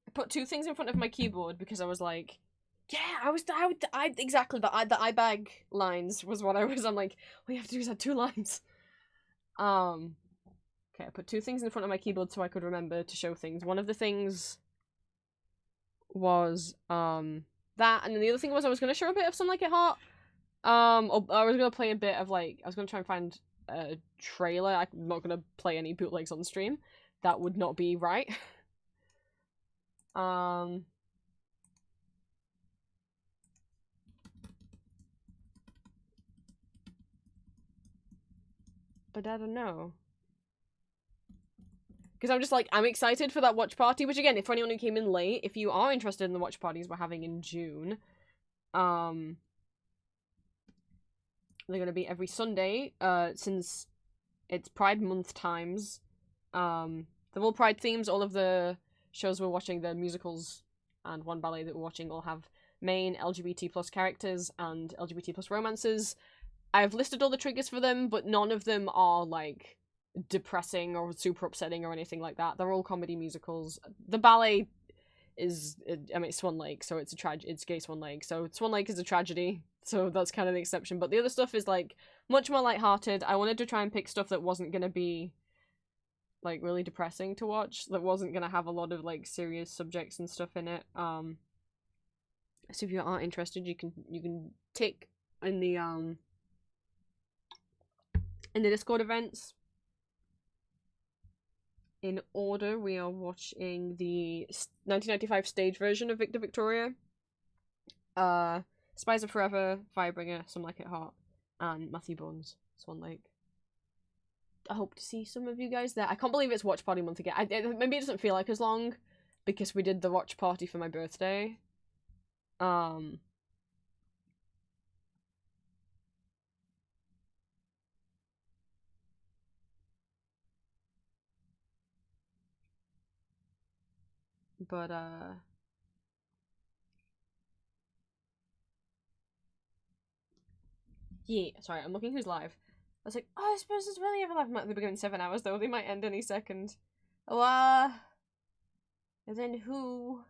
I put two things in front of my keyboard because I was like, yeah, I exactly the eye bag lines was what I was. I'm like, all you have to do is add 2 lines. Okay, I put 2 things in front of my keyboard so I could remember to show things. One of the things was that, and then the other thing was I was gonna show a bit of Some Like It Hot. Or I was gonna play a bit of like I was gonna try and find a trailer. I'm not gonna play any bootlegs on stream. That would not be right. But I don't know. Because I'm just like, I'm excited for that watch party, which again, if for anyone who came in late, if you are interested in the watch parties we're having in June, they're gonna be every Sunday, since it's Pride Month times. They're all Pride themes, all of the shows we're watching, the musicals and one ballet that we're watching all have main LGBT plus characters and LGBT plus romances. I've listed all the triggers for them, but none of them are, like, depressing or super upsetting or anything like that. They're all comedy musicals. The ballet is, I mean, it's Swan Lake, so it's it's Gay Swan Lake, so Swan Lake is a tragedy, so that's kind of the exception. But the other stuff is, like, much more lighthearted. I wanted to try and pick stuff that wasn't gonna be, like, really depressing to watch, that wasn't gonna have a lot of, like, serious subjects and stuff in it. So if you are interested, you can tick in the Discord events. In order, we are watching the 1995 stage version of Victor Victoria, Spies of Forever, Firebringer, Some Like It Hot, and Matthew Bones, Swan Lake. I hope to see some of you guys there. I can't believe it's Watch Party month again. Maybe it doesn't feel like as long because we did the watch party for my birthday. But, yeah, sorry, I'm looking who's live. I was like, oh, I suppose it's really ever live. They're beginning 7 hours, though. They might end any second. Oh, and then who?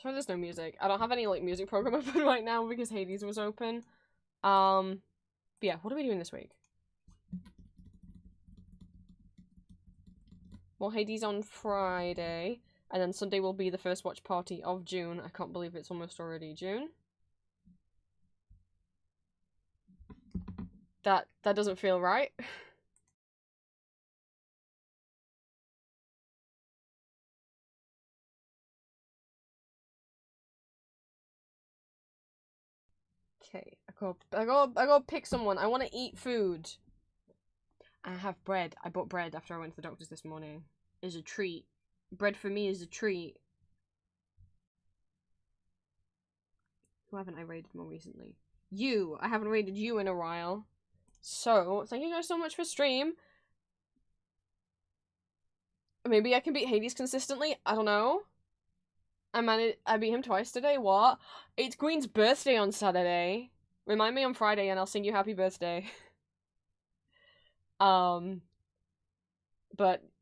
Sorry, there's no music. I don't have any, like, music program open right now because Hades was open. But yeah, what are we doing this week? Well, Hades on Friday, and then Sunday will be the first watch party of June. I can't believe it's almost already June. That doesn't feel right. Okay, I go pick someone. I want to eat food. I have bread. I bought bread after I went to the doctor's this morning. Is a treat. Bread for me is a treat. Who haven't I raided more recently? You! I haven't raided you in a while. So, thank you guys so much for stream. Maybe I can beat Hades consistently? I don't know. I beat him twice today? What? It's Green's birthday on Saturday. Remind me on Friday and I'll sing you happy birthday. But,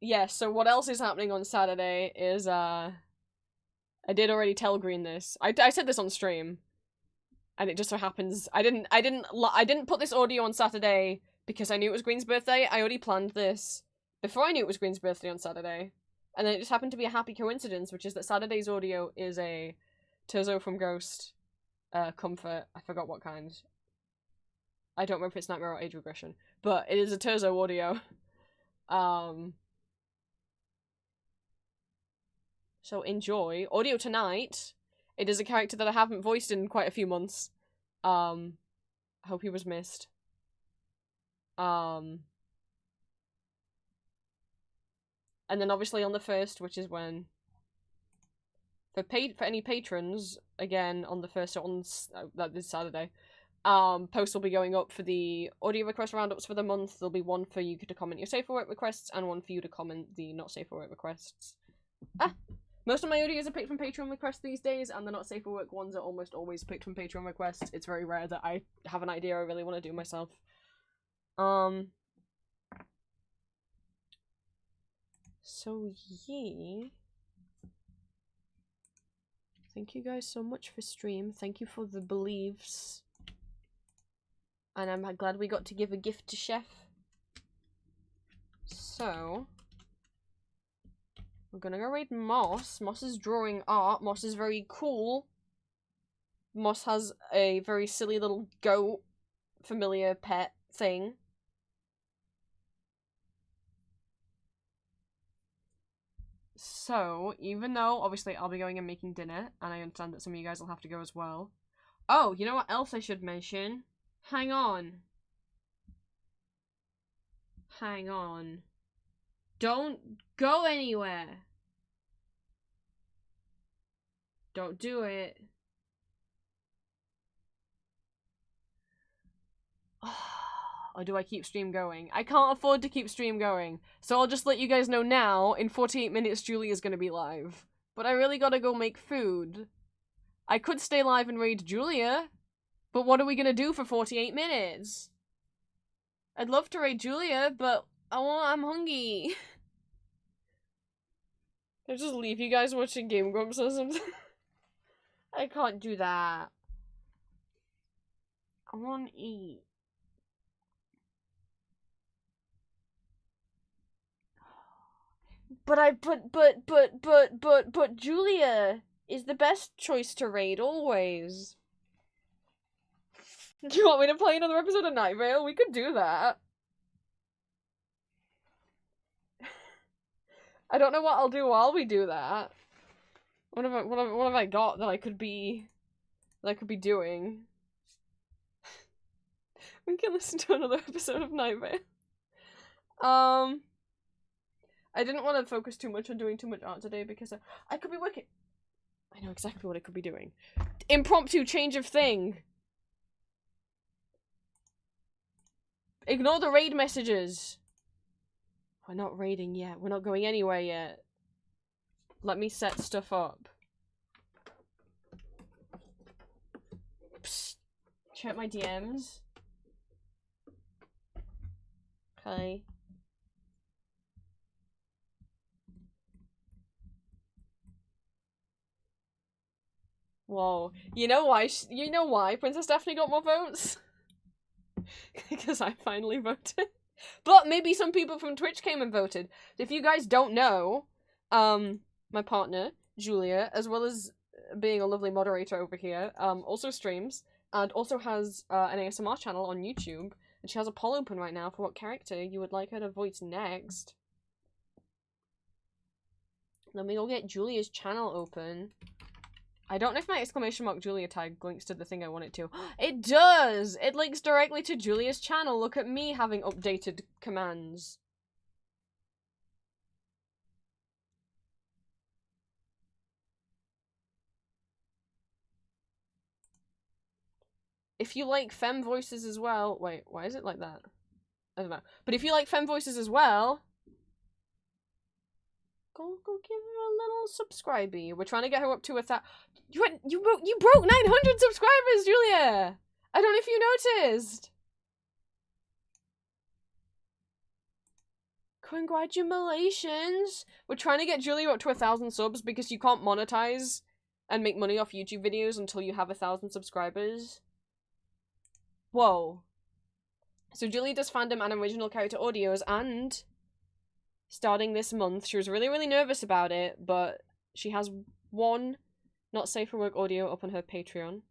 yeah, so what else is happening on Saturday is, I did already tell Green this. I said this on stream. And it just so happens, I didn't put this audio on Saturday because I knew it was Green's birthday. I already planned this before I knew it was Green's birthday on Saturday. And then it just happened to be a happy coincidence, which is that Saturday's audio is a Terzo from Ghost, comfort. I forgot what kind. I don't remember if it's Nightmare or Age Regression. But it is a Terzo audio. So enjoy. Audio tonight. It is a character that I haven't voiced in quite a few months. I hope he was missed. And then obviously on the 1st, which is when for any patrons, again on the 1st, so on this Saturday, posts will be going up for the audio request roundups for the month. There'll be one for you to comment your safe for work requests and one for you to comment the not safe for work requests. Most of my audios are picked from Patreon requests these days, and the not safe for work ones are almost always picked from Patreon requests. It's very rare that I have an idea I really want to do myself. So yeah. Thank you guys so much for stream. Thank you for the beliefs. And I'm glad we got to give a gift to Chef. So we're gonna go raid Moss. Moss is drawing art. Moss is very cool. Moss has a very silly little goat familiar pet thing. So, even though, obviously, I'll be going and making dinner, and I understand that some of you guys will have to go as well. Oh, you know what else I should mention? Hang on. Hang on. Don't go anywhere. Don't do it. Or do I keep stream going? I can't afford to keep stream going. So I'll just let you guys know now, in 48 minutes Julia's gonna be live. But I really gotta go make food. I could stay live and raid Julia, but what are we gonna do for 48 minutes? I'd love to raid Julia, but I'm hungry. I'll just leave you guys watching Game Grumps or something. I can't do that. I want to eat. But Julia is the best choice to raid always. Do you want me to play another episode of Night Vale? We could do that. I don't know what I'll do while we do that. What have I got that I could be doing? We can listen to another episode of Night Vale. I didn't want to focus too much on doing too much art today because I could be working. I know exactly what I could be doing. Impromptu change of thing. Ignore the raid messages. We're not raiding yet. We're not going anywhere yet. Let me set stuff up. Psst. Check my DMs. Okay. Whoa. You know why Princess Daphne got more votes? Because I finally voted. But maybe some people from Twitch came and voted. If you guys don't know, my partner, Julia, as well as being a lovely moderator over here, also streams, and also has an ASMR channel on YouTube, and she has a poll open right now for what character you would like her to voice next. Let me go get Julia's channel open. I don't know if my exclamation mark Julia tag links to the thing I want it to. It does! It links directly to Julia's channel. Look at me having updated commands. If you like femme voices as well... Wait, why is it like that? I don't know. But if you like femme voices as well... Go give her a little subscribey. We're trying to get her up to 1,000... You broke 900 subscribers, Julia! I don't know if you noticed. Congratulations! We're trying to get Julia up to 1,000 subs because you can't monetize and make money off YouTube videos until you have 1,000 subscribers. Whoa. So Julia does fandom and original character audios, and starting this month, she was really, really nervous about it, but she has one not safe for work audio up on her Patreon.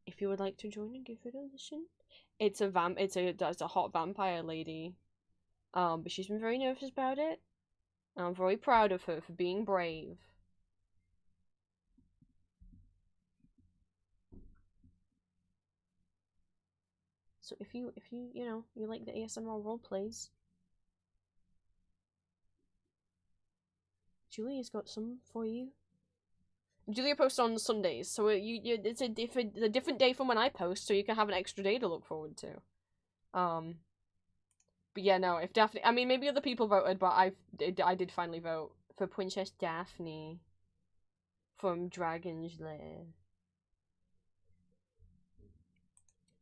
If you would like to join and give it a listen. It's a hot vampire lady. But she's been very nervous about it. And I'm very proud of her for being brave. So if you like the ASMR roleplays, Julia's got some for you. Julia posts on Sundays, so it's a different day from when I post, so you can have an extra day to look forward to. But yeah, no, if Daphne, I mean, maybe other people voted, but I did finally vote for Princess Daphne from Dragon's Lair.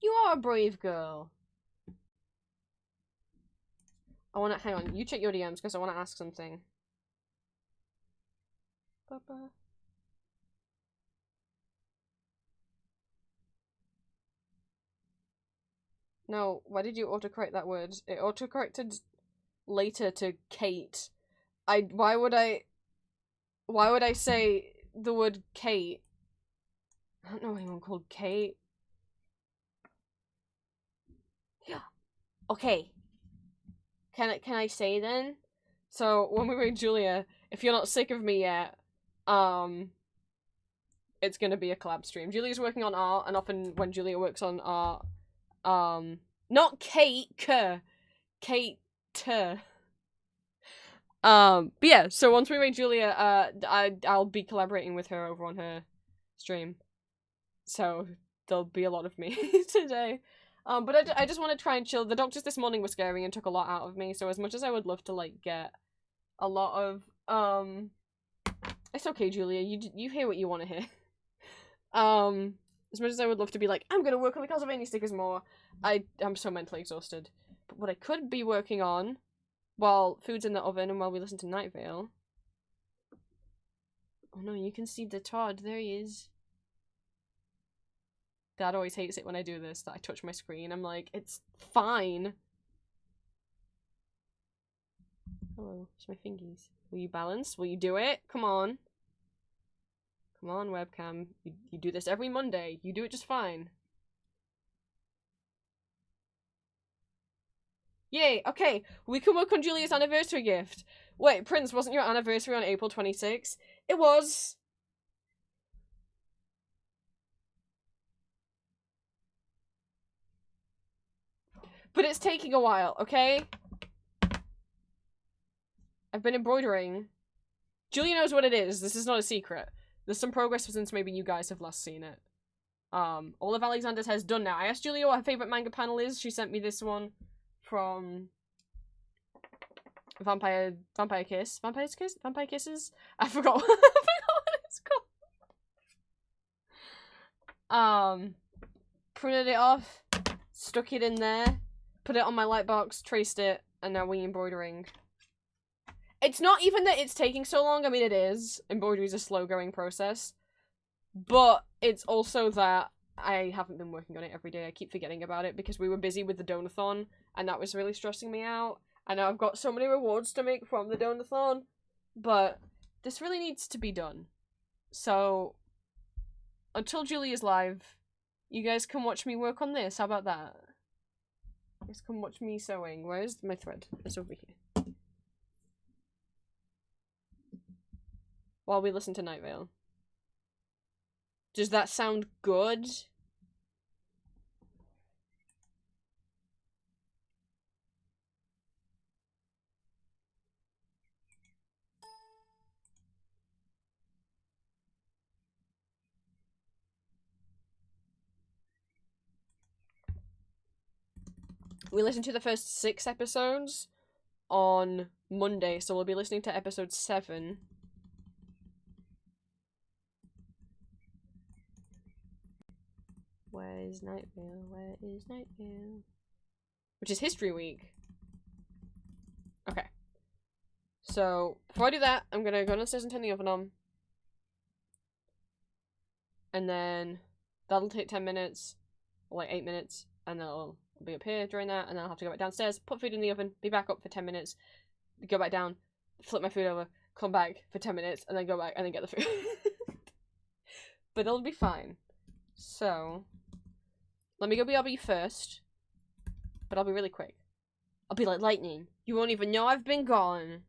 You are a brave girl. Hang on, you check your DMs, because I want to ask something. Papa. No, why did you autocorrect that word? It autocorrected later to Kate. Why would I say the word Kate? I don't know anyone called Kate. Yeah. Okay. Can I say then? So when we read Julia, if you're not sick of me yet, it's gonna be a collab stream. Julia's working on art, and often when Julia works on art, not Kate, Kate, But yeah, so once we meet Julia, I'll be collaborating with her over on her stream. So there'll be a lot of me today. But I just want to try and chill. The doctors this morning were scary and took a lot out of me, so as much as I would love to, like, get a lot of, it's okay, Julia, you hear what you want to hear. As much as I would love to be like, I'm gonna work on the Castlevania stickers more, I'm so mentally exhausted. But what I could be working on, while food's in the oven and while we listen to Night Vale... Oh no, you can see the Todd, there he is. Dad always hates it when I do this, that I touch my screen. I'm like, it's fine. Hello, it's my fingies. Will you balance? Will you do it? Come on. Come on, webcam. You do this every Monday. You do it just fine. Yay, okay. We can work on Julia's anniversary gift. Wait, Prince, wasn't your anniversary on April 26th? It was. But it's taking a while, okay? I've been embroidering. Julia knows what it is. This is not a secret. There's some progress since maybe you guys have last seen it. All of Alexander's hair's done now. I asked Julia what her favourite manga panel is. She sent me this one from Vampire Kisses? I forgot what it's called. Printed it off, stuck it in there, put it on my lightbox, traced it, and now we're embroidering. It's not even that it's taking so long. I mean, it is. Embroidery is a slow-going process. But it's also that I haven't been working on it every day. I keep forgetting about it because we were busy with the donathon, and that was really stressing me out. I know I've got so many rewards to make from the donathon, but this really needs to be done. So, until Julia's live, you guys can watch me work on this. How about that? You guys can watch me sewing. Where's my thread? It's over here. While we listen to Night Vale. Does that sound good? We listened to the first 6 episodes on Monday, so we'll be listening to episode 7. Where is Night Vale? Where is Night Vale? Which is History Week. Okay. So, before I do that, I'm gonna go downstairs and turn the oven on. And then that'll take 10 minutes, or like 8 minutes, and then I'll be up here during that, and then I'll have to go back downstairs, put food in the oven, be back up for 10 minutes, go back down, flip my food over, come back for 10 minutes, and then go back, and then get the food. But it'll be fine. So, let me go BRB first, but I'll be really quick. I'll be like lightning. You won't even know I've been gone.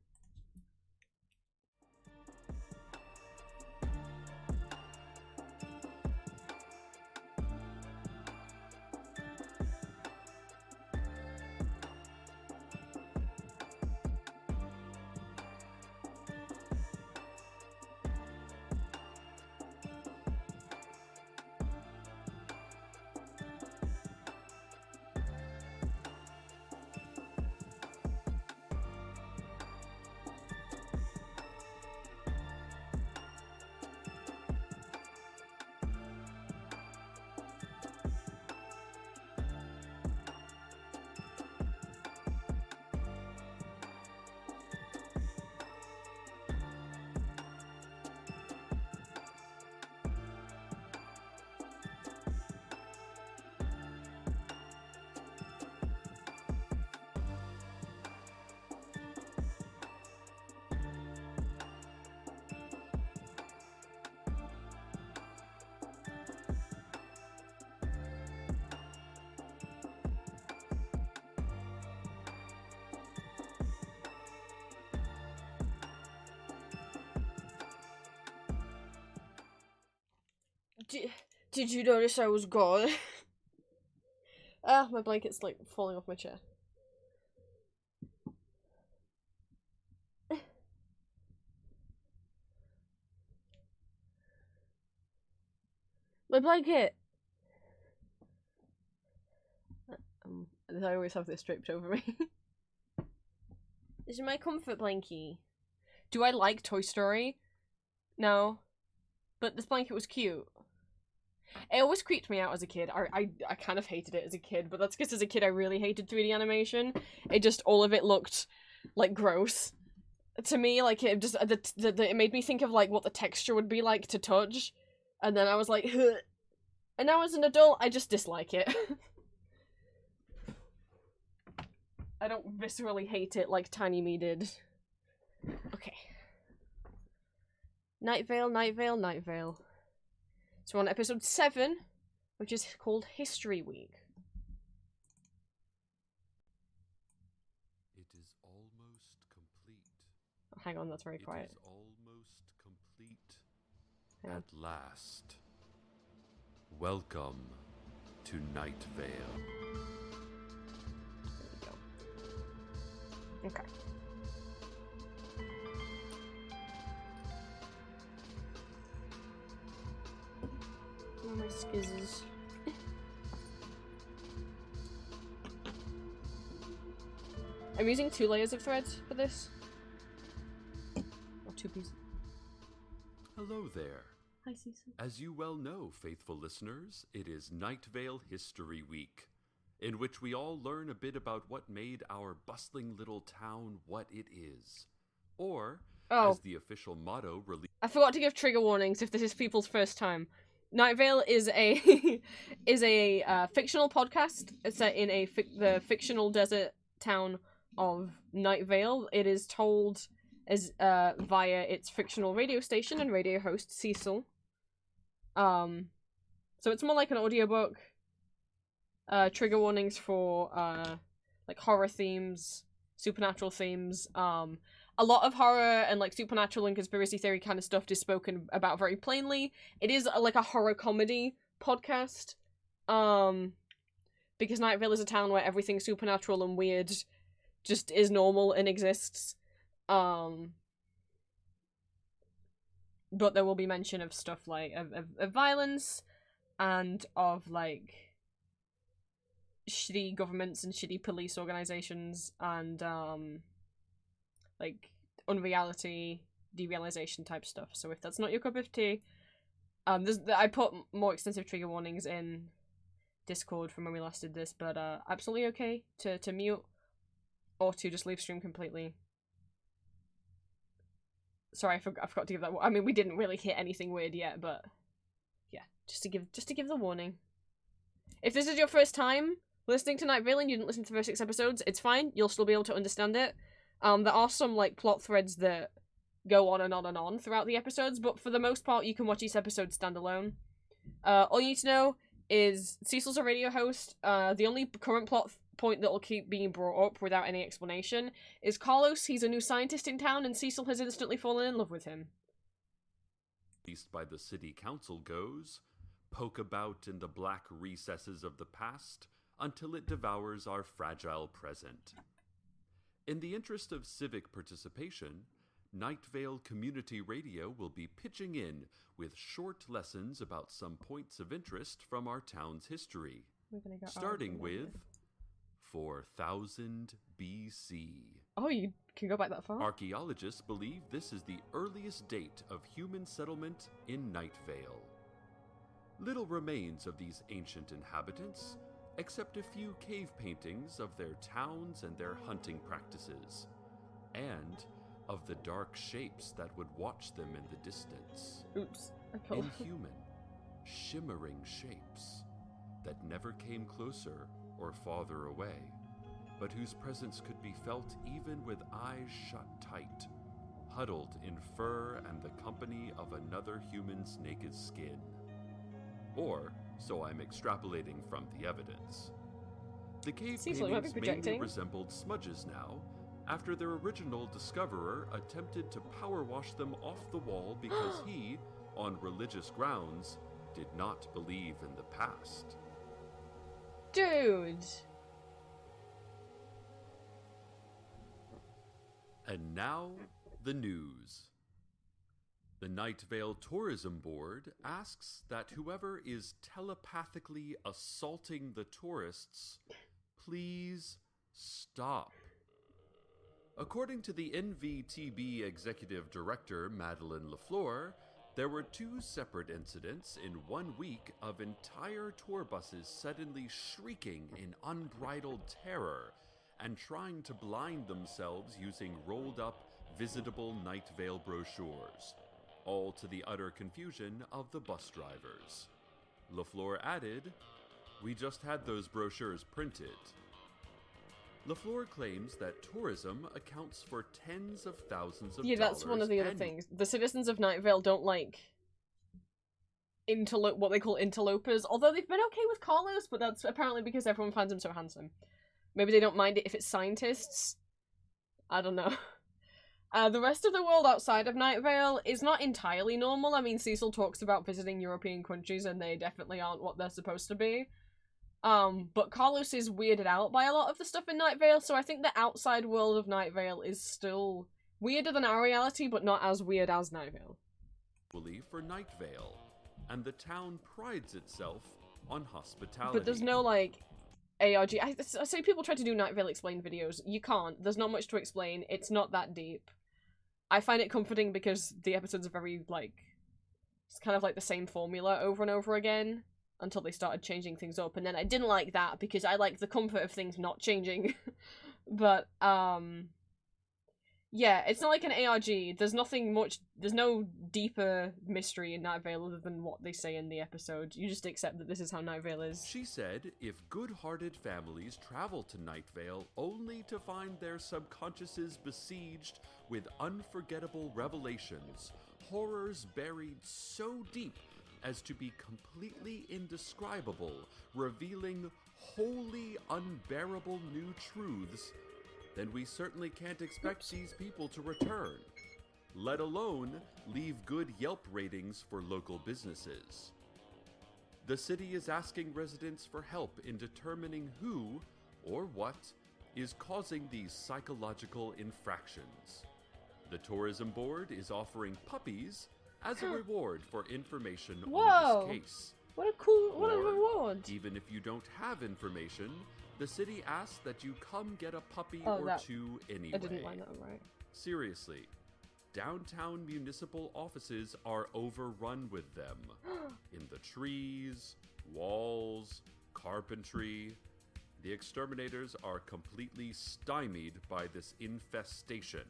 Did you notice I was gone? Ah, my blanket's like falling off my chair. My blanket! I always have this draped over me. This is my comfort blankie. Do I like Toy Story? No. But this blanket was cute. It always creeped me out as a kid. I kind of hated it as a kid, but that's because as a kid I really hated 3D animation. It just, all of it looked, like, gross. To me, like, it just, it made me think of, like, what the texture would be like to touch. And then I was like, huh. And now as an adult, I just dislike it. I don't viscerally hate it like Tiny Me did. Okay. Night Vale, Night Vale, Night Vale. So we're on episode 7, which is called History Week. It is almost complete. Oh, hang on, that's very quiet. It is almost complete. Hang on. At last. Welcome to Night Vale. There we go. Okay. Oh, my skizzes. I'm using 2 layers of thread for this. Or 2 pieces. Hello there. Hi, Cecil. As you well know, faithful listeners, it is Night Vale History Week, in which we all learn a bit about what made our bustling little town what it is. Or, as the official motto released... I forgot to give trigger warnings if this is people's first time. Night Vale is a fictional podcast set in the fictional desert town of Night Vale. It is told as via its fictional radio station and radio host Cecil. So it's more like an audiobook. Trigger warnings for like horror themes, supernatural themes. A lot of horror and like supernatural and conspiracy theory kind of stuff is spoken about very plainly. It is like a horror comedy podcast. Because Night Vale is a town where everything supernatural and weird just is normal and exists. But there will be mention of stuff like of violence and of like shitty governments and shitty police organizations and like unreality, derealization type stuff. So if that's not your cup of tea, I put more extensive trigger warnings in Discord from when we last did this, but absolutely okay to mute or to just leave stream completely. Sorry, I forgot to give that. I mean, we didn't really hit anything weird yet, but yeah, just to give the warning. If this is your first time listening to Night Vale and you didn't listen to the first 6 episodes, it's fine. You'll still be able to understand it. There are some like plot threads that go on and on and on throughout the episodes, but for the most part, you can watch each episode standalone. All you need to know is Cecil's a radio host. The only current plot point that will keep being brought up without any explanation is Carlos. He's a new scientist in town, and Cecil has instantly fallen in love with him. Released by the city council goes, poke about in the black recesses of the past until it devours our fragile present. In the interest of civic participation, Night Vale Community Radio will be pitching in with short lessons about some points of interest from our town's history, starting with 4000 BC. Oh, you can go back that far? Archaeologists believe this is the earliest date of human settlement in Night Vale. Little remains of these ancient inhabitants, except a few cave paintings of their towns and their hunting practices, and of the dark shapes that would watch them in the distance. Oops. Inhuman, shimmering shapes that never came closer or farther away, but whose presence could be felt even with eyes shut tight, huddled in fur and the company of another human's naked skin. Or, so I'm extrapolating from the evidence. The cave paintings mainly resembled smudges now, after their original discoverer attempted to power wash them off the wall because he, on religious grounds, did not believe in the past. Dude! And now, the news. The Night Vale Tourism Board asks that whoever is telepathically assaulting the tourists, please stop. According to the ENVTB Executive Director Madeleine Lafleur, there were 2 separate incidents in 1 week of entire tour buses suddenly shrieking in unbridled terror and trying to blind themselves using rolled-up, visitable Night Vale brochures, all to the utter confusion of the bus drivers. Lafleur added, "We just had those brochures printed." Lafleur claims that tourism accounts for tens of thousands of Yeah, dollars. that's one of the other things. The citizens of Night Vale don't like what they call interlopers, although they've been okay with Carlos, but that's apparently because everyone finds him so handsome. Maybe they don't mind it if it's scientists. I don't know. The rest of the world outside of Night Vale is not entirely normal. I mean, Cecil talks about visiting European countries and they definitely aren't what they're supposed to be. But Carlos is weirded out by a lot of the stuff in Night Vale, so I think the outside world of Night Vale is still weirder than our reality, but not as weird as Night Vale. For Night Vale, and the town prides itself on hospitality. But there's no, like, ARG. I say people try to do Night Vale explain videos. You can't. There's not much to explain. It's not that deep. I find it comforting because the episodes are very, like, it's kind of like the same formula over and over again. Until they started changing things up, and then I didn't like that because I like the comfort of things not changing. But yeah, it's not like an ARG. There's no deeper mystery in Night Vale other than what they say in the episode. You just accept that this is how Night Vale is. She said if good-hearted families travel to Night Vale only to find their subconsciouses besieged with unforgettable revelations, horrors buried so deep as to be completely indescribable, revealing wholly unbearable new truths, then we certainly can't expect these people to return, let alone leave good Yelp ratings for local businesses. The city is asking residents for help in determining who, or what, is causing these psychological infractions. The tourism board is offering puppies as a reward for information on this case. What a reward! Even if you don't have information, the city asks that you come get a puppy two anyway. I didn't line that right. Seriously, downtown municipal offices are overrun with them. In the trees, walls, carpentry. The exterminators are completely stymied by this infestation.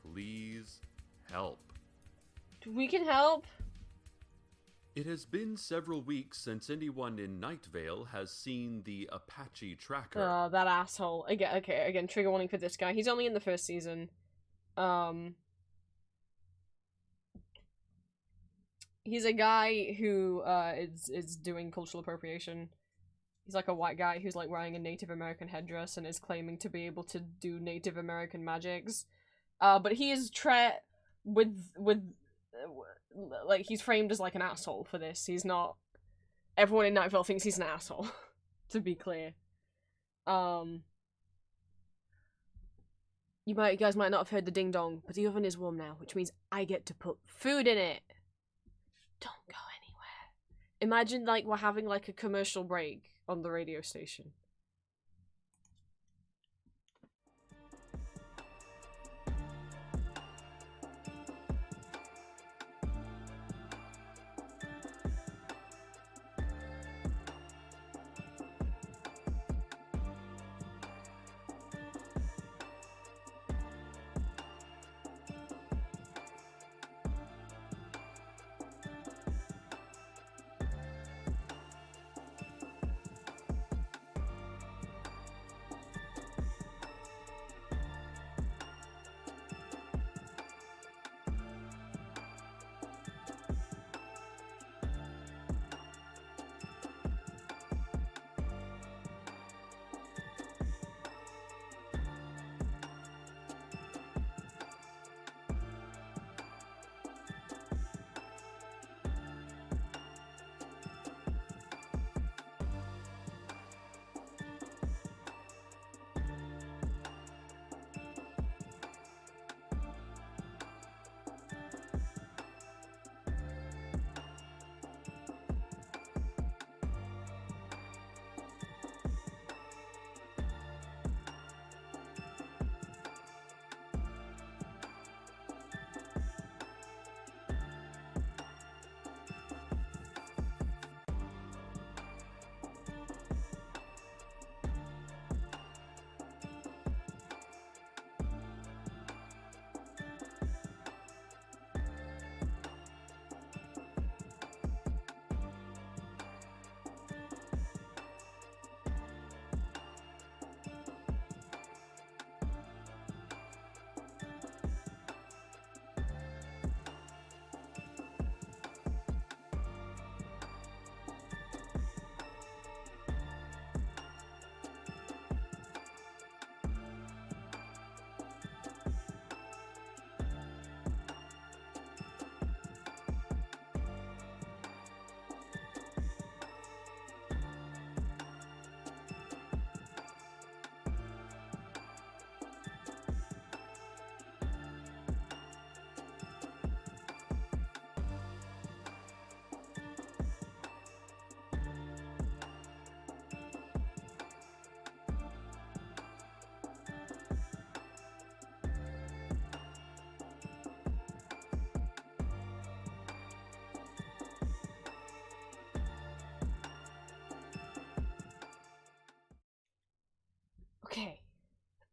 Please help. We can help. It has been several weeks since anyone in Night Vale has seen the Apache tracker. Oh, that asshole. Again, trigger warning for this guy. He's only in the first season. He's a guy who is doing cultural appropriation. He's like a white guy who's like wearing a Native American headdress and is claiming to be able to do Native American magics. But he is like, he's framed as like an asshole for this. He's not. Everyone in Night Vale thinks he's an asshole, to be clear. You guys might not have heard the ding dong, but the oven is warm now, which means I get to put food in it. Don't go anywhere. Imagine like we're having like a commercial break on the radio station.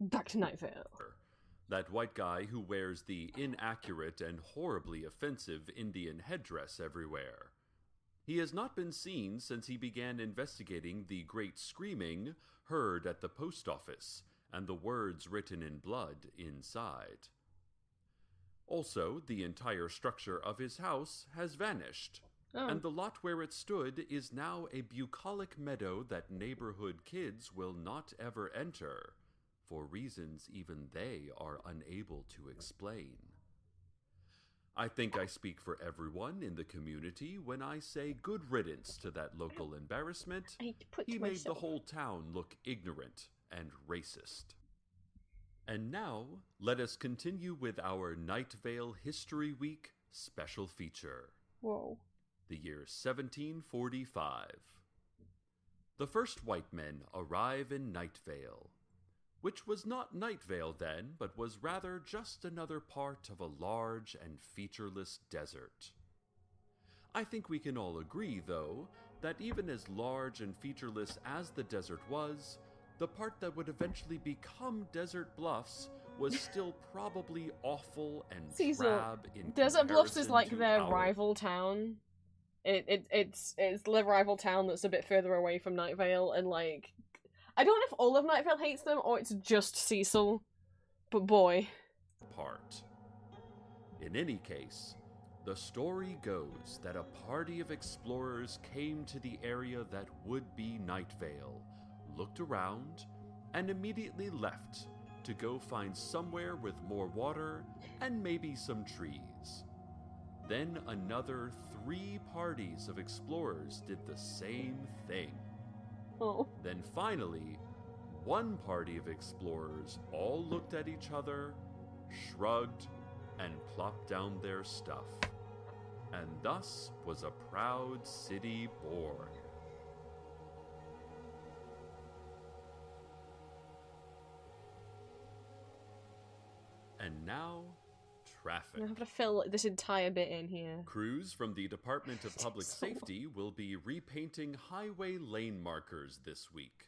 Back to Night Vale. That white guy who wears the inaccurate and horribly offensive Indian headdress everywhere. He has not been seen since he began investigating the great screaming heard at the post office and the words written in blood inside. Also, the entire structure of his house has vanished, and the lot where it stood is now a bucolic meadow that neighborhood kids will not ever enter, for reasons even they are unable to explain. I think I speak for everyone in the community when I say good riddance to that local embarrassment. He made the whole town look ignorant and racist. And now, let us continue with our Night Vale History Week special feature. Whoa. The year 1745. The first white men arrive in Night Vale, which was not Night Vale then, but was rather just another part of a large and featureless desert. I think we can all agree, though, that even as large and featureless as the desert was, the part that would eventually become Desert Bluffs was still probably awful and drab in Desert Bluffs is comparison like to their our rival town. It's the rival town that's a bit further away from Night Vale, and like, I don't know if all of Night Vale hates them or it's just Cecil, but boy. part. In any case, the story goes that a party of explorers came to the area that would be Night Vale, looked around, and immediately left to go find somewhere with more water and maybe some trees. Then another 3 parties of explorers did the same thing. Oh. Then finally, one party of explorers all looked at each other, shrugged, and plopped down their stuff. And thus was a proud city born. And now, traffic. I have to fill this entire bit in here. Crews from the Department of Public Safety will be repainting highway lane markers this week.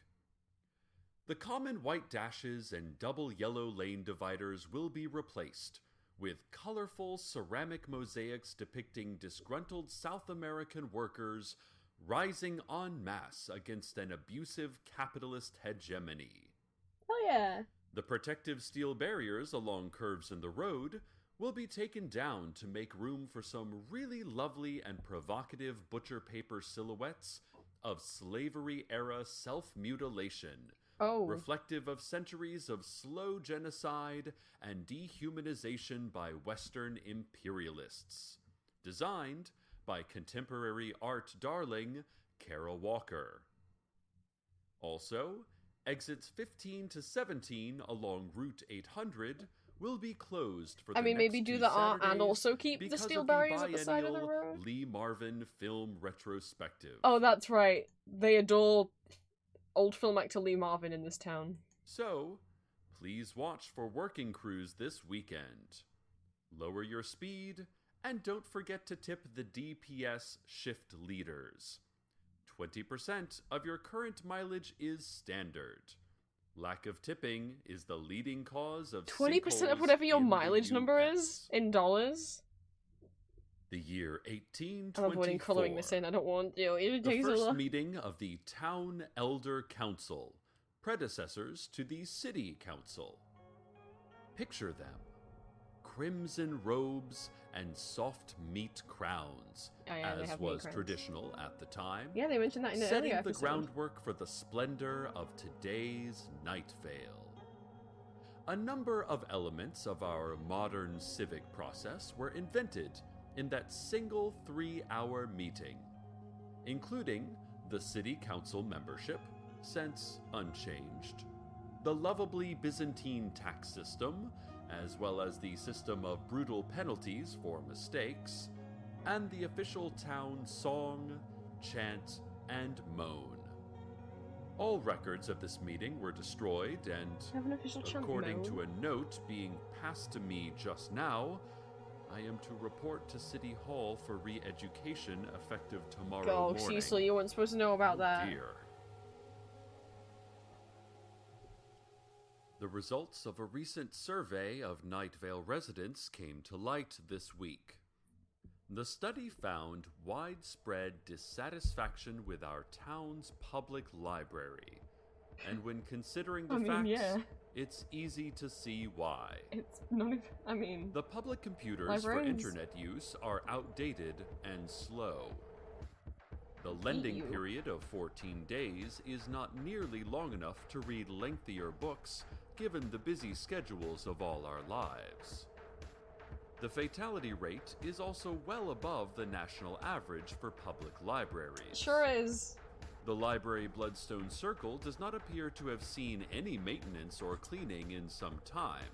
The common white dashes and double yellow lane dividers will be replaced with colorful ceramic mosaics depicting disgruntled South American workers rising en masse against an abusive capitalist hegemony. Oh yeah. The protective steel barriers along curves in the road will be taken down to make room for some really lovely and provocative butcher paper silhouettes of slavery-era self-mutilation, reflective of centuries of slow genocide and dehumanization by Western imperialists, designed by contemporary art darling Kara Walker. Also, exits 15 to 17 along Route 800 will be closed for the next maybe do 2 the art and Saturdays also keep the because steel of barriers at the side of the biennial road? Lee Marvin Film Retrospective. Oh, that's right. They adore old film actor Lee Marvin in this town. So, please watch for working crews this weekend. Lower your speed, and don't forget to tip the DPS shift leaders. 20% of your current mileage is standard. Lack of tipping is the leading cause of 20% of whatever your mileage number is in dollars. The year 1824. I'm avoiding coloring this in. I don't want you. The first meeting of the Town Elder Council, predecessors to the City Council. Picture them. Crimson robes and soft meat crowns, as was traditional at the time. Yeah, they mentioned that in the setting earlier the episode. groundwork for the splendor of today's Night Vale. A number of elements of our modern civic process were invented in that single 3-hour meeting, including the City Council membership, since unchanged, the lovably Byzantine tax system, as well as the system of brutal penalties for mistakes, and the official town song, chant, and moan. All records of this meeting were destroyed, and according to a note being passed to me just now, I am to report to City Hall for re-education effective tomorrow morning. Cecil, you weren't supposed to know about that. Dear. The results of a recent survey of Night Vale residents came to light this week. The study found widespread dissatisfaction with our town's public library. And when considering the facts, yeah. it's easy to see why. It's not even, the public computers libraries. for internet use are outdated and slow. The lending period of 14 days is not nearly long enough to read lengthier books, given the busy schedules of all our lives. The fatality rate is also well above the national average for public libraries. Sure is. The library Bloodstone Circle does not appear to have seen any maintenance or cleaning in some time.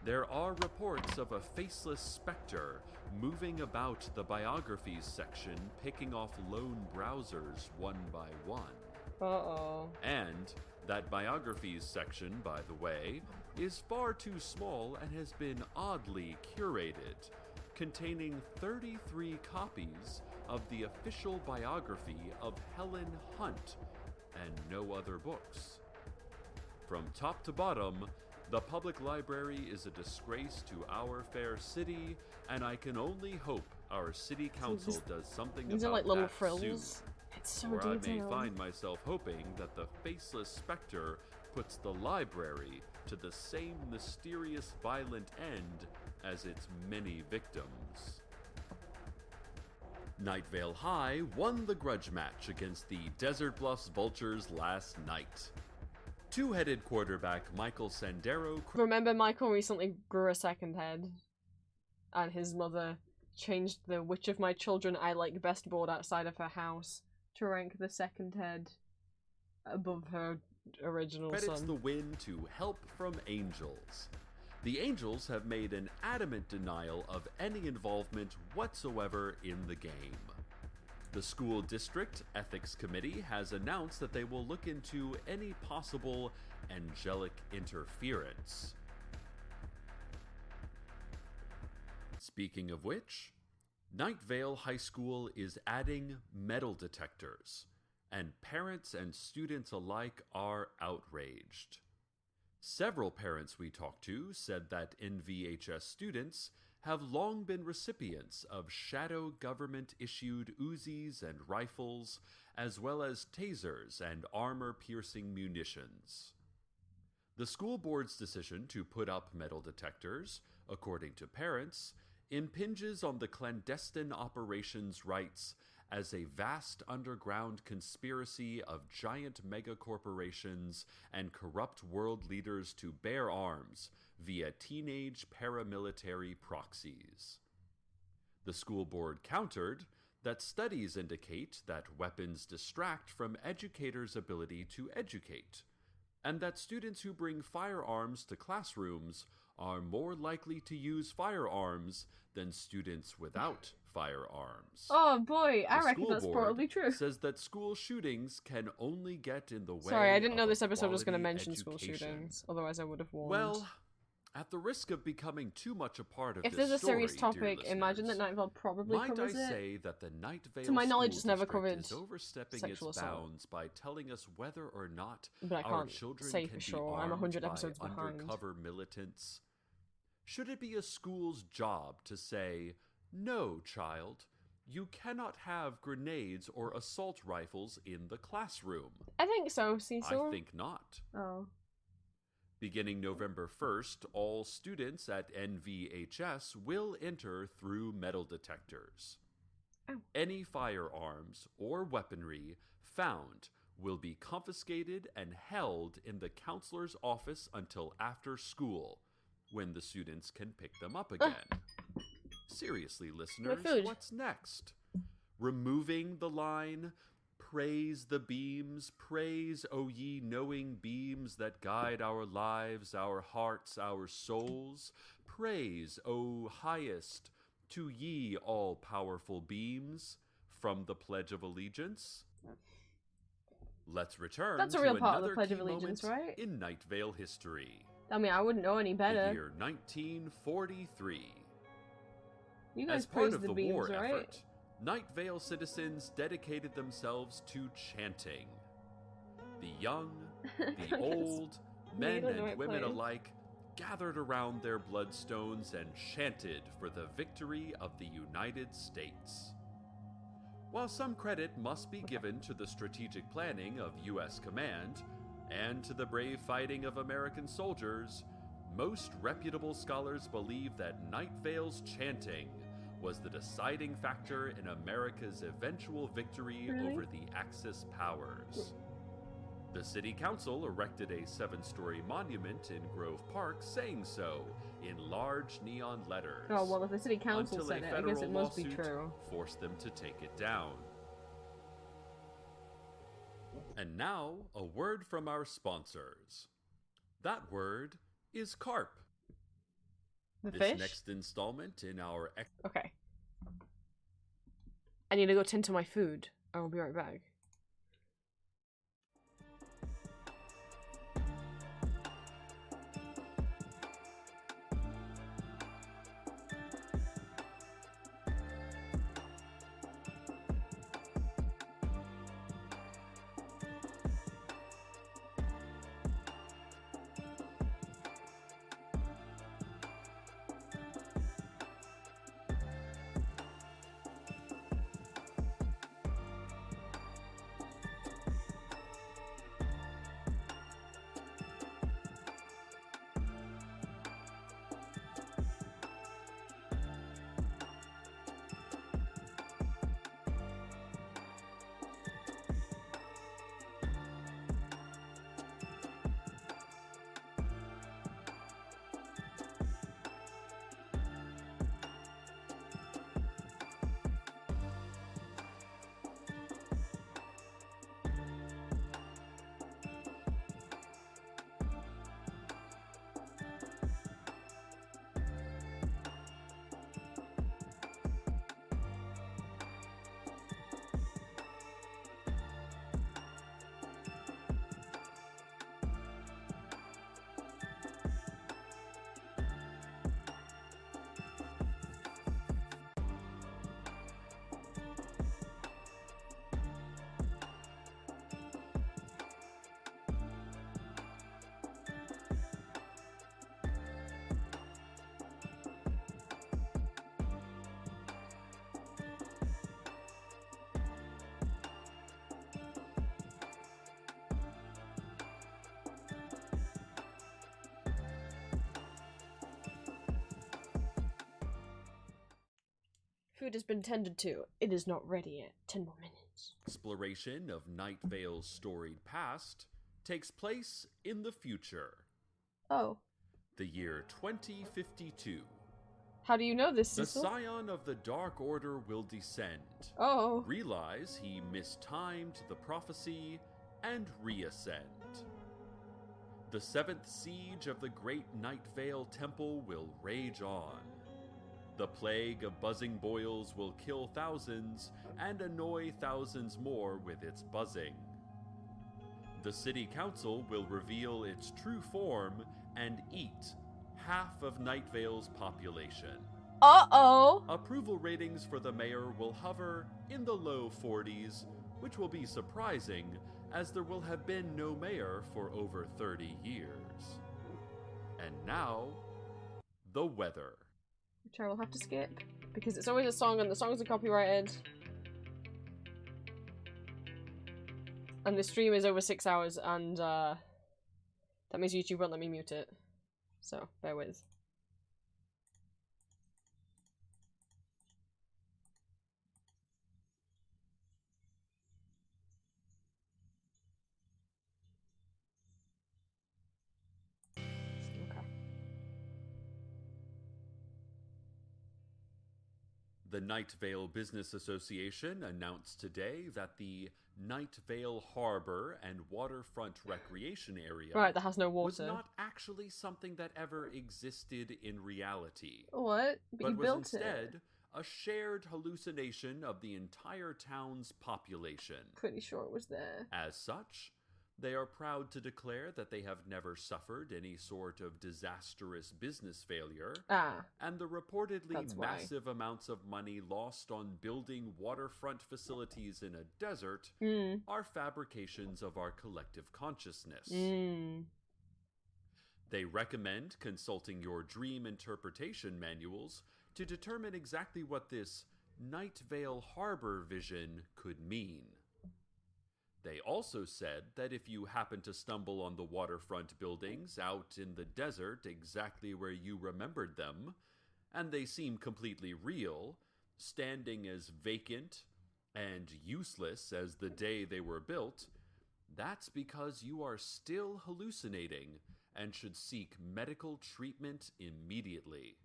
There are reports of a faceless specter moving about the biographies section, picking off lone browsers one by one. Uh-oh. And that biographies section, by the way, is far too small and has been oddly curated, containing 33 copies of the official biography of Helen Hunt and no other books. From top to bottom, the public library is a disgrace to our fair city, and I can only hope our city council does something These about are like little that frills. soon. It's so Or detailed. I may find myself hoping that the faceless specter puts the library to the same mysterious violent end as its many victims. Night Vale High won the grudge match against the Desert Bluffs Vultures last night. Two-headed quarterback Michael Sandero... Remember, Michael recently grew a second head, and his mother changed the "Which of my children I like best" board outside of her house to rank the second head above her original credits son. the win to Help from Angels. The Angels have made an adamant denial of any involvement whatsoever in the game. The school district ethics committee has announced that they will look into any possible angelic interference. Speaking of which, Night Vale High School is adding metal detectors, and parents and students alike are outraged. Several parents we talked to said that ENVHS students have long been recipients of shadow government-issued Uzis and rifles, as well as tasers and armor-piercing munitions. The school board's decision to put up metal detectors, according to parents, impinges on the clandestine operations rights as a vast underground conspiracy of giant megacorporations and corrupt world leaders to bear arms via teenage paramilitary proxies. The school board countered that studies indicate that weapons distract from educators' ability to educate, and that students who bring firearms to classrooms are more likely to use firearms than students without firearms. Oh boy, I The reckon school that's board probably true. says that school shootings can only get in the way. Sorry, I didn't know of this episode was going to quality mention school education. shootings. Otherwise, I would have warned. Well, at the risk of becoming too much a part of if this there's a serious story, dear topic, imagine that listeners, Night Vale probably might covers I it. say that the Night Vale To my knowledge, School it's never District covered is overstepping sexual its assault. bounds by telling us whether or not But I our can't children say can for be sure. I'm armed 100 by episodes behind. undercover militants. Should it be a school's job to say, "No, child, you cannot have grenades or assault rifles in the classroom"? I think so, Cecil. I think not. Oh. Beginning November 1st, all students at ENVHS will enter through metal detectors. Oh. Any firearms or weaponry found will be confiscated and held in the counselor's office until after school, when the students can pick them up again. Seriously, listeners, food. what's next? Removing the line, "Praise the beams, praise, O ye knowing beams that guide our lives, our hearts, our souls. Praise, O highest, to ye all-powerful beams," from the Pledge of Allegiance? Let's return That's a to real part of another the Pledge key of Allegiance, moment right? in Night Vale history. I mean, I wouldn't know any The better. year 1943. You guys As part praise of the the beams, war right? effort, Night Vale citizens dedicated themselves to chanting. The young, the old, Men you're in the and right women place. alike gathered around their bloodstones and chanted for the victory of the United States. While some credit must be given to the strategic planning of U.S. Command and to the brave fighting of American soldiers, most reputable scholars believe that Night Vale's chanting was the deciding factor in America's eventual victory over the Axis powers. The city council erected a 7-story monument in Grove Park saying so in large neon letters. Oh, well, if the city council until said a it, I guess federal it must be lawsuit true. forced them to take it down. And now, a word from our sponsors. That word is carp. The This fish? next installment in our... Okay. I need to go tend to my food. I will be right back. Food has been tended to. It is not ready yet. 10 more minutes. Exploration of Night Vale's storied past takes place in the future. Oh. The year 2052. How do you know this, The Cecil? scion of the Dark Order will descend. Oh. Realize he mistimed the prophecy and reascend. The 7th siege of the Great Night Vale Temple will rage on. The plague of buzzing boils will kill thousands and annoy thousands more with its buzzing. The city council will reveal its true form and eat half of Night Vale's population. Uh-oh! Approval ratings for the mayor will hover in the low 40s, which will be surprising as there will have been no mayor for over 30 years. And now, the weather. Which I will have to skip, because it's always a song and the songs are copyrighted. And the stream is over 6 hours, and that means YouTube won't let me mute it. So, bear with. The Night Vale Business Association announced today that the Night Vale Harbor and Waterfront Recreation Area Right, that has no water. was not actually something that ever existed in reality. What? But you was built instead it. a shared hallucination of the entire town's population. Pretty sure it was there. As such, they are proud to declare that they have never suffered any sort of disastrous business failure, and the reportedly massive amounts of money lost on building waterfront facilities in a desert are fabrications of our collective consciousness. They recommend consulting your dream interpretation manuals to determine exactly what this Night Vale Harbor vision could mean. They also said that if you happen to stumble on the waterfront buildings out in the desert exactly where you remembered them, and they seem completely real, standing as vacant and useless as the day they were built, that's because you are still hallucinating and should seek medical treatment immediately.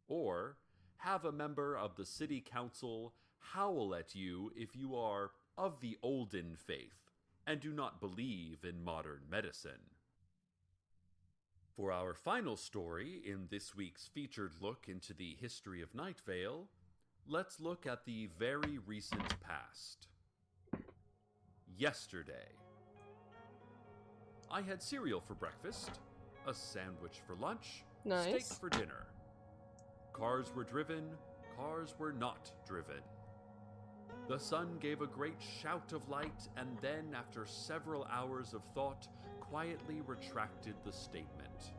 Or have a member of the city council howl at you if you are of the olden faith and do not believe in modern medicine. For our final story in this week's featured look into the history of Night Vale, let's look at the very recent past. Yesterday. I had cereal for breakfast, a sandwich for lunch, Nice. steak for dinner. Cars were driven, cars were not driven. The sun gave a great shout of light and then, after several hours of thought, quietly retracted the statement.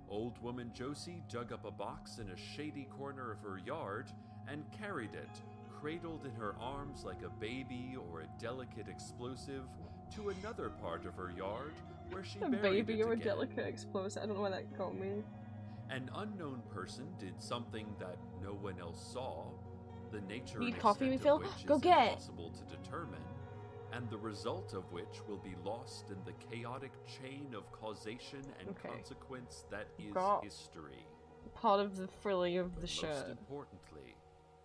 Old woman Josie dug up a box in a shady corner of her yard and carried it, cradled in her arms like a baby or a delicate explosive, to another part of her yard where she A buried baby it or a again. delicate explosive. I don't know why that got me. An unknown person did something that no one else saw, the nature Need and coffee extent refill? of which Go is get it. impossible to determine, and the result of which will be lost in the chaotic chain of causation and consequence that is Got history. Part of the frilling of the Most shirt. importantly,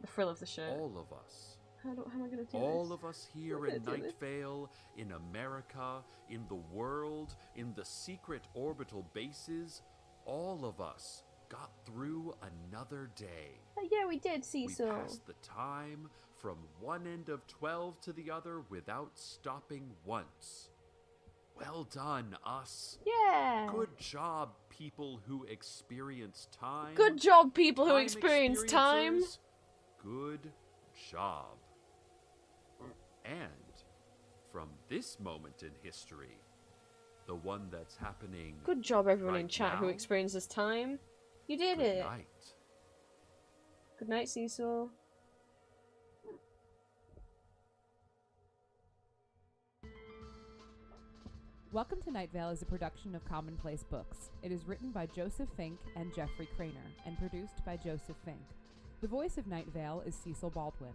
The frill of the shirt. all of us, How am I gonna do all this? of us here How am I in gonna do Night Vale, in America, in the world, in the secret orbital bases, all of us got through another day. Yeah, we did, We Cecil. passed the time from one end of 12 to the other without stopping once. Well done, us. Yeah. Good job, people who experience time. Good job, people who Time experience time. experiencers. Good job. And from this moment in history, the one that's happening Good job, everyone in right chat who now, experiences time. You did good it. night. Good night, Cecil. Welcome to Night Vale is a production of Commonplace Books. It is written by Joseph Fink and Jeffrey Craner, and produced by Joseph Fink. The voice of Night Vale is Cecil Baldwin.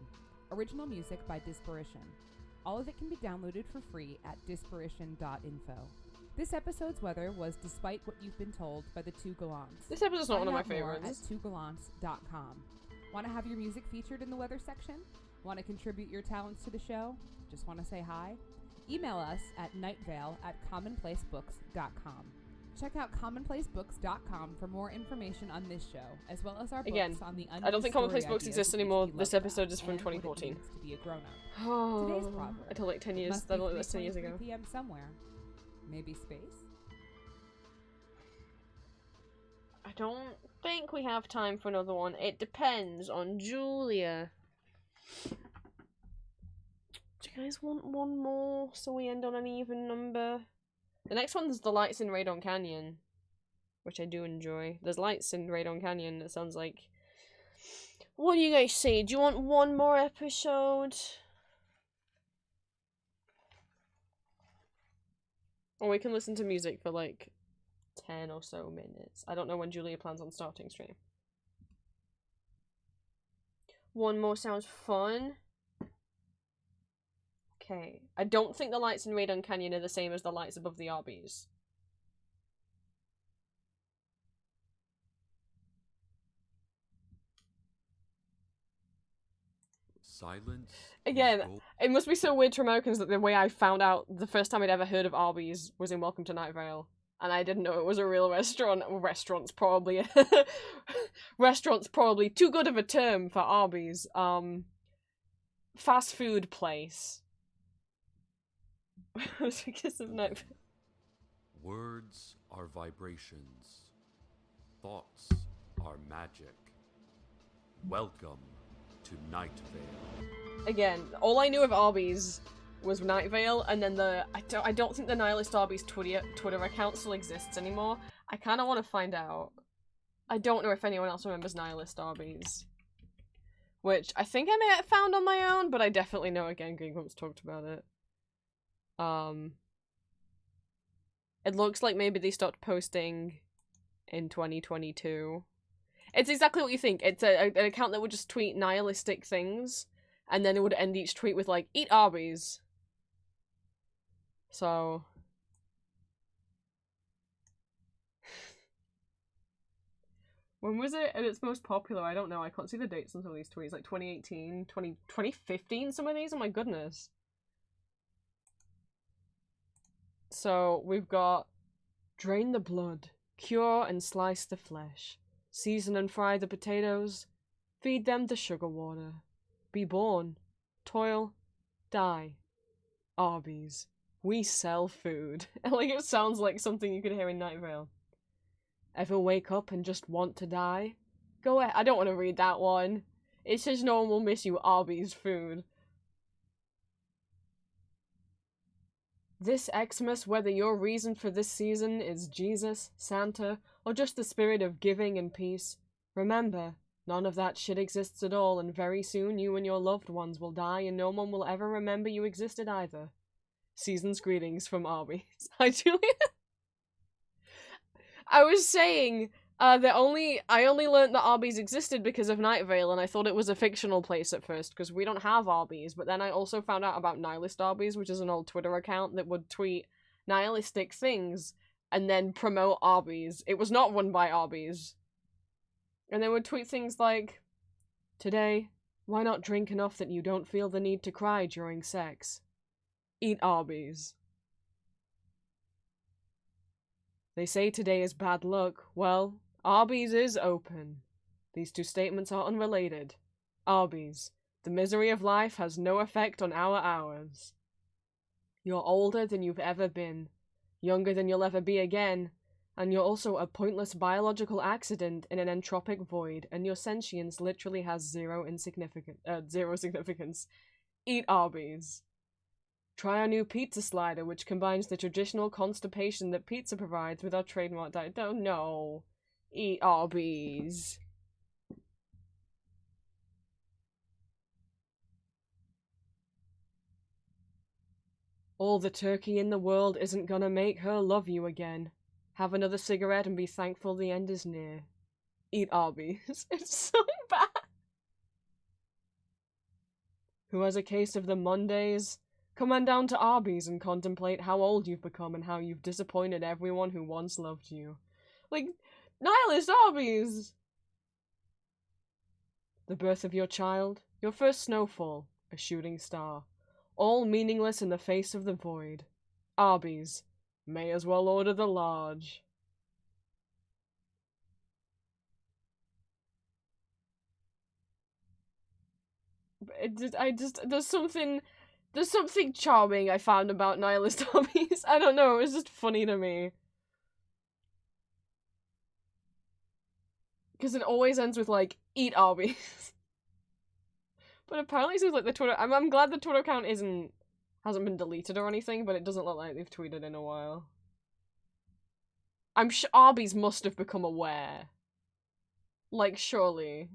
Original music by Disparition. All of it can be downloaded for free at disparition.info. This episode's weather was Despite What You've Been Told by the Two Gallants. This episode's not Find one of my out more favorites. at twogallants.com. Want to have your music featured in the weather section? Want to contribute your talents to the show? Just want to say hi? Email us at nightvale@commonplacebooks.com. Check out commonplacebooks.com for more information on this show, as well as our Again, books on the I don't think Commonplace Books ideas exists of anymore. H.P. This Lovecraft episode is from and what it 2014. means to be a grown-up. Oh, Today's proverb. I told like 10 It years. must That be was 10 years 3:23 ago. p.m. somewhere. Maybe space? I don't think we have time for another one. It depends on Julia. Do you guys want one more so we end on an even number? The next one's the lights in Radon Canyon, which I do enjoy. There's lights in Radon Canyon. It sounds like. What do you guys say? Do you want one more episode? Or we can listen to music for like 10 or so minutes. I don't know when Julia plans on starting stream. One more sounds fun. Okay. I don't think the lights in Radon Canyon are the same as the lights above the Arby's. Silence. Again, it must be so weird to Americans that the way I found out the first time I'd ever heard of Arby's was in Welcome to Night Vale. And I didn't know it was a real restaurant. Well, restaurant's probably restaurant's probably too good of a term for Arby's. Fast food place. Because of Night Vale. Words are vibrations. Thoughts are magic. Welcome to Night Vale. Again, all I knew of Arby's was Night Vale, and then I don't think the Nihilist Arby's Twitter account still exists anymore. I kind of want to find out. I don't know if anyone else remembers Nihilist Arby's. Which I think I may have found on my own, but I definitely know, again, Green Grumps talked about it. It looks like maybe they stopped posting in 2022. It's exactly what you think. It's an account that would just tweet nihilistic things, and then it would end each tweet with, like, eat Arby's. So... when was it at its most popular? I don't know. I can't see the dates on some of these tweets. Like 2018, 2015, some of these? Oh my goodness. So, we've got drain the blood, cure and slice the flesh, season and fry the potatoes, feed them the sugar water, be born, toil, die. Arby's. We sell food. Like, it sounds like something you could hear in Night Vale. Ever wake up and just want to die? Go ahead. I don't want to read that one. It says no one will miss you, Arby's food. This Xmas, whether your reason for this season is Jesus, Santa, or just the spirit of giving and peace, remember, none of that shit exists at all, and very soon you and your loved ones will die and no one will ever remember you existed either. Season's greetings from Arby's. Hi, Julia. I was saying, I only learned that Arby's existed because of Night Vale, and I thought it was a fictional place at first, because we don't have Arby's, but then I also found out about Nihilist Arby's, which is an old Twitter account that would tweet nihilistic things, and then promote Arby's. It was not run by Arby's. And they would tweet things like, today, why not drink enough that you don't feel the need to cry during sex? Eat Arby's. They say today is bad luck. Well, Arby's is open. These two statements are unrelated. Arby's. The misery of life has no effect on our hours. You're older than you've ever been, younger than you'll ever be again, and you're also a pointless biological accident in an entropic void, and your sentience literally has zero significance. Eat Arby's. Try our new pizza slider, which combines the traditional constipation that pizza provides with our trademark diet. Don't know. Eat Arby's. All the turkey in the world isn't gonna make her love you again. Have another cigarette and be thankful the end is near. Eat Arby's. It's so bad. Who has a case of the Mondays? Come on down to Arby's and contemplate how old you've become and how you've disappointed everyone who once loved you. Like, Nihilist Arby's! The birth of your child, your first snowfall, a shooting star. All meaningless in the face of the void. Arby's. May as well order the large. There's something charming I found about Nihilist Arby's. I don't know, it was just funny to me. Because it always ends with, like, eat Arby's. But apparently it seems like the Twitter- I'm glad the Twitter account hasn't been deleted or anything, but it doesn't look like they've tweeted in a while. I'm sure Arby's must have become aware. Like, surely.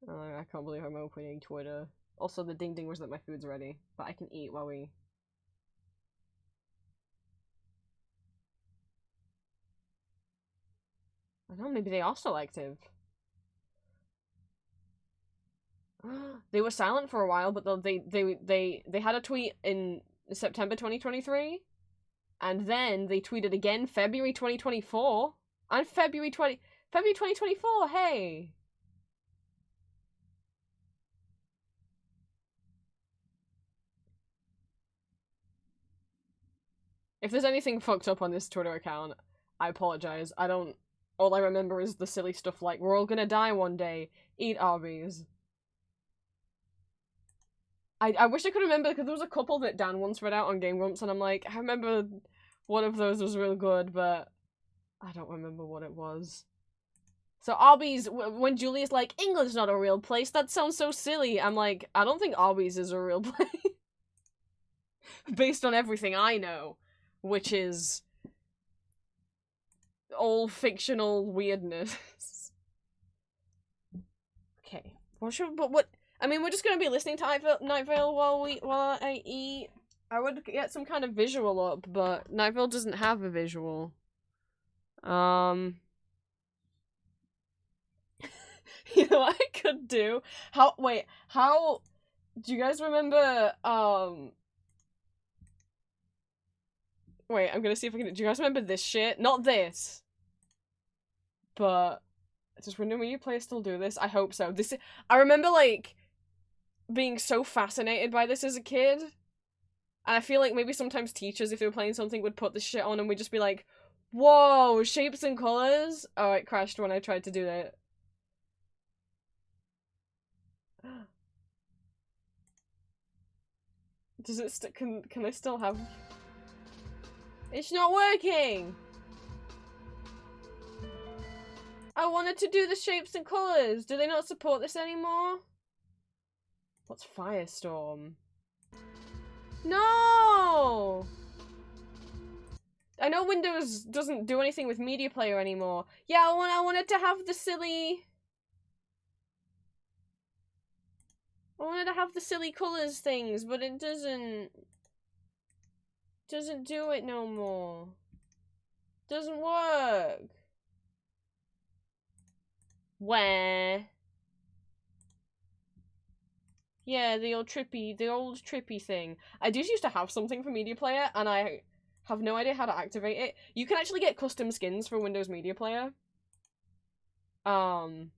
I can't believe I'm opening Twitter. Also, the ding ding was that my food's ready, but I can eat while we... I don't know, maybe they are still active. They were silent for a while, but they had a tweet in September 2023, and then they tweeted again February 2024, and February 2024, hey! If there's anything fucked up on this Twitter account, I apologize. All I remember is the silly stuff like, we're all gonna die one day, eat Arby's. I wish I could remember, because there was a couple that Dan once read out on Game Grumps, and I'm like, I remember one of those was real good, but I don't remember what it was. So Arby's, when Julie's like, England's not a real place, that sounds so silly. I'm like, I don't think Arby's is a real place. Based on everything I know, which is all fictional weirdness. Okay. I mean, we're just gonna be listening to Night Vale while I eat. I would get some kind of visual up, but Night Vale doesn't have a visual. You know what I could do? How do you guys remember, wait, I'm gonna see if I can, do you guys remember this shit? Not this. But, does Window Media Player still do this? I hope so. I remember, like, being so fascinated by this as a kid. And I feel like maybe sometimes teachers, if they were playing something, would put this shit on and we'd just be like, whoa, shapes and colors? Oh, it crashed when I tried to do that. Does it can I still have... It's not working! I wanted to do the shapes and colors. Do they not support this anymore? What's Firestorm? No! I know Windows doesn't do anything with Media Player anymore. Yeah, I wanted to have the silly... I wanted to have the silly colors things, but it doesn't do it no more. Doesn't work. Where? Yeah, the old trippy thing. I just used to have something for Media Player, and I have no idea how to activate it. You can actually get custom skins for Windows Media Player. And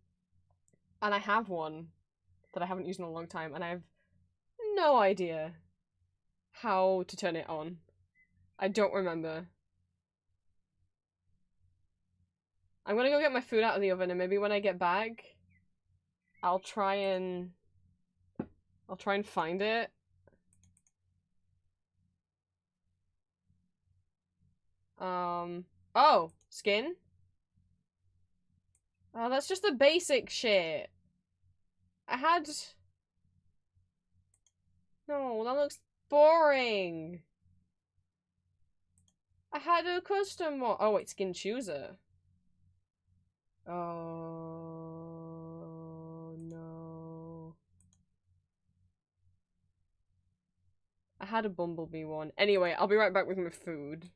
I have one that I haven't used in a long time, and I have no idea how to turn it on. I don't remember. I'm gonna go get my food out of the oven, and maybe when I get back, I'll try and find it. Oh, skin? Oh, that's just the basic shit. No, that looks boring. I had a custom one. Oh, wait, skin chooser. Oh, no. I had a Bumblebee one. Anyway, I'll be right back with my food.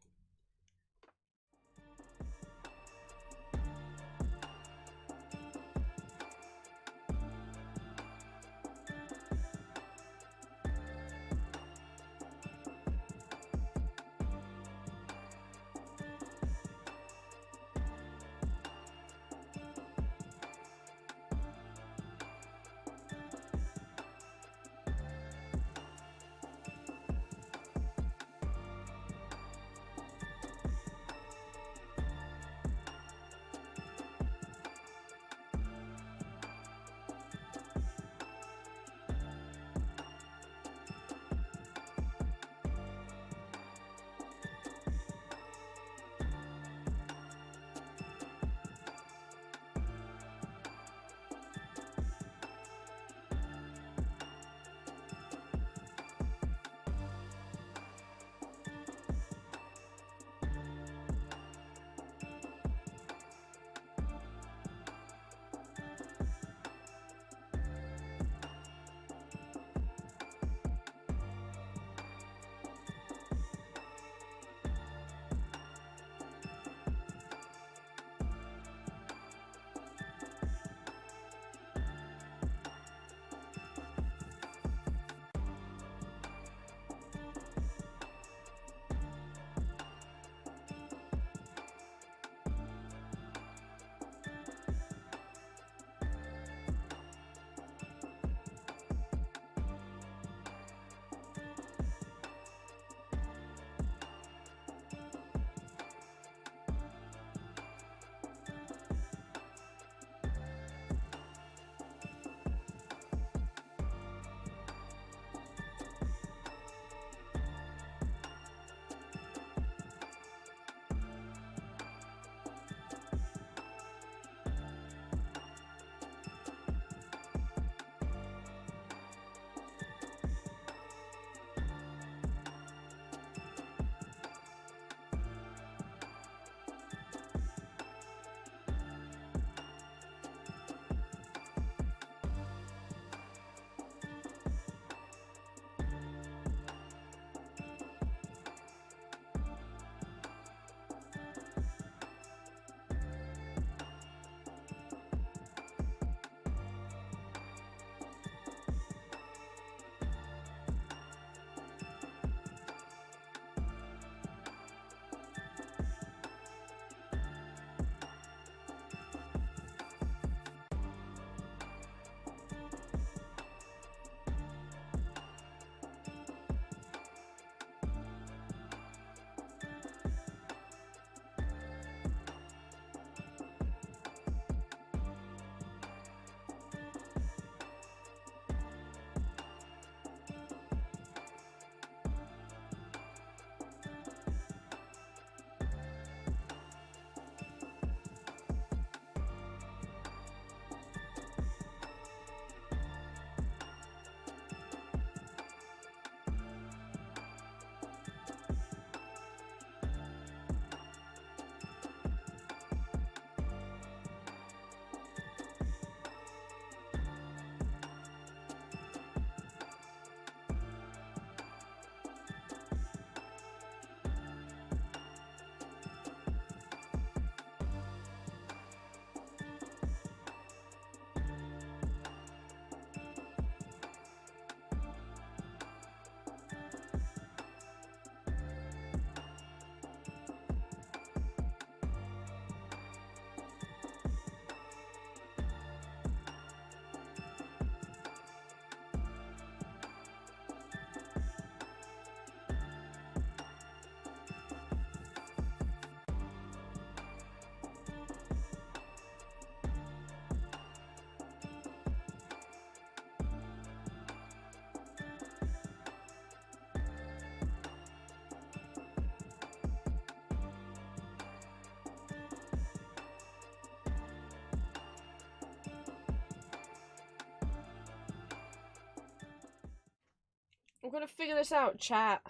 I'm gonna figure this out, chat.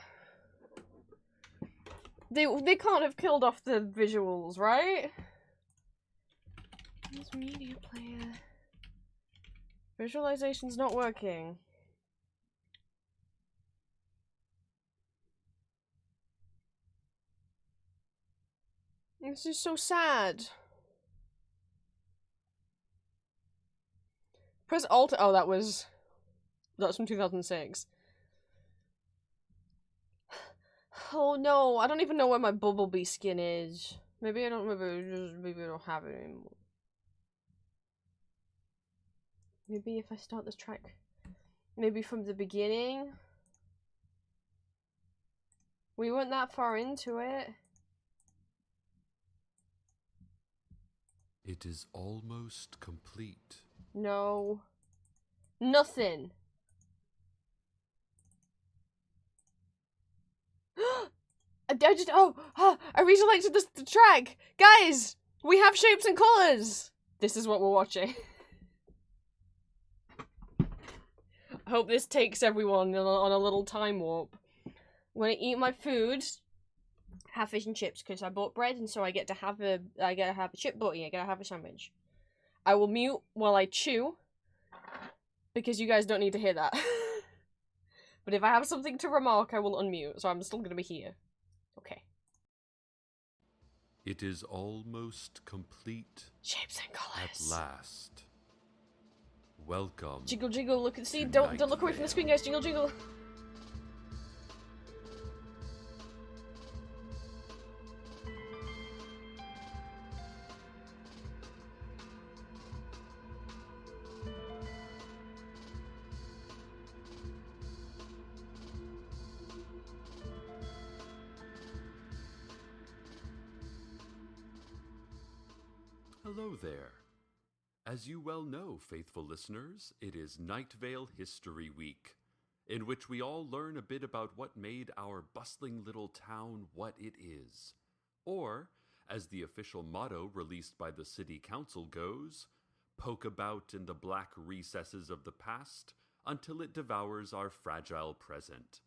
They can't have killed off the visuals, right? This media player. Visualization's not working. This is so sad. Press Alt. Oh, that's from 2006. Oh no, I don't even know where my Bumblebee skin is. Maybe I don't. Maybe I don't have it anymore. Maybe if I start this track, maybe from the beginning. We weren't that far into it. It is almost complete. No. Nothing. I reselected the track. Guys, we have shapes and colors. This is what we're watching. I hope this takes everyone on a little time warp. I'm gonna eat my food, have fish and chips because I bought bread, and so I get to have a chip butty. I gotta have a sandwich. I will mute while I chew because you guys don't need to hear that. But if I have something to remark, I will unmute. So I'm still gonna be here. Okay. It is almost complete. Shapes and colors. At last. Welcome. Jiggle jiggle, look and see. Don't look away from the screen, guys. Jiggle jiggle. Hello there. As you well know, faithful listeners, it is Night Vale History Week, in which we all learn a bit about what made our bustling little town what it is. Or, as the official motto released by the City Council goes, poke about in the black recesses of the past until it devours our fragile present.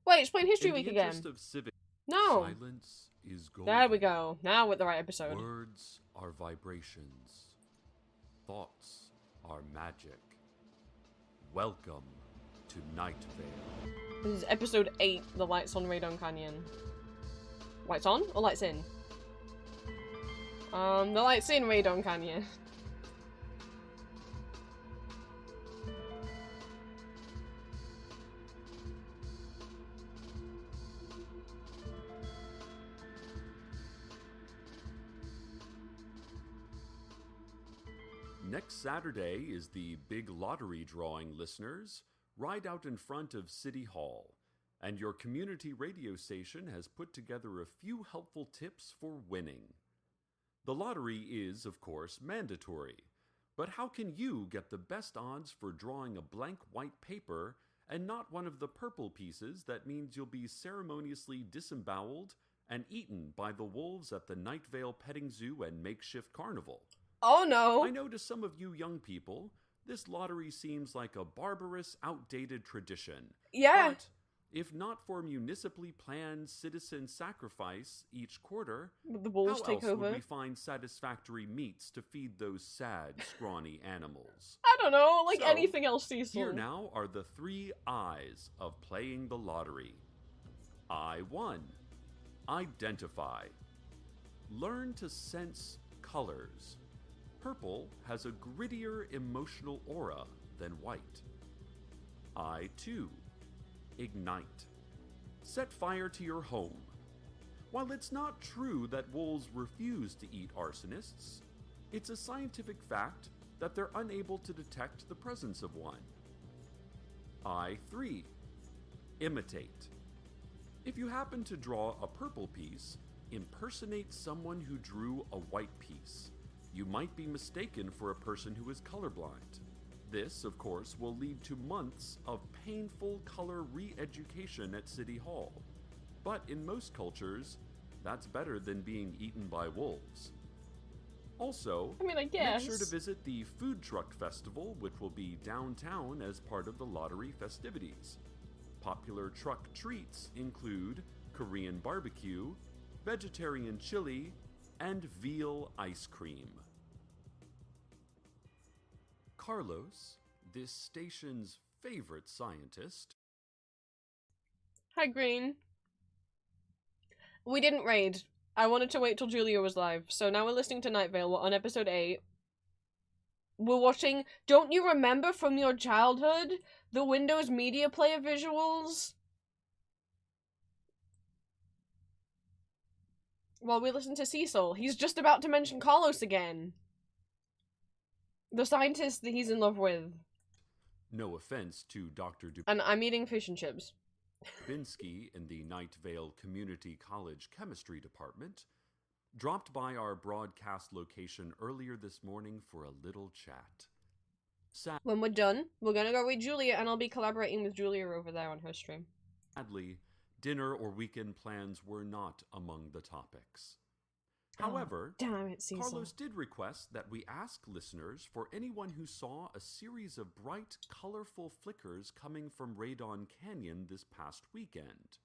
Wait, explain History In Week the again. interest of civic No. silence is golden. There we go. Now we're at the right episode. Words are vibrations. Thoughts are magic. Welcome to Night Vale. This is episode 8, The Lights on Radon Canyon. Lights on or lights in? The lights in Radon Canyon. Next Saturday is the big lottery drawing, listeners. Right out in front of City Hall. And your community radio station has put together a few helpful tips for winning. The lottery is, of course, mandatory. But how can you get the best odds for drawing a blank white paper and not one of the purple pieces that means you'll be ceremoniously disemboweled and eaten by the wolves at the Night Vale Petting Zoo and Makeshift Carnival? Oh no! I know to some of you young people, this lottery seems like a barbarous, outdated tradition. Yeah. But if not for municipally planned citizen sacrifice each quarter, The wolves how take else over. would we find satisfactory meats to feed those sad, scrawny animals? I don't know, like So, anything else, Cecil. Here now are the 3 I's of playing the lottery. I1. Identify. Learn to sense colors. Purple has a grittier emotional aura than white. I2. Ignite. Set fire to your home. While it's not true that wolves refuse to eat arsonists, it's a scientific fact that they're unable to detect the presence of one. I3. Imitate. If you happen to draw a purple piece, impersonate someone who drew a white piece. You might be mistaken for a person who is colorblind. This, of course, will lead to months of painful color re-education at City Hall. But in most cultures, that's better than being eaten by wolves. Also, I mean, I guess. make sure to visit the Food Truck Festival, which will be downtown as part of the lottery festivities. popular truck treats include Korean barbecue, vegetarian chili, and veal ice cream. Carlos, this station's favorite scientist. Hi, Green. We didn't raid. I wanted to wait till Julia was live, so now we're listening to Night Vale. We're on episode 8. We're watching... Don't you remember from your childhood the Windows Media Player visuals? While we listen to Cecil, he's just about to mention Carlos again. The scientist that he's in love with. No offense to Dr. And I'm eating fish and chips. Dubinsky in the Night Vale Community College Chemistry Department dropped by our broadcast location earlier this morning for a little chat. When we're done, we're gonna go with Julia, and I'll be collaborating with Julia over there on her stream. Sadly, dinner or weekend plans were not among the topics. However, damn it, Cecil. Carlos did request that we ask listeners for anyone who saw a series of bright, colorful flickers coming from Radon Canyon this past weekend.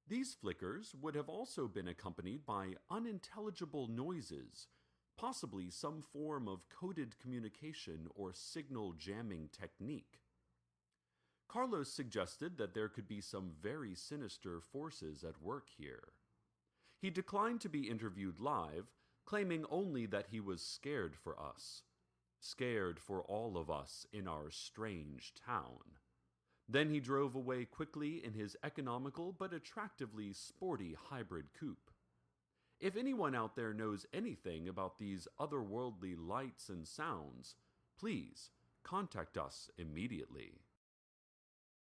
These flickers would have also been accompanied by unintelligible noises, possibly some form of coded communication or signal jamming technique. Carlos suggested that there could be some very sinister forces at work here. He declined to be interviewed live, claiming only that he was scared for us. Scared for all of us in our strange town. Then he drove away quickly in his economical but attractively sporty hybrid coupe. If anyone out there knows anything about these otherworldly lights and sounds, please contact us immediately.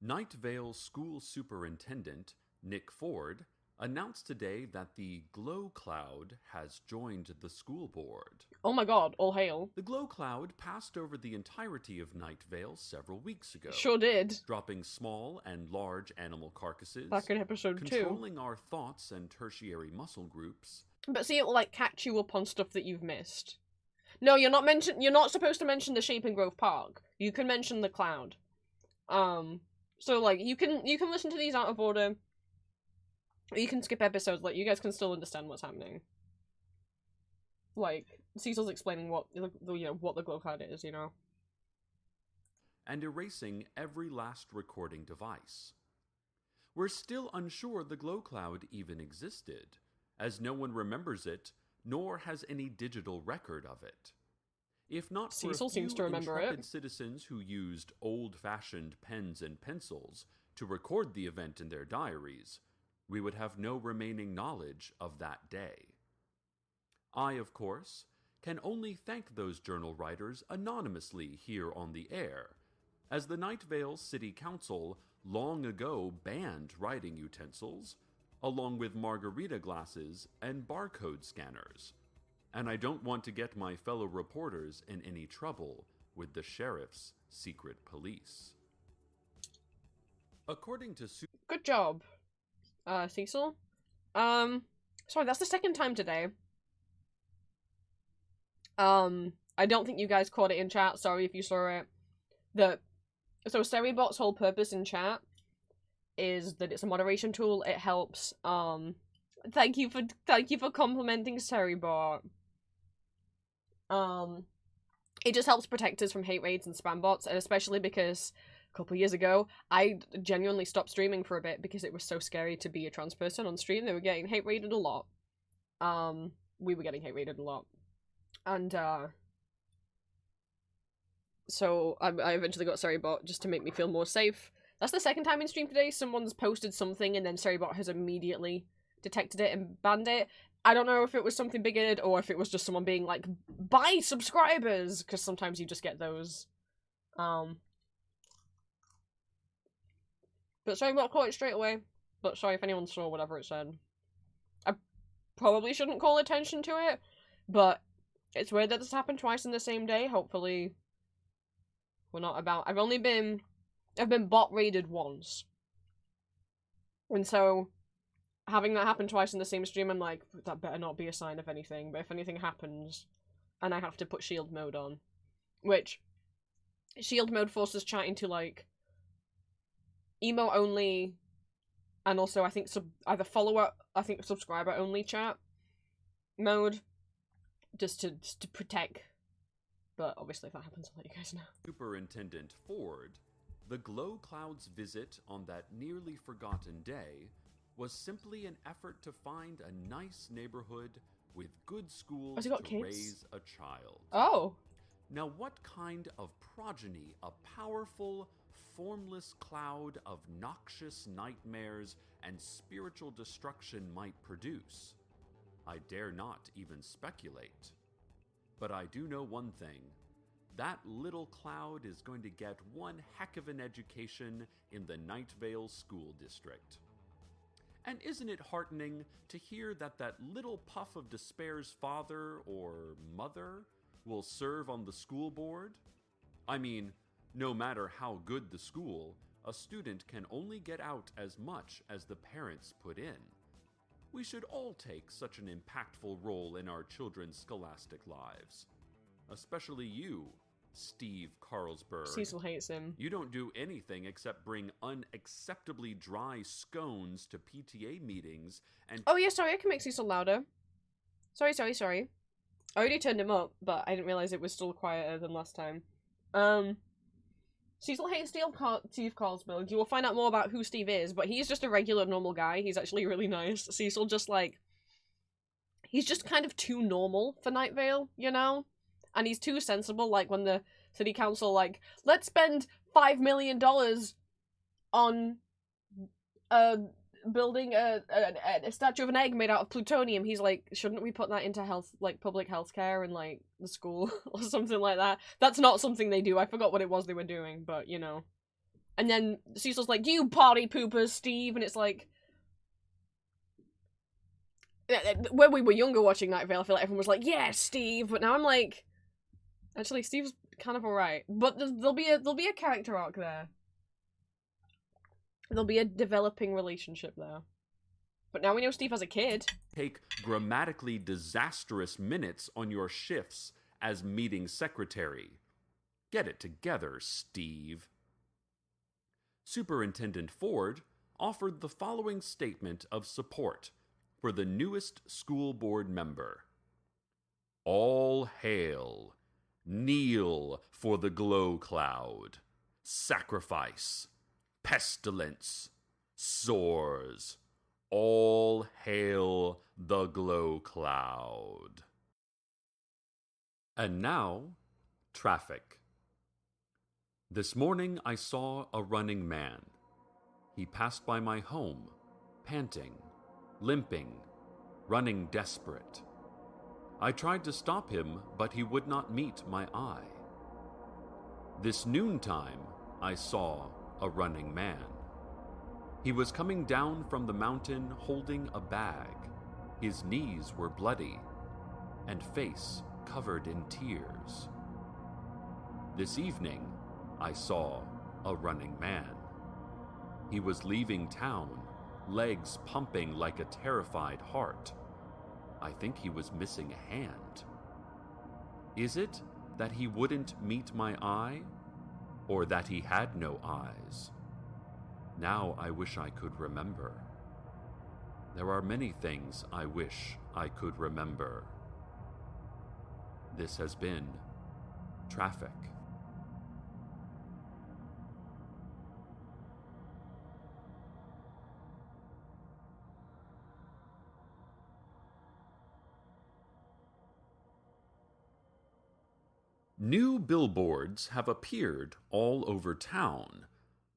Night Vale School Superintendent Nick Ford announced today that the Glow Cloud has joined the school board. Oh my god, all hail. The Glow Cloud passed over the entirety of Night Vale several weeks ago. Sure did. Dropping small and large animal carcasses. Back in episode 2. Controlling our thoughts and tertiary muscle groups. But see, it will like catch you up on stuff that you've missed. No, you're not supposed to mention the shape in Grove Park. You can mention the cloud. So like you can listen to these out of order. You can skip episodes, like, you guys can still understand what's happening. Like, Cecil's explaining what the Glow Cloud is, you know? And erasing every last recording device. We're still unsure the Glow Cloud even existed, as no one remembers it, nor has any digital record of it. If not for Cecil a few seems to remember intrepid it. citizens who used old-fashioned pens and pencils to record the event in their diaries, we would have no remaining knowledge of that day. I, of course, can only thank those journal writers anonymously here on the air, as the Night Vale City Council long ago banned writing utensils, along with margarita glasses and barcode scanners, and I don't want to get my fellow reporters in any trouble with the sheriff's secret police. According to Good job. Cecil? Sorry, that's the second time today. I don't think you guys caught it in chat, sorry if you saw it. So Seribot's whole purpose in chat is that it's a moderation tool, it helps, thank you for complimenting Seribot. It just helps protect us from hate raids and spam bots, and especially because a couple of years ago, I genuinely stopped streaming for a bit because it was so scary to be a trans person on stream. They were getting hate raided a lot. We were getting hate raided a lot. And, so I eventually got Seribot just to make me feel more safe. That's the second time in stream today someone's posted something and then Seribot has immediately detected it and banned it. I don't know if it was something bigoted or if it was just someone being like, buy subscribers! Because sometimes you just get those. But Seribot caught it straight away. But sorry if anyone saw whatever it said. I probably shouldn't call attention to it, but it's weird that this happened twice in the same day. Hopefully we're not about... I've been bot raided once. And so, having that happen twice in the same stream, I'm like, that better not be a sign of anything. But if anything happens, and I have to put shield mode on, which shield mode forces chat into, like, emo only, and also I think either follower, I think subscriber only chat mode, just to protect. But obviously, if that happens, I'll let you guys know. Superintendent Ford, the Glow Cloud's visit on that nearly forgotten day was simply an effort to find a nice neighborhood with good schools Has he got to kids? raise a child. Oh. Now, what kind of progeny a powerful, formless cloud of noxious nightmares and spiritual destruction might produce, I dare not even speculate. But I do know one thing. That little cloud is going to get one heck of an education in the Night Vale School District. And isn't it heartening to hear that little puff of despair's father or mother will serve on the school board? I mean, no matter how good the school, a student can only get out as much as the parents put in. We should all take such an impactful role in our children's scholastic lives. Especially you, Steve Carlsberg. Cecil hates him. You don't do anything except bring unacceptably dry scones to PTA meetings and... Oh yeah, sorry, I can make Cecil louder. Sorry. I already turned him up, but I didn't realize it was still quieter than last time. Cecil hates Steve Carlsberg. You will find out more about who Steve is, but he's just a regular normal guy. He's actually really nice. Cecil just he's just kind of too normal for Night Vale, you know? And he's too sensible, like when the city council, let's spend $5 million on building a statue of an egg made out of plutonium. He's like, shouldn't we put that into public healthcare and the school or something like that? That's not something they do. I forgot what it was they were doing, but you know. And then Cecil's like, you party poopers, Steve, and it's like, when we were younger watching Night Vale, I feel like everyone was like, yeah, Steve, but now I'm like, actually, Steve's kind of alright. But there'll be a character arc there. There'll be a developing relationship there. But now we know Steve has a kid. Take grammatically disastrous minutes on your shifts as meeting secretary. Get it together, Steve. Superintendent Ford offered the following statement of support for the newest school board member. All hail. Kneel for the Glow Cloud. Sacrifice. Pestilence, sores, all hail the Glow Cloud. And now, traffic. This morning I saw a running man. He passed by my home, panting, limping, running desperate. I tried to stop him, but he would not meet my eye. This noontime I saw a running man. He was coming down from the mountain holding a bag. His knees were bloody, and face covered in tears. This evening, I saw a running man. He was leaving town, legs pumping like a terrified heart. I think he was missing a hand. Is it that he wouldn't meet my eye? Or that he had no eyes? Now I wish I could remember. There are many things I wish I could remember. This has been Traffic. New billboards have appeared all over town,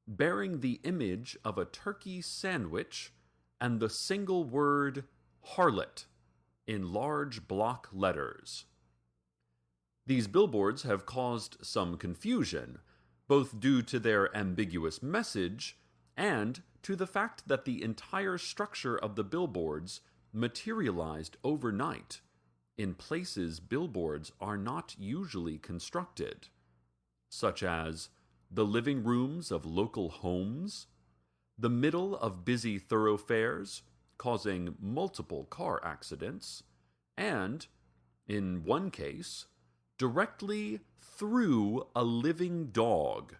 bearing the image of a turkey sandwich and the single word harlot in large block letters. These billboards have caused some confusion, both due to their ambiguous message and to the fact that the entire structure of the billboards materialized overnight in places billboards are not usually constructed, such as the living rooms of local homes, the middle of busy thoroughfares, causing multiple car accidents, and, in one case, directly through a living dog,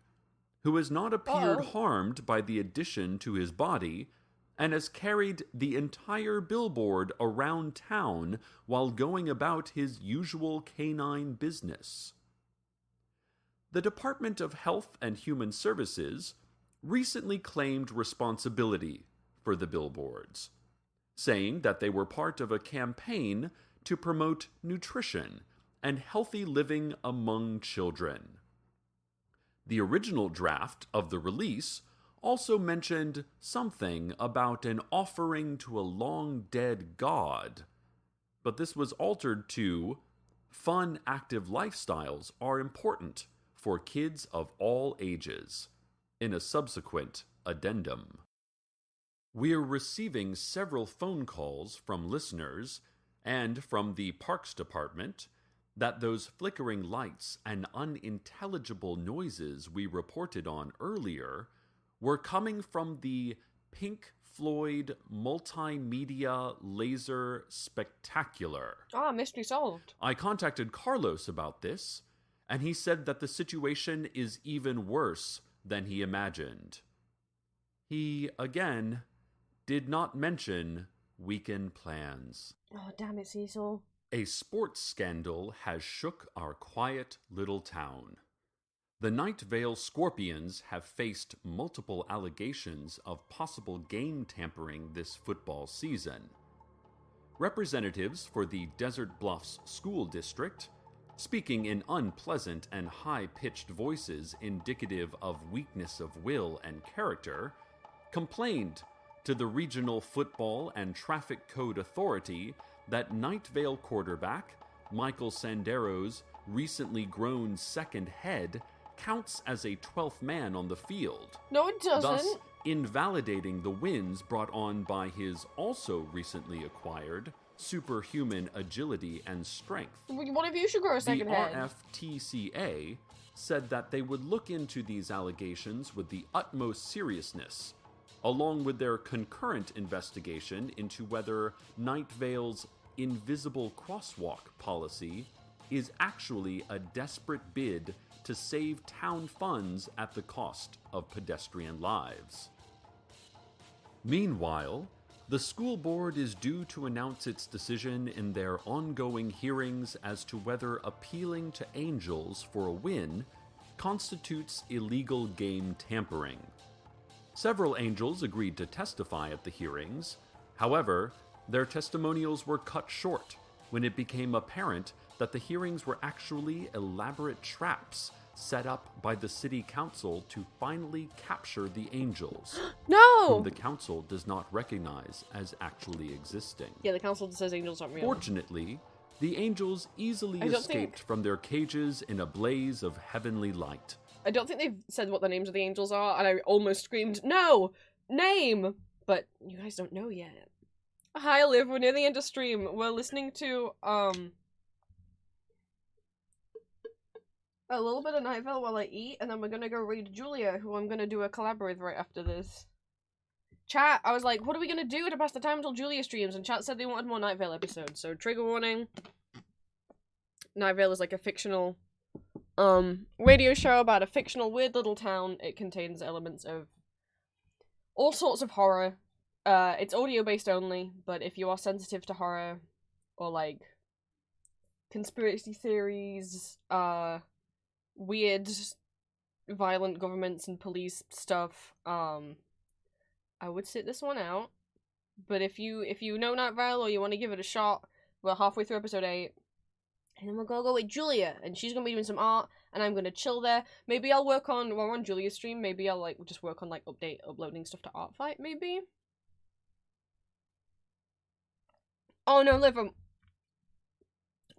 who has not appeared harmed by the addition to his body and has carried the entire billboard around town while going about his usual canine business. The Department of Health and Human Services recently claimed responsibility for the billboards, saying that they were part of a campaign to promote nutrition and healthy living among children. The original draft of the release also mentioned something about an offering to a long-dead god, but this was altered to fun, active lifestyles are important for kids of all ages in a subsequent addendum. We're receiving several phone calls from listeners and from the Parks Department that those flickering lights and unintelligible noises we reported on earlier were coming from the Pink Floyd Multimedia Laser Spectacular. Ah, mystery solved. I contacted Carlos about this, and he said that the situation is even worse than he imagined. He, again, did not mention weekend plans. Oh, damn it, Cecil. A sports scandal has shook our quiet little town. The Night Vale Scorpions have faced multiple allegations of possible game tampering this football season. Representatives for the Desert Bluffs School District, speaking in unpleasant and high-pitched voices indicative of weakness of will and character, complained to the Regional Football and Traffic Code Authority that Night Vale quarterback Michael Sandero's recently grown second head counts as a 12th man on the field. No, it doesn't. Thus, invalidating the wins brought on by his also recently acquired superhuman agility and strength. One of you should grow a second head. The RFTCA said that they would look into these allegations with the utmost seriousness, along with their concurrent investigation into whether Night Vale's invisible crosswalk policy is actually a desperate bid to save town funds at the cost of pedestrian lives. Meanwhile, the school board is due to announce its decision in their ongoing hearings as to whether appealing to angels for a win constitutes illegal game tampering. Several angels agreed to testify at the hearings. However, their testimonials were cut short when it became apparent that the hearings were actually elaborate traps set up by the city council to finally capture the angels. No! Whom the council does not recognize as actually existing. Yeah, the council says angels aren't real. Fortunately, the angels easily escaped from their cages in a blaze of heavenly light. I don't think they've said what the names of the angels are, and I almost screamed, "No! Name!" But you guys don't know yet. Hi, Liv, we're near the end of stream. We're listening to, a little bit of Night Vale while I eat, and then we're gonna go read Julia, who I'm gonna do a collab with right after this. Chat, I was like, what are we gonna do to pass the time until Julia streams? And chat said they wanted more Night Vale episodes, so trigger warning. Night Vale is like a fictional, radio show about a fictional weird little town. It contains elements of all sorts of horror. It's audio-based only, but if you are sensitive to horror, or like, conspiracy theories, weird, violent governments and police stuff, I would sit this one out. But if you know Night Vale or you want to give it a shot, we're halfway through episode 8. And then we're gonna go with Julia, and she's gonna be doing some art, and I'm gonna chill there. Maybe I'll work on, while we're on Julia's stream, maybe I'll like just work on like uploading stuff to Artfight, maybe? Oh no, Liv,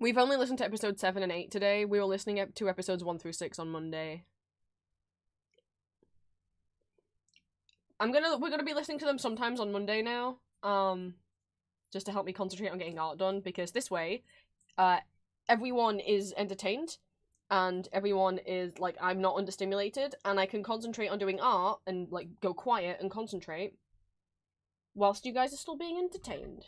we've only listened to episodes 7 and 8 today. We were listening to episodes 1 through 6 on Monday. We're gonna be listening to them sometimes on Monday now, just to help me concentrate on getting art done, because this way, everyone is entertained, and everyone is, like, I'm not understimulated, and I can concentrate on doing art, and, like, go quiet and concentrate, whilst you guys are still being entertained.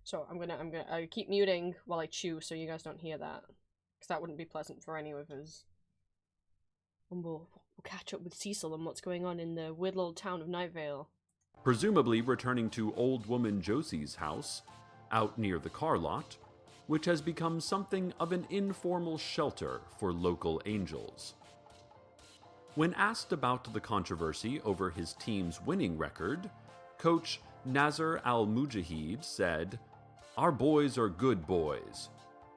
So, I'm gonna keep muting while I chew so you guys don't hear that, because that wouldn't be pleasant for any of us. And we'll catch up with Cecil and what's going on in the weird little town of Night Vale. Presumably returning to old woman Josie's house, out near the car lot, which has become something of an informal shelter for local angels. When asked about the controversy over his team's winning record, coach Nazar Al-Mujahid said, "Our boys are good boys.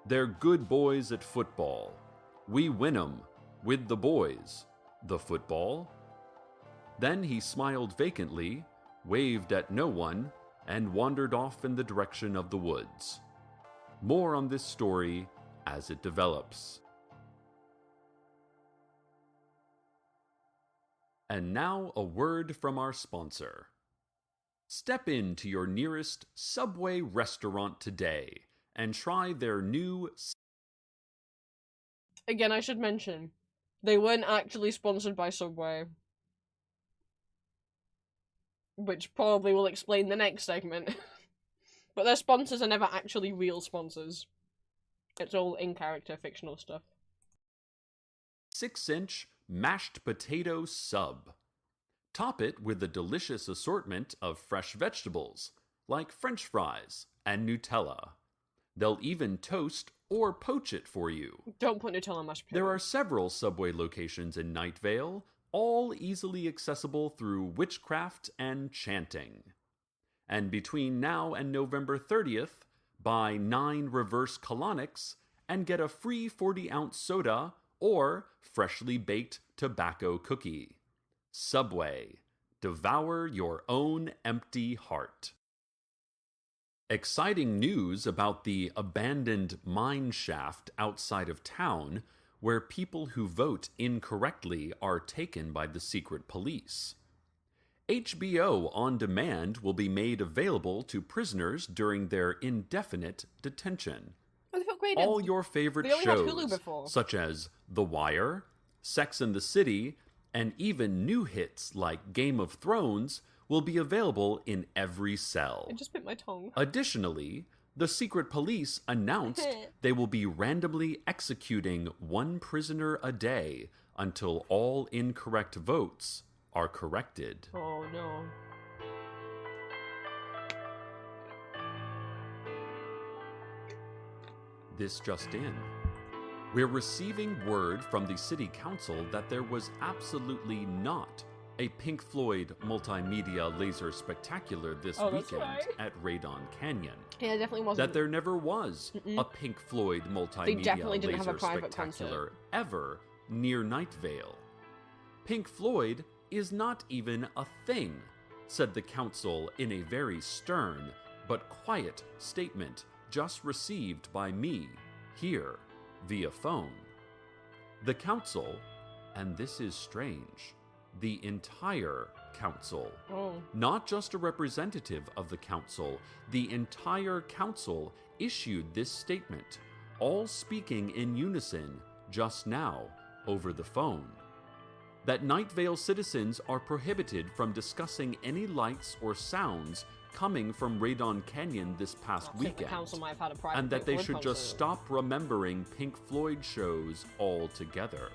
They're good boys at football. We win 'em with the boys. The football?" Then he smiled vacantly, waved at no one, and wandered off in the direction of the woods. More on this story as it develops. And now a word from our sponsor. Step into your nearest Subway restaurant today and try their new... Again, I should mention, they weren't actually sponsored by Subway. Which probably will explain the next segment. But their sponsors are never actually real sponsors. It's all in-character fictional stuff. 6-inch mashed potato sub. Top it with a delicious assortment of fresh vegetables, like French fries and Nutella. They'll even toast or poach it for you. Don't put Nutella on mashed potato. There are several Subway locations in Night Vale, all easily accessible through witchcraft and chanting. And between now and November 30th, buy 9 reverse colonics and get a free 40-ounce soda or freshly baked tobacco cookie. Subway. Devour your own empty heart. Exciting news about the abandoned mine shaft outside of town, where people who vote incorrectly are taken by the secret police. HBO On Demand will be made available to prisoners during their indefinite detention. All your favorite shows, such as The Wire, Sex and the City, and even new hits like Game of Thrones, will be available in every cell. I just bit my tongue. Additionally, the secret police announced they will be randomly executing 1 prisoner a day until all incorrect votes are corrected. Oh no. This just in. We're receiving word from the city council that there was absolutely not a Pink Floyd multimedia laser spectacular this weekend at Radon Canyon. Yeah, it definitely wasn't. That there never was a Pink Floyd multimedia laser spectacular ever near Night Vale. Pink Floyd is not even a thing, said the council in a very stern but quiet statement just received by me here via phone. The council, and this is strange, the entire council, not just a representative of the council, the entire council issued this statement, all speaking in unison just now over the phone. That Night Vale citizens are prohibited from discussing any lights or sounds coming from Radon Canyon this past weekend, and that they should just stop remembering Pink Floyd shows altogether.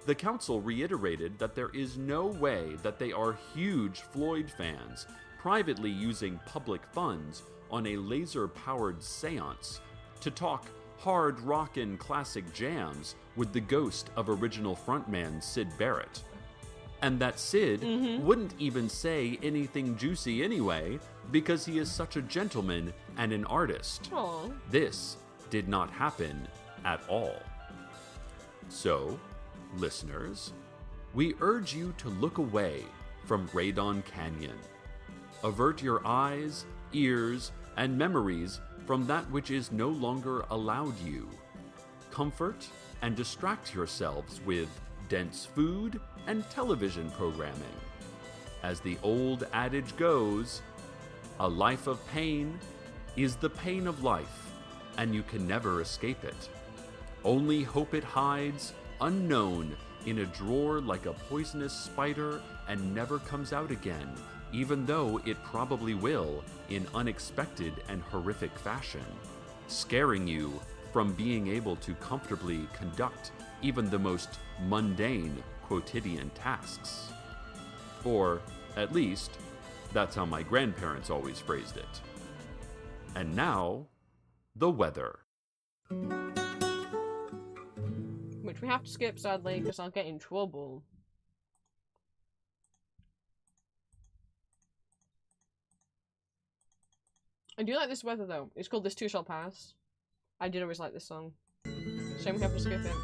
The council reiterated that there is no way that they are huge Floyd fans privately using public funds on a laser-powered seance to talk hard rockin' classic jams with the ghost of original frontman Syd Barrett. And that Syd wouldn't even say anything juicy anyway, because he is such a gentleman and an artist. Aww. This did not happen at all. So, listeners, we urge you to look away from Radon Canyon. Avert your eyes, ears, and memories from that which is no longer allowed you. Comfort and distract yourselves with dense food and television programming. As the old adage goes, a life of pain is the pain of life, and you can never escape it. Only hope it hides, unknown, in a drawer like a poisonous spider and never comes out again, even though it probably will in unexpected and horrific fashion, scaring you from being able to comfortably conduct even the most mundane quotidian tasks. Or, at least, that's how my grandparents always phrased it. And now, the weather. Which we have to skip, sadly, because I'll get in trouble. I do like this weather, though. It's called This Too Shall Pass. I did always like this song. Shame we have to skip it.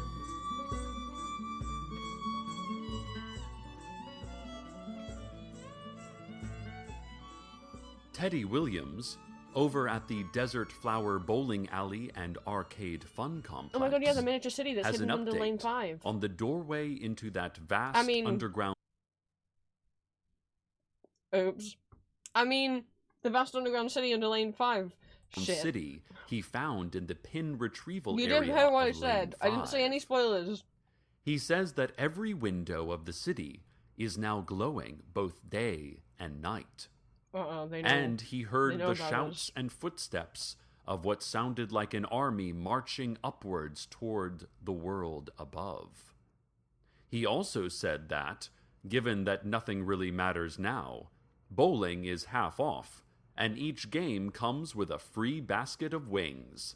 Teddy Williams, over at the Desert Flower Bowling Alley and Arcade Fun Complex, Oh my god, yeah, the miniature city that's has hidden an under Lane update 5. on the doorway into that vast underground Oops. I mean, the vast underground city under Lane 5. Shit. city he found in the pin retrieval You area didn't hear what I of Lane said. I didn't say 5. any spoilers. He says that every window of the city is now glowing both day and night. They know. And he heard They know the about shouts us. and footsteps of what sounded like an army marching upwards toward the world above. He also said that, given that nothing really matters now, bowling is half off, and each game comes with a free basket of wings.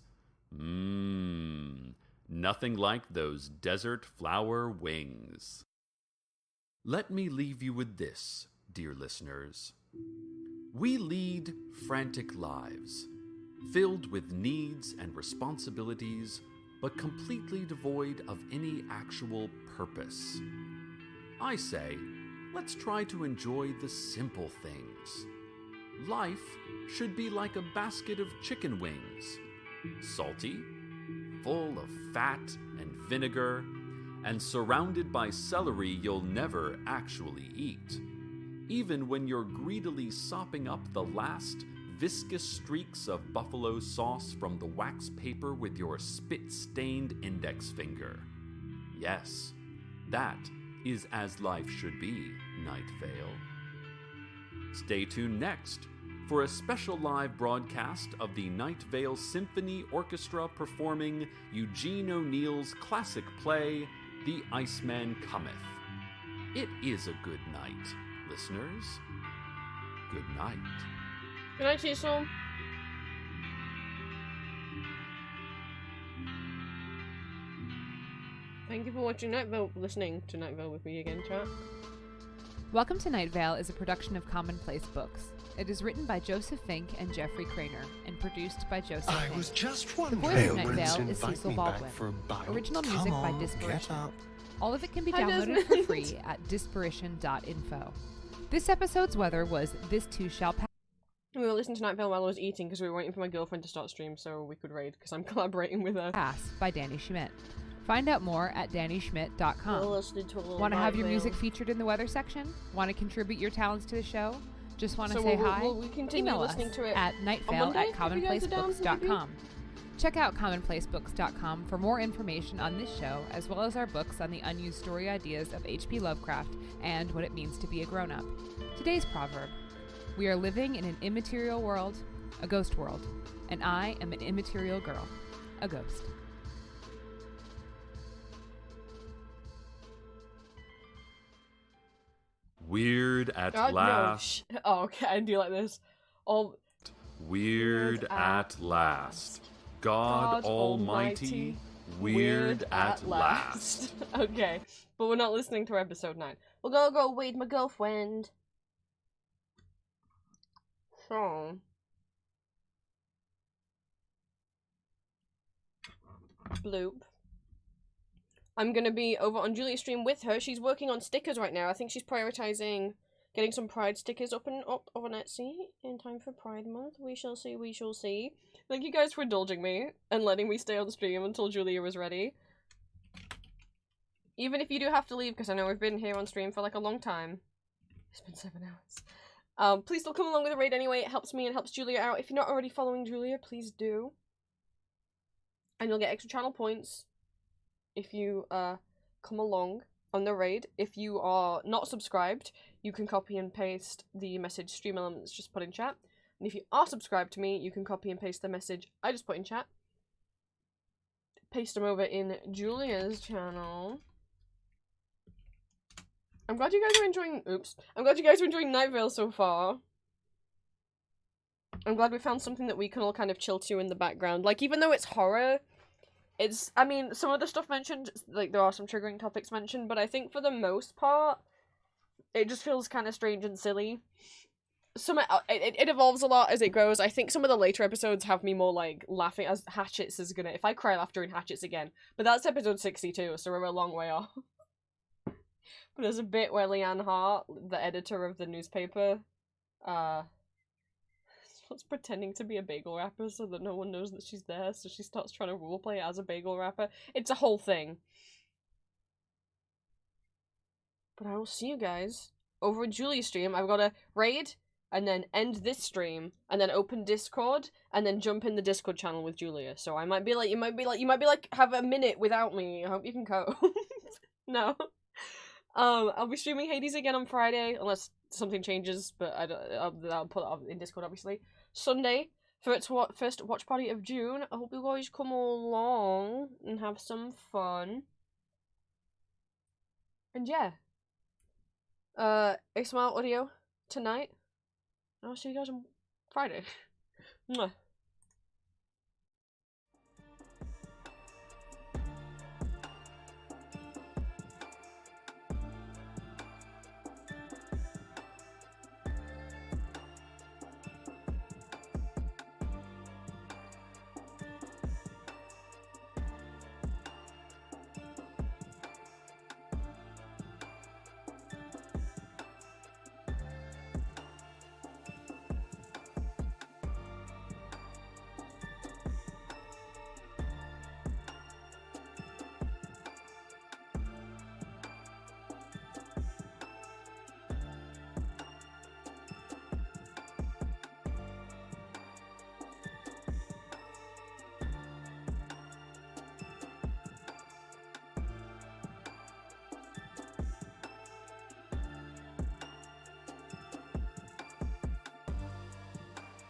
Nothing like those desert flower wings. Let me leave you with this, dear listeners. We lead frantic lives, filled with needs and responsibilities, but completely devoid of any actual purpose. I say, let's try to enjoy the simple things. Life should be like a basket of chicken wings, salty, full of fat and vinegar, and surrounded by celery you'll never actually eat. Even when you're greedily sopping up the last viscous streaks of buffalo sauce from the wax paper with your spit-stained index finger. Yes, that is as life should be, Night Vale. Stay tuned next for a special live broadcast of the Night Vale Symphony Orchestra performing Eugene O'Neill's classic play, The Iceman Cometh. It is a good night, listeners. Good night. Good night, Cecil. Thank you for watching Night Vale, listening to Night Vale with me again, chat. Welcome to Night Vale is a production of Commonplace Books. It is written by Joseph Fink and Jeffrey Craner, and produced by Joseph Fink. I was just The wondering. voice of Night Prince, Vale is invite Cecil me Baldwin. back for a bite. Original Come music by on, Disparition. get up. All of it can be Hi, downloaded for Desmond. free at disparition.info. This episode's weather was This Too Shall Pass. We were listening to Night Vale while I was eating because we were waiting for my girlfriend to start stream so we could raid because I'm collaborating with her. By Danny Schmidt. Find out more at DannySchmidt.com. We're listening to a little Want to have Night your Vale. music featured in the weather section? Want to contribute your talents to the show? Just want to So say will we- hi? will we continue Email listening us to it at on Monday, if you guys are down, nightveil@commonplacebooks.com. Check out commonplacebooks.com for more information on this show, as well as our books on the unused story ideas of H.P. Lovecraft and what it means to be a grown-up. Today's proverb: we are living in an immaterial world, a ghost world, and I am an immaterial girl, a ghost. Weird at No, last. oh, okay, I do like this. Oh, Weird at last. God Almighty, weird at last. Okay, but we're not listening to episode 9. We're gonna go with my girlfriend. So. Bloop. I'm gonna be over on Julia's stream with her. She's working on stickers right now. I think she's prioritizing getting some Pride stickers up on Etsy in time for Pride Month. We shall see, we shall see. Thank you guys for indulging me and letting me stay on stream until Julia was ready. Even if you do have to leave, because I know we've been here on stream for like a long time. It's been 7 hours. Please still come along with the raid anyway. It helps me and helps Julia out. If you're not already following Julia, please do. And you'll get extra channel points if you come along on the raid. If you are not subscribed, you can copy and paste the message Stream Elements just put in chat. And if you are subscribed to me, you can copy and paste the message I just put in chat. paste them over in Julia's channel. I'm glad you guys are enjoying- oops. I'm glad you guys are enjoying Night Vale so far. I'm glad we found something that we can all kind of chill to in the background. Like, even though it's horror, it's- I mean, some of the stuff mentioned, like, there are some triggering topics mentioned, but I think for the most part, it just feels kind of strange and silly. It evolves a lot as it goes. I think some of the later episodes have me more, like, laughing as Hatchets is gonna- if I cry laughter in Hatchets again. But that's episode 62, so we're a long way off. But there's a bit where Leanne Hart, the editor of the newspaper, starts pretending to be a bagel wrapper so that no one knows that she's there, so she starts trying to roleplay as a bagel wrapper. It's a whole thing. But I will see you guys over at Julie's stream. I've got to raid, and then end this stream, and then open Discord, and then jump in the Discord channel with Julia. So I might be like, you might be like, have a minute without me. I hope you can cope. No. I'll be streaming Hades again on Friday, unless something changes, but I'll put it up in Discord, obviously. Sunday, for its first watch party of June. I hope you guys come along and have some fun. And yeah. ASMR audio tonight. I'll see you guys on Friday. Mwah.